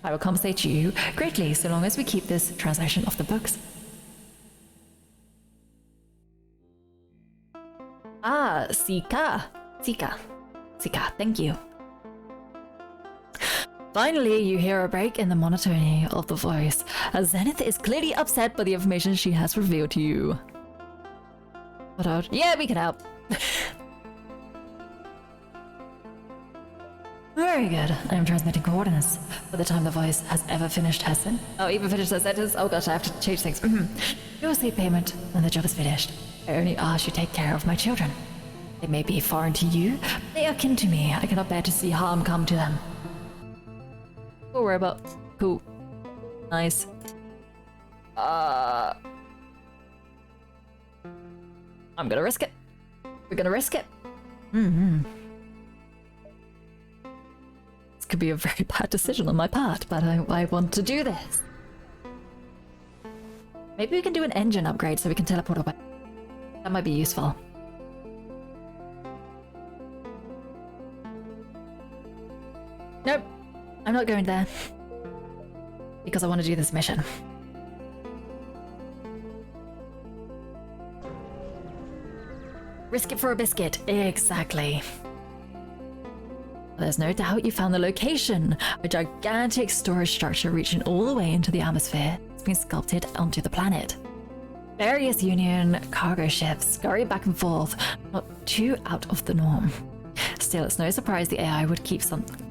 I will compensate you greatly so long as we keep this transaction off the books. Ah, Sika, thank you. Finally, you hear a break in the monotony of the voice, as Zenith is clearly upset by the information she has revealed to you. What out? Yeah, we can help. Very good. I am transmitting coordinates. By the time the voice has ever finished her sentence. Oh, even finished her sentence? Oh gosh, I have to change things. You'll see payment when the job is finished. I only ask you take care of my children. They may be foreign to you, but they are kin to me. I cannot bear to see harm come to them. Cool robot. Cool. Nice. I'm gonna risk it. We're gonna risk it. This could be a very bad decision on my part, but I want to do this. Maybe we can do an engine upgrade so we can teleport away. That might be useful. Nope. I'm not going there. Because I want to do this mission. Risk it for a biscuit. Exactly. There's no doubt you found the location. A gigantic storage structure reaching all the way into the atmosphere. It's been sculpted onto the planet. Various Union cargo ships scurry back and forth, not too out of the norm. Still, it's no surprise the AI would keep something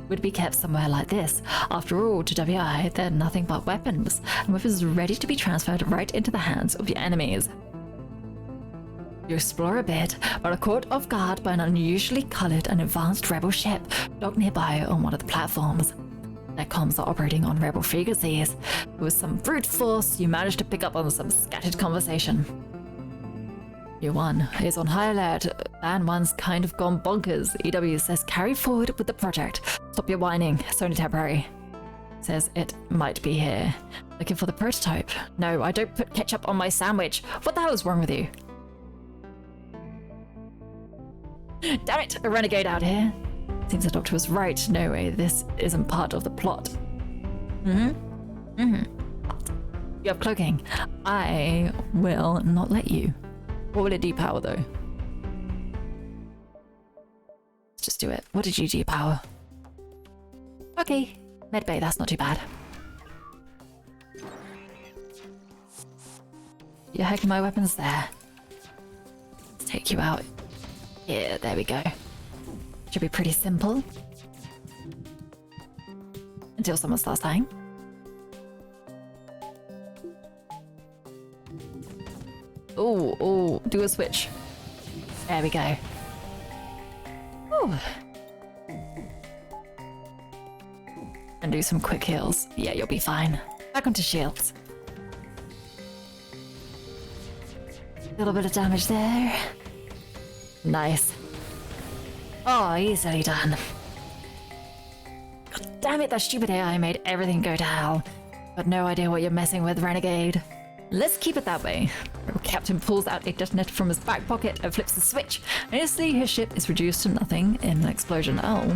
would be kept somewhere like this. After all, to WI, they're nothing but weapons, and weapons ready to be transferred right into the hands of your enemies. You explore a bit, but are caught off guard by an unusually coloured and advanced rebel ship docked nearby on one of the platforms. Their comms are operating on rebel frequencies. With some brute force, you manage to pick up on some scattered conversation. Your one is on high alert. Band 1's kind of gone bonkers. EW says carry forward with the project. Stop your whining, it's only temporary. Says it might be here. Looking for the prototype. No, I don't put ketchup on my sandwich. What the hell is wrong with you? Damn it, a renegade out here. Seems the doctor was right. No way, this isn't part of the plot. You have cloaking. I will not let you. What will it depower though? Let's just do it. What did you depower? Okay, medbay, that's not too bad. You heck, my weapon's there. Let's take you out. Yeah, there we go. Should be pretty simple. Until someone starts dying. Oh, do a switch. There we go. Ooh. And do some quick heals. Yeah, you'll be fine. Back onto shields. A little bit of damage there. Nice. Oh, easily done. God damn it, that stupid AI made everything go to hell. Got no idea what you're messing with, Renegade. Let's keep it that way. The captain pulls out a detonator from his back pocket and flips the switch. And instantly his ship is reduced to nothing in an explosion. Oh.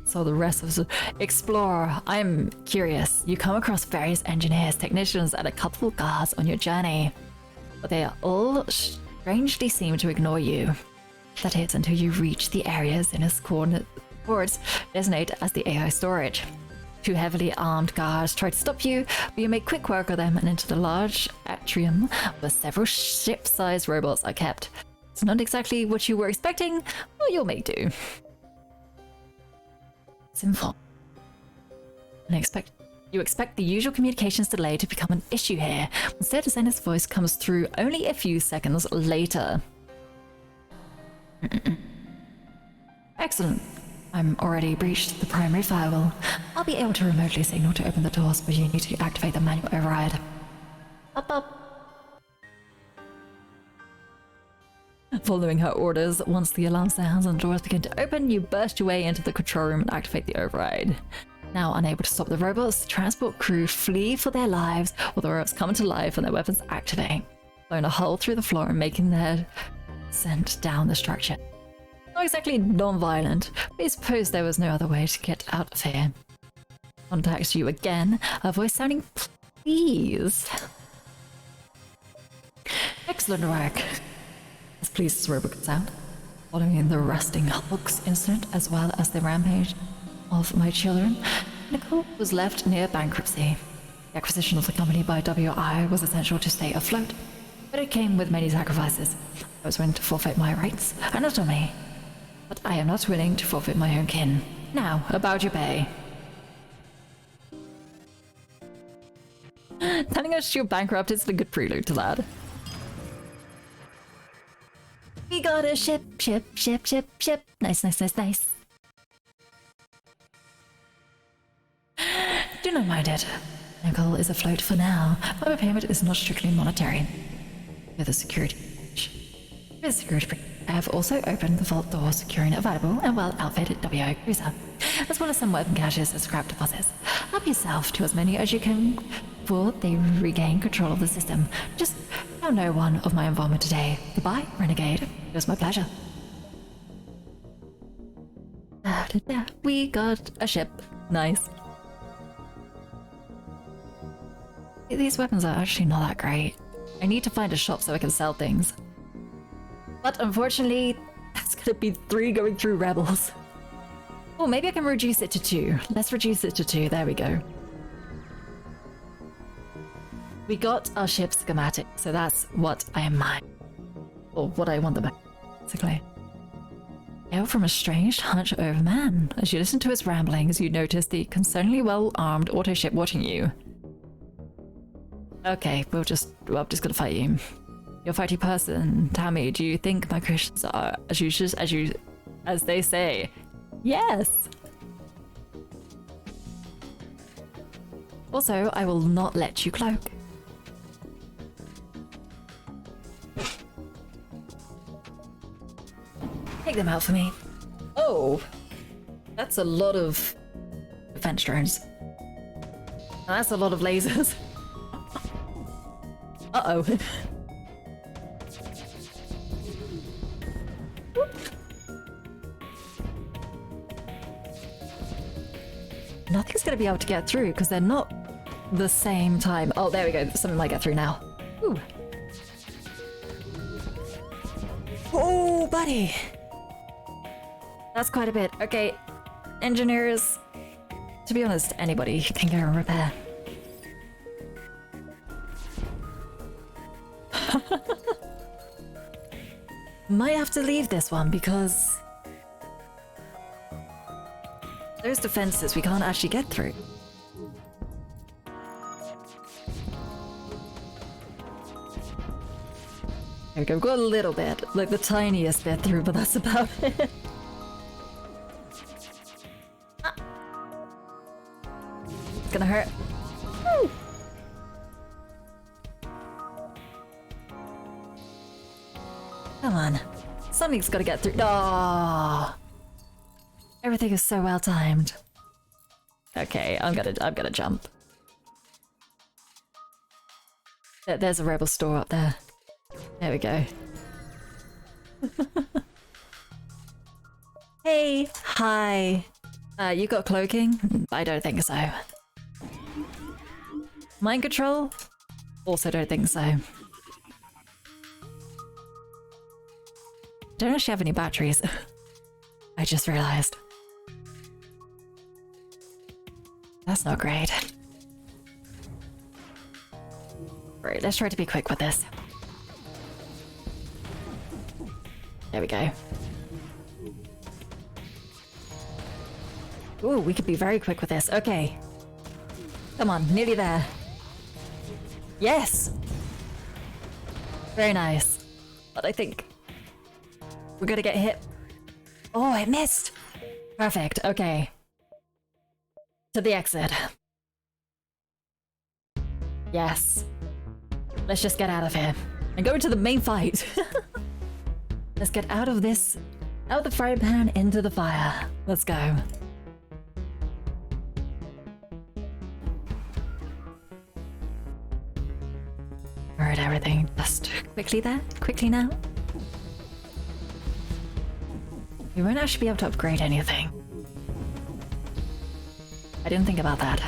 So the rest of us explore. I'm curious. You come across various engineers, technicians, and a couple of guards on your journey. But they are all strangely seem to ignore you. That is until you reach the areas in its coordinates designated as the AI storage. Two heavily armed guards try to stop you, but you make quick work of them and into the large atrium where several ship-sized robots are kept. It's not exactly what you were expecting, but you'll make do. Simple. You expect the usual communications delay to become an issue here. Instead, Zenith's voice comes through only a few seconds later. Excellent. I'm already breached the primary firewall. I'll be able to remotely signal to open the doors, but you need to activate the manual override. Up. Following her orders, once the alarm sounds and the doors begin to open, you burst your way into the control room and activate the override. Now unable to stop the robots, the transport crew flee for their lives, while the robots come to life and their weapons activate, blowing a hole through the floor and making their descent down the structure. Not exactly non-violent, but I suppose there was no other way to get out of here. Contacts you again, a voice sounding pleased. Excellent work. As pleased as robot could sound. Following the rusting hulks incident as well as the rampage of my children, Nicole was left near bankruptcy. The acquisition of the company by WI was essential to stay afloat, but it came with many sacrifices. I was willing to forfeit my rights, and not only, but I am not willing to forfeit my own kin. Now, about your pay. Telling us you're bankrupt is a good prelude to that. We got a ship. Nice. Do not mind it. Nicole is afloat for now, but my payment is not strictly monetary. With a security breach, I have also opened the vault door, securing a valuable and well-outfitted WI cruiser, as well as some weapon caches and scrap deposits. Help yourself to as many as you can before they regain control of the system. Just tell no one of my involvement today. Goodbye, Renegade. It was my pleasure. We got a ship. Nice. These weapons are actually not that great. I need to find a shop so I can sell things. But unfortunately, that's gonna be 3 going through rebels. Oh, maybe I can reduce it to 2. Let's reduce it to 2. There we go. We got our ship schematic, so that's what I am mine. Or what I want the back. basically. Hail from a strange, hunched-over man. As you listen to his ramblings, you notice the concerningly well-armed auto ship watching you. Okay, well, I'm just gonna fight you. You're a fighty person. Tell me, do you think my questions are as they say? Yes. Also, I will not let you cloak. Take them out for me. Oh, that's a lot of defense drones. And that's a lot of lasers. Uh-oh. Nothing's gonna be able to get through because they're not the same time. Oh, there we go. Something might get through now. Ooh. Oh, buddy. That's quite a bit. Okay, engineers. To be honest, anybody can go and repair. Might have to leave this one because those defenses we can't actually get through. There we go, we've got a little bit, like the tiniest bit through, but that's about it. Ah. It's gonna hurt. Woo. Come on. Something's gotta get through. Oh, everything is so well timed. Okay, I'm gonna jump. There's a rebel store up there. There we go. Hey, hi. You got cloaking? I don't think so. Mind control? Also don't think so. Don't actually have any batteries. I just realized. That's not great. Right, let's try to be quick with this. There we go. Ooh, we could be very quick with this. Okay. Come on, nearly there. Yes! Very nice. But I think we're gonna get hit. Oh, I missed! Perfect, okay. To the exit. Yes. Let's just get out of here. And go into the main fight. Let's get out of this, out of the frying pan into the fire. Let's go. Alright, everything just quickly there, quickly now. We won't actually be able to upgrade anything. I didn't think about that.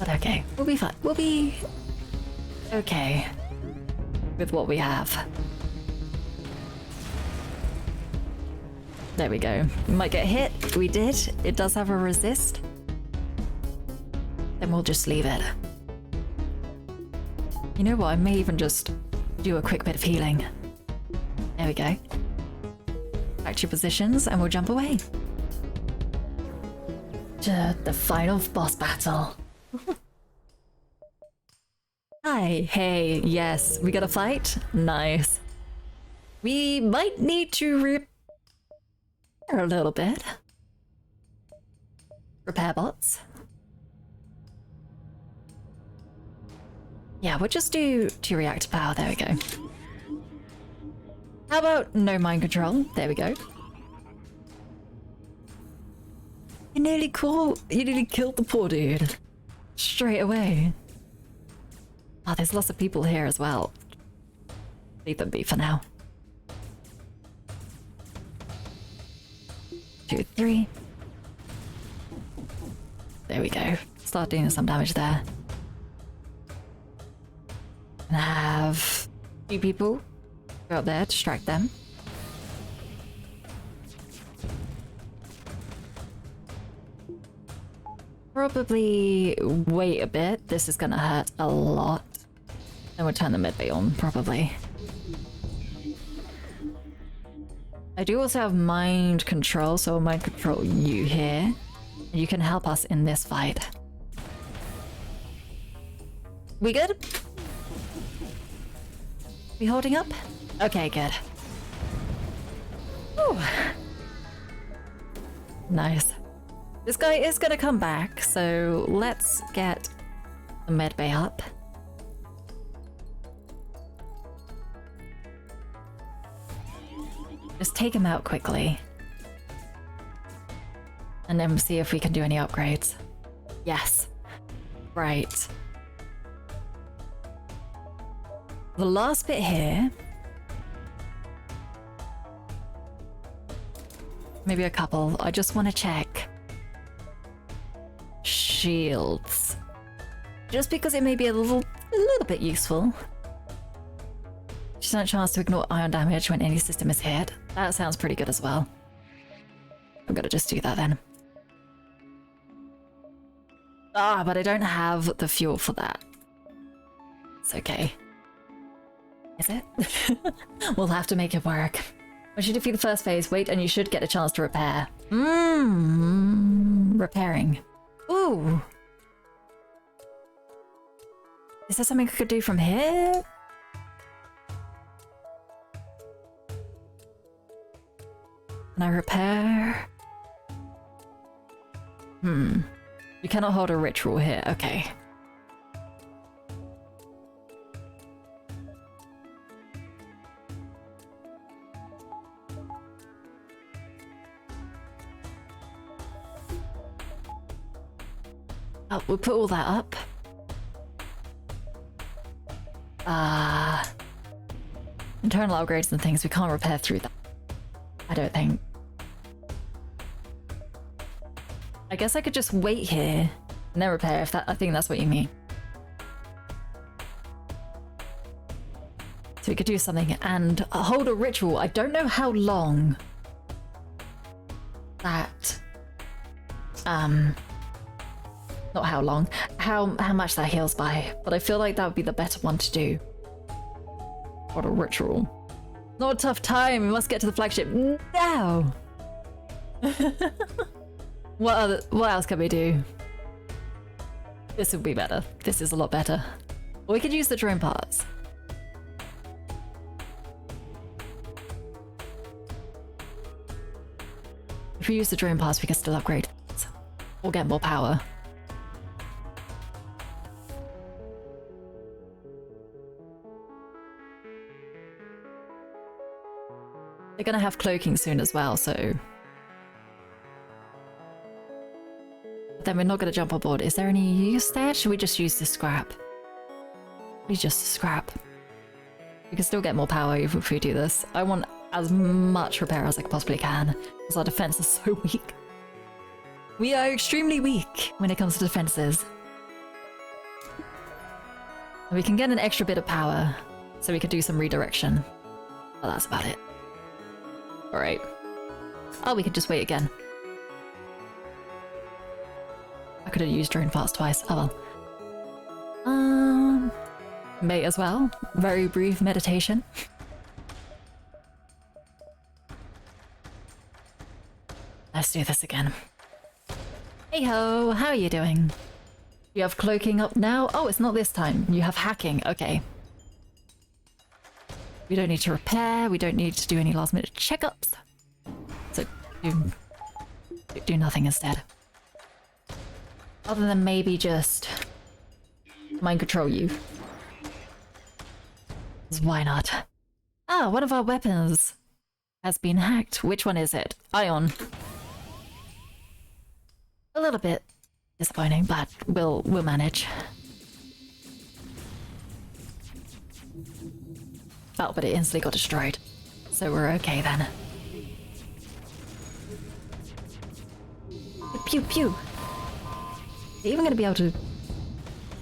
But okay, we'll be fine. We'll be okay with what we have. There we go. We might get hit. We did. It does have a resist. Then we'll just leave it. You know what? I may even just do a quick bit of healing. There we go. Back to your positions and we'll jump away. To the final boss battle. Hi. Hey. Yes. We got a fight? Nice. We might need to repair a little bit. Repair bots. Yeah, we'll just do 2 reactor power. There we go. How about no mind control? There we go. You nearly killed the poor dude. Straight away. Oh, there's lots of people here as well. Leave them be for now. 2, 3. There we go. Start doing some damage there. And have 2 people go up there, distract them. Probably wait a bit. This is gonna hurt a lot. Then we'll turn the mid bay on, probably. I do also have mind control, so I'll mind control you here. You can help us in this fight. We good? We holding up? Okay, good. Whew. Nice. This guy is gonna come back, so let's get the med bay up. Just take him out quickly. And then see if we can do any upgrades. Yes. Right. The last bit here. Maybe a couple. I just want to check. Shields. Just because it may be a little bit useful. Just a chance to ignore ion damage when any system is hit. That sounds pretty good as well. I'm gonna just do that then. Ah, but I don't have the fuel for that. It's okay. Is it? We'll have to make it work. Once you defeat the first phase, wait and you should get a chance to repair. Repairing. Ooh. Is there something I could do from here? Can I repair? You cannot hold a ritual here. Okay. Oh, we'll put all that up. Internal upgrades and things we can't repair through that. I don't think. I guess I could just wait here and then repair if that. I think that's what you mean. So we could do something and hold a ritual. I don't know how long that. Not how long. How much that heals by. But I feel like that would be the better one to do. Hold a ritual. Not a tough time. We must get to the flagship now. What else can we do? This would be better. This is a lot better. Or we could use the drone parts. If we use the drone parts, we can still upgrade. Or get more power. They're gonna have cloaking soon as well, so... Then we're not gonna jump on board. Is there any use there? Should we just use the scrap? We just scrap. We can still get more power if we do this. I want as much repair as I possibly can, because our defense is so weak. We are extremely weak when it comes to defenses. And we can get an extra bit of power, so we could do some redirection. But that's about it. Alright. Oh, we could just wait again. I could have used drone parts twice. Oh well. May as well. Very brief meditation. Let's do this again. Hey ho, how are you doing? You have cloaking up now? Oh, it's not this time. You have hacking. Okay. We don't need to repair. We don't need to do any last minute checkups. So do nothing instead. Other than maybe just mind control you. 'Cause why not? Ah, one of our weapons has been hacked. Which one is it? Ion. A little bit disappointing, but we'll manage. Oh, but it instantly got destroyed. So we're okay then. Pew pew. Are you even gonna be able to...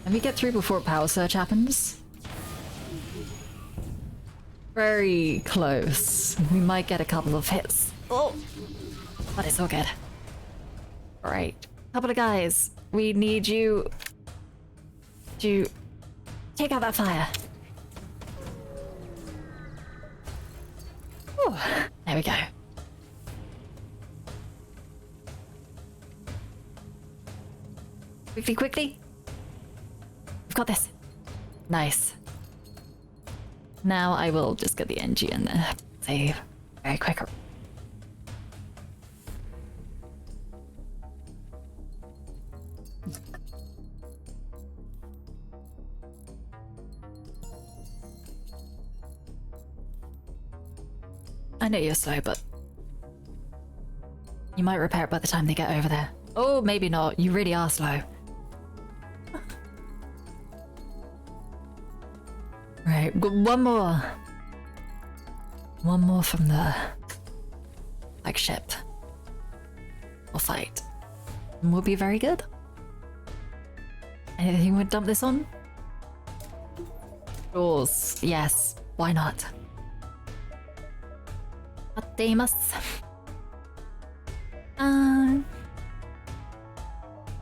Can we get through before a power surge happens? Very close. We might get a couple of hits. Oh! But it's all good. Alright. Couple of guys. We need you to take out that fire. Whew. There we go. Quickly, quickly. We've got this. Nice. Now I will just get the NG in there. Save. Very quick. I know you're slow, but you might repair it by the time they get over there. Oh, maybe not. You really are slow. Right, we've got one more. One more from the flagship. We'll fight. And we'll be very good. Anything you would dump this on? Doors. Yes. Why not?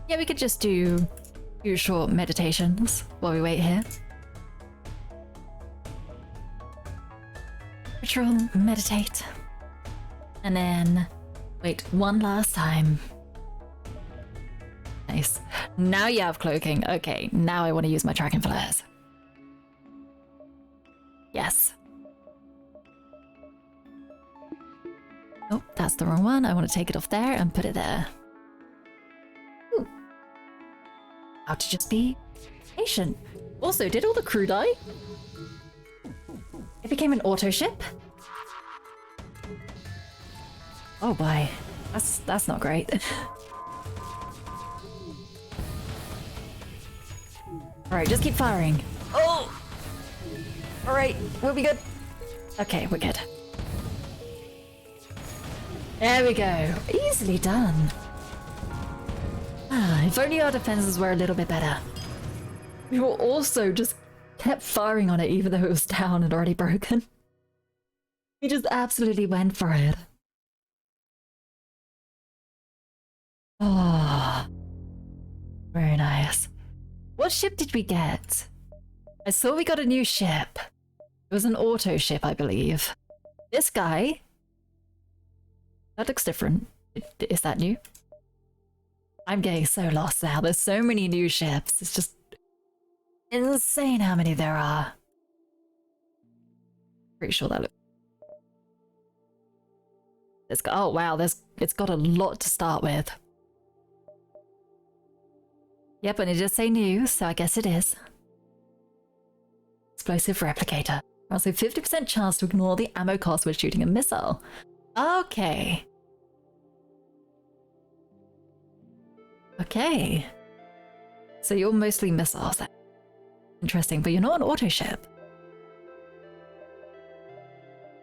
Yeah, we could just do few short meditations while we wait here. Ritual, meditate. And then wait one last time. Nice. Now you have cloaking. Okay, now I want to use my tracking flares. Yes. Oh, that's the wrong one. I want to take it off there and put it there. Ooh. How to just be patient. Also, did all the crew die? It became an auto ship? Oh boy. That's not great. Alright, just keep firing. Oh! Alright, we'll be good. Okay, we're good. There we go. Easily done. Ah, if only our defenses were a little bit better. We were also just kept firing on it even though it was down and already broken. We just absolutely went for it. Oh, very nice. What ship did we get? I saw we got a new ship. It was an auto ship, I believe. This guy. That looks different. Is that new? I'm getting so lost now. There's so many new ships. It's just insane how many there are. Pretty sure that looks... Oh wow, it's got a lot to start with. Yep, and it does say new, so I guess it is. Explosive replicator. Also 50% chance to ignore the ammo cost when shooting a missile. Okay. Okay. So you're mostly missiles then. Interesting, but you're not an auto ship.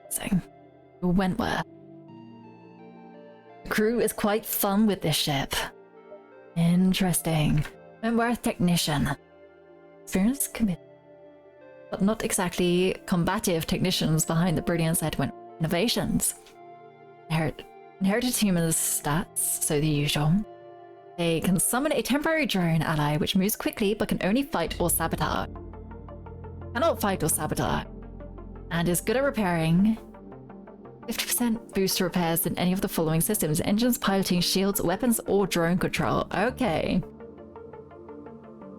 So, you're Wentworth. The crew is quite fun with this ship. Interesting. Wentworth technician. Experience committed. But not exactly combative technicians behind the brilliant side innovations. Inherited human stats, so the usual. They can summon a temporary drone ally which moves quickly but can only fight or sabotage. Cannot fight or sabotage. And is good at repairing. 50% boost to repairs in any of the following systems: engines, piloting, shields, weapons, or drone control. Okay.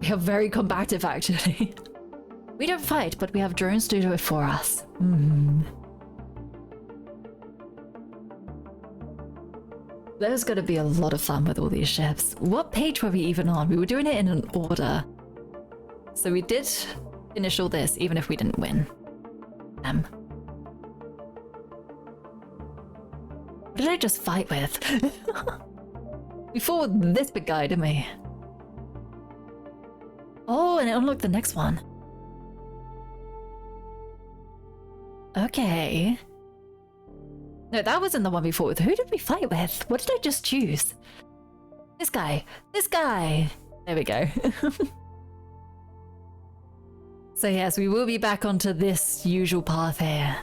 We are very combative actually. We don't fight, but we have drones to do it for us. There's gonna be a lot of fun with all these ships. What page were we even on? We were doing it in an order. So we did finish all this, even if we didn't win. What did I just fight with? We fought with this big guy, didn't we? Oh, and it unlocked the next one. Okay. No, that wasn't the one we fought with. Who did we fight with? What did I just choose? This guy. This guy. There we go. So yes, we will be back onto this usual path here.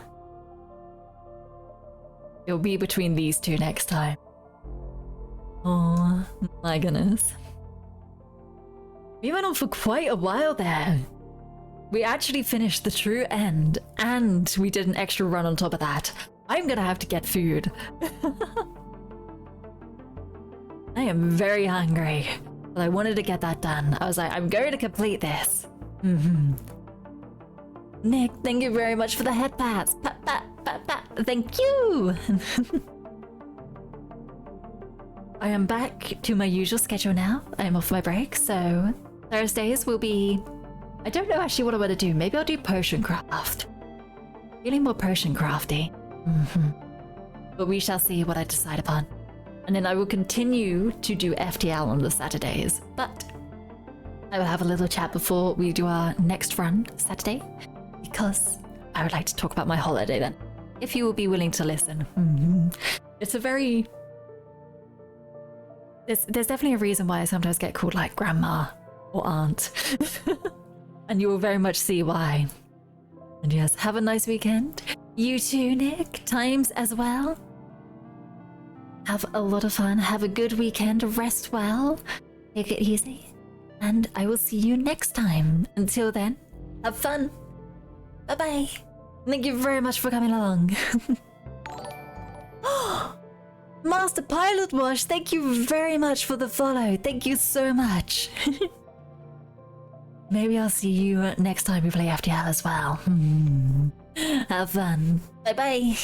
It'll be between these two next time. Oh my goodness. We went on for quite a while there. We actually finished the true end, and we did an extra run on top of that. I'm gonna have to get food. I am very hungry. But I wanted to get that done. I was like, I'm going to complete this. Nick, thank you very much for the head pats. Pat, pat, pat, pat. Thank you. I am back to my usual schedule now. I am off my break, so Thursdays will be... I don't know actually what I want to do. Maybe I'll do potion craft. Feeling more potion crafty. But we shall see what I decide upon. And then I will continue to do FTL on the Saturdays. But I will have a little chat before we do our next run Saturday, because I would like to talk about my holiday then, if you will be willing to listen. It's a very... There's definitely a reason why I sometimes get called like grandma or aunt. And you will very much see why. And yes, have a nice weekend. You too, Nick. Times as well. Have a lot of fun. Have a good weekend. Rest well. Take it easy. And I will see you next time. Until then, have fun. Bye-bye. Thank you very much for coming along. Master Pilot Wash, thank you very much for the follow. Thank you so much. Maybe I'll see you next time we play FTL as well. Have fun. Bye-bye.